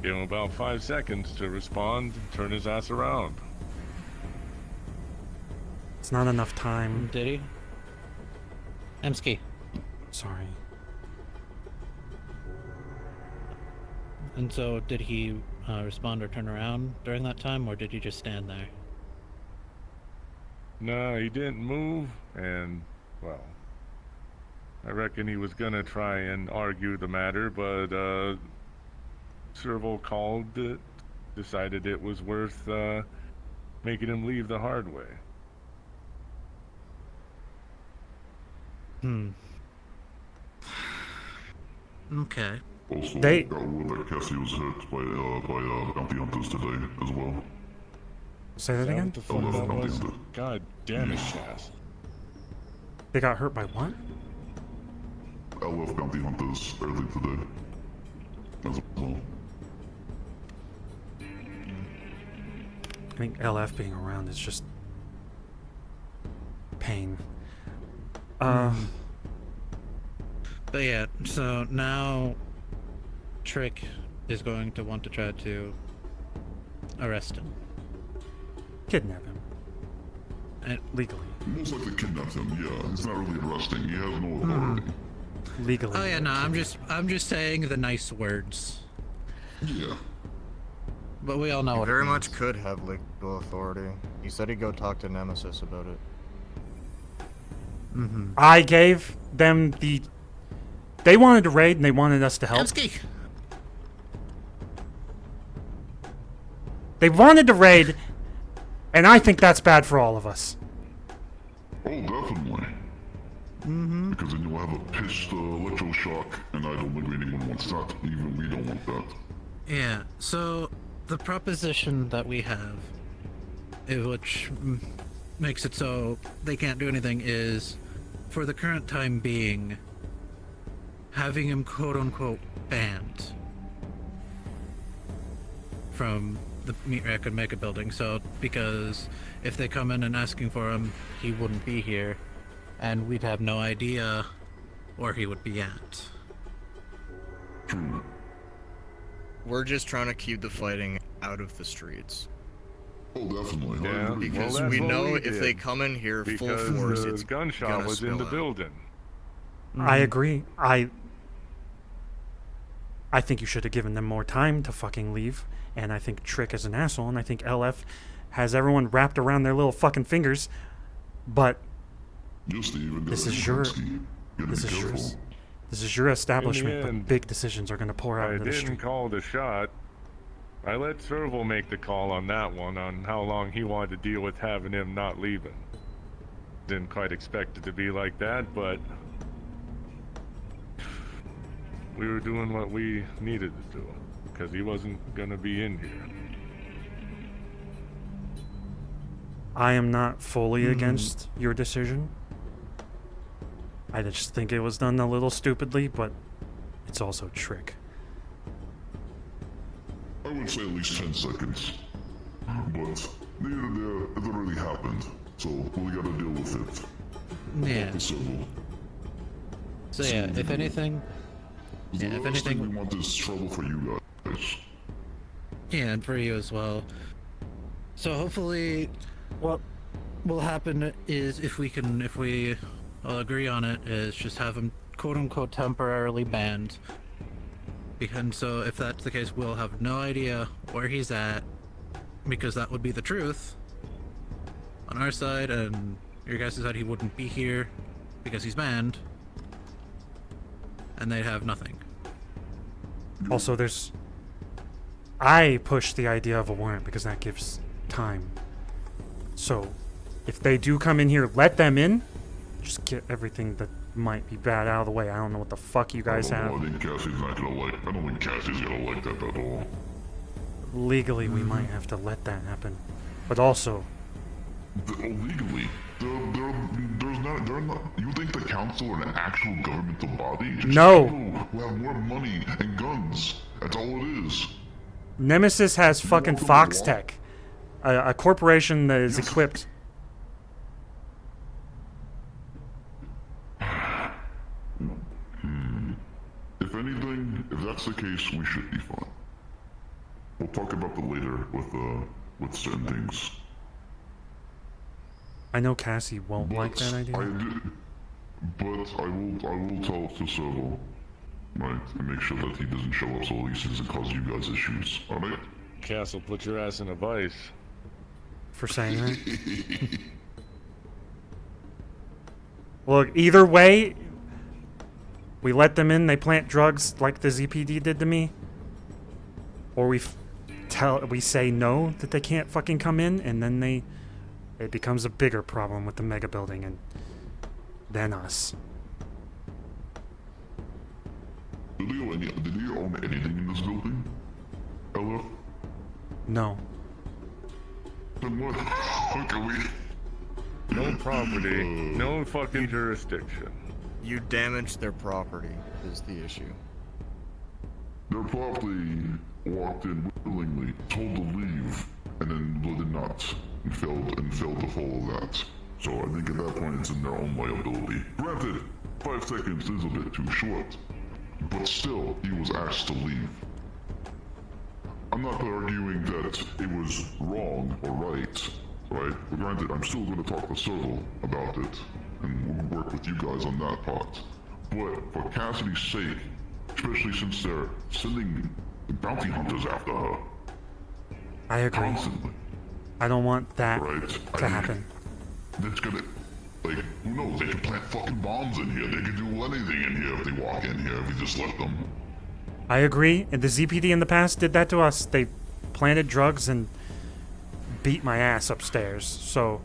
give him about 5 seconds to respond and turn his ass around. It's not enough time. Did he? Hamski. Sorry. And so, did he respond or turn around during that time, or did he just stand there? No, he didn't move, and, well, I reckon he was gonna try and argue the matter, but, Serval called it, decided it was worth, making him leave the hard way. Okay. Also, They- got word that Cassie was hurt by bounty hunters today as well. Say that again? What the fuck that was? God damn it, Cass. They got hurt by what? LF bounty hunters early today. As well. I think LF being around is just pain. But yeah, so now Trick is going to want to try to arrest him. Kidnap him. And legally. Most likely kidnapped him, yeah. It's not really arresting. He has no authority. Legally. Oh yeah, no, I'm just saying the nice words. Yeah. But we all know He what it very means. much could have legal authority. He said he'd go talk to Nemesis about it. I gave them the... They wanted to raid and they wanted us to help. Hamski. They wanted to raid, and I think that's bad for all of us. Oh, definitely. Because then you'll have a pissed electroshock, and I don't think anyone wants that. Even we don't want that. Yeah, so the proposition that we have, which makes it so they can't do anything, is, for the current time being, having him quote-unquote banned from the Meat Rack and Mega Building. So, because if they come in and asking for him, he wouldn't be here, and we'd have no idea where he would be at. We're just trying to keep the fighting out of the streets. Oh, definitely. Yeah, Because well, we that's what know we if did. they come in here full Because force, the it's gunshot gonna was in spill the out. building. I agree. I think you should have given them more time to fucking leave, and I think Trick is an asshole, and I think LF has everyone wrapped around their little fucking fingers, but this is your... This is yours. This is your establishment, end, but big decisions are going to pour out I into the didn't street. call the shot. I let Serval make the call on that one, on how long he wanted to deal with having him not leaving. Didn't quite expect it to be like that, but we were doing what we needed to do, because he wasn't gonna be in here. I am not fully against your decision. I just think it was done a little stupidly, but it's also Trick. I would say at least 10 seconds. But neither there, it already happened. So we gotta deal with it. Yeah. So yeah, if anything... The last thing we want is trouble for you guys. Yeah, and for you as well. So hopefully, what will happen is if we all agree on it, is just have him quote unquote temporarily banned. And so if that's the case, we'll have no idea where he's at, because that would be the truth on our side, and your guys said he wouldn't be here because he's banned, and they'd have nothing. Also, I push the idea of a warrant because that gives time. So, if they do come in here, let them in. Just get everything that might be bad out of the way. I don't know what the fuck you guys have. I think Cassie's not gonna like. I don't think Cassie's gonna like that at all. Legally, we might have to let that happen. But also... Legally? They're not... You think the council are an actual governmental body? Just No! people who have more money and guns. That's all it is. Nemesis has fucking Foxtech. A corporation that is equipped... If anything, if that's the case, we should be fine. We'll talk about that later with certain things. I know Cassie won't like that idea. But I will tell to Servo, right, and make sure that he doesn't show up so at least he doesn't cause you guys issues, alright? Castle, put your ass in a vice. For saying that. Look, either way, we let them in, they plant drugs like the ZPD did to me. Or we say no, that they can't fucking come in, and then it becomes a bigger problem with the mega building and then us. Did you own anything in this building? LF? No. Then what? How can we... No property, no fucking jurisdiction. You damaged their property, is the issue. Their property walked in willingly, told to leave, and then did not, and failed to follow that. So I think at that point it's in their own liability. Granted, 5 seconds is a bit too short, but still, he was asked to leave. I'm not arguing that it was wrong or right, But granted, I'm still going to talk to Serval about it, and we'll work with you guys on that part. But for Cassidy's sake, especially since they're sending bounty hunters after her. I agree. Constantly. I don't want that to happen. That's gonna, like, who knows? They could plant fucking bombs in here. They could do anything in here if they walk in here, if we just let them. I agree, and the ZPD in the past did that to us. They planted drugs and beat my ass upstairs, so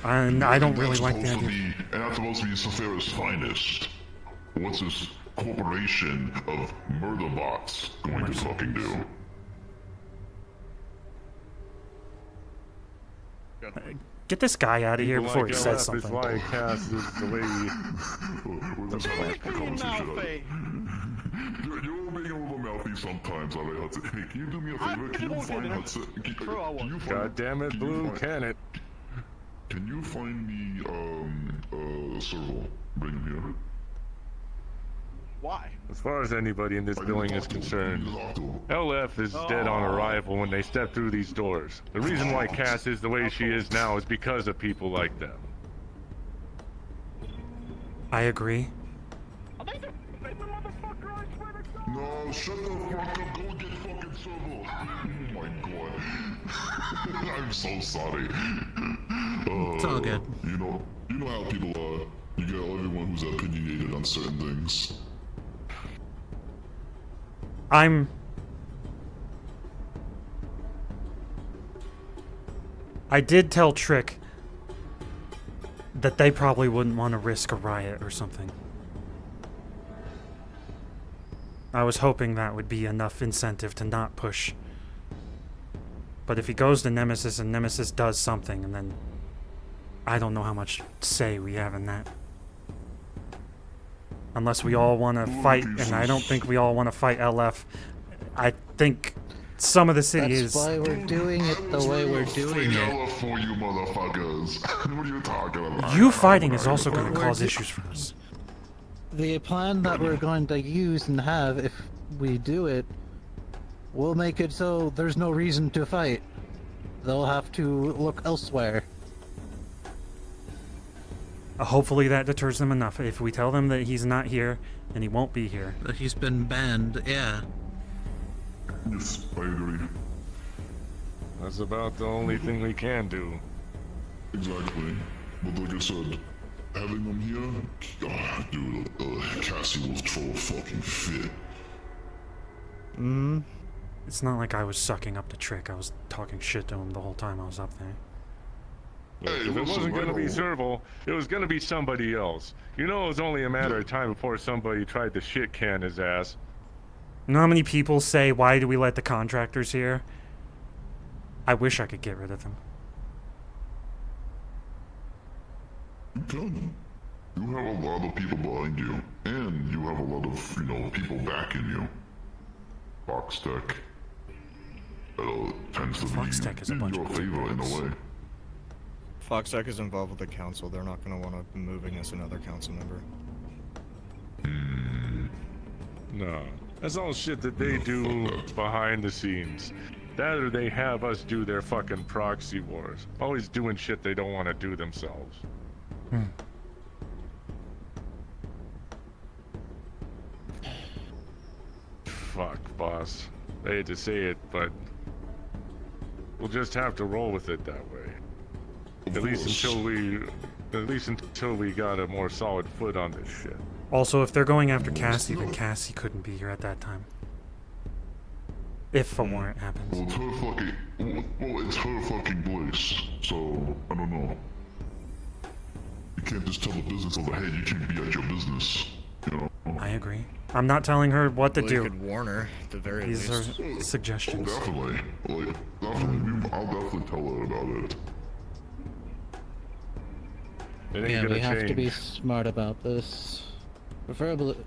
I don't really like the idea. And that's supposed to be Safira's finest. What's this corporation of murder bots going to fucking do? Get this guy out of here before he says something. Is why Cass is the way You're being a little mouthy sometimes, alright, Hudson. Hey, can you do me a favor? Can you find Hudson? God damn it, Blue, can it? Can you find me, Serval? Bring him here. Why? As far as anybody in this building is concerned, LF is dead on arrival when they step through these doors. The reason why Cass is the way she is now is because of people like them. I agree. No, shut the fuck up. Go get fucking Serval. Oh my god. I'm so sorry. It's all good. You know how people are. You get everyone who's opinionated on certain things. I did tell Trick that they probably wouldn't want to risk a riot or something. I was hoping that would be enough incentive to not push. But if he goes to Nemesis and Nemesis does something, and then I don't know how much say we have in that. Unless we all want to fight, and I don't think we all want to fight LF. I think some of the city is... That's why we're doing it the way we're doing it. For you motherfuckers. What are you talking about? You fighting is also going to cause issues for us. The plan that we're going to use and have, if we do it, we'll make it so there's no reason to fight. They'll have to look elsewhere. Hopefully that deters them enough. If we tell them that he's not here and he won't be here. That he's been banned, yeah. Yes, I agree. That's about the only thing we can do. Exactly. But like I said, having them here, dude, Cassie will throw a fucking fit. It's not like I was sucking up the trick. I was talking shit to him the whole time I was up there. Look, if it wasn't gonna be Serval, it was gonna be somebody else. You know, it was only a matter of time before somebody tried to shit can his ass. You know how many people say, why do we let the contractors here? I wish I could get rid of them. You can. You have a lot of people behind you, and you have a lot of, people backing you. Fox Tech tends to Fox Tech is a bunch in your of favor in a way. Foxtech is involved with the council. They're not going to want to be moving as another council member. No, that's all shit that they do behind the scenes. That or they have us do their fucking proxy wars. Always doing shit they don't want to do themselves. Fuck, boss. I hate to say it, but we'll just have to roll with it that way. At least until we got a more solid foot on this shit. Also, if they're going after Cassie, then Cassie couldn't be here at that time. If a warrant happens. Well, it's her fucking place, so I don't know. You can't just tell the business of the head you can't be at your business, I agree. I'm not telling her what to do. You could warn her, at the very These least. are suggestions. Definitely. I'll definitely tell her about it. Yeah, we have to be smart about this. Preferably,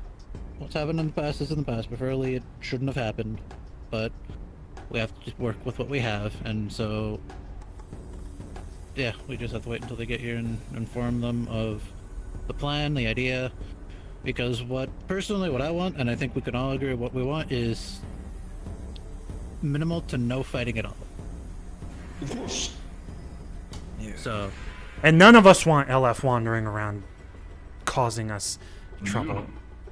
what's happened in the past is in the past. Preferably, it shouldn't have happened, but we have to just work with what we have, and so yeah, we just have to wait until they get here and inform them of the plan, the idea, because what I want, and I think we can all agree what we want, is minimal to no fighting at all. Of course. Yeah. So. And none of us want LF wandering around causing us trouble.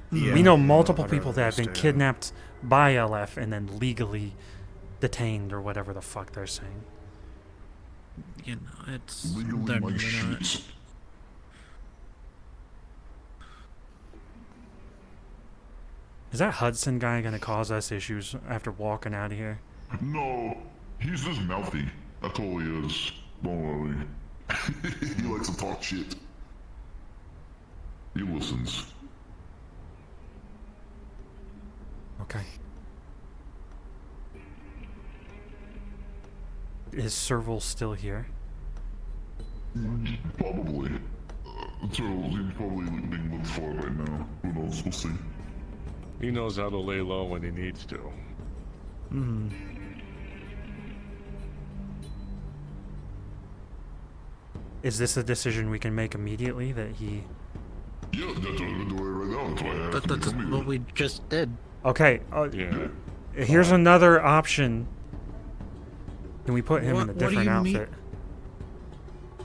Yeah. We know multiple people that have been kidnapped by LF and then legally detained or whatever the fuck they're saying. You know, it's... Legally my shit. Is that Hudson guy gonna cause us issues after walking out of here? No, he's just mouthy. That's all he is. Don't worry. He likes to talk shit. He listens. Okay. Is Serval still here? Probably. Turtles, he's probably being looked for right now. Who knows? We'll see. He knows how to lay low when he needs to. Is this a decision we can make immediately that he... Yeah, that's what I'm doing right now. That's why I have That's what we just did. Okay, Yeah. here's another option. Can we put him in a What do different you mean? outfit?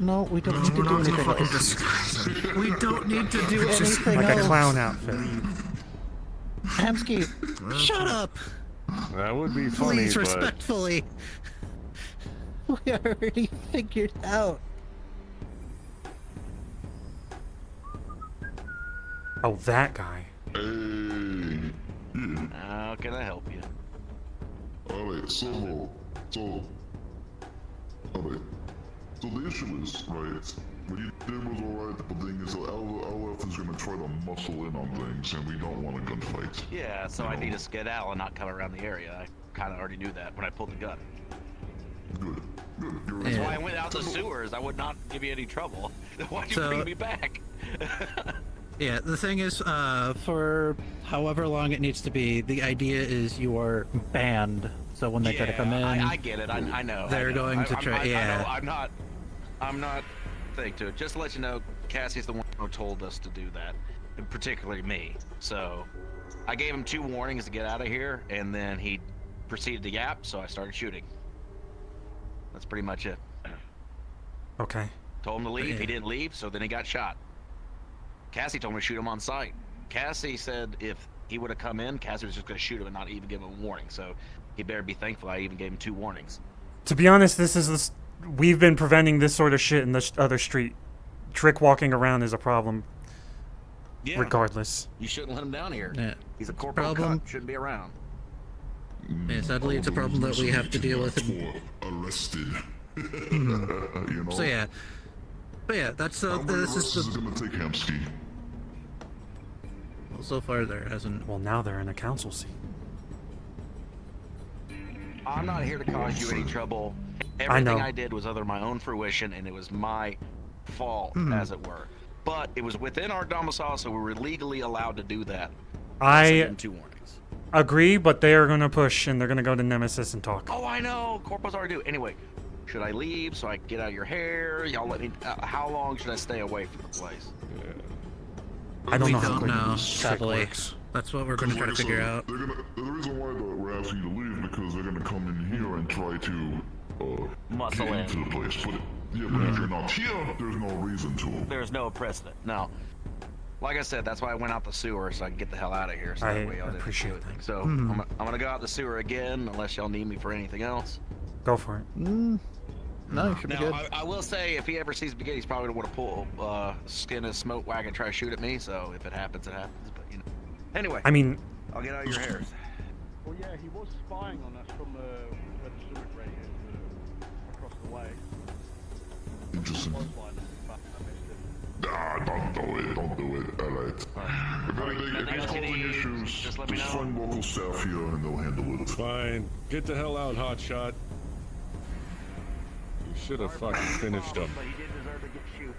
No, we don't need to do anything else. We don't need to do anything Like else. a clown outfit. Hamski, shut up! That would be funny, Please, but respectfully. We already figured out. Oh, that guy. Hey. Yeah. How can I help you? Alright, so the issue is, right, what you did was alright, but the thing is, LF is gonna try to muscle in on things, and we don't want a gunfight. Yeah, so I need to skedaddle and not come around the area. I kind of already knew that when I pulled the gun. Good. That's why I went out the sewers. I would not give you any trouble. Why'd you So- bring me back? Yeah, the thing is, for however long it needs to be, the idea is you are banned. So when they try to come in, I get it. I know. they're going to try. Yeah. I'm not thinking to it. Just to let you know, Cassie's the one who told us to do that, and particularly me. So I gave him 2 warnings to get out of here, and then he proceeded to yap, so I started shooting. That's pretty much it. Okay. Told him to leave. He didn't leave, so then he got shot. Cassie told me to shoot him on sight. Cassie said if he would have come in, Cassie was just going to shoot him and not even give him a warning. So he better be thankful I even gave him 2 warnings. To be honest, we've been preventing this sort of shit in the other street. Trick walking around is a problem. Yeah. Regardless. You shouldn't let him down here. Yeah. He's a corporal Problem. cunt. Shouldn't be around. Yeah, sadly, it's a problem that we have to deal with. Arrested. You know? So yeah. But yeah, that's How many this arrests is is it gonna take, Hamski? well, so far there hasn't. Well, now they're in a council seat. I'm not here to cause you any trouble. Everything I did was under my own fruition, and it was my fault, as it were. But it was within our domicile, so we were legally allowed to do that. I 2 warnings. agree, but they are going to push, and they're going to go to Nemesis and talk. Oh, I know. Corporals already do. Anyway, should I leave so I can get out of your hair? Y'all let me. How long should I stay away from the place? I don't know how don't quick know, this trick sadly. works. That's what we're going to try to figure out. The reason why we're asking you to leave because they're gonna come in here and try to Muscle get in. into the place. But if you're not here, there's no reason to. There's no precedent. No. Like I said, that's why I went out the sewer so I can get the hell out of here. So that way y'all didn't appreciate do anything. that. So I'm gonna go out the sewer again unless y'all need me for anything else. Go for it. No, you should be Now, good. I will say, if he ever sees Spaghetti, he's probably gonna want to pull skin his smoke wagon and try to shoot at me. So if it happens, it happens. But you know. Anyway. I mean, I'll get out of your hairs. Well, yeah, he was spying on us from where the sewage rate is across the way. Interesting. Nah, don't do it. Don't do it. Alright. If he's causing issues, just find local staff here and they'll handle it. Fine. Get the hell out, hotshot. You should have fucking finished him. But he did deserve to get shoot.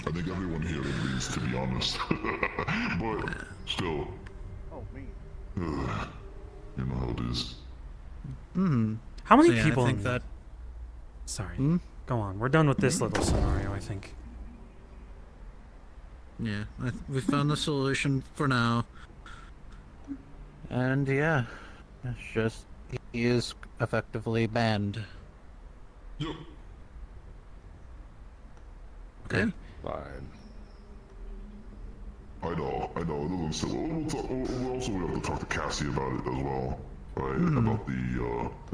I think everyone here agrees, to be honest. But still. Oh, me. You know how it is. How many So, yeah, people I think in that. Sorry. Go on. We're done with this little scenario, I think. Yeah, we found the solution for now. And yeah, it's just he is effectively banned. Yep. Okay. Fine. I know. It doesn't say. We'll also have to talk to Cassie about it as well, right? About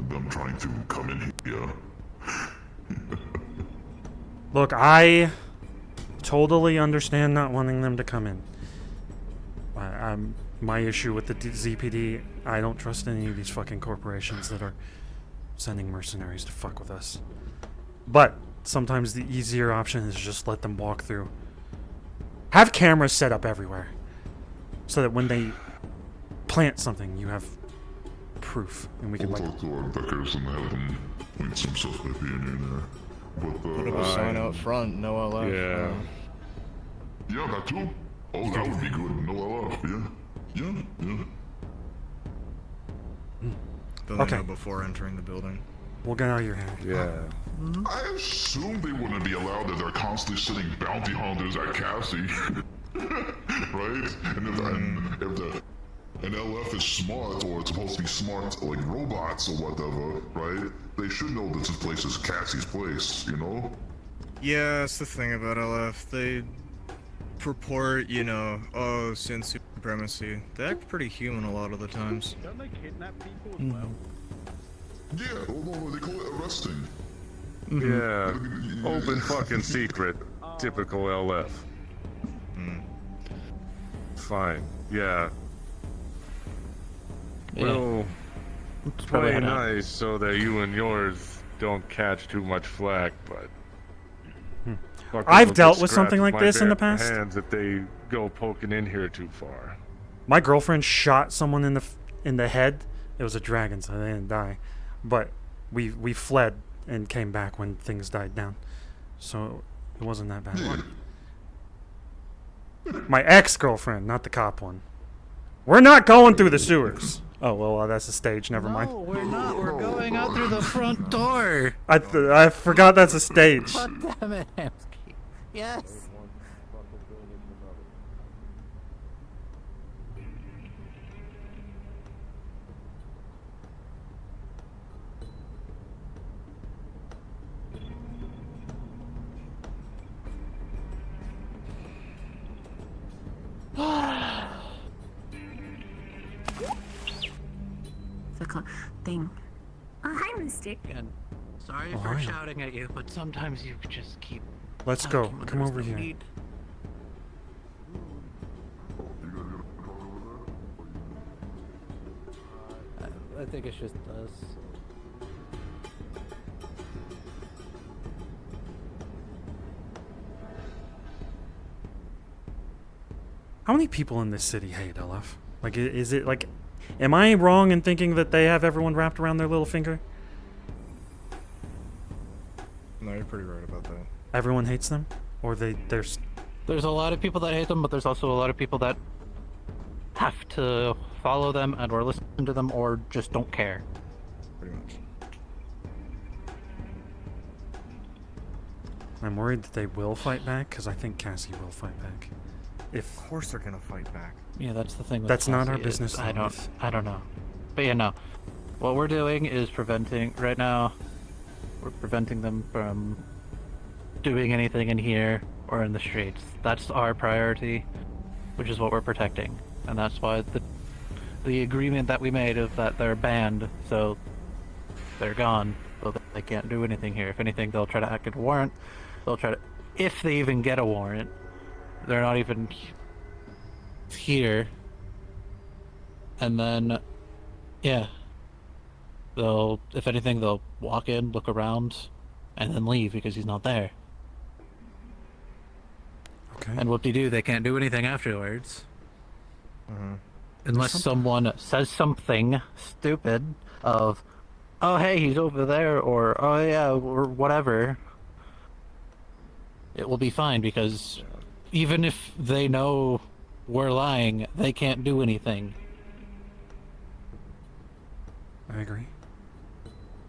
them trying to come in here. Look, I totally understand not wanting them to come in. My issue with the ZPD, I don't trust any of these fucking corporations that are sending mercenaries to fuck with us. But sometimes the easier option is just let them walk through. Have cameras set up everywhere, so that when they plant something, you have proof, and we can We'll talk to our Beckers and have them point some stuff maybe in there. But Put up a sign out front, no LF. Yeah. Yeah, that too. Oh, that would be good. No LF, yeah. Then they know before entering the building. We'll get out of your hair. Yeah. I assume they wouldn't be allowed that they're constantly sitting bounty hunters at Cassie. Right? And if an LF is smart, or it's supposed to be smart like robots or whatever, right? They should know that this place is Cassie's place, you know? Yeah, that's the thing about LF. They purport, you know, oh, sin supremacy. They act pretty human a lot of the times. Don't they kidnap people as well? Yeah, although they call it arresting. Yeah. Open fucking secret. Typical LF. Fine. Yeah. Well, probably play head out. nice so that you and yours don't catch too much flack, but fuckers I've will dealt get with something scratched like my this in the bare past. Hands if they go poking in here too far. My girlfriend shot someone in the head. It was a dragon, so they didn't die. But we fled and came back when things died down. So it wasn't that bad. My ex-girlfriend, not the cop one. We're not going through the sewers. Oh, well, that's a stage. Never mind. No, we're not. We're going out through the front door. I forgot that's a stage. God damn it, Hamski. Yes. difficult thing. Oh, hi, Mister. Again, sorry Oh, for hi. shouting at you, but sometimes you just keep. Let's go. talking when Come there's over no here. need. I think it's just us. How many people in this city hate LF? Like, is it like, am I wrong in thinking that they have everyone wrapped around their little finger? No, you're pretty right about that. Everyone hates them, or there's. There's a lot of people that hate them, but there's also a lot of people that have to follow them and or listen to them or just don't care. Pretty much. I'm worried that they will fight back because I think Cassie will fight back. If Of course they're gonna fight back. Yeah, that's the thing. With That's not Cassie our is business, I though. don't know. But yeah, no. What we're doing is preventing right now. We're preventing them from doing anything in here or in the streets. That's our priority, which is what we're protecting, and that's why the agreement that we made of that they're banned, so they're gone, so they can't do anything here. If anything, they'll try to act a warrant. They'll try to, if they even get a warrant, they're not even here. And then, yeah, they'll, if anything, they'll walk in, look around, and then leave because he's not there. Okay. And what they do, they can't do anything afterwards. Unless someone says something stupid of, oh hey, he's over there, or oh yeah, or whatever. It will be fine because even if they know we're lying, they can't do anything. I agree.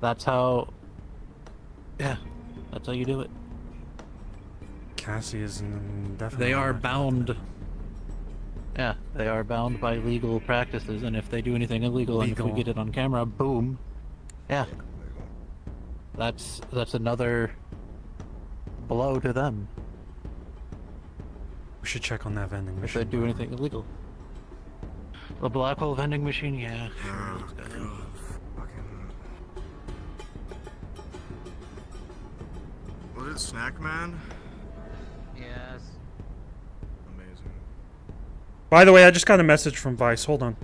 That's how, yeah, that's how you do it. Cassie is definitely. They are bound. Yeah, they are bound by legal practices, and if they do anything illegal, and if we get it on camera, boom. Yeah. That's another blow to them. We should check on that vending If machine. they do anything illegal. The black hole vending machine, yeah. Sure, let's go. Was it Snack Man? Yes. Amazing. By the way, I just got a message from Vice. Hold on.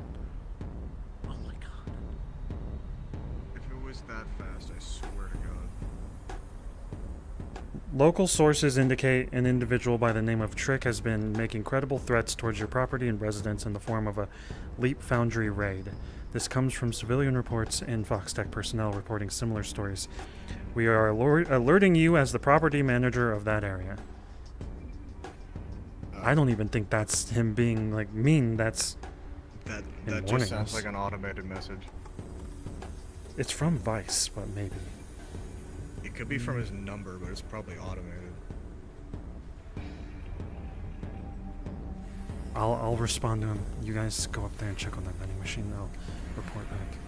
If it was that fast, I swear to God. Local sources indicate an individual by the name of Trick has been making credible threats towards your property and residence in the form of a Leap Foundry raid. This comes from civilian reports and Foxtech personnel reporting similar stories. We are alerting you as the property manager of that area. I don't even think that's him being like mean. That's That him just warning sounds us. like an automated message. It's from Vice, but maybe. It could be from his number, but it's probably automated. I'll respond to him. You guys go up there and check on that vending machine. I'll report back.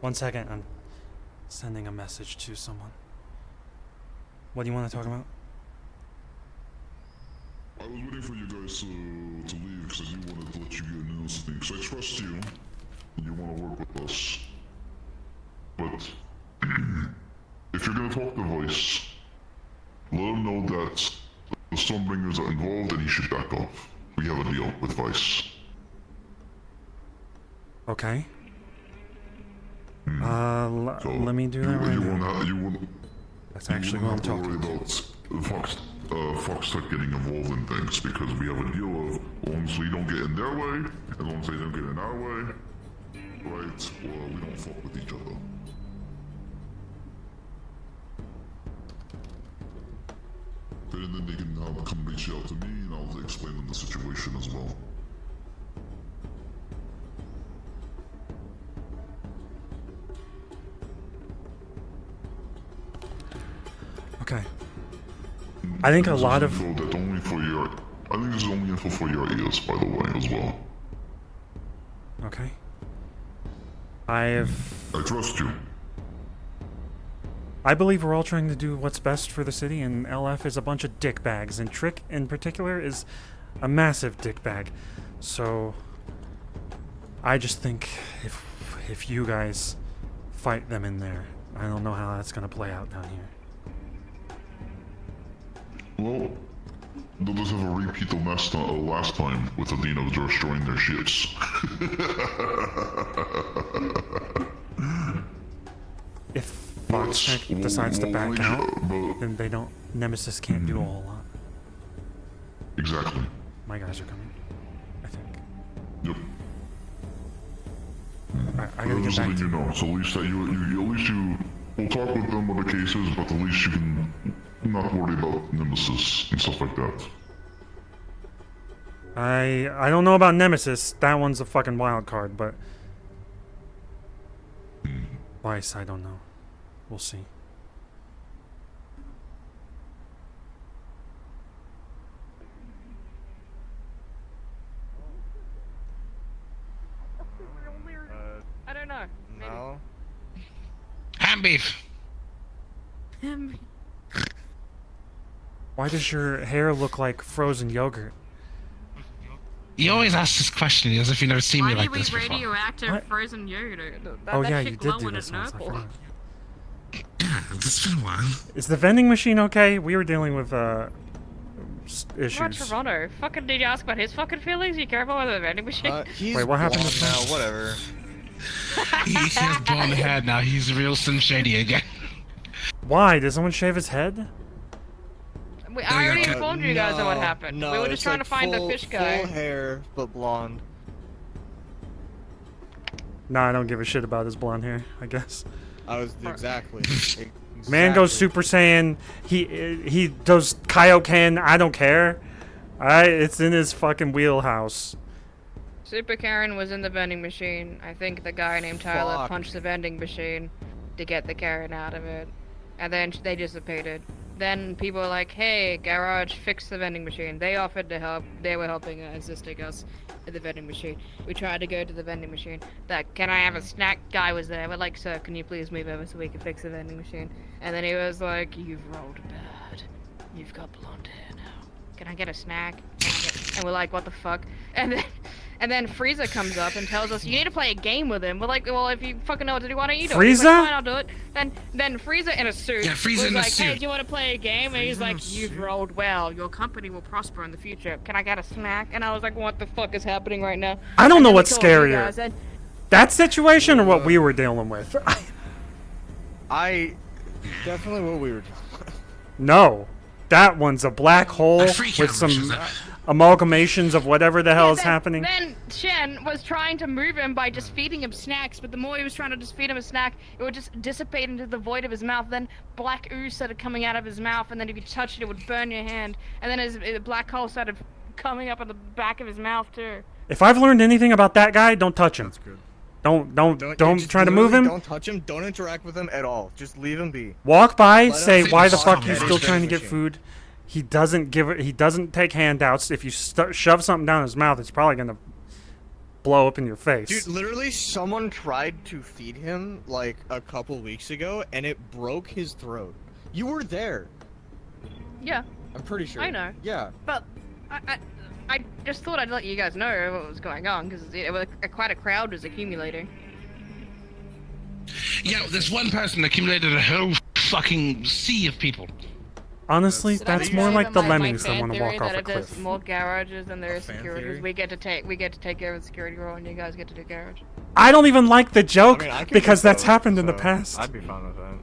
1 second. I'm sending a message to someone. What do you want to talk about? I was waiting for you guys to leave because I do wanted to let you get into this thing. Because I trust you, and you want to work with us. But if you're gonna talk to Vice, let him know that the Stormbringers are involved and he should back off. We have a deal with Vice. Okay. Let me do that right now. That's actually what I'm talking about. Fox Tech getting involved in things because we have a deal of as long as we don't get in their way, as long as they don't get in our way, right? Well, we don't fuck with each other. And then they can come reach out to me and I'll explain them the situation as well. Okay. I think a lot of... I think this is only info for your ears, by the way, as well. Okay. I trust you. I believe we're all trying to do what's best for the city, and LF is a bunch of dickbags, and Trick in particular is a massive dickbag. So I just think if you guys fight them in there, I don't know how that's gonna play out down here. Well, they'll just have a repeat of last time with Adina destroying their ships. If Fox Tech decides to back out, then they don't. Nemesis can't do a whole lot. Exactly. My guys are coming, I think. Yep. Alright, I gotta get back to you know. So at least that you will talk with them with the cases, but at least you can not worry about Nemesis and stuff like that. I don't know about Nemesis. That one's a fucking wild card, but Vice, I don't know. We'll see. I don't know. Maybe. No. Ham beef. Why does your hair look like frozen yogurt? You always ask this question as if you've never seen me like this before. Radioactive frozen yogurt. Oh yeah, shit you did glow do when this it once. I purple. forgot. Yeah, it's been a while. Is the vending machine okay? We were dealing with What issues. Toronto? Fucking did you ask about his fucking feelings? You care about the vending machine? He's what happened to blonde now, whatever. He has blonde head now. He's real Slim Shady again. Why? Did someone shave his head? I already informed you guys of what happened. No, We were it's just trying like to find the fish guy. Full hair, but blonde. Nah, I don't give a shit about his blonde hair, I guess. I was exactly. Man goes Super Saiyan. He does Kaioken. I don't care. Alright, it's in his fucking wheelhouse. Super Karen was in the vending machine. I think the guy named Tyler Fuck. punched the vending machine to get the Karen out of it. And then they dissipated. Then people were like, hey, garage, fix the vending machine. They offered to help. They were helping assisting us at the vending machine. We tried to go to the vending machine. That, can I have a snack? Guy was there. We're like, sir, can you please move over so we can fix the vending machine? And then he was like, you've rolled bad. You've got blonde hair now. Can I get a snack? And we're like, what the fuck? And then Frieza comes up and tells us, you need to play a game with him. We're like, well, if you fucking know what to do, why don't you do it? He's Frieza? like, fine, I'll do it. Then Frieza in a suit Yeah, Frieza was in a like, hey, suit. do you want to play a game? And he's Frieza in like, a you've suit. rolled well. Your company will prosper in the future. Can I get a snack? And I was like, what the fuck is happening right now? I don't And know then we what's told you scarier. guys, and- That situation or what we were dealing with? I definitely what we were doing. No. That one's a black hole with some amalgamations of whatever the hell is happening. Then Shen was trying to move him by just feeding him snacks, but the more he was trying to just feed him a snack, it would just dissipate into the void of his mouth. Then black ooze started coming out of his mouth, and then if you touched it, it would burn your hand. And then his black hole started coming up on the back of his mouth too. If I've learned anything about that guy, don't touch him. That's good. Don't Just try to move him. Don't touch him. Don't interact with him at all. Just leave him be. Walk by, Let say, him why the talk fuck you at still his trying to get machine. food? He doesn't give it. He doesn't take handouts. If you shove something down his mouth, it's probably gonna blow up in your face. Dude, literally, someone tried to feed him like a couple weeks ago, and it broke his throat. You were there. Yeah. I'm pretty sure. I know. Yeah. But I just thought I'd let you guys know what was going on because quite a crowd was accumulating. Yeah, this one person accumulated a whole fucking sea of people. Honestly, Did I that's tell more you like that the my lemmings that fan want to theory walk off that a if there's cliff. more garages than there is fan securities, theory? we get to take over the security role, and you guys get to do garage. I don't even like the joke I can because do that's both, happened in the so past. I'd be fine with that.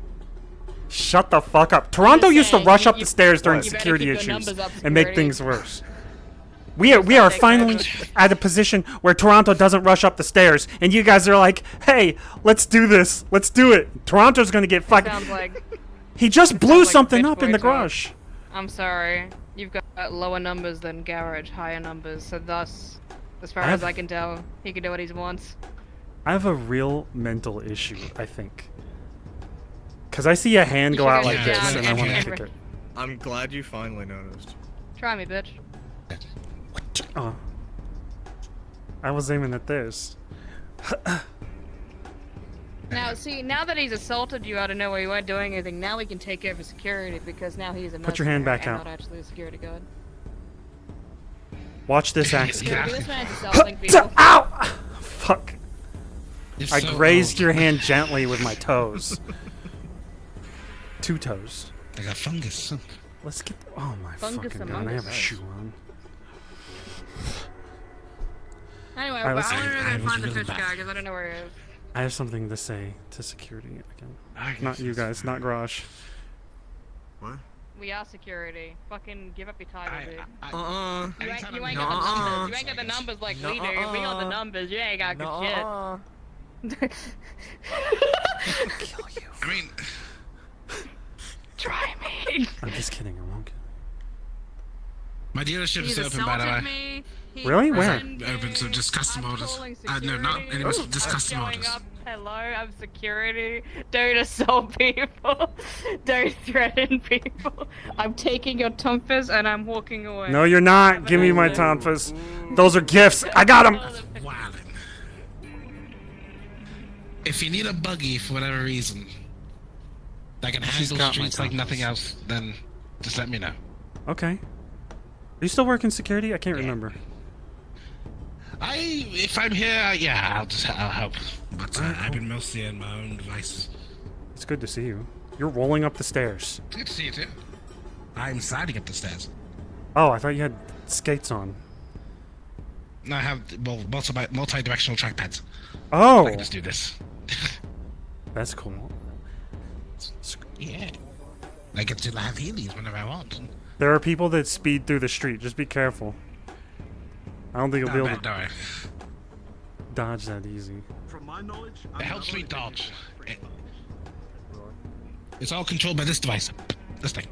Shut the fuck up. Toronto used to saying, rush up you- the stairs during you better security keep your issues numbers up, and make security. things worse. We are finally at a position where Toronto doesn't rush up the stairs, and you guys are like, "Hey, let's do this. Let's do it." Toronto's gonna get fucked. Sounds like He just blew like something bitch up in boy the talk. garage. I'm sorry. You've got lower numbers than garage, higher numbers, so thus, as far I as have- I can tell, he can do what he wants. I have a real mental issue, I think. Because I see a hand You go should out go like sit this, down and I want to and- kick it. I'm glad you finally noticed. Try me, bitch. Oh. I was aiming at this. Now, see, now that he's assaulted you out of nowhere, you weren't doing anything, now we can take over security because now he's a Put your hand mercenary back and out. not actually a security guard. Watch this axe. Security, this man's assaulting people. Ow! Fuck. You're I so grazed old. your hand gently with my toes. 2 toes. I got fungus. Let's get. Oh my Fungus fucking among god! I have a us. shoe on. Anyway, Alright, I let's- want to go I and was find the really fish bad. guy because I don't know where he is. I have something to say to security again. Not you guys, not Garage. What? We are security. Fucking give up your title, dude. Uh-uh. You ain't got the numbers. You ain't got the numbers like we do. If we got the numbers, you ain't got good shit. Kill you. I mean, Try me. I'm just kidding. I won't kill my dealership He's is open, by the assaulted way. me. He Really? Where? threatened Open, so me. just custom I'm orders. calling No, not security. anyways, just I'm custom showing orders. up. Hello, I'm security. Don't assault people. Don't threaten people. I'm taking your tumpas and I'm walking away. you. No, you're not. Give me my tonfas. Those are gifts. I got them. Wildin'. If you need a buggy for whatever reason, that can She's handle got my streets like nothing compass. else, then just let me know. Okay. Are you still working security? I can't remember. If I'm here, yeah, I'll help. But I've been mostly on my own devices. It's good to see you. You're rolling up the stairs. Good to see you too. I'm sliding up the stairs. Oh, I thought you had skates on. No, I have multi-directional trackpads. Oh. I can just do this. That's cool. Yeah. I get to have Heelys whenever I want. There are people that speed through the street. Just be careful. I don't think you'll be able Not to bad, dodge that easy. From my knowledge, It helps me dodge. It's all controlled by this device. This thing.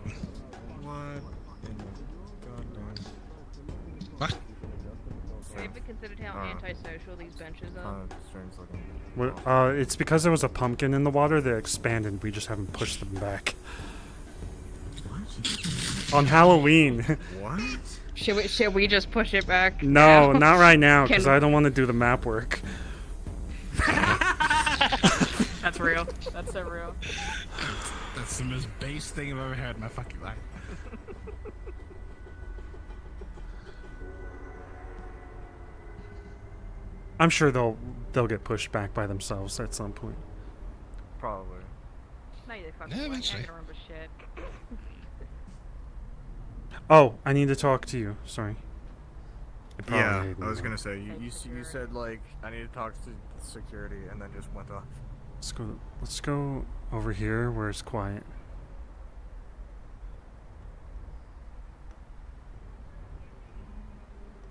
What? Have you ever considered how antisocial these benches are? It's because there was a pumpkin in the water that expanded. We just haven't pushed them back. On Halloween. What? Should we just push it back? No, now? not right now, because Can- I don't want to do the map work. That's real. That's so real. That's the most base thing I've ever heard in my fucking life. I'm sure they'll get pushed back by themselves at some point. Probably. No, they fucking Yeah, won't. I eventually. don't remember shit. Oh, I need to talk to you. Sorry. It probably Yeah, made me I was know. gonna say you said like I need to talk to security and then just went off. Let's go over here where it's quiet.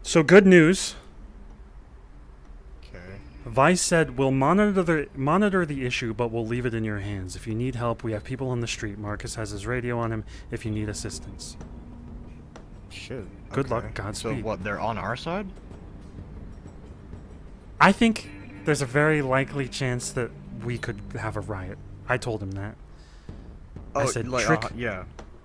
So good news. Okay. Vice said we'll monitor the issue, but we'll leave it in your hands. If you need help, we have people on the street. Marcus has his radio on him if you need assistance. Shit. Good luck, okay. Godspeed. So what? They're on our side? I think there's a very likely chance that we could have a riot. I told him that. I Oh, said like, trick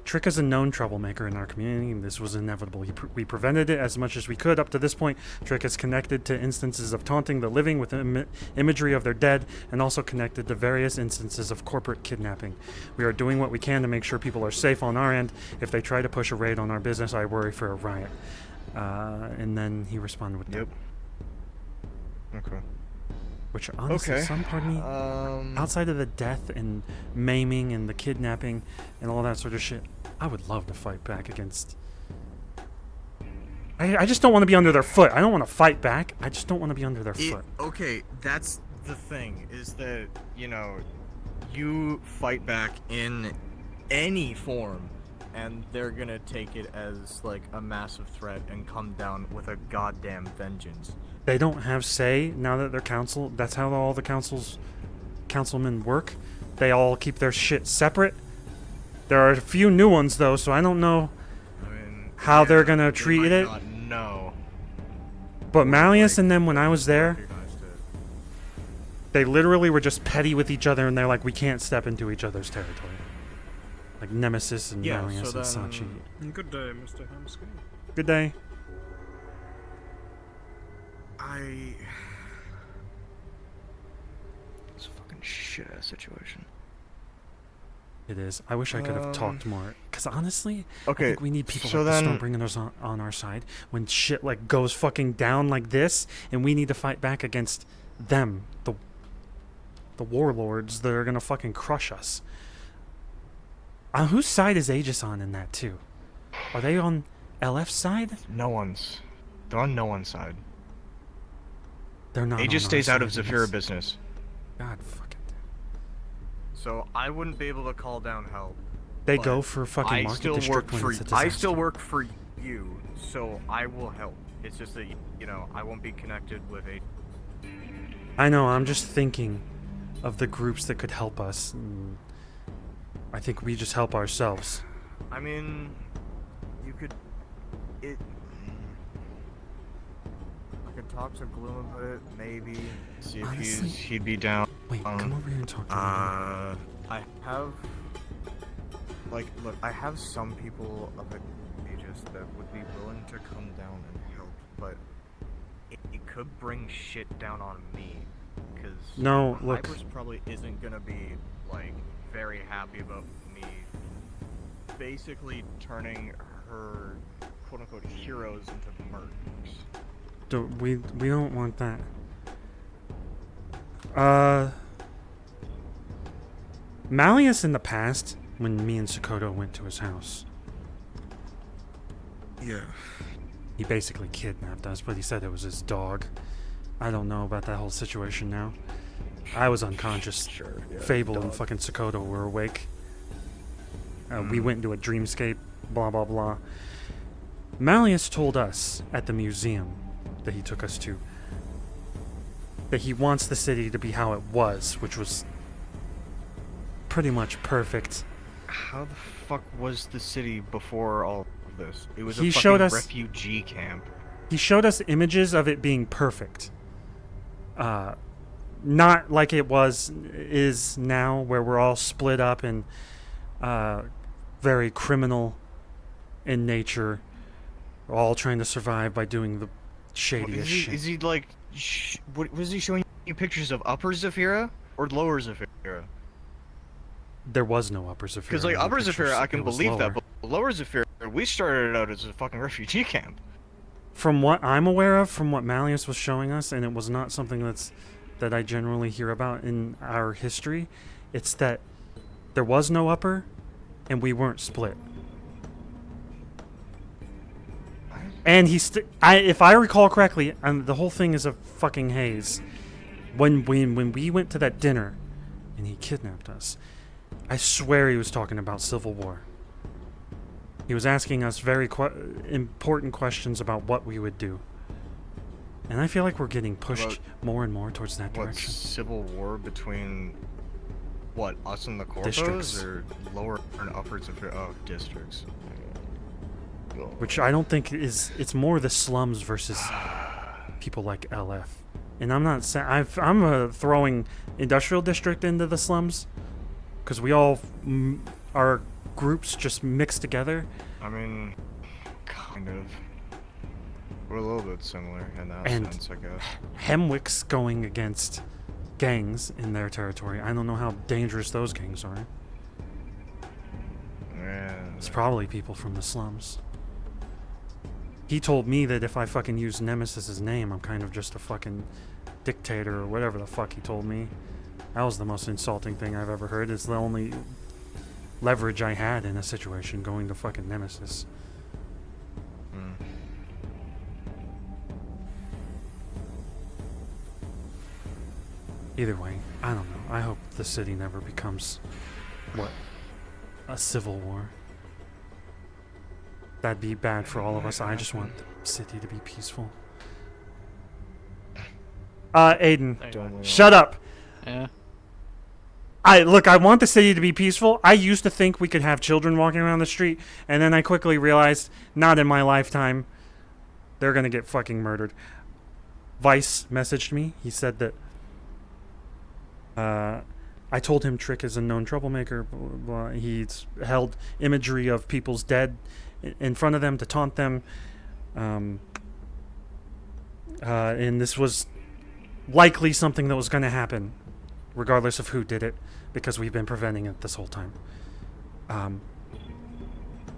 Trick is a known troublemaker in our community, and this was inevitable. We prevented it as much as we could up to this point. Trick is connected to instances of taunting the living with imagery of their dead, and also connected to various instances of corporate kidnapping. We are doing what we can to make sure people are safe on our end. If they try to push a raid on our business, I worry for a riot. And then he responded with Yep. Okay. Which honestly, Okay. some part of me, outside of the death and maiming and the kidnapping and all that sort of shit, I would love to fight back against. I just don't want to be under their foot. I don't want to fight back. I just don't want to be under their foot. Okay, that's the thing, is that, you know, you fight back in any form, and they're gonna take it as, like, a massive threat and come down with a goddamn vengeance. They don't have say now that they're council. That's how all the councilmen work. They all keep their shit separate. There are a few new ones though, so I don't know how they're gonna treat it. No. But Malleus and them, when I was there, they literally were just petty with each other, and they're like, we can't step into each other's territory. Like Nemesis and Malleus and Sachi. Good day, Mr. Hamski. Good day. It's a fucking shit-ass situation. It is. I wish I could have talked more. Because honestly, okay, I think we need people so like then, Stormbringers on our side when shit like goes fucking down like this, and we need to fight back against them, the warlords that are gonna fucking crush us. On whose side is Aegis on in that too? Are they on LF's side? No one's. They're on no one's side. They're not. Aegis on stays our out of side, Zafira yes. business. God fucking. So I wouldn't be able to call down help. They but go for fucking I market still district work when for it's a I disaster. still work for you, so I will help. It's just that, you know, I won't be connected with a. I know. I'm just thinking of the groups that could help us. I think we just help ourselves. I mean, you could. I could talk to Gloom about it, maybe. See if Honestly, he'd be down. Wait, come over here and talk to me. I have. Like, look, I have some people up at Aegis that would be willing to come down and help, but it could bring shit down on me. Because No, look. Hypers probably isn't gonna be, like, very happy about me basically turning her quote-unquote heroes into mercs. We don't want that. Malleus in the past, when me and Sokoto went to his house. Yeah. He basically kidnapped us, but he said it was his dog. I don't know about that whole situation now. I was unconscious. Sure, yeah, Fable and dog. fucking Sokoto were awake. We went into a dreamscape, blah blah blah. Malleus told us at the museum that he took us to that he wants the city to be how it was, which was pretty much perfect. How the fuck was the city before all of this? It was He a showed fucking us- refugee camp. He showed us images of it being perfect. Not like it is now, where we're all split up and very criminal in nature. We're all trying to survive by doing the shadiest shit. Is he like? What was he showing you pictures of Upper Zafira or Lower Zafira? There was no Upper Zafira. Because like in the Upper pictures. Zafira, I can It was believe lower. that, but Lower Zafira, we started out as a fucking refugee camp. From what I'm aware of, from what Malleus was showing us, and it was not something that I generally hear about in our history, it's that there was no upper, and we weren't split. And if I recall correctly, and the whole thing is a fucking haze. When we went to that dinner, and he kidnapped us, I swear he was talking about Civil War. He was asking us very important questions about what we would do. And I feel like we're getting pushed About more and more towards that What, direction. civil war between what, us and the Corpos, Districts. or Lower and Upper Zafira? Oh, districts. Which I don't think it's more the slums versus people like LF. And I'm not saying I'm throwing industrial district into the slums because we all are groups just mixed together. I mean, kind of. We're a little bit similar in that And sense, I guess. Hemwick's going against gangs in their territory. I don't know how dangerous those gangs are. Yeah. It's probably people from the slums. He told me that if I fucking use Nemesis's name, I'm kind of just a fucking dictator or whatever the fuck he told me. That was the most insulting thing I've ever heard. It's the only leverage I had in a situation, going to fucking Nemesis. Either way, I don't know. I hope the city never becomes, what, a civil war. That'd be bad for all of us. I just want the city to be peaceful. Aiden, shut up. Yeah. I want the city to be peaceful. I used to think we could have children walking around the street, and then I quickly realized, not in my lifetime. They're gonna get fucking murdered. Vice messaged me. He said that I told him Trick is a known troublemaker. Blah, blah, blah. He's held imagery of people's dead in front of them to taunt them. And this was likely something that was going to happen, regardless of who did it, because we've been preventing it this whole time.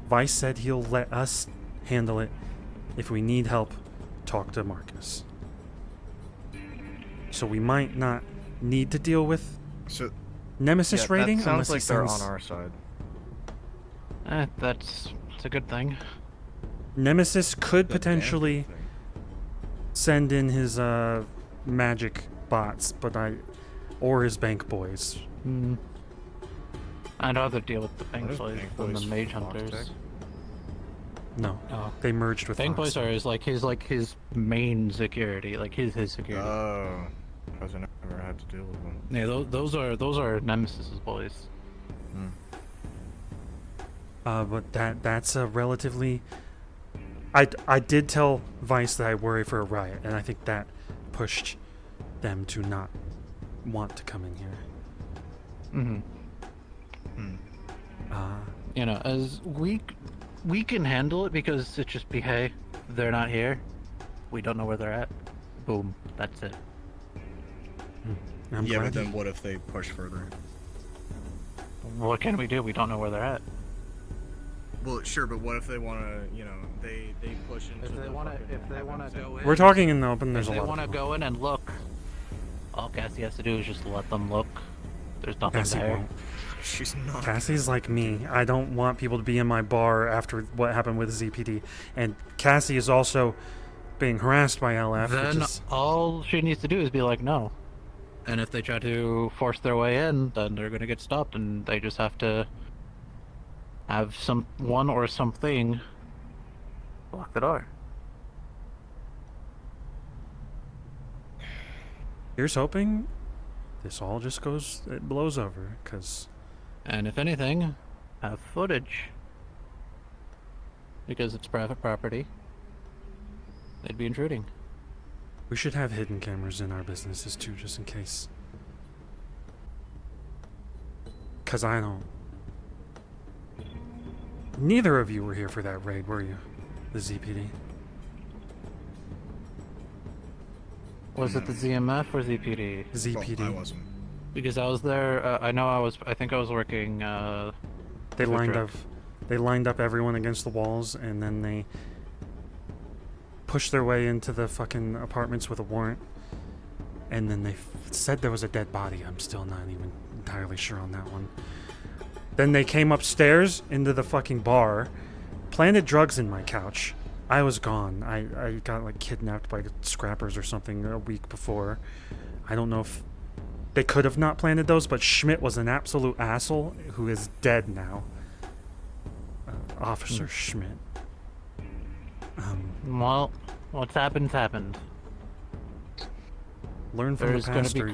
Vice said he'll let us handle it. If we need help, talk to Marcus. So we might not need to deal with Nemesis raiding. That sounds unless like he they're sends on our side. That's a good thing. Nemesis could potentially send in his magic bots, or his bank boys. I'd rather deal with the bank boys than the mage hunters. No, they merged with bank Fox. boys are his main security, like his security. Oh, because I never had to deal with them. Yeah, those are Nemesis's boys. But that's a relatively. I did tell Vice that I worry for a riot, and I think that pushed them to not want to come in here. You know, as we can handle it because it's just be, hey, they're not here. We don't know where they're at. Boom. That's it. Yeah, but then what if they push further? What can we do? We don't know where they're at. Well, sure, but what if they want to, you know, they push into If they want to go in. We're talking in the open. There's if a they lot. want to go in and look, all Cassie has to do is just let them look. There's nothing Cassie there. won't. She's not. Cassie's like me. I don't want people to be in my bar after what happened with ZPD. And Cassie is also being harassed by LF. Then which is... all she needs to do is be like, no. And if they try to force their way in, then they're going to get stopped, and they just have to have someone or something block the door. Here's hoping this all just it blows over, because... And if anything, have footage. Because it's private property. They'd be intruding. We should have hidden cameras in our businesses too, just in case. Because I don't... Neither of you were here for that raid, were you? The ZPD? Was it the ZMF or ZPD? ZPD. Well, I wasn't. Because I was there, I think I was working, They lined up everyone against the walls, and then they pushed their way into the fucking apartments with a warrant. And then they said there was a dead body. I'm still not even entirely sure on that one. Then they came upstairs into the fucking bar, planted drugs in my couch. I was gone. I got like kidnapped by scrappers or something a week before. I don't know if they could have not planted those, but Schmidt was an absolute asshole who is dead now. Officer Schmidt. Well, what's happened's happened. Learn from There's the going past. to be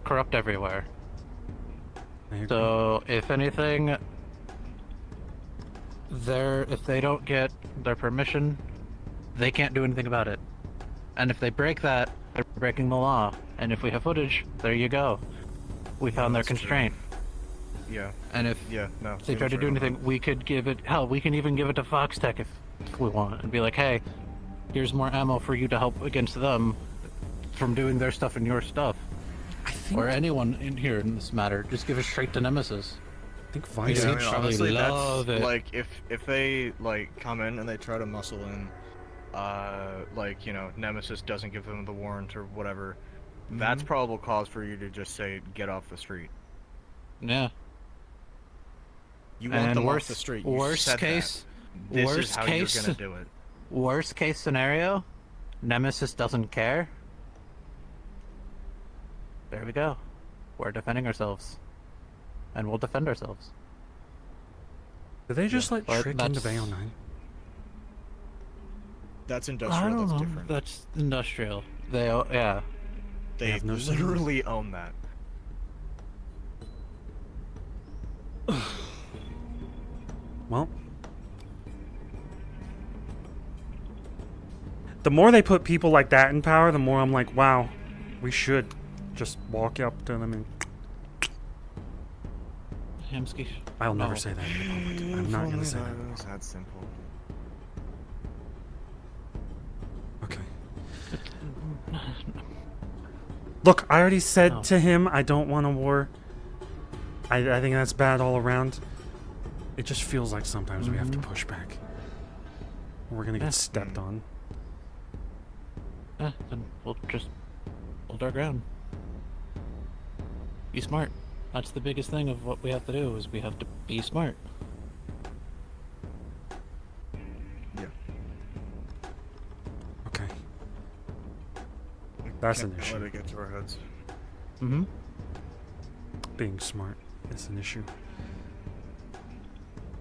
corrupt everywhere. There you So, if anything, if they don't get their permission, they can't do anything about it. And if they break that, they're breaking the law. And if we have footage, there you go. We found their constraint. Yeah. And if no, they try to do anything, we could give it. Hell, we can even give it to Fox Tech if we want, and be like, hey, here's more ammo for you to help against them from doing their stuff and your stuff. Or anyone in here in this matter, just give it straight to Nemesis. I think I Vice mean, actually honestly, love that's it. like if they like come in and they try to muscle in, like Nemesis doesn't give them the warrant or whatever, that's probable cause for you to just say get off the street. Yeah. You want And them worst, off the street. You worst said case, that. This worst is how case, you're gonna do it. Worst case scenario, Nemesis doesn't care. There we go. We're defending ourselves, and we'll defend ourselves. Did they just let But Trick into that's- Bayo 9? That's I industrial. don't That's know. different. That's industrial. Yeah. They have no literally own that. Well, the more they put people like that in power, the more I'm like, wow, we should just walk up to them and. Hamski. I'll never No. say that in the public. I'm not gonna say that. It was that simple. Okay. Look, I already said No. to him I don't want a war. I think that's bad all around. It just feels like sometimes we have to push back. We're gonna get stepped on. Then we'll just hold our ground. Be smart. That's the biggest thing of what we have to do, is we have to be smart. Yeah. Okay. That's an Can't issue. let it get to our heads. Mm-hmm. Being smart is an issue.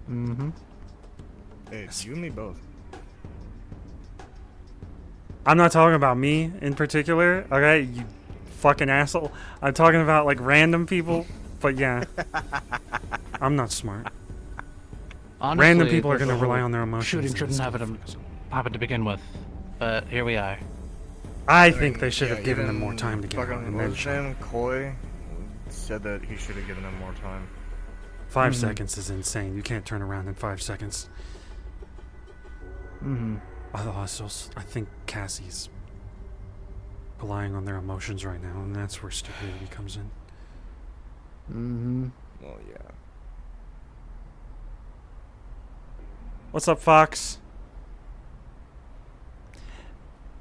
Mm-hmm. Hey, it's you and me both. I'm not talking about me in particular, okay? You fucking asshole. I'm talking about like random people, but yeah. I'm not smart. Honestly, Random people are the going to rely whole on their emotions. Shooting and shouldn't stuff. happen to begin with, but here we are. I think they should Yeah, have given them more even time to get out fucking and then what's his shot. name? Coy said that he should have given them more time. 5 seconds is insane. You can't turn around in 5 seconds. Mm-hmm. I think Cassie's relying on their emotions right now, and that's where stupidity comes in. Mm-hmm. Well, yeah. What's up, Fox?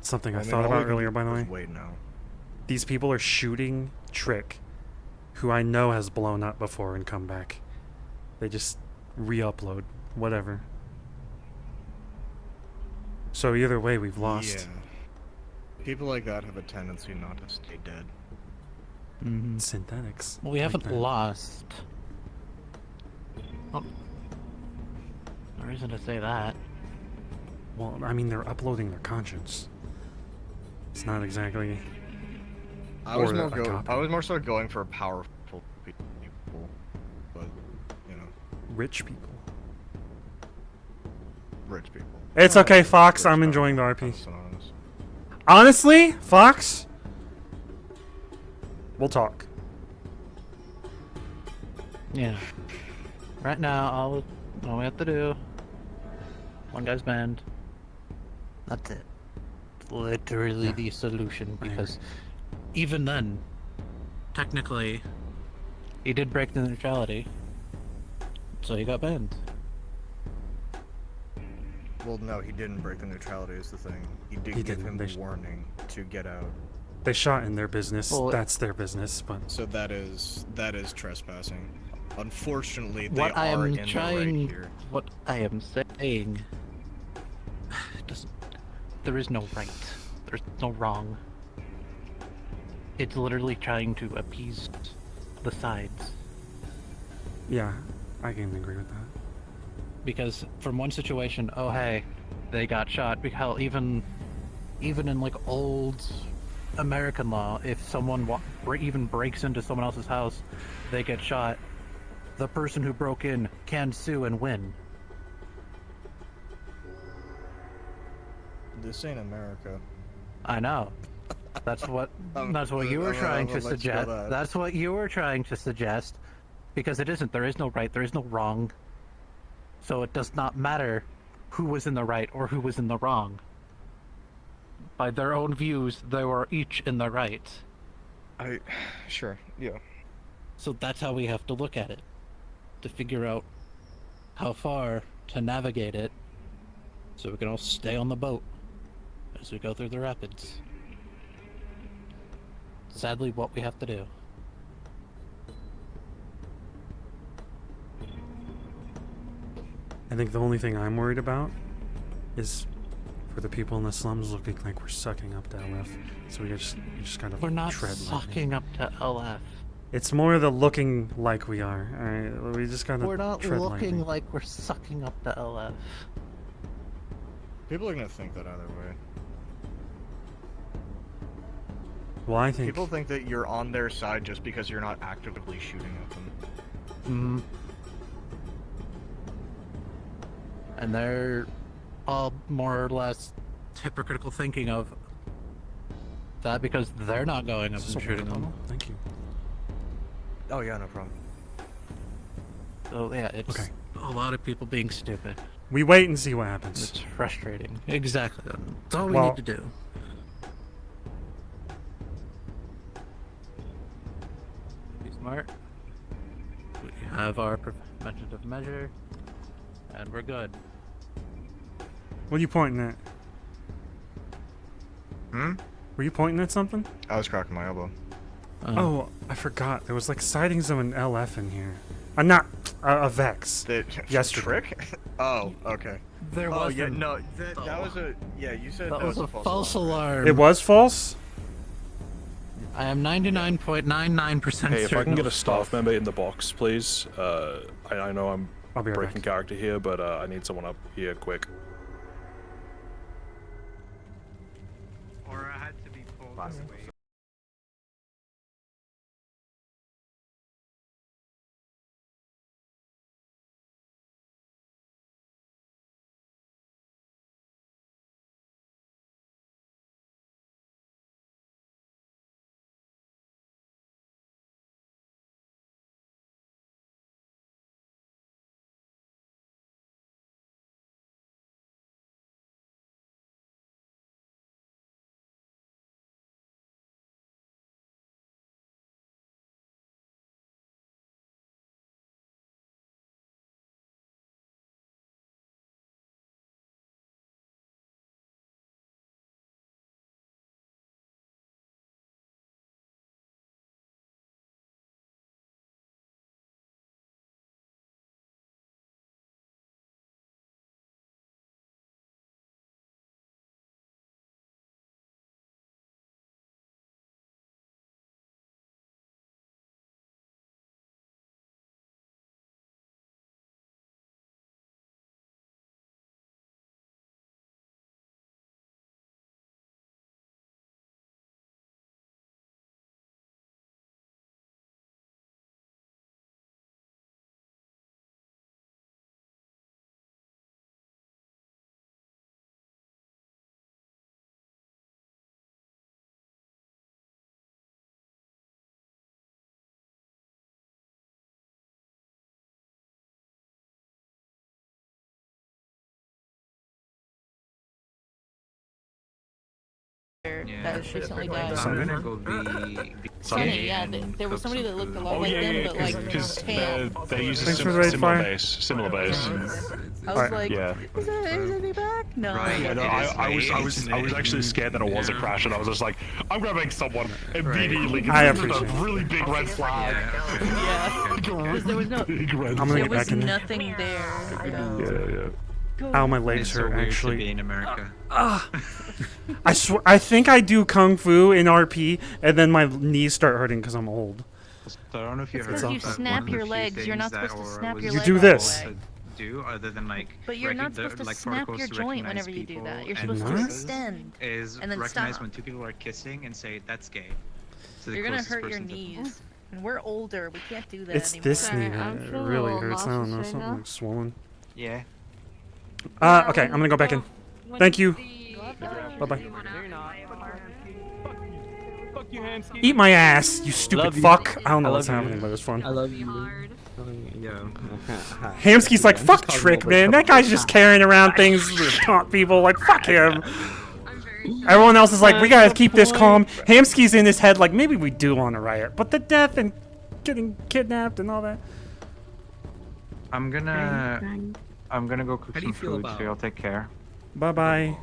Something I mean, thought all we about can earlier, do by the is way. wait now. These people are shooting Trick, who I know has blown up before and come back. They just re-upload, whatever. So either way, we've lost. Yeah. People like that have a tendency not to stay dead. Mm-hmm. Synthetics. Well, we like haven't that. lost. Oh. No reason to say that. Well, I mean, they're uploading their conscience. It's not exactly. I was or a copy. I was more so going for powerful people, but Rich people. rich people. It's okay, Fox. I'm enjoying the RP. Honestly, Fox, we'll talk. Yeah. Right now, all we have to do, one guy's banned. That's it. It's literally the solution, because even then, technically, he did break the neutrality, so he got banned. Well, no, he didn't break the neutrality. Is the thing. He did He give didn't. him They the warning to get out. They shot in their business. Well, That's their business, but So that is trespassing. Unfortunately, they What I are am in trying, the right here. what I am saying, there is no right. There's no wrong. It's literally trying to appease the sides. yeah, I can agree with that. Because from one situation, oh hey, they got shot. Hell, even in like old American law, if someone even breaks into someone else's house, they get shot. The person who broke in can sue and win. This ain't America. I know. That's what you were trying to I'll let you know suggest. that. That's what you were trying to suggest. Because it isn't. There is no right, there is no wrong. So it does not matter who was in the right or who was in the wrong. By their own views, they were each in the right. Sure, yeah. So that's how we have to look at it. To figure out how far to navigate it so we can all stay on the boat as we go through the rapids. Sadly, what we have to do. I think the only thing I'm worried about is for the people in the slums looking like we're sucking up to LF. So we just kind of We're not tread sucking up to LF. It's more the looking like we are. Alright, we just gotta We're not tread looking lightly. like we're sucking up to LF. People are gonna think that either way. Well, I think People think that you're on their side just because you're not actively shooting at them. Mm. And they're all more or less hypocritical thinking of that because they're not going up and shooting them. Thank you. Oh yeah, no problem. So yeah, it's a lot of people being stupid. We wait and see what happens. It's frustrating. Exactly. That's all we Well- need to do. Be smart. We have our preventative measure, and we're good. What are you pointing at? Hmm? Were you pointing at something? I was cracking my elbow. Oh, I forgot. There was like sightings of an LF in here. Not a Vex. Yesterday. Trick? Oh, okay. There Oh was yeah, no, that was a you said That was a false alarm. It was false? I am 99.99% Hey, if I certain can get it a was staff member in the box, please. I know I'm I'll be right breaking back. character here, but I need someone up here quick. Or I had to be pulled away. That was recently died. I'm gonna go be Sunny, yeah, there was somebody that looked a lot like them, but like tan. They use a Thanks for the raid similar fire. base. Similar base. I was like, Yeah. is he back? No. Yeah, no, I was actually scared that it was a crash, and I was just like, I'm grabbing someone immediately. I This is appreciate a really big red flag. Yeah. Because there was no, Big red I'm gonna there get was back in there. nothing there. Yeah. Ow, my legs hurt, actually. be in America. I think I do Kung Fu in RP, and then my knees start hurting because I'm old. So I don't know if you It's heard because you of, but snap one of the your few legs. You're not things supposed to that snap was your You leg do all this. the way. Do other than like But you're not recogni- supposed to like snap protocols your to joint recognize whenever you do people that. You're and supposed to What? extend is and then recognize stop. when two people are kissing and say that's gay. To the You're gonna closest hurt your person to- knees. And we're older. We can't do that It's anymore. this knee that it really hurts. I don't know, something like swollen. Yeah. Okay, I'm gonna go back in. Thank you. Bye bye. Fuck you, Hamski. Eat my ass, you stupid Love you. fuck. I don't know I what's love you. happening, but it's fun. I love you. Yeah. Hamski's like, fuck Trick, man. That guy's just carrying around things to taunt people. Like, fuck him. Everyone else is like, we gotta keep this calm. Hamski's in his head like, maybe we do want to riot, but the death and getting kidnapped and all that. I'm gonna go cook some food, so y'all take care. Bye bye.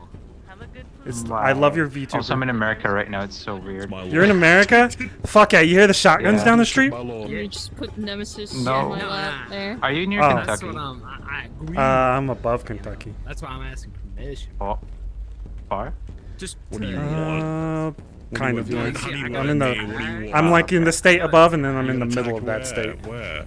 I love your VTuber. Also, I'm in America right now. It's so weird. You're in America? Fuck yeah! You hear the shotguns down the street? You just put Nemesis No. in my lap there. Are you near Oh. Kentucky? That's what I agree. I'm above Kentucky. That's why I'm asking permission. Oh, far? Just What do you Kind of. want? Like, What do you I'm want, in man? What do you the. want? I'm like in the state above, and then I'm in the Attack middle of that where? state. Where?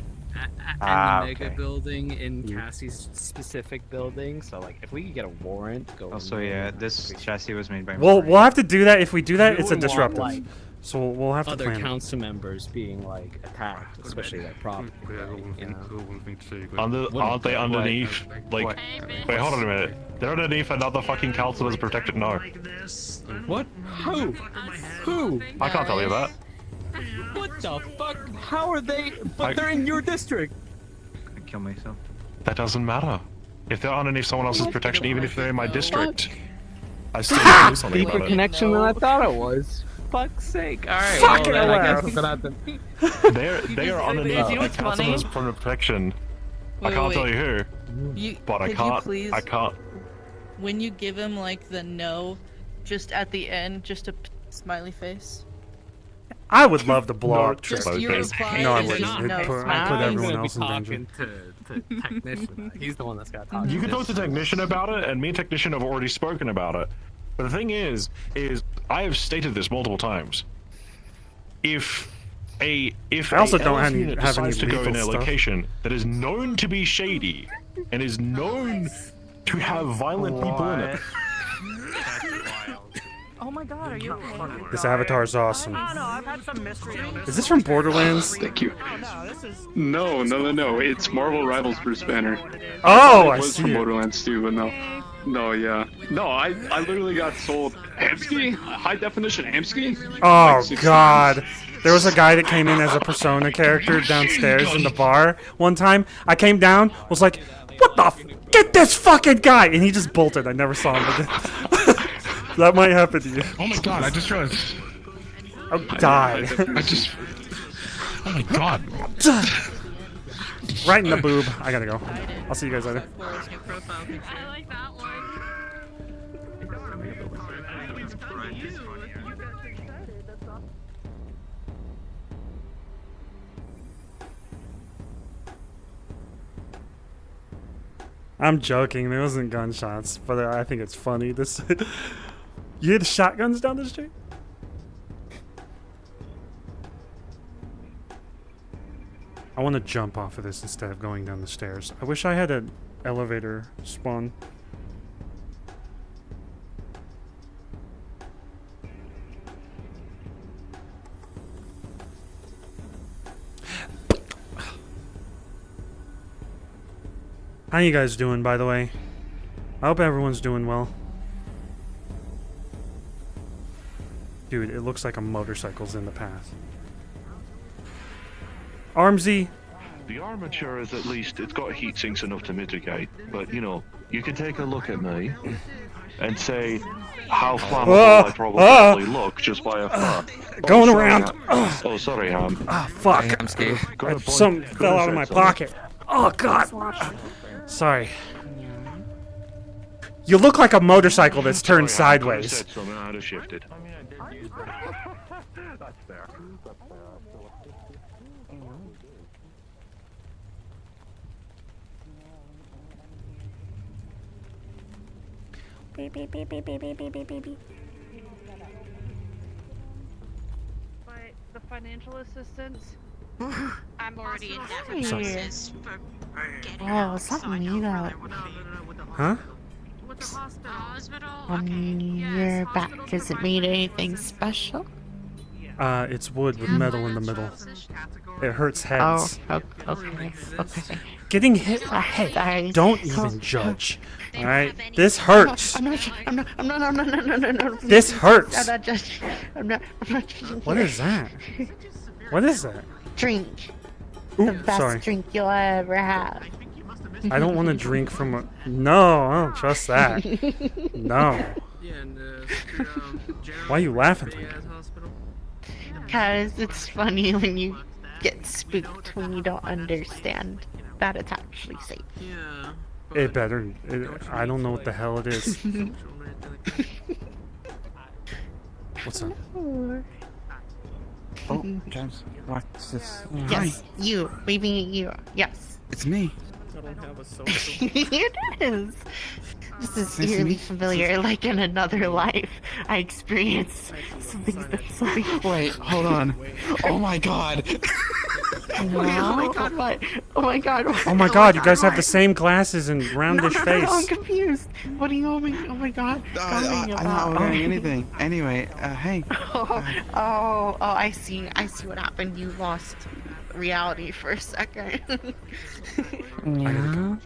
And the mega building in Cassie's specific building. So like, if we could get a warrant, go. Also, yeah, this chassis was made by. We'll have to do that. If we do that, You it's a wouldn't want, disruptive. like, So we'll have to other plan it. council members being like attacked, especially their property. You know? Aren't they underneath? Like, wait, hold on a minute. They're underneath another fucking council that's protected. No. What? Who? Who? I can't tell you that. What the fuck? How are they? But they're in your district. Kill myself. That doesn't matter. If they're underneath someone else's protection, even if they're in my district, I still need to do something Deeper about it. connection than I thought it was. Fuck's sake! All right. Fucking well, then I hell. guess we're gonna have to. They are underneath you know a what's funny? council's protection. I Wait, can't wait, tell wait. you who, but I could you can't. please- I can't. When you give him like the no, just at the end, just a smiley face. I would love to blow No, up Trick. Just your reply No, I is wouldn't. just It'd no, put, smiley I'd put face. everyone I'm else in gonna be danger. talking to technician. He's the one that's got talk. You can talk to Technician about it, and me and Technician have already spoken about it. But the thing is I have stated this multiple times. If I also don't elf have any- unit have any decides to go in a lethal stuff. location that is known to be shady and is known to have violent people in it, Oh my god, are you okay? This avatar is awesome. I don't know, I've had some mystery illness. Is this from Borderlands? Thank you. No, it's Marvel Rivals Bruce Banner. Oh, it I was see from it. Borderlands too, but no. No, yeah. No, I literally got sold Hamski, high definition Hamski. Oh like 60. god. There was a guy that came in as a Persona character downstairs in the bar one time. I came down, was like, what the f- get this fucking guy! And he just bolted. I never saw him again. That might happen to you. Oh my god, I just realized. Oh, die. I just. Oh my god. Right in the boob. I gotta go. I'll see you guys later. I like that one. I'm joking. There wasn't gunshots, but I think it's funny. This. You hear the shotguns down the street? I want to jump off of this instead of going down the stairs. I wish I had an elevator spawn. How you guys doing, by the way? I hope everyone's doing well. Dude, it looks like a motorcycle's in the path. Armsy. The armature is at least, it's got heat sinks enough to mitigate, but you know, you can take a look at me and say how flammable I probably look just by a far. Going sorry, around. Ham. Oh, sorry, Ham. Ah, fuck. Something fell out of my pocket. Oh, God. Sorry. You look like a motorcycle that's turned sideways. Said something, I'd have shifted. That's fair. Beep, beep, beep, beep, beep, beep, beep, beep, beep, beep. But the financial assistance, I'm already in debt Sorry. process for getting Oh, out, something so I you don't got Huh? on your back. Does it mean anything special? It's wood with metal in the middle. It hurts heads. Oh, okay. Getting hit. Hey, Sorry. don't even judge. All right, this hurts. I'm not. This hurts. I'm not judging. I'm not judging. What is that? What is that? Drink. The best drink you'll ever have. I don't want to drink from a... No, I don't trust that. No. Yeah, and Why are you laughing? Because it's funny when you get spooked when you don't understand that it's actually safe. Yeah. It better... I don't know what the hell it is. What's up? Oh, James, what's this? Yes, you. Waving at you. Yes. It's me. I don't have a social. It is. This is Nice to eerily meet you. familiar. Like in another life, I experienced something that's like. Wait, hold on. Oh my god. Wait, oh my god, what? Oh my god. What? Oh my god, you guys have the same glasses and roundish No, face. I'm confused. What are you? Oh my god. I'm not wearing anything. Anyway, hey. Oh, I see. I see what happened. You lost reality for a second. Yeah.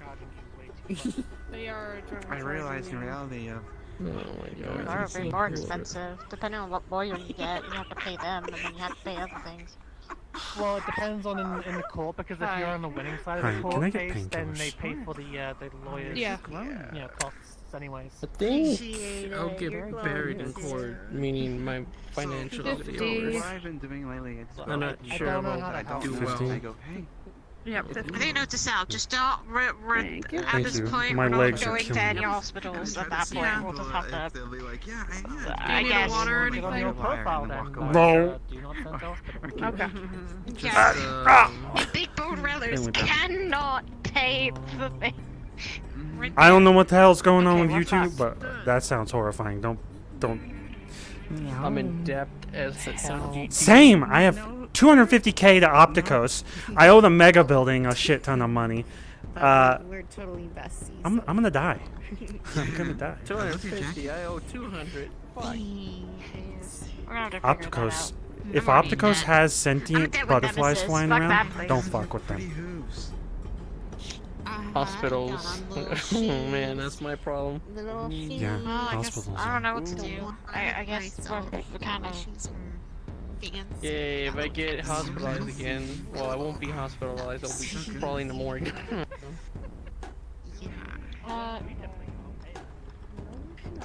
They are. I realized in reality, Are very more expensive. Depending on what lawyer you get, you have to pay them, and then you have to pay other things. Well, it depends on in the court, because if you're on the winning side of Hi, the can I court get case, then they painkillers? pay for the lawyers' Yeah. costs anyways. I think I'll get buried in court, meaning my financial will be over. what I've been doing lately, it's I'm not sure don't know I'll how to help do you. well. I go, hey. Yeah, I think note this out. Just don't. At Thank this you. point, My we're legs not are going to killing any me. hospitals at that point. We'll just have to. They'll be like, yeah, I Do you guess. need water or anything? On your profile then. No. Do not send to hospital. Okay. Yeah. Big bone railers cannot pay the thing. I don't know what the hell's going on with what's YouTube, but that sounds horrifying. Don't. I'm in debt as hell. Same. I have 250k to Opticos. I owe the Mega Building a shit ton of money. We're totally besties. I'm gonna die. I'm gonna die. 250. I owe 200. Fuck. Opticos. If Opticos has sentient butterflies flying Fuck around, that place. don't fuck with them. Hospitals. Oh man, that's my problem. Yeah, Well, I guess hospitals. I don't know what to do. I guess we're kind of. Yay, if I get hospitalized again, well, I won't be hospitalized, I'll be probably in the morgue.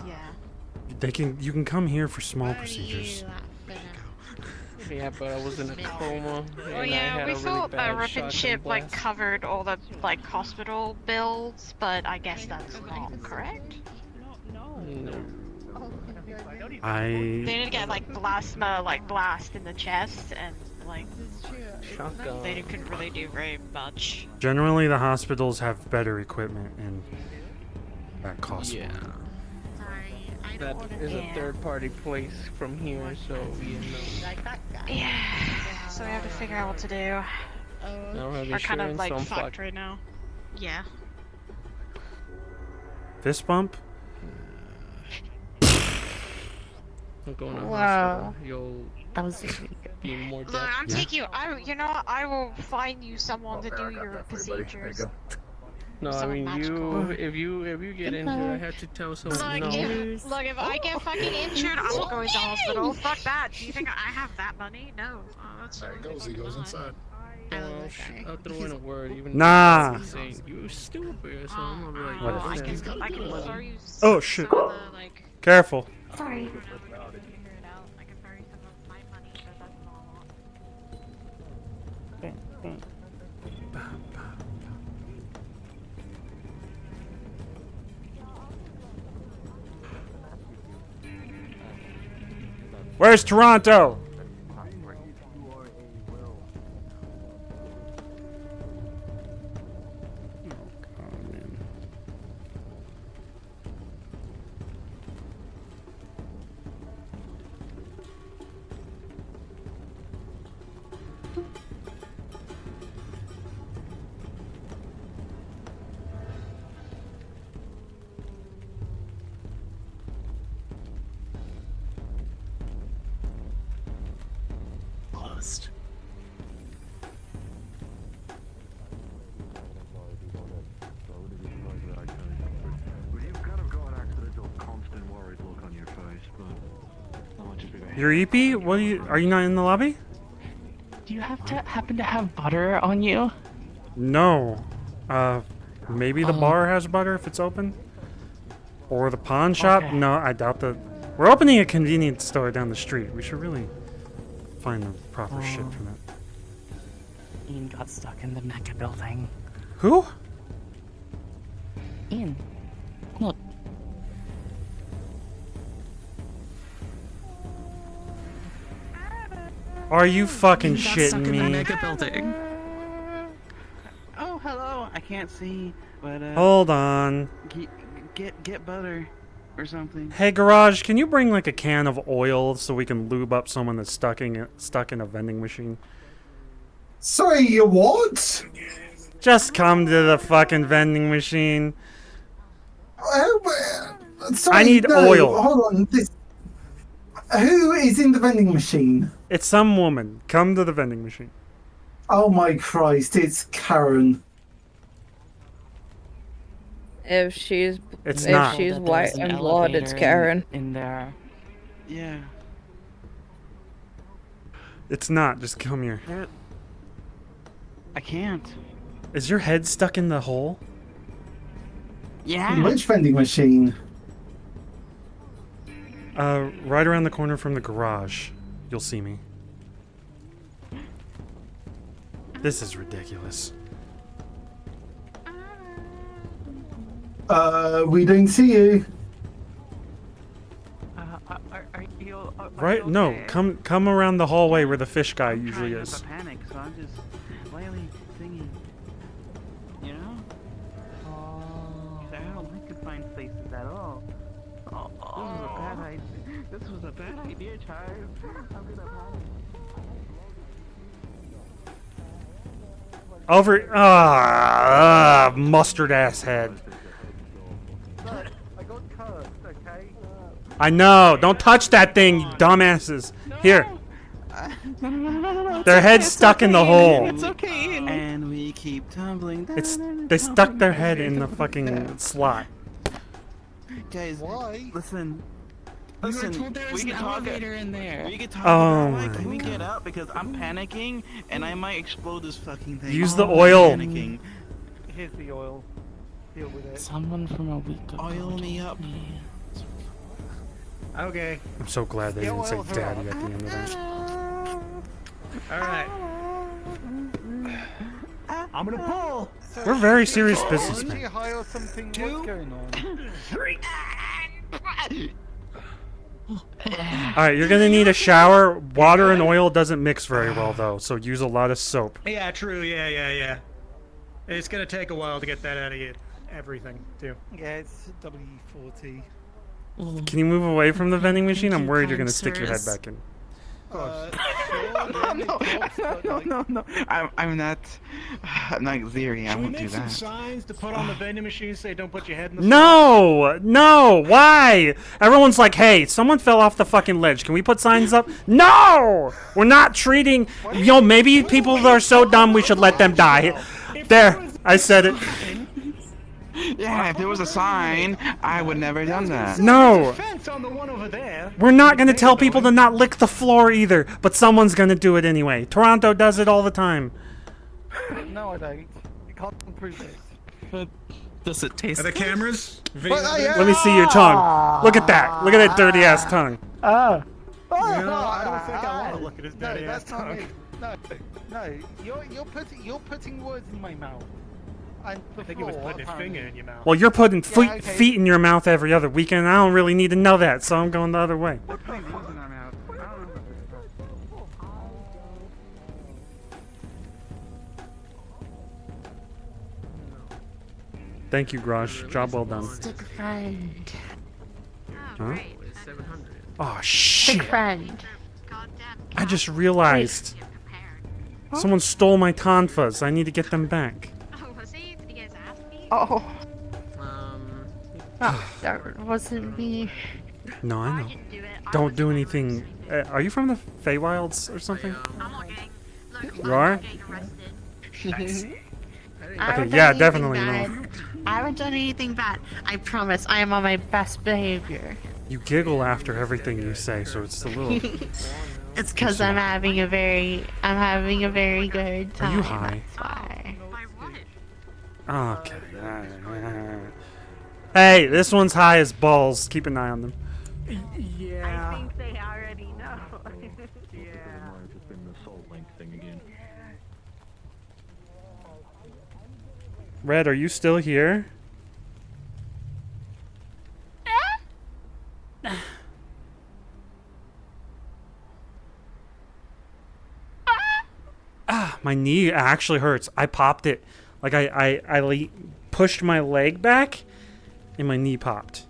Yeah. You can come here for small procedures. Yeah, but I was in a coma. Well, and I yeah, had we a really thought bad Rip and shotgun Chip blast. covered all the hospital bills, but I guess that's not correct. No. They didn't get blast in the chest, and Shotgun. they couldn't really do very much. Generally, the hospitals have better equipment, and that costs more. That is a third-party place from here, so you know. Yeah. So we have to figure out what to do. I don't have We're kind of insurance, so I'm fucked fucked. right now. Yeah. Fist bump? I'm going to Wow. hospital. You'll That was be more Look, debt. I'm taking you. I will find you someone to do your procedures. No, I Someone mean magical. if you get injured, I have to tell someone Look, no. if I get fucking injured, I will go to the hospital. Fuck that. Do you think I have that money? No. That's there goes. He goes inside. I'll throw in a word, even Nah. if it's saying you stupid, so I'm gonna be like, What? I can throw you Oh shit! some of the, like. Careful. Sorry. Where's Toronto? Closed. Your EP? What are you not in the lobby? Do you have to happen to have butter on you? No. Maybe the bar has butter if it's open? Or the pawn shop? Okay. No, I doubt that. We're opening a convenience store down the street. We should really find the proper shit for that. Ian got stuck in the mecha building. Who? Ian, look. Are you fucking Ian got stuck shitting in the me? mecha building. Oh, hello. I can't see, but Hold on. Get butter or something. Hey, Garage, can you bring like a can of oil so we can lube up someone that's stuck in a vending machine? Sorry, you what? Just come to the fucking vending machine. Sorry, I need no, oil. Hold on. Who is in the vending machine? It's some woman. Come to the vending machine. Oh my Christ, it's Karen. If she's It's if not. she's That white there's an and blonde, it's elevator Karen. in there. Yeah. It's not. Just come here. I can't. Is your head stuck in the hole? Yeah. Which vending machine? Right around the corner from the garage. You'll see me. This is ridiculous. We don't see you. Are you? Right? No. Come around the hallway where the fish guy usually is. Panic, so I'm just slightly thinking. You know? 'Cause I don't like confined places at all. This was a bad idea, child. I'm gonna Over. Mustard ass head. I got cursed, okay? I know. Don't touch that thing, you dumbasses. Here. No. Their head's stuck in the hole. It's okay. And we keep tumbling down. They stuck their head in the fucking slot. Guys, why? Listen, We were told there was we an can talk. elevator in there. We can talk. Oh about, like, my can we God. get out because I'm panicking and I might explode this fucking thing. Use the I'm oil. Panicking. Here's the oil. Deal with it. Someone from a week ago. Oil me up. Okay. I'm so glad they didn't say oil her daddy up. at the end of that. Alright. I'm gonna pull! We're very serious Is businessmen. she high or something? What's going on? Alright, you're gonna need a shower. Water and oil doesn't mix very well though, so use a lot of soap. Yeah, true. Yeah. It's gonna take a while to get that out of you. Everything, too. Yeah, it's W40. Can you move away from the vending machine? I'm worried you're gonna kind stick your head sirs. back in. No. I'm not Zeri. I Should we won't do make some that. signs to put on the vending machine say don't put your head in the No! Why? Everyone's like, hey, someone fell off the fucking ledge. Can we put signs up? No! We're not treating. Maybe people are so dumb we should let them die. There, I said it. Yeah, if there was a sign, I would never have done that. No! fence on the one over there. We're not gonna tell people to not lick the floor either, but someone's gonna do it anyway. Toronto does it all the time. No, I don't. You can't prove this. But does it taste Are the good? cameras? Let me see your tongue. Look at that. Look at that dirty ass tongue. No, I don't think I want to look at his dirty ass tongue. No, you're putting words in my mouth. And I think he was putting his finger in your mouth. Well, you're putting feet in your mouth every other weekend. I don't really need to know that, so I'm going the other way. We're putting things in our mouth. I don't know about this. Thank you, Grosh. Job well done. Stick friend. Huh? Oh, Stick shit. friend. I just realized someone stole my tonfas. I need to get them back. Oh. That wasn't me. No, I know. Don't do anything. Are you from the Feywilds or something? You are? Okay, yeah, definitely no. I haven't done anything bad. I promise. I am on my best behavior. You giggle after everything you say, so it's a little. It's because I'm having a very good time. Are you high? That's why. Okay. Alright. Hey, this one's high as balls. Keep an eye on them. Yeah. I think they already know. Red, are you still here? My knee actually hurts. I popped it. Like I pushed my leg back and my knee popped.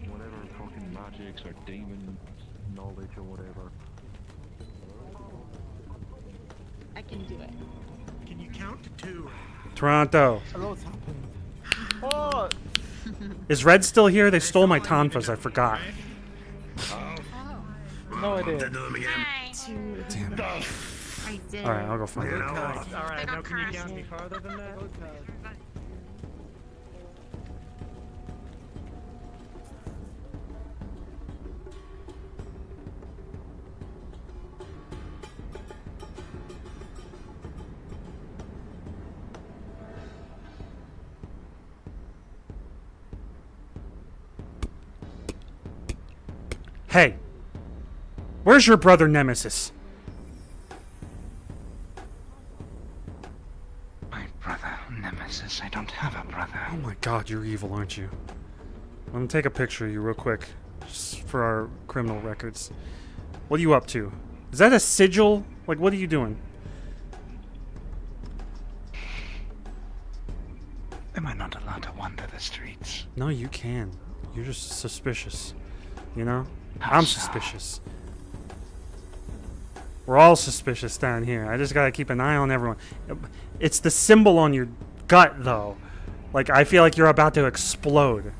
Whatever fucking magics or demon knowledge or whatever. I can do it. Can you count to 2? Toronto. Hello, what's happened? Oh! Is Red still here? They stole my tonfas. I forgot. No, I didn't. Damn it. I did. Alright, I'll go find it. Alright, now can you count any farther than that? Hey, where's your brother Nemesis? My brother, Nemesis. I don't have a brother. Oh my god, you're evil, aren't you? Let me take a picture of you real quick, just for our criminal records. What are you up to? Is that a sigil? Like, what are you doing? Am I not allowed to wander the streets? No, you can. You're just suspicious. You know? How I'm so? suspicious. We're all suspicious down here. I just gotta keep an eye on everyone. It's the symbol on your gut, though. Like, I feel like you're about to explode.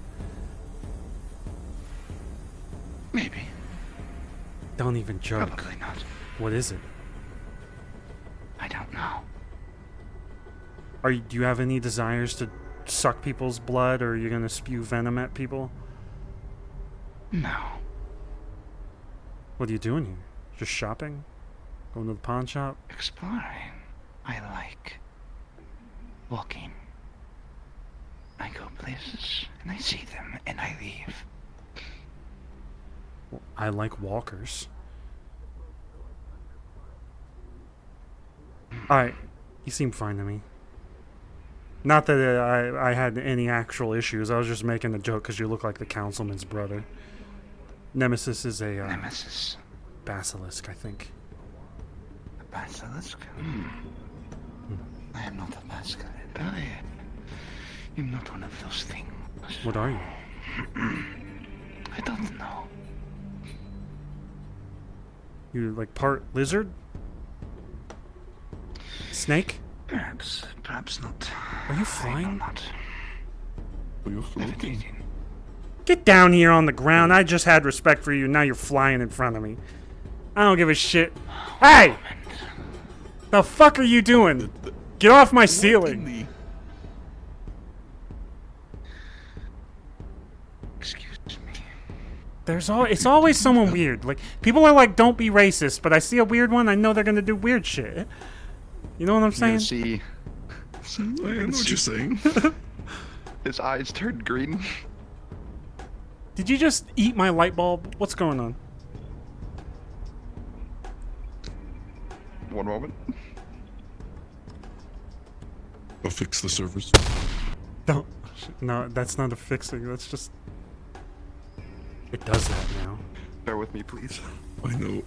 Maybe. Don't even joke. Probably not. What is it? I don't know. Do you have any desires to suck people's blood, or are you gonna spew venom at people? No. What are you doing here? Just shopping? Going to the pawn shop? Exploring. I like walking. I go places and I see them and I leave. Well, I like walkers. Alright, you seem fine to me. Not that I had any actual issues. I was just making a joke because you look like the councilman's brother. Nemesis is a Nemesis. basilisk, I think. A basilisk? I am not a basilisk. I am not one of those things. What are you? I don't know. You like part lizard? Snake? Perhaps not. Are you flying? Not. Are you floating? Get down here on the ground. I just had respect for you. Now you're flying in front of me. I don't give a shit. Hey! The fuck are you doing? Get off my ceiling. Excuse me. It's always someone weird. Like, people are like, don't be racist, but I see a weird one, I know they're gonna do weird shit. You know what I'm saying? See. I know what you're saying. His eyes turned green. Did you just eat my light bulb? What's going on? One moment. I'll fix the servers. Don't. No, that's not a fixing. That's just... It does that now. Bear with me, please. I know.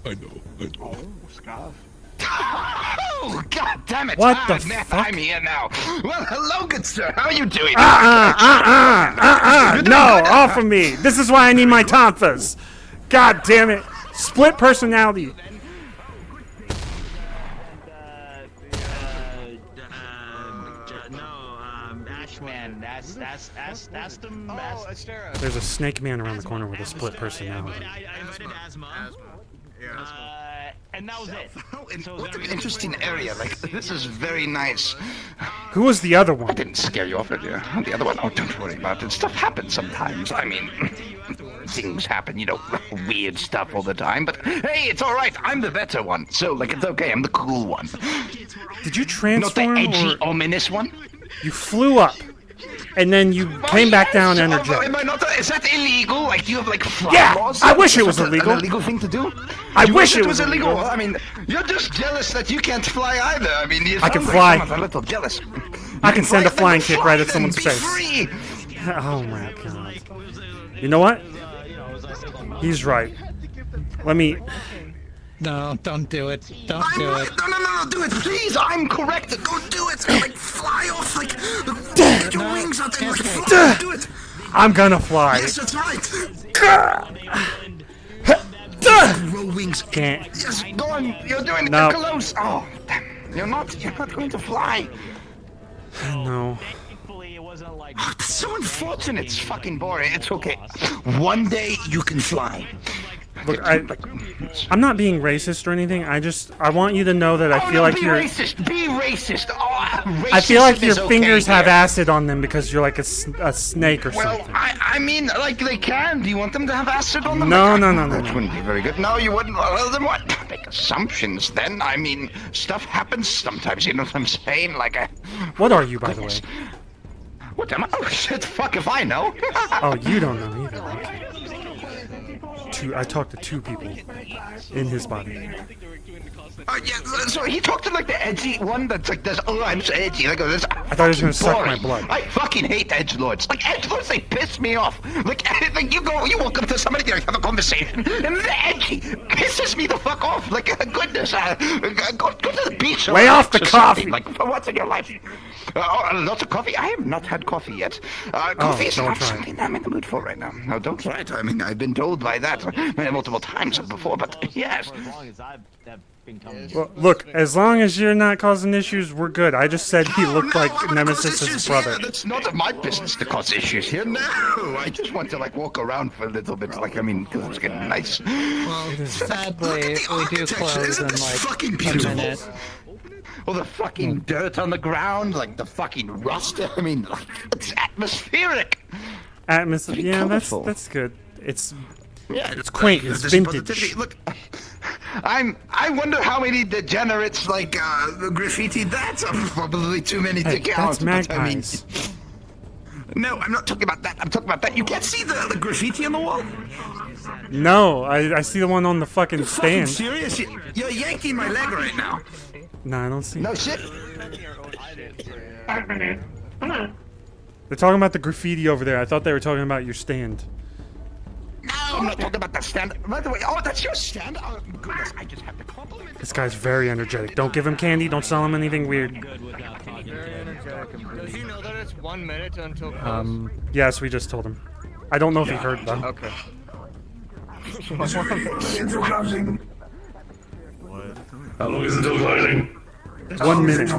Oh, scarf. Oh, god damn it! What the man, fuck? I'm here now. Well, hello, good sir. How are you doing? No, off of me. This is why I need my tonfas. God damn it. Split personality. Ashman, that's them. Oh, Astera. There's a snake man around the corner with a split personality. I invited Asma. And that was it. What an interesting area. Like, this is very nice. Who was the other one? I didn't scare you off, did you? The other one? Oh, don't worry about it. Stuff happens sometimes. I mean, things happen, you know, weird stuff all the time. But hey, it's all right. I'm the better one, so like it's okay. I'm the cool one. Did you transform? Not the edgy, or ominous one. you flew up, and then you came back down energetic? Am I not? Is that illegal? Like, do you have like fly Yeah, laws? I wish it Is was that illegal. An illegal thing to do? I You wish it was illegal. illegal. I mean, you're just jealous that you can't fly either. I mean, you I can sound fly. Like someone's a little jealous. I can send a flying kick right at then, someone's be face. free. Oh my god. You know what? He's right. Let me. No, don't do it. Don't do it. No, do it, please. I'm correct. Don't do it. Like, fly off. Like, get your wings out there. Like, fly. Do it. I'm gonna fly. Yes, that's right. Roll wings. Can't. Yes, go on. You're doing it. No. You're close. Oh, damn. You're not going to fly. No. Oh, it's so unfortunate. It's fucking boring. It's okay. One day you can fly. Look, I'm not being racist or anything. I want you to know that I feel like you're. Racist. Be racist. Oh, I feel like your racism is fingers okay have here. acid on them because you're like a snake or Well, something. I mean, like they can. Do you want them to have acid on them? No, Like, no. That wouldn't be very good. No, you wouldn't. Well, then what? Don't make assumptions. Then I mean, stuff happens sometimes. You know what I'm saying? Like, What are you, by the way? what am I? Oh shit! Fuck if I know. Oh, you don't know either. Okay. I talked to two people in his body. Yeah, so he talked to like the edgy one that's like this. Oh, I'm so edgy. Like this. I thought he was gonna suck my blood. I fucking hate edgelords. Like edgelords, they piss me off. Like you walk up to somebody, you have a conversation, and the edgy pisses me the fuck off. Like goodness, go to the beach. Lay off the coffee. Like for once in your life. Lots of coffee. I have not had coffee yet. Coffee is don't not try it. something I'm in the mood for right now. No, don't try it. I mean, I've been told by that multiple times before, but yes. Well, look, as long as you're not causing issues, we're good. I just said he looked like Nemesis' brother. Here. That's not my business to cause issues here. No, I just want to like walk around for a little bit. Like, I mean, because it's getting nice. Well, sadly, we do close in like a minute. Well, the fucking dirt on the ground, like the fucking rust. I mean, like, it's atmospheric. Yeah, colorful. that's good. It's Yeah, it's quaint. It's there's vintage. positivity. Look, I wonder how many degenerates like graffiti. That's probably too many to count. That's magpies. No, I'm not talking about that. I'm talking about that. You can't see the graffiti on the wall. No, I see the one on the fucking stand. Serious? You're yanking my leg right now. No, I don't see. No shit. They're talking about the graffiti over there. I thought they were talking about your stand. No, I'm not talking about that stand. By the way, oh, that's your stand. Oh, goodness, I just have to compliment. This guy's very energetic. Don't give him candy. Don't sell him anything weird. Does he know that it's 1 minute until Yes, we just told him. I don't know if he heard though. Okay. How long is it until closing? 1 minute.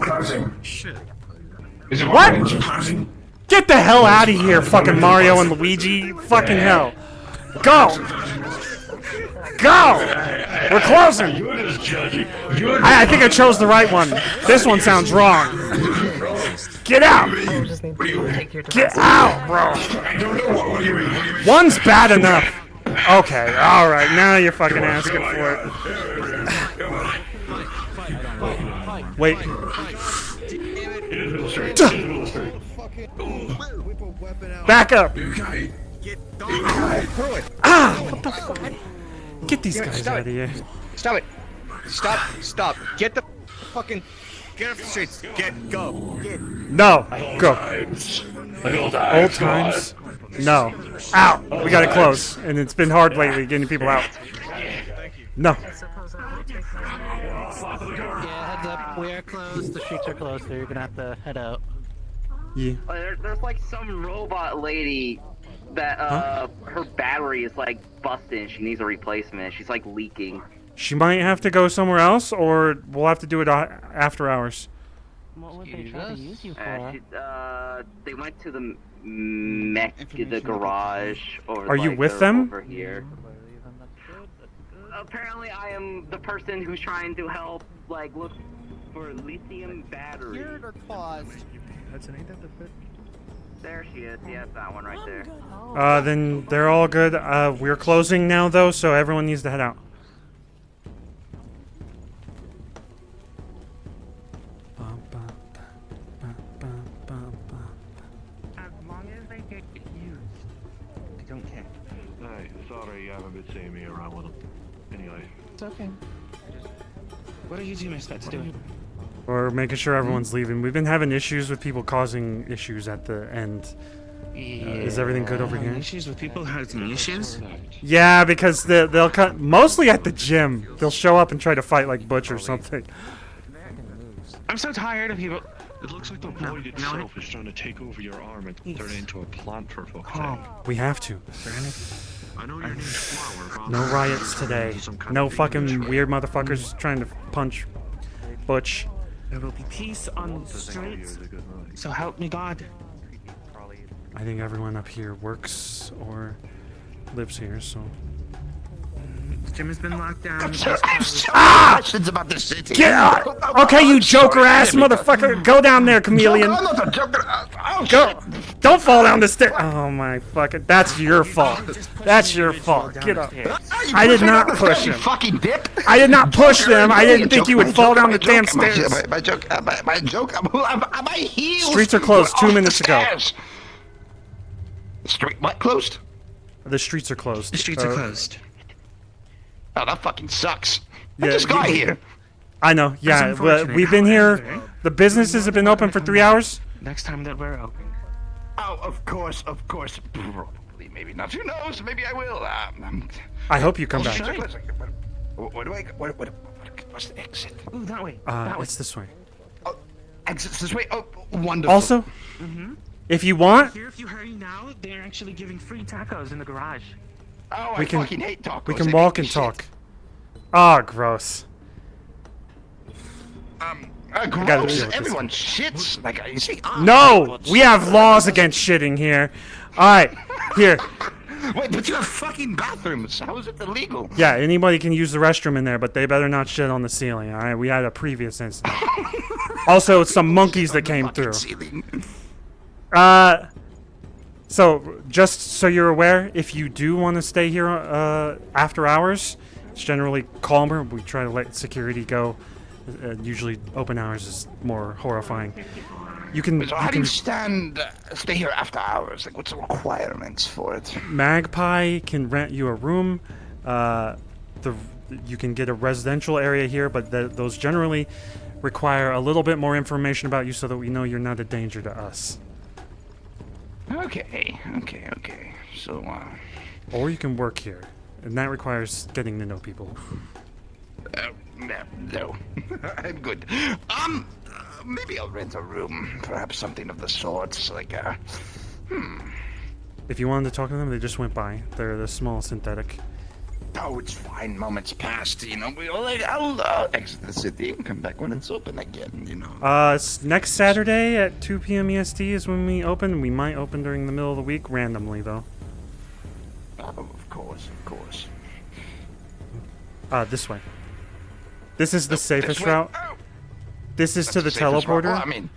Shit. What? Get the hell out of here, fucking Mario and Luigi. Fucking hell. Go! Go! We're closing! I think I chose the right one. This one sounds wrong. Get out! Get out, bro! One's bad enough. Okay, alright, now you're fucking asking for it. Wait. Back up! Ah! What the fuck? Get these guys out of here. Stop it! Stop! Get the fucking... Get off the streets! Go! No! Go! Old times? No. Out! We gotta close. And it's been hard lately getting people out. No. Yeah, heads up. We are closed. The streets are closed, so you're gonna have to head out. Yeah. There's like some robot lady that her battery is like busted. She needs a replacement. She's like leaking. She might have to go somewhere else, or we'll have to do it after hours. What would they try to use you for? They went to the the garage, or Are you like, with they're them? over here. Apparently, I am the person who's trying to help. Like, look for lithium batteries. You're the cause. Hudson, ain't that the fit? There she is. Yeah, that one right there. Then they're all good. We're closing now, though, so everyone needs to head out. As long as they get used, I don't care. Hey, sorry you haven't been seeing me around with them. Anyway. It's okay. What are you two expect to do? We're making sure everyone's leaving. We've been having issues with people causing issues at the end. Is everything good over here? Issues with people having issues? Yeah, because they'll cut mostly at the gym. They'll show up and try to fight like Butch or something. I'm so tired of people. It looks like the void itself is trying to take over your arm and turn it into a plant for fuck's sake. We have to. I know your name's Flower. but No I'm riots today. No fucking weird motherfuckers trying to punch Butch. There will be peace on the streets. So help me God. I think everyone up here works or lives here, so. The gym has been locked down. Questions about the city. Get out! Okay, you joker ass motherfucker! Go down there, chameleon! I'm not a joker. Oh, Go! Don't fall down the stairs! Oh my fucking. That's your fault. That's your fault. Get up. I did not push him. Fucking dip. I did not push them. I didn't think you would fall down the damn stairs. My joke. My joke. Am I healed? Streets are closed 2 minutes ago. Street what closed? The streets are closed. The streets are closed. Oh, that fucking sucks. I Yeah, just got here. I know, yeah, but we've been here. The businesses have been open for 3 hours. Next time that we're open. Oh, of course. Probably, maybe not. Who knows? Maybe I will. I hope you come back. Where do I go? What's the exit? Ooh, that way. That way. It's this way. Exit's this way? Oh, wonderful. Also, if you want, Here, if you hurry now, they're actually giving free tacos in the garage. Oh, we I can fucking hate tacos. we can They walk make me and talk. Ah, gross. Gross. Everyone shits. Like, you see? No, we have laws against shitting here. All right, here. Wait, but you have fucking bathrooms. How is it illegal? Yeah, anybody can use the restroom in there, but they better not shit on the ceiling. All right, we had a previous incident. Also, some monkeys that came through. So just so you're aware, if you do want to stay here after hours, it's generally calmer. We try to let security go. Usually, open hours is more horrifying. You can. So how do you stay here after hours? Like, what's the requirements for it? Magpie can rent you a room. You can get a residential area here, but those generally require a little bit more information about you so that we know you're not a danger to us. Okay. So, Or you can work here, and that requires getting to know people. No. I'm good. Maybe I'll rent a room. Perhaps something of the sorts, like, If you wanted to talk to them, they just went by. They're the small synthetic. Oh, it's fine. Moments passed, you know. I'll exit the city and come back when it's open again, you know. It's next Saturday at 2 p.m. EST is when we open. We might open during the middle of the week, randomly, though. Oh, of course. This way. This is the safest this way? route. This is to the safest route. teleporter. Well, I mean,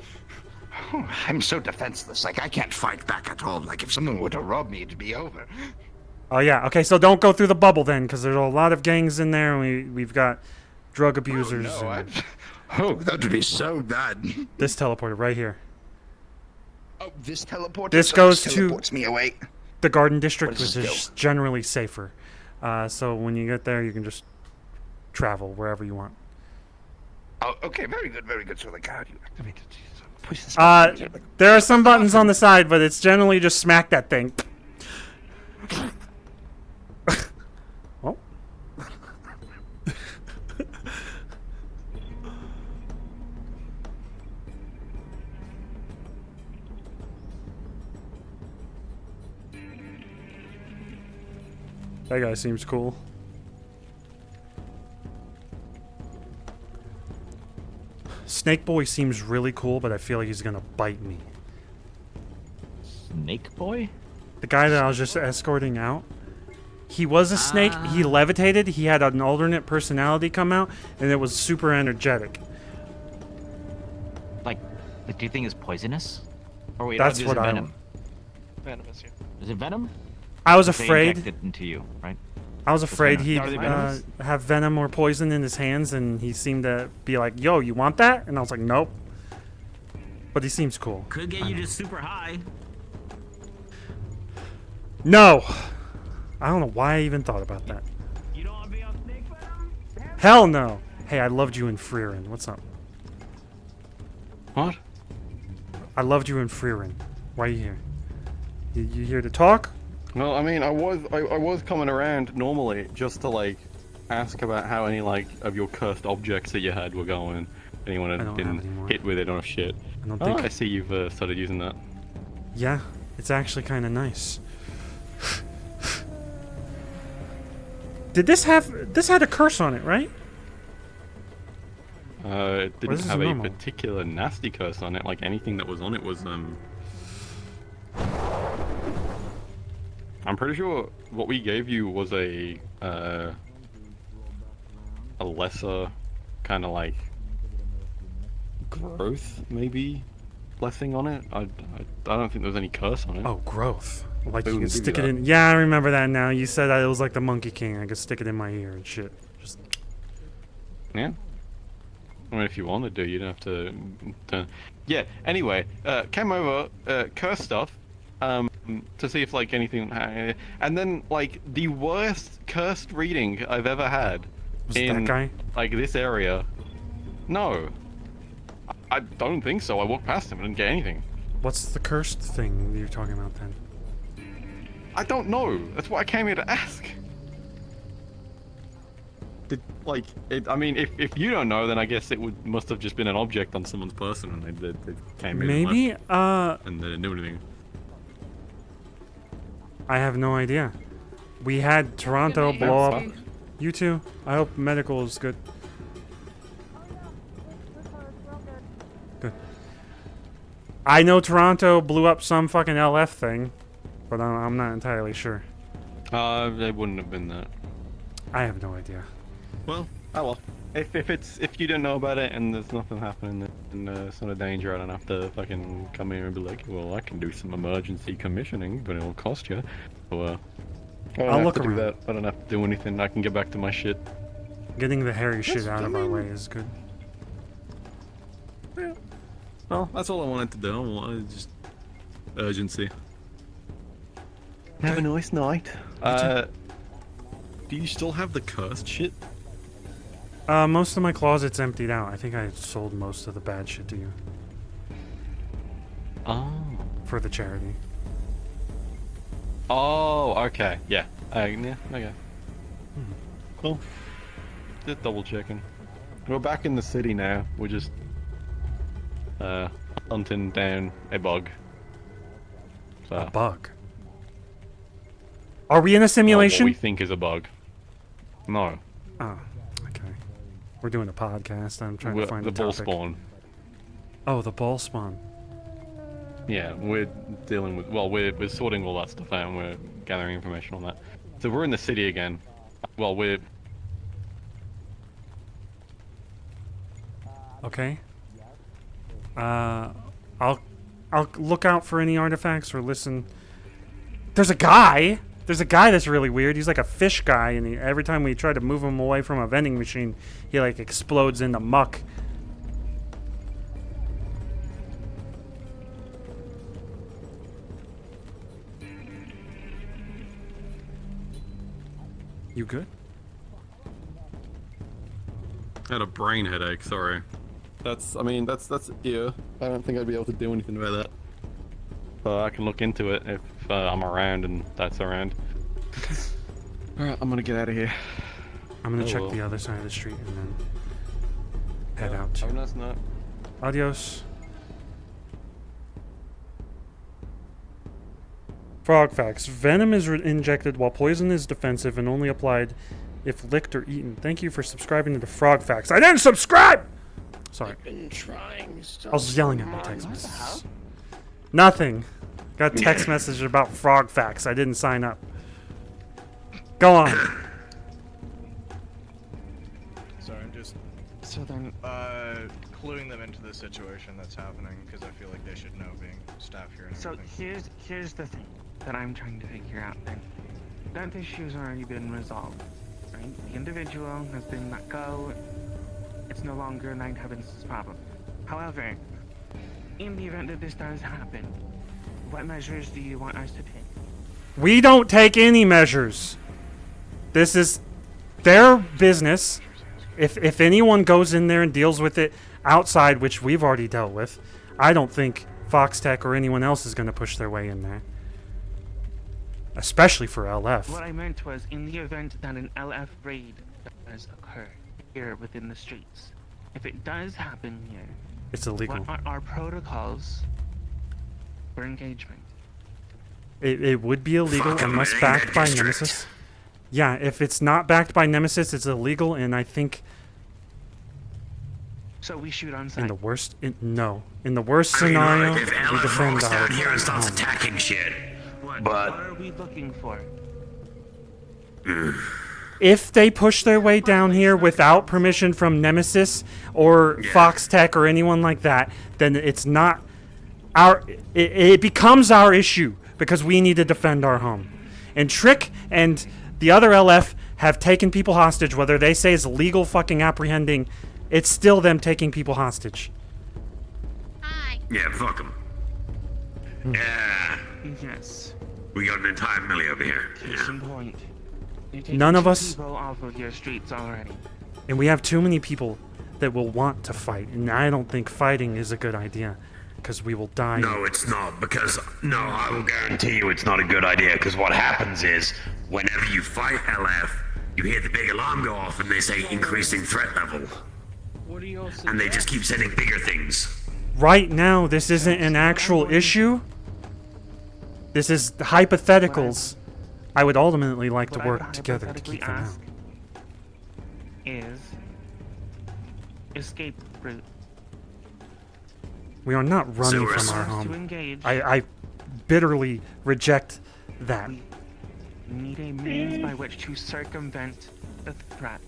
I'm so defenseless. Like, I can't fight back at all. Like, if someone were to rob me, it'd be over. Oh yeah. Okay, so don't go through the bubble then, because there's a lot of gangs in there, and we've got drug abusers. Oh, that would be so bad. This teleporter right here. Oh, this teleporter. This goes to teleports me away. the Garden District, Where does which this is generally safer. So when you get there, you can just travel wherever you want. Oh, okay, very good. So, like, how do you activate it? Push this There are some buttons on the side, but it's generally just smack that thing. Oh. That guy seems cool. Snake Boy seems really cool, but I feel like he's gonna bite me. Snake Boy? The guy that I was just escorting out. He was a snake. He levitated. He had an alternate personality come out, and it was super energetic. Like, do you think it's poisonous? Or wait, That's is what it I- venom? Venomous, yeah. Is it venom? I was They afraid. inject it into you, right? I was It's afraid venom. he'd Are they venomous? have venom or poison in his hands, and he seemed to be like, "Yo, you want that?" And I was like, "Nope." But he seems cool. Could get you just super high. No, I don't know why I even thought about that. Hell no. Hey, I loved you in Freerin. What's up? What? I loved you in Freerin. Why are you here? You here to talk? Well, I mean, I was coming around normally just to like ask about how any like of your cursed objects that you had were going. Anyone had been hit with it or shit. I don't think- I see you've started using that. Yeah, it's actually kind of nice. Did this had a curse on it, right? It Or didn't this is have a normal? particular nasty curse on it. Like anything that was on it was I'm pretty sure what we gave you was a lesser kind of like growth maybe blessing on it. I don't think there was any curse on it. Oh, growth. Like They you can wouldn't give stick you it that. in. Yeah, I remember that now. You said that it was like the Monkey King. I could stick it in my ear and shit. Just Yeah. I mean, if you wanted to, you'd have to. Yeah. Anyway, came over, cursed stuff, to see if like anything, and then like the worst cursed reading I've ever had Was it in that guy? like this area. No, I don't think so. I walked past him and didn't get anything. What's the cursed thing you're talking about then? I don't know. That's what I came here to ask. I mean, if you don't know, then I guess it must have just been an object on someone's person, and they came in. Maybe. And they didn't do anything. I have no idea. We had Toronto Good night. blow up. Fine. You too. I hope medical is good. Good. I know Toronto blew up some fucking LF thing, but I'm not entirely sure. It wouldn't have been that. I have no idea. Well, oh well. If you don't know about it and there's nothing happening and it's not a danger, I don't have to fucking come here and be like, well, I can do some emergency commissioning, but it'll cost you. So, I don't I'll have look to do around. that. I don't have to do anything. I can get back to my shit. Getting the hairy shit Yes, out I of our mean- way is good. Yeah. Well, that's all I wanted to do. I wanted just urgency. Have a nice night. Do you still have the cursed shit? Most of my closet's emptied out. I think I sold most of the bad shit to you. Oh. For the charity. Oh, okay. Yeah. Yeah, okay. Cool. Just double checking. We're back in the city now. We're just hunting down a bug. So, A bug? Are we in a simulation? What we think is a bug. No. Oh, okay. We're doing a podcast. I'm trying to find the the ball topic. spawn. Oh, the ball spawn. Yeah, we're dealing with. Well, we're sorting all that stuff out and we're gathering information on that. So we're in the city again. Well, we're. Okay. I'll look out for any artifacts or listen. There's a guy that's really weird. He's like a fish guy, and every time we try to move him away from a vending machine, he like explodes into muck. You good? I had a brain headache, sorry. That's ear. I don't think I'd be able to do anything about that. But I can look into it if I'm around and that's around. Alright, I'm gonna get out of here. I'm gonna check well. the other side of the street and then head out. Have a nice night. Adios. Frog facts. Venom is injected while poison is defensive and only applied if licked or eaten. Thank you for subscribing to the Frog facts. I didn't subscribe! Sorry. Been trying I was yelling at my text messages. Nothing. Got a text message about frog facts. I didn't sign up. Go on. Sorry, I'm just. Southern, cluing them into the situation that's happening because I feel like they should know being staff here. And So everything. here's the thing that I'm trying to figure out. Then that issue's already been resolved, right? The individual has been let go. It's no longer Night Heaven's problem. However, in the event that this does happen, what measures do you want us to take? We don't take any measures. This is their business. If anyone goes in there and deals with it outside, which we've already dealt with, I don't think Fox Tech or anyone else is going to push their way in there. Especially for LF. What I meant was, in the event that an LF raid does occur here within the streets, if it does happen here, It's illegal. what are our protocols for engagement? It would be illegal Fuck 'em, unless it ain't backed that by district. Nemesis. Yeah, if it's not backed by Nemesis, it's illegal, and I think So we shoot on sight. in the worst scenario, if we LF defend walks our down here and starts home. attacking shit, What but are we looking for? If they push their way down here without permission from Nemesis or Fox Tech or anyone like that, then it's not our. It becomes our issue because we need to defend our home. And Trick and the other LF have taken people hostage. Whether they say it's legal fucking apprehending, it's still them taking people hostage. yeah, fuck them. Yeah, Yes. we got an entire millie over here. Case in point. You're taking None of two us- people off of your streets already. And we have too many people that will want to fight. And I don't think fighting is a good idea because we will die. No, it's not, because, no, I will guarantee you it's not a good idea, because what happens is, whenever you fight LF, you hear the big alarm go off and they say increasing threat level. What do you also And they just keep sending bigger things. Right now, this isn't an actual issue. This is hypotheticals. I would ultimately like to What I would work together to hypothetically keep them out. ask is escape route. We are not running Sewers. from our To home. engage. I bitterly reject that. We need a means by which to circumvent the threat.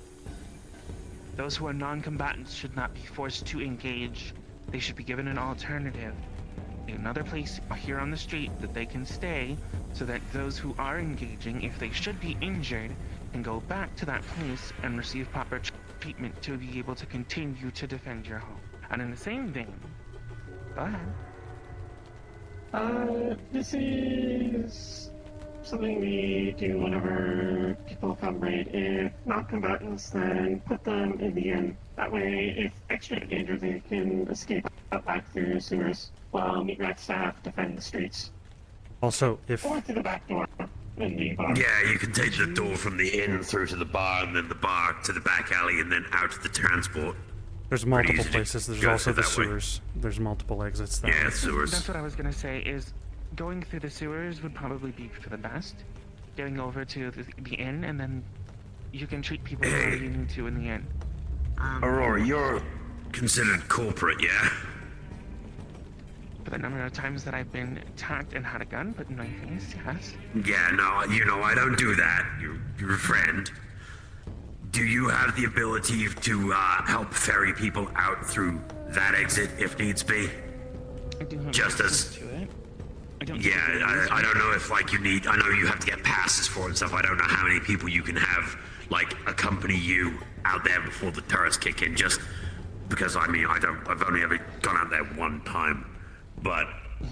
Those who are non-combatants should not be forced to engage. They should be given an alternative. Another place here on the street that they can stay, so that those who are engaging, if they should be injured, can go back to that place and receive proper treatment to be able to continue to defend your home. And in the same vein, go ahead. This is something we do whenever people come raid. If non-combatants, then put them in the inn. That way, if extra danger, they can escape out back through sewers, while meat rack staff defend the streets. Also, if Or through the back door in the bar. Yeah, you can take the door from the inn through to the bar, and then the bar to the back alley, and then out to the transport. there's Pretty multiple easy to places, there's go also through the that way. sewers. There's multiple exits there. Yeah, sewers. That's what I was gonna say, is going through the sewers would probably be for the best. Getting over to the inn, and then you can treat people the way you need to in the inn. Aurora, you're considered corporate, yeah? For the number of times that I've been attacked and had a gun put in my face, yes. Yeah, no, you know, I don't do that. You're a friend. Do you have the ability to help ferry people out through that exit if needs be? I do have Just access as... to it. I don't Yeah, I don't know if, like, you need... I know you have to get passes for it and stuff. I don't know how many people you can have, like, accompany you out there before the turrets kick in. Just because, I mean, I've only ever gone out there one time. But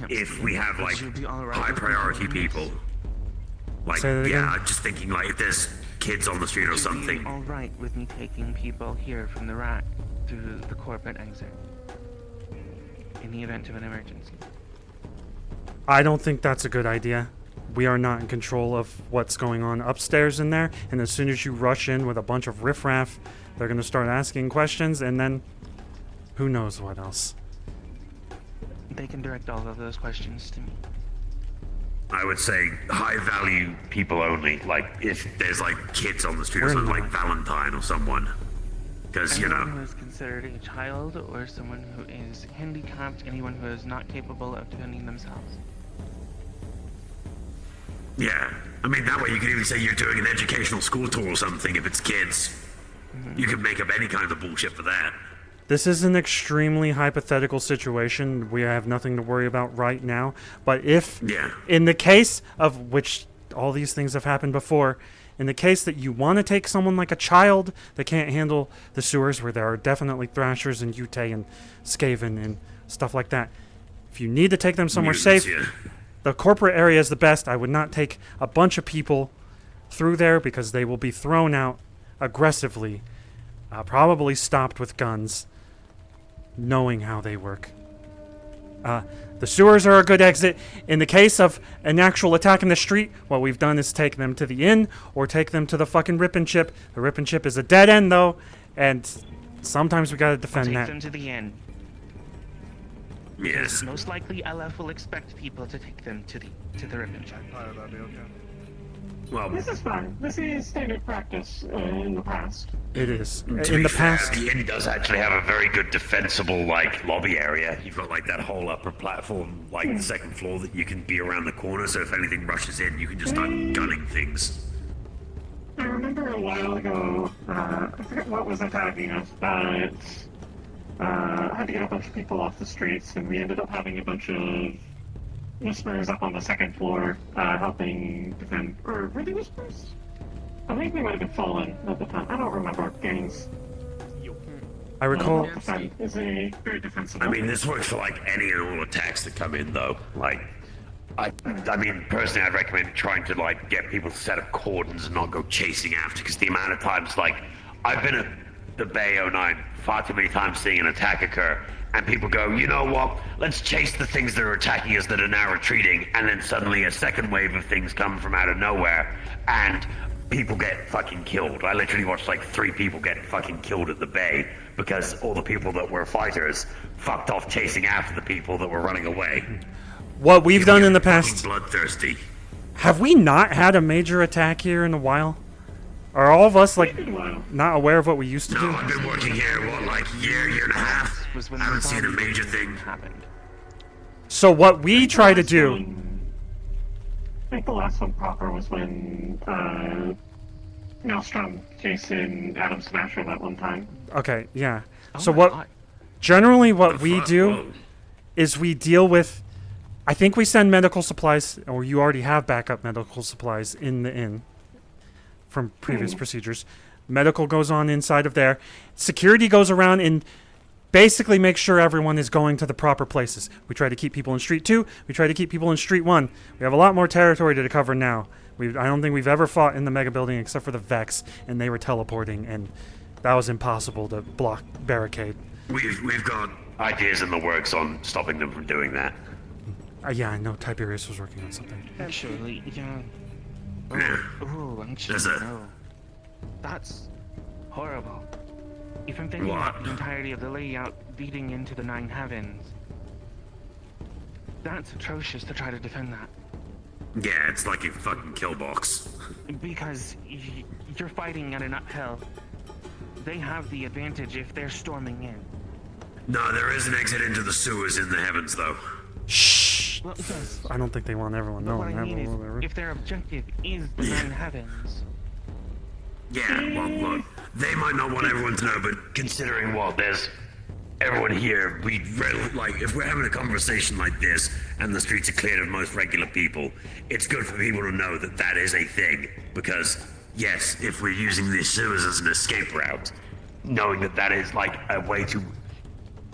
if we have, like, high priority people... Like, Say that yeah, again? I'm just thinking, like, if there's kids on the street or something... All right with me taking people here from the rack through the corporate exit in the event of an emergency. I don't think that's a good idea. We are not in control of what's going on upstairs in there, and as soon as you rush in with a bunch of riffraff, they're going to start asking questions, and then who knows what else. They can direct all of those questions to me. I would say high-value people only. Like, if there's, like, kids on the street or We're something, not. like Valentine or someone. Because, you Anyone know... who is considered a child, or someone who is handicapped, anyone who is not capable of defending themselves. Yeah. I mean, that way you could even say you're doing an educational school tour or something if it's kids. You can make up any kind of bullshit for that. This is an extremely hypothetical situation. We have nothing to worry about right now. But if, in the case of which all these things have happened before, in the case that you want to take someone like a child that can't handle the sewers, where there are definitely Thrashers and Yute and Skaven and stuff like that, if you need to take them somewhere safe, the corporate area is the best. I would not take a bunch of people through there because they will be thrown out aggressively, probably stopped with guns, knowing how they work. The sewers are a good exit. In the case of an actual attack in the street, what we've done is take them to the inn or take them to the fucking Rip and Chip. The Rip and Chip is a dead end, though, and sometimes we gotta defend Take that. them to the inn. Yes. Most likely, LF will expect people to take them to the Rip and Chip. Well, this is fine. This is standard practice in the past. It is. To In be the fair, past, the inn does actually have a very good defensible, like, lobby area. You've got, like, that whole upper platform, like, the second floor that you can be around the corner, so if anything rushes in, you can just start gunning things. I remember a while ago, I forget what was attacking us, but had to get a bunch of people off the streets, and we ended up having a bunch of Whispers up on the second floor, helping defend. Or were they Whispers? I think they might have been Fallen at the time. I don't remember. Gangs. I recall. Defend is a very defensible. I mean, this works for, like, any and all attacks that come in, though. Like, I mean, personally, I'd recommend trying to, like, get people to set up cordons and not go chasing after, because the amount of times, like, I've been at the Bay 09 far too many times seeing an attack occur, and people go, you know what, let's chase the things that are attacking us that are now retreating, and then suddenly a second wave of things come from out of nowhere, and people get fucking killed. I literally watched like 3 people get fucking killed at the Bay because all the people that were fighters fucked off chasing after the people that were running away. What we've done in the past. Bloodthirsty. Have we not had a major attack here in a while? Are all of us, like, not aware of what we used to do? No, I've been working here, what, like year and a half? I haven't seen a major thing. So what we try to do... I think the last one proper was when, Maelstrom, Jason, Adam Smasher that one time. Okay, yeah. So what... Generally what we do is we deal with... I think we send medical supplies, or you already have backup medical supplies in the inn from previous procedures. Medical goes on inside of there. Security goes around and basically makes sure everyone is going to the proper places. We try to keep people in Street 2. We try to keep people in Street 1. We have a lot more territory to cover now. I don't think we've ever fought in the Mega Building except for the Vex, and they were teleporting, and that was impossible to block, barricade. We've got ideas in the works on stopping them from doing that. Yeah, I know Tiberius was working on something. Actually, yeah. Actually, no. That's horrible. Even thinking about the entirety of the layout leading into the 9 heavens. That's atrocious to try to defend that. Yeah, it's like a fucking kill box. Because you're fighting at an uphill. They have the advantage if they're storming in. No, there is an exit into the sewers in the heavens, though. Shh! Well, yes. I don't think they want everyone But what knowing I that. mean is, Whatever. if their objective is the 9 heavens... Yeah, well, look, they might not want everyone to know, but considering what, there's everyone here, like, if we're having a conversation like this, and the streets are cleared of most regular people, it's good for people to know that that is a thing, because, yes, if we're using these sewers as an escape route, knowing that that is, like, a way to...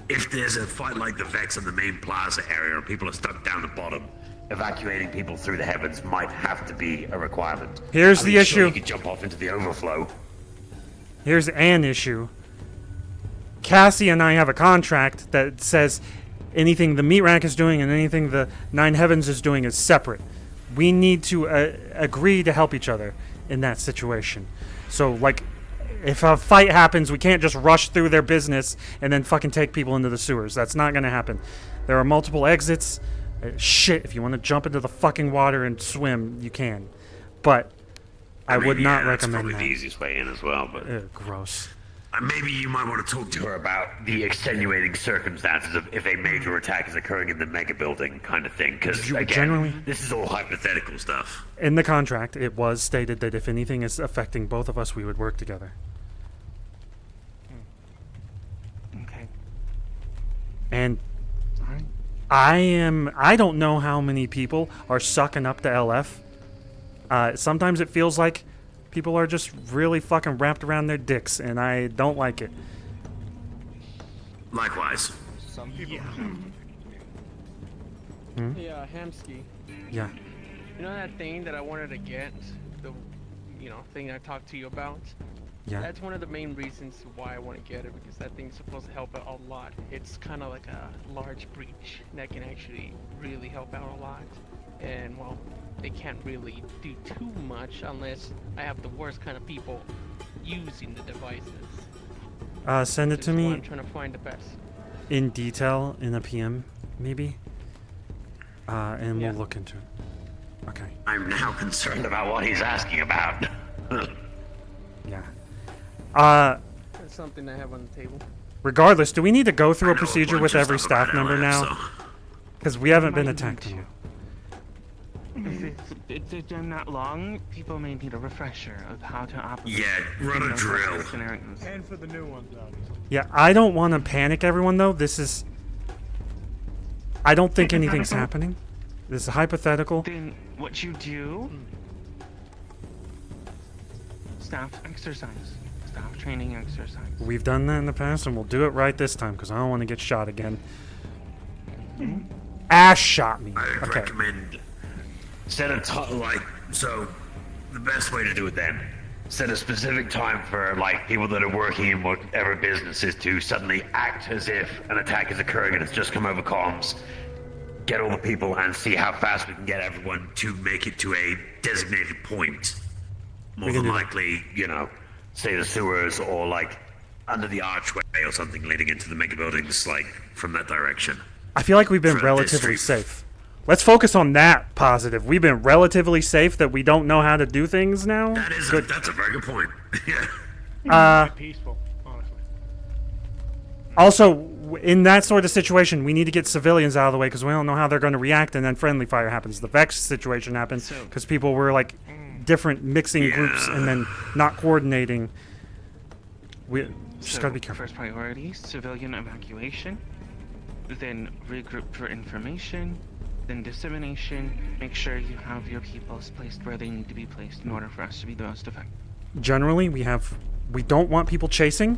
If there's a fight like the Vex in the main plaza area, and people are stuck down the bottom, evacuating people through the heavens might have to be a requirement. Here's the Sure, issue. you could jump off into the overflow. Here's an issue. Cassie and I have a contract that says anything the meat rack is doing and anything the 9 heavens is doing is separate. We need to agree to help each other in that situation. So, like, if a fight happens, we can't just rush through their business and then fucking take people into the sewers. That's not going to happen. There are multiple exits. Shit, if you want to jump into the fucking water and swim, you can. But I would not recommend that's probably that. the easiest way in as well, but... gross. Maybe you might want to talk to her about the extenuating circumstances of if a major attack is occurring in the mega building kind of thing, because, again, generally- this is all hypothetical stuff. In the contract, it was stated that if anything is affecting both of us, we would work together. Okay. And I don't know how many people are sucking up to LF. Sometimes it feels like people are just really fucking wrapped around their dicks, and I don't like it. Likewise. Some people. Hey, Hamski. Yeah. You know that thing that I wanted to get? The, thing I talked to you about? Yeah. That's one of the main reasons why I want to get it, because that thing's supposed to help out a lot. It's kind of like a large breach that can actually really help out a lot. And, well, they can't really do too much unless I have the worst kind of people using the devices. Send it to Which is why me I'm trying to find the best. in detail in a PM, maybe. And we'll look into it. Okay. I'm now concerned about what he's asking about. Yeah. That's something I have on the table. Regardless, do we need to go through a procedure with every staff member now? so- Because we haven't been attacked yet. If it's been that long, people may need a refresher of how to operate. Yeah, run a those drill. scenarios. And for the new ones, obviously. Yeah, I don't want to panic everyone, though. This is... I don't think anything's happening. This is hypothetical. Then what you do... Staff exercise. Staff training exercise. We've done that in the past, and we'll do it right this time, because I don't want to get shot again. Ash shot me. I Okay. recommend set a so the best way to do it then, set a specific time for like people that are working in whatever businesses to suddenly act as if an attack is occurring and it's just come over comms. Get all the people and see how fast we can get everyone to make it to a designated point. More than likely, say the sewers or like under the archway or something leading into the mega buildings, like from that direction. I feel like we've been For relatively district. safe. Let's focus on that positive. We've been relatively safe that we don't know how to do things now. That's a very good point. Peaceful, honestly. Also, in that sort of situation, we need to get civilians out of the way because we don't know how they're going to react, and then friendly fire happens. The Vex situation happened because people were like different mixing groups and then not coordinating. We just gotta be careful. First priority, civilian evacuation. Then regroup for information. Then dissemination. Make sure you have your people placed where they need to be placed in order for us to be the most effective. Generally, we don't want people chasing,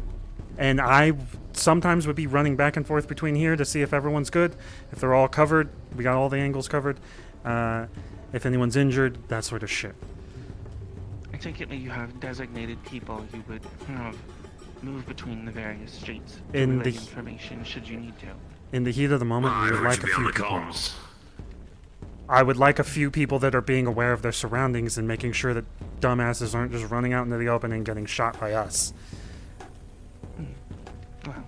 and I sometimes would be running back and forth between here to see if everyone's good, if they're all covered, we got all the angles covered, if anyone's injured, that sort of shit. I take it that you have designated people you would move between the various streets to In relay the- information should you need to. In the heat of the moment, we would like a few people. I would like a few people that are being aware of their surroundings and making sure that dumbasses aren't just running out into the open and getting shot by us. Well,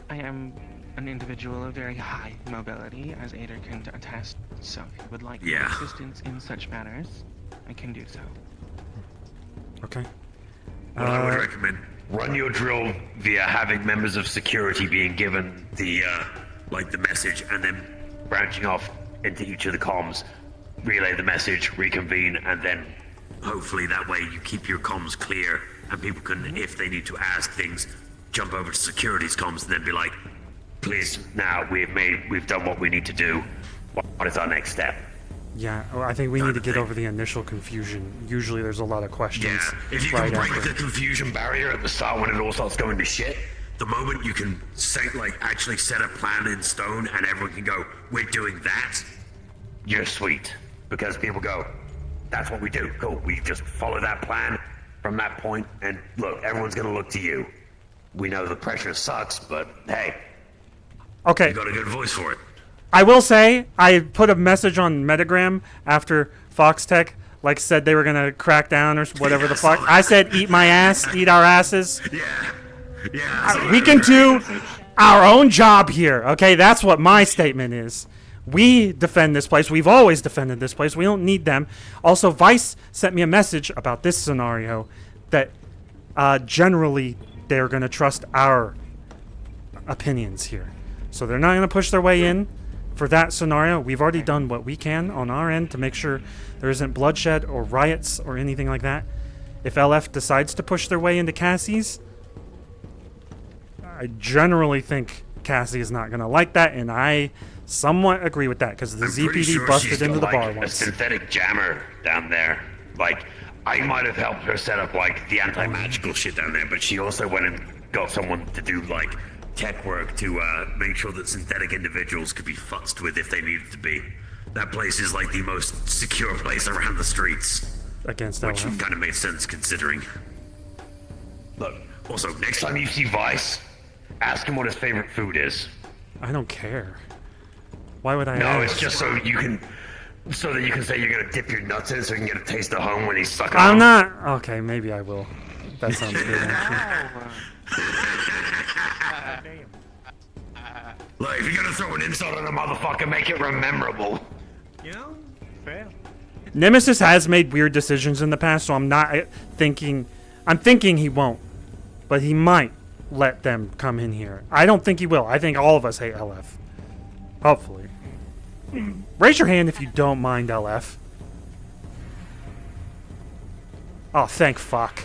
I am an individual of very high mobility, as Ader can attest, so if you would like my assistance in such matters, I can do so. Okay. What I would recommend, run your drill via having members of security being given the the message and then branching off into each of the comms, relay the message, reconvene, and then hopefully that way you keep your comms clear and people can, if they need to ask things, jump over to security's comms and then be like, please, now we've done what we need to do. What is our next step? Yeah, I think we need to get over the initial confusion. Usually there's a lot of questions. Yeah, if you right can break after. the confusion barrier at the start when it all starts going to shit, the moment you can say, actually set a plan in stone and everyone can go, we're doing that, you're sweet. Because people go, that's what we do. Cool, we just follow that plan from that point, and look, everyone's gonna look to you. We know the pressure sucks, but hey, Okay. you got a good voice for it. I will say, I put a message on Metagram after Foxtech said they were gonna crack down or whatever the fuck. I said, eat my ass, eat our asses. Yeah. We can do our own job here, okay? That's what my statement is. We defend this place. We've always defended this place. We don't need them. Also, Vice sent me a message about this scenario that generally they're going to trust our opinions here. So they're not going to push their way in for that scenario. We've already done what we can on our end to make sure there isn't bloodshed or riots or anything like that. If LF decides to push their way into Cassie's, I generally think Cassie is not gonna like that, and I somewhat agree with that because the I'm pretty ZPD sure busted she's into got, the like, bar a once. synthetic jammer down there. Like, I might have helped her set up like the anti-magical shit down there, but she also went and got someone to do like tech work to make sure that synthetic individuals could be futzed with if they needed to be. That place is like the most secure place around the streets. Against Which LF. kind of makes sense considering. Look, also, next time you see Vice, ask him what his favorite food is. I don't care. Why would I No, ask? it's just so that you can say you're gonna dip your nuts in it so you can get a taste of home when he's sucking I'm on. not. Okay, maybe I will. That sounds good, actually. Look, if you're gonna throw an insult on a motherfucker, make it memorable. You know, fair. Nemesis has made weird decisions in the past, so I'm not thinking. I'm thinking he won't, but he might let them come in here. I don't think he will. I think all of us hate LF. Hopefully. Raise your hand if you don't mind LF. Oh, thank fuck.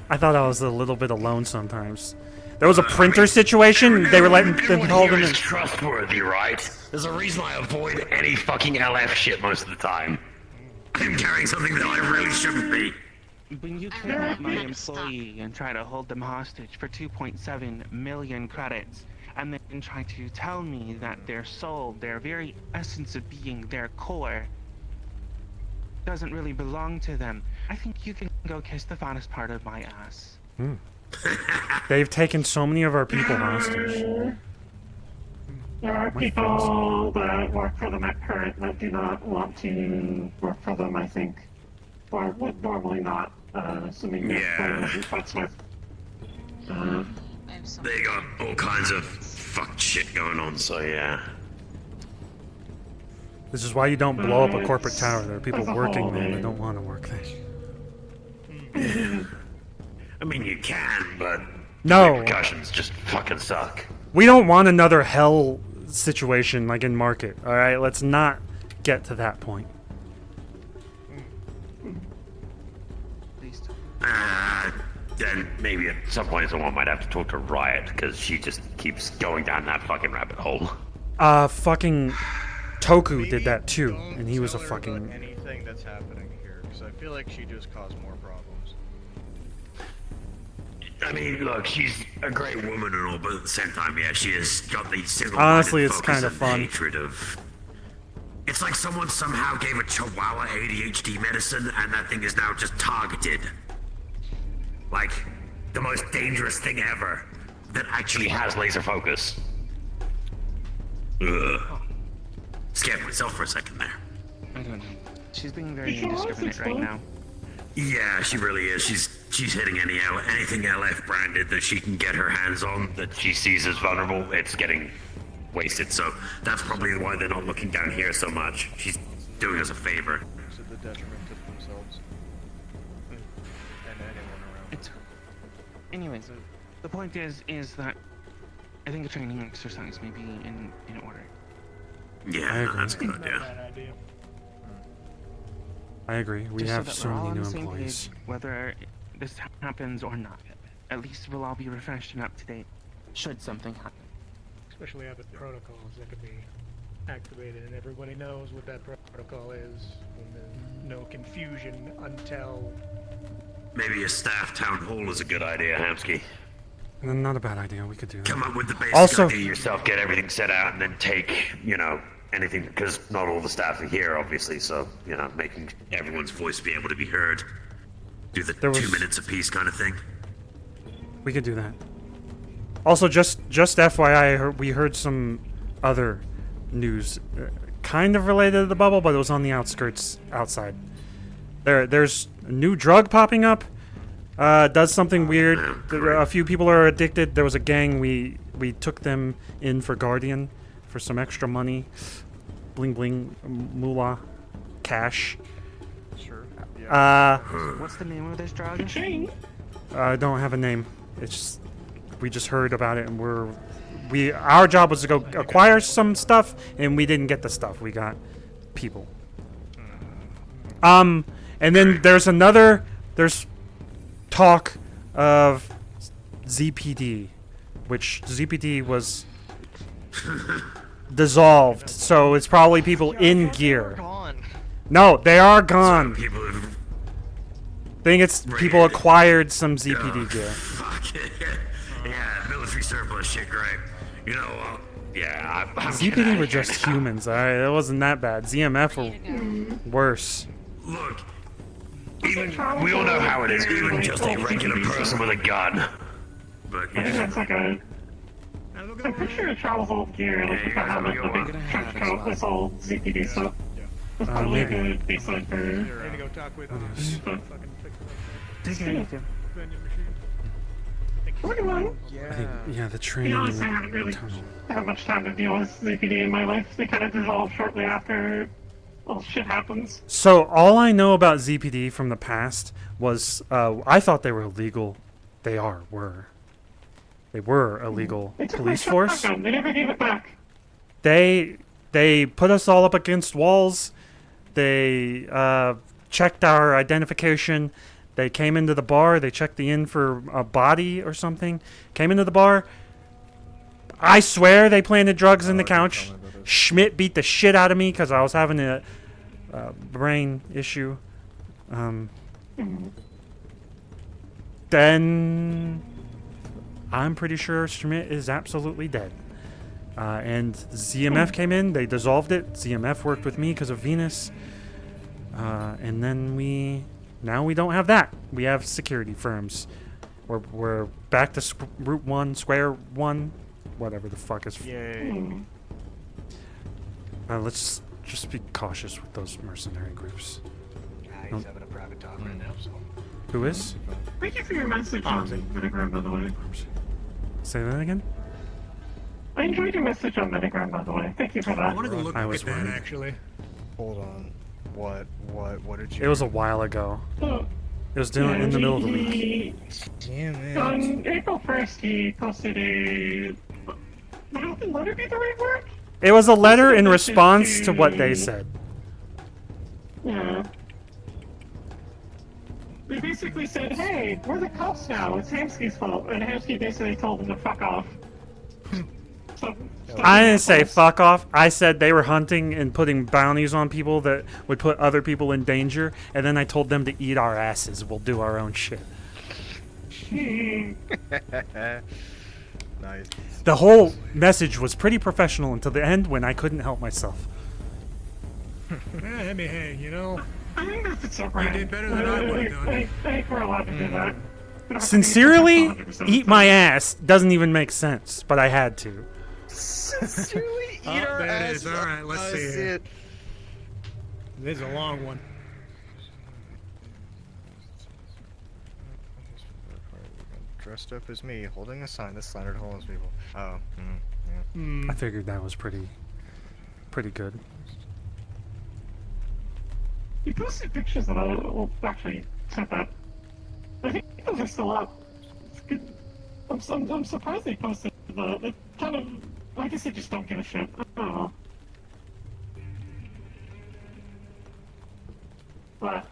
I thought I was a little bit alone sometimes. There was a printer situation. They were letting them Everyone hold here them is in. trustworthy, right? There's a reason I avoid any fucking LF shit most of the time. I'm carrying something that I really shouldn't be. When you kidnap my employee and try to hold them hostage for 2.7 million credits, and then try to tell me that their soul, their very essence of being, their core, doesn't really belong to them, I think you can go kiss the fattest part of my ass. They've taken so many of our people hostage. There are people that work for them at current that do not want to work for them, I think. Or would normally not, assuming they're fights with. They got all kinds of fucked shit going on, so yeah. This is why you don't blow up a corporate tower. There are people working there that don't want to work there. I mean, you can, but No. repercussions just fucking suck. We don't want another hell situation like in Market. All right, let's not get to that point. Then maybe at some point someone might have to talk to Riot, because she just keeps going down that fucking rabbit hole. Fucking Toku did that too, and he was a fucking. Anything that's happening here, because I feel like she just caused more problems. I mean, look, she's a great woman and all, but at the same time, yeah, she has got the single Honestly, it's kind of fun. hatred of. It's like someone somehow gave a chihuahua ADHD medicine, and that thing is now just targeted. Like, the most dangerous thing ever that actually has laser focus. Ugh. Scared myself for a second there. I don't know. She's being very indiscriminate right now. Yeah, she really is. She's hitting anything LF branded that she can get her hands on that she sees as vulnerable. It's getting wasted. So that's probably why they're not looking down here so much. She's doing us a favor. To the detriment of themselves and anyone around. It's. Anyways, the point is that I think a training exercise may be in order. Yeah, that's a good idea. I agree. We Just have that so we're all many on new the same employees. page, whether this happens or not. At least we'll all be refreshed and up to date. Should something happen. Especially have the protocols that could be activated, and everybody knows what that protocol is. And there's no confusion until. Maybe a staff town hall is a good idea, Hamski. Not a bad idea. We could do that. Come up with the basic Also, idea yourself, get everything set out, and then take, anything, because not all the staff are here, obviously, so, making everyone's voice be able to be heard. Do the 2 minutes apiece kind of thing. we could do that. Also, just FYI, we heard some other news, kind of related to the bubble, but it was on the outskirts outside. There's a new drug popping up. Does something weird. A few people are addicted. There was a gang. We took them in for Guardian for some extra money. Bling bling, moolah, cash. Sure. What's the name of this drug? I don't have a name. It's just, we just heard about it, and our job was to go acquire some stuff, and we didn't get the stuff. We got people. And then there's talk of ZPD, which ZPD was dissolved, so it's probably people in gear. No, they are gone. People who I think it's people acquired some ZPD gear. yeah, military surplus shit, great. You know, yeah, I'm ZPD were just humans, alright? It wasn't that bad. ZMF were worse. Look, even we all know how it is. Even just a regular person with a gun. But I think that's like a. I'm pretty sure it travels old gear, like the helmet, the big trench coat, this all ZPD stuff. That's probably a good baseline for. Ready to go talk with Take it easy. Yeah, the To training. be honest, I haven't really had much time to deal with ZPD in my life. They kind of dissolve shortly after all shit happens. So all I know about ZPD from the past was I thought they were illegal. They were a legal police force. They never gave it back. They put us all up against walls. They checked our identification. They came into the bar. They checked the inn for a body or something. Came into the bar. I swear they planted drugs in the couch. Schmidt beat the shit out of me because I was having a brain issue. Then I'm pretty sure Schmidt is absolutely dead. And ZMF came in. They dissolved it. ZMF worked with me because of Venus. And then now we don't have that. We have security firms. We're back to route 1, square 1, whatever the fuck is. Yay. Let's just be cautious with those mercenary groups. He's having a private talk right now, so. Who is? Thank you for your message on Metagram, by the way. Say that again? I enjoyed your message on Metagram, by the way. Thank you for that. I wanted to look I at was that, worried. actually. Hold on. What did you... It was a while ago. It was doing in the middle of the week. Damn it. On April 1st, he posted a... Would letter be the right word? It was a letter in response to what they said. Yeah. They basically said, hey, we're the cops now, it's Hamski's fault. And Hamski basically told them to fuck off. I didn't say fuck off. I said they were hunting and putting bounties on people that would put other people in danger, and then I told them to eat our asses. We'll do our own shit. Nice. The whole message was pretty professional until the end when I couldn't help myself. Let me hang, you know? I think that's okay. You did better than I would have done. I think we're allowed to do that. Sincerely, eat my ass doesn't even make sense, but I had to. Sincerely eat our there ass. it is. All right, let's see here. This is a long one. Dressed up as me, holding a sign that slandered homeless people. Oh, I figured that was pretty good. He posted pictures of it. Well, actually, sent that. I think those are still up. It's good. I'm surprised they posted the. They kind of. I guess they just don't give a shit. I don't know. But.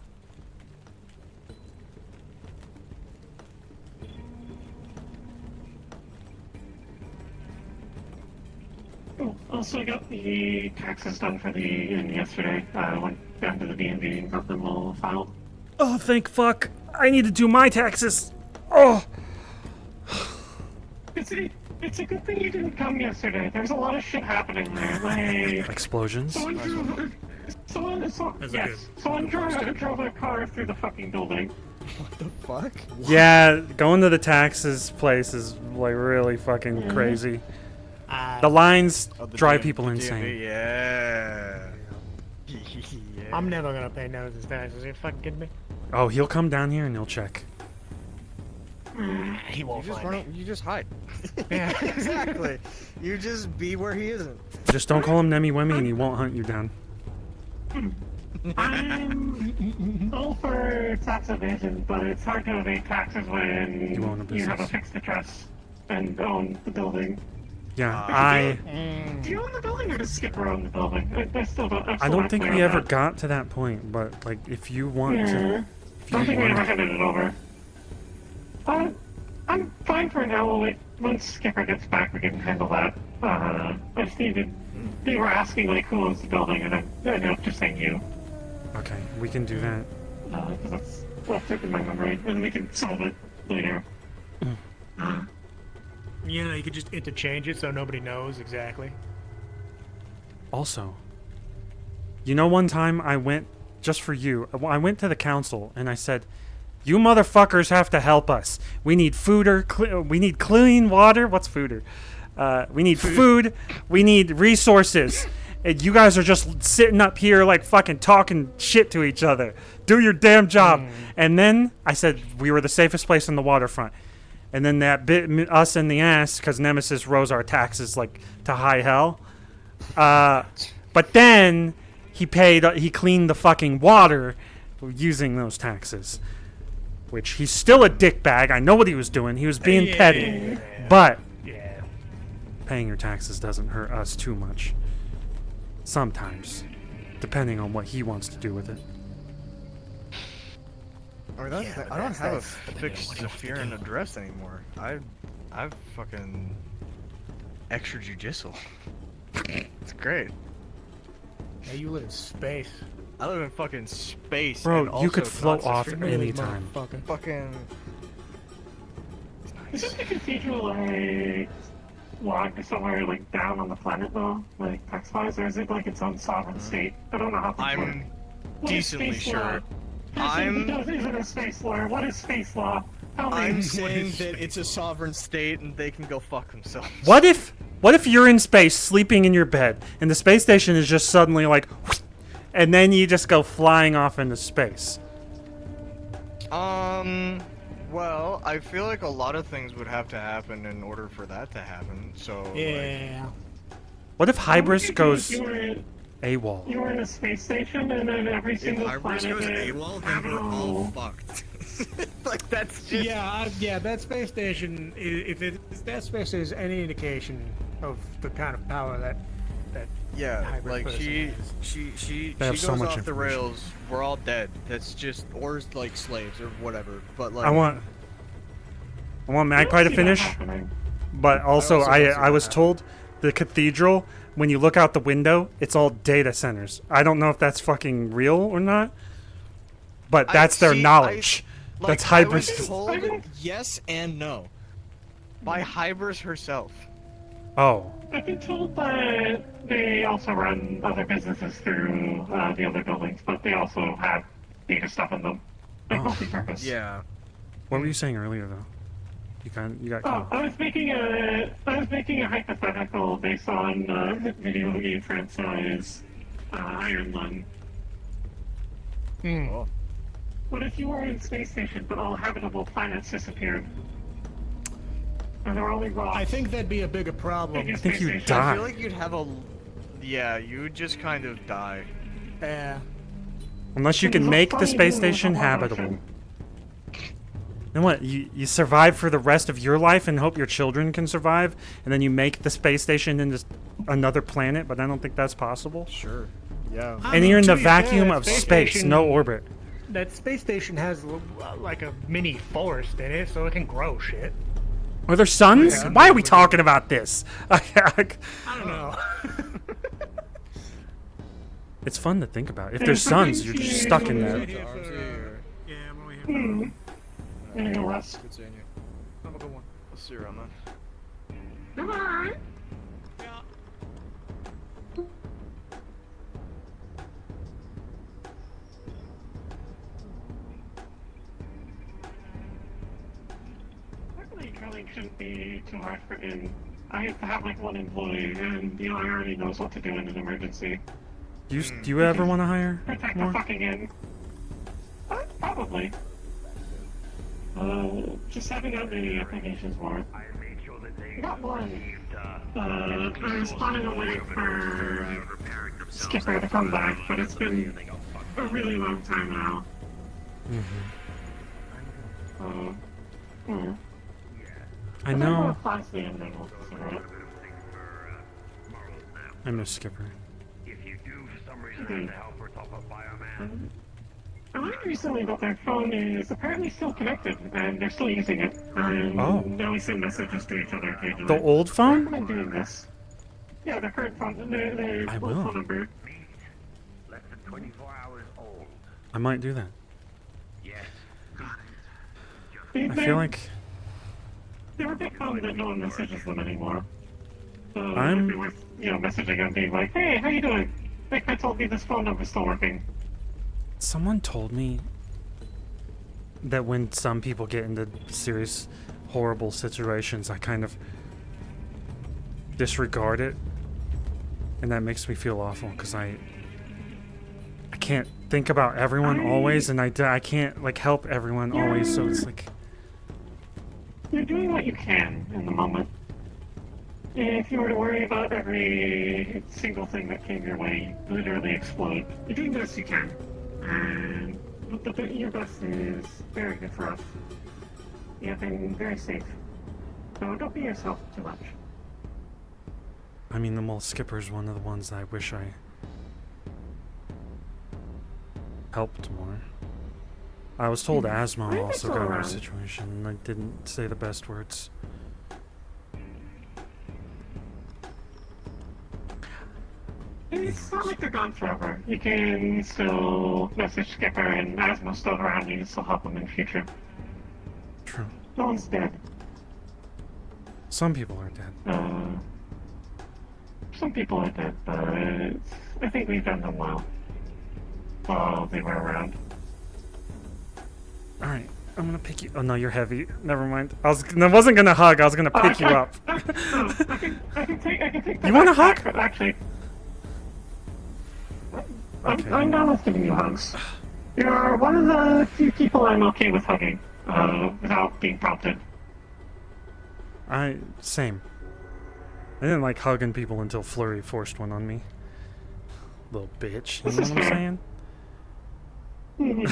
Oh, also, I got the taxes done for the inn yesterday. I went down to the B&B and got them all filed. Oh, thank fuck. I need to do my taxes. Oh. It's a good thing you didn't come yesterday. There's a lot of shit happening there. Like explosions. Someone drove a car through the fucking building. What the fuck? Yeah, going to the taxes place is like really fucking crazy. The lines drive people insane. Yeah. I'm never gonna pay none of this taxes. Are you fucking kidding me? Oh, he'll come down here and he'll check. He won't find me. You just hide. Yeah, exactly. You just be where he isn't. Just don't call him Nemi Wemmy and he won't hunt you down. I'm all for tax evasion, but it's hard to evade taxes when You own a you have a business. fixed address and own the building. Yeah, Do you own the building or does Skipper own the building? I still don't. I don't think we ever got to that point, but like if you want to, if you I don't think we ever want, handed it over. I'm fine for now. Once Skipper gets back, we can handle that. I just needed. They were asking like who owns the building, and I ended up just saying you. Okay, we can do that. Because that's left it in my memory, and we can solve it later. You know, you could just interchange it so nobody knows exactly. Also, you know, one time I went, just for you, I went to the council and I said, you motherfuckers have to help us. We need we need clean water. What's fooder? We need food. We need resources. And you guys are just sitting up here like fucking talking shit to each other. Do your damn job. And then I said we were the safest place on the waterfront. And then that bit us in the ass because Nemesis rose our taxes like to high hell. But then he cleaned the fucking water using those taxes. Which he's still a dickbag. I know what he was doing. He was being petty. But paying your taxes doesn't hurt us too much. Sometimes. Depending on what he wants to do with it. I mean, I don't have a fixed Zephyrin address anymore. I've fucking extrajudicial. It's great. Yeah, you live in space. I live in fucking space. Bro, and you could also float not off Zephyrin. anytime. Fucking. Is the cathedral like locked somewhere like down on the planet though, like tax-wise, or is it like its own sovereign state? I don't know how things work. I'm What is decently space sure. law? Is it a space law? What is space law? Tell me. I'm saying that it's a sovereign state and they can go fuck themselves. What if you're in space sleeping in your bed and the space station is just suddenly like and then you just go flying off into space? Well, I feel like a lot of things would have to happen in order for that to happen, so... Yeah. What if Hybris goes You AWOL? were in a space station and then every single Hybris planet... goes AWOL, then we're all fucked. Like, that's just... Yeah, that space station, if that space is any indication of the kind of power that Yeah, hybrid like person she They have goes so much off the information. rails. We're all dead. That's just or like slaves or whatever. But like I want Magpie to finish, but also I was told the cathedral, when you look out the window, it's all data centers. I don't know if that's fucking real or not, but that's their knowledge. That's Hybris. I was told yes and no by Hybris herself. Oh. I've been told that they also run other businesses through the other buildings, but they also have data stuff in them, like multi-purpose. Yeah. What were you saying earlier though? You got Oh, I was making a hypothetical based on video game franchise Iron Lung. Oh. What if you were in space station, but all habitable planets disappeared? And there were only rocks. I think that'd be a bigger problem. I think you'd I die. feel like you'd have a. Yeah, you would just kind of die. Yeah. Unless you can make the space station habitable. Then what? You survive for the rest of your life and hope your children can survive, and then you make the space station into another planet, but I don't think that's possible. Sure. Yeah. And you're in the vacuum of space, no orbit. That space station has like a mini forest in it, so it can grow shit. Are there suns? Yeah. Why are we talking about this? I don't know. It's fun to think about. If there's suns, you're just stuck in that. Yeah, when we have I'm gonna rest. Good seeing you. have a good one. I'll see you around then. Come on. Luckily, drilling shouldn't be too hard for him. I have to have like one employee, and he already knows what to do in an emergency. Do you ever want to hire Protect more? the fucking inn. Probably. Just haven't got many applications for it. Got one. I was planning on waiting for Skipper to come back, but it's been a really long time now. I know. Class the ending, so I miss Skipper. I learned recently that their phone is apparently still connected, and they're still using it. And Oh. now we send messages to each other occasionally. The old phone? I recommend doing this. Yeah, the current phone, the I full will. phone number. Less than 24 hours old. I might do that. Yes. I feel like They were a bit bummed that no one messages them anymore. So I'm- it'd be worth, messaging them, being like, hey, how you doing? Like, I told me this phone number's still working. someone told me that when some people get into serious, horrible situations, I kind of disregard it, and that makes me feel awful because I can't think about everyone always, and I can't like help everyone always. So it's like You're doing what you can in the moment. If you were to worry about every single thing that came your way, you'd literally explode. You're doing the best you can. And your best is very good for us. You have been very safe. So don't be yourself too much. I mean, the mole skipper's one of the ones that I wish I helped more. I was told Asmo also got in a situation, and I didn't say the best words. It's not like they're gone forever. You can still message Skipper, and Asmo's still around. You can still help him in the future. True. No one's dead. Some people are dead. Some people are dead, but I think we've done them well while they were around. Alright, I'm gonna pick you. Oh no, you're heavy. Never mind. I wasn't gonna hug, I was gonna pick you up. I can take You want a hug? but actually, Okay. I'm down with giving you hugs. You're one of the few people I'm okay with hugging, without being prompted. Same. I didn't like hugging people until Flurry forced one on me. Little bitch. You know what I'm saying?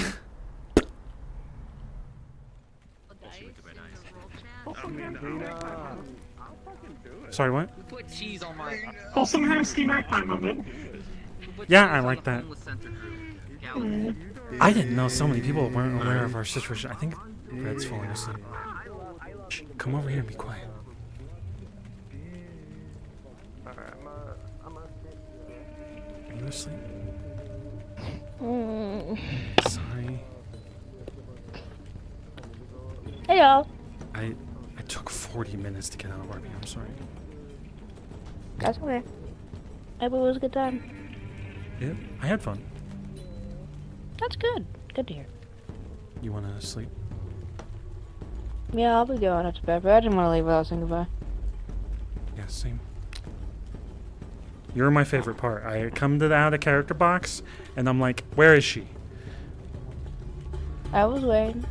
Sorry, what? Put cheese on my. Wholesome Hamski nighttime moment. Yeah, I like that. I didn't know so many people weren't aware of our situation. I think Red's falling asleep. Shh, come over here and be quiet. Are you asleep? Sorry. Hey y'all. I took 40 minutes to get out of RP. I'm sorry. That's okay. I hope it was a good time. Yeah, I had fun. That's good. Good to hear. You wanna sleep? Yeah, I'll be going up to bed, but I didn't want to leave without saying goodbye. Yeah, same. You're my favorite part. I come to the out of character box, and I'm like, where is she? I was waiting.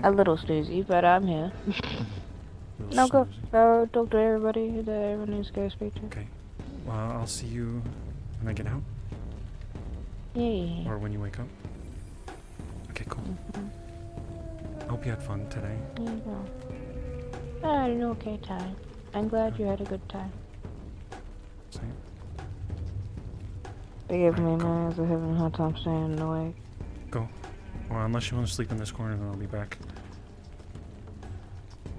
A little snoozy, but I'm here. No, go talk to everybody that everyone needs to go speak to. Okay. Well, I'll see you when I get out. Yeah. Or when you wake up. Okay, cool. I hope you had fun today. I had an okay time. I'm glad you had a good time. Same. Forgive me, man, as I'm having a hard time staying awake. Go. Well, unless you want to sleep in this corner, then I'll be back.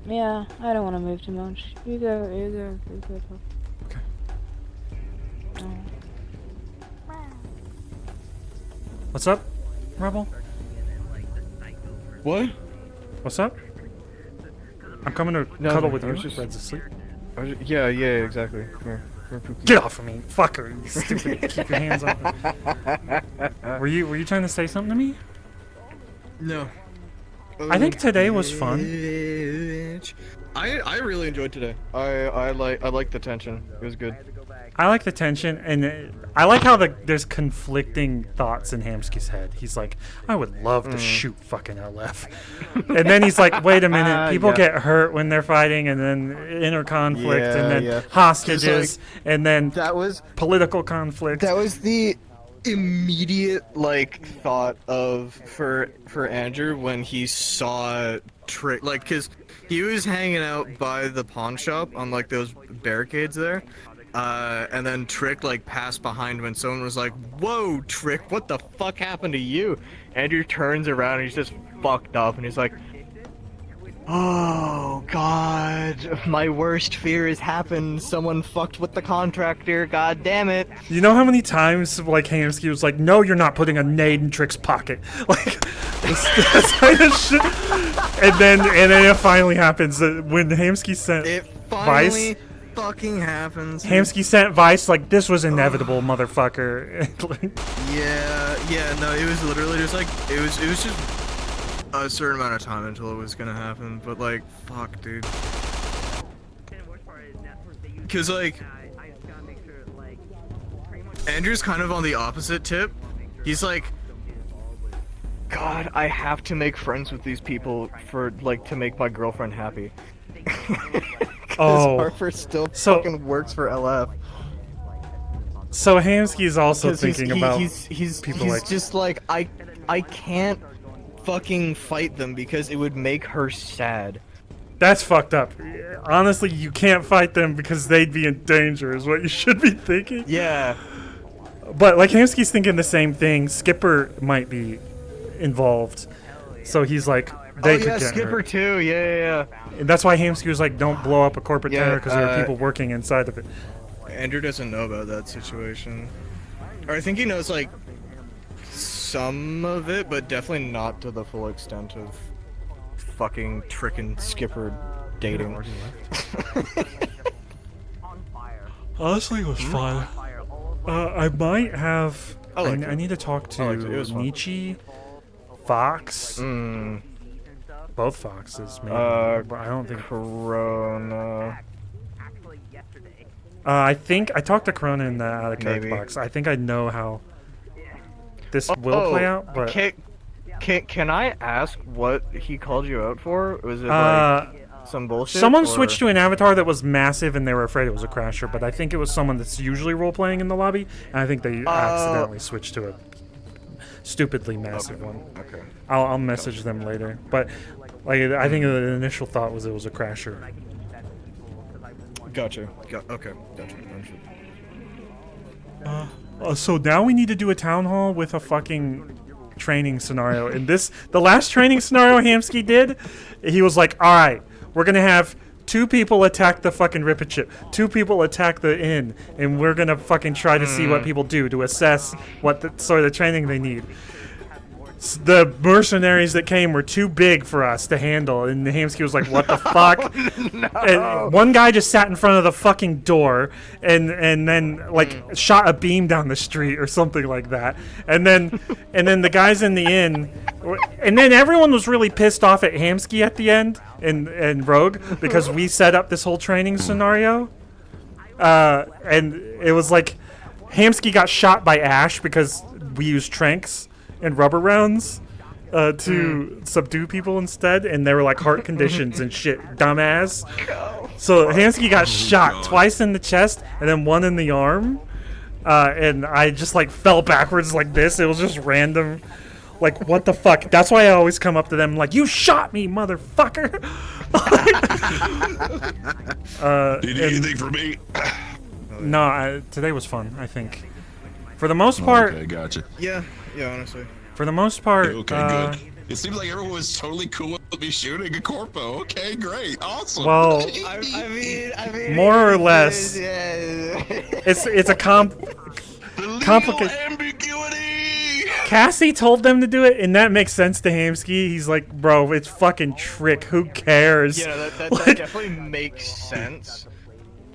Yeah, I don't want to move too much. You go. Okay. What's up, Rebel? What? What's up? I'm coming to cuddle with you. Red's asleep. Yeah, exactly. Come here. Get off of me, fucker! You stupid. Keep your hands off. Were you trying to say something to me? No. I think today was fun. I really enjoyed today. I like the tension. It was good. I like the tension, and I like how there's conflicting thoughts in Hamski's head. He's like, I would love to shoot fucking LF. And then he's like, wait a minute, people get hurt when they're fighting, and then inner conflict, and then hostages, and then that was political conflict. That was the immediate thought of for Andrew when he saw Trick, because he was hanging out by the pawn shop on those barricades there. And then Trick passed behind when someone was like, "Whoa, Trick, what the fuck happened to you?" Andrew turns around and he's just fucked up, and he's like, Oh God, my worst fear has happened. Someone fucked with the contractor. God damn it. You know how many times like Hamski was like, "No, you're not putting a nade in Trick's pocket." Like this kind of shit. And then it finally happens when Hamski sent Finally Vice. fucking happens. Hamski sent Vice like this was inevitable, motherfucker. Yeah, no, it was literally just like it was just a certain amount of time until it was gonna happen, but like, fuck, dude. Cause like, Andrew's kind of on the opposite tip. He's like, God, I have to make friends with these people for like to make my girlfriend happy. Oh, Harper still fucking works for LF. So Hamski's also thinking about he's people like just like I can't fucking fight them because it would make her sad. That's fucked up. Honestly, you can't fight them because they'd be in danger is what you should be thinking. Yeah. But like Hamski's thinking the same thing. Skipper might be involved. So he's like they could get Skipper hurt. too. Yeah. And that's why Hamski was like, don't blow up a corporate Yeah, tower because there are people working inside of it. Andrew doesn't know about that situation. Or I think he knows like some of it, but definitely not to the full extent of fucking Trick and Skipper dating. Honestly, it was fun. I might have. I need to talk to Nietzsche, Fox, both Foxes, maybe. But I don't think Corona. I think I talked to Corona in the out of character box. I think I know how this will play out. But can I ask what he called you out for? Was it like some bullshit? Someone switched to an avatar that was massive, and they were afraid it was a crasher. But I think it was someone that's usually role playing in the lobby, and I think they accidentally switched to a stupidly massive one. Okay. I'll message them later. But like I think the initial thought was it was a crasher. Gotcha. Okay. Gotcha. So now we need to do a town hall with a fucking training scenario. And the last training scenario Hamski did, he was like, all right, we're going to have 2 people attack the fucking Ripid ship, 2 people attack the inn, and we're going to fucking try to see what people do to assess what sort of training they need. The mercenaries that came were too big for us to handle, and Hamski was like, what the fuck? No. And one guy just sat in front of the fucking door and then like shot a beam down the street or something like that. And then the guys in the inn, and then everyone was really pissed off at Hamski at the end and Rogue because we set up this whole training scenario. And it was like Hamski got shot by Ash because we used tranks and rubber rounds to subdue people instead, and they were like heart conditions and shit, dumbass. So Hamski got shot twice in the chest and then one in the arm, and I just like fell backwards like this. It was just random, like what the fuck. That's why I always come up to them like, you shot me, motherfucker. Did you anything for me? No, today was fun, I think. For the most part. Okay, gotcha. Yeah, honestly. For the most part. Okay, good. It seems like everyone was totally cool with me shooting a corpo. Okay, great, awesome. Well, I mean, more or less. It's a complicated ambiguity. Cassie told them to do it, and that makes sense to Hamski. He's like, bro, it's fucking Trick. Who cares? Yeah, that definitely makes sense.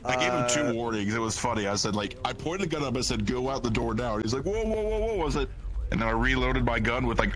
I gave him 2 warnings. It was funny. I said, like, I pointed the gun up. I said, go out the door now. And he's like, whoa. I said, and then I reloaded my gun with like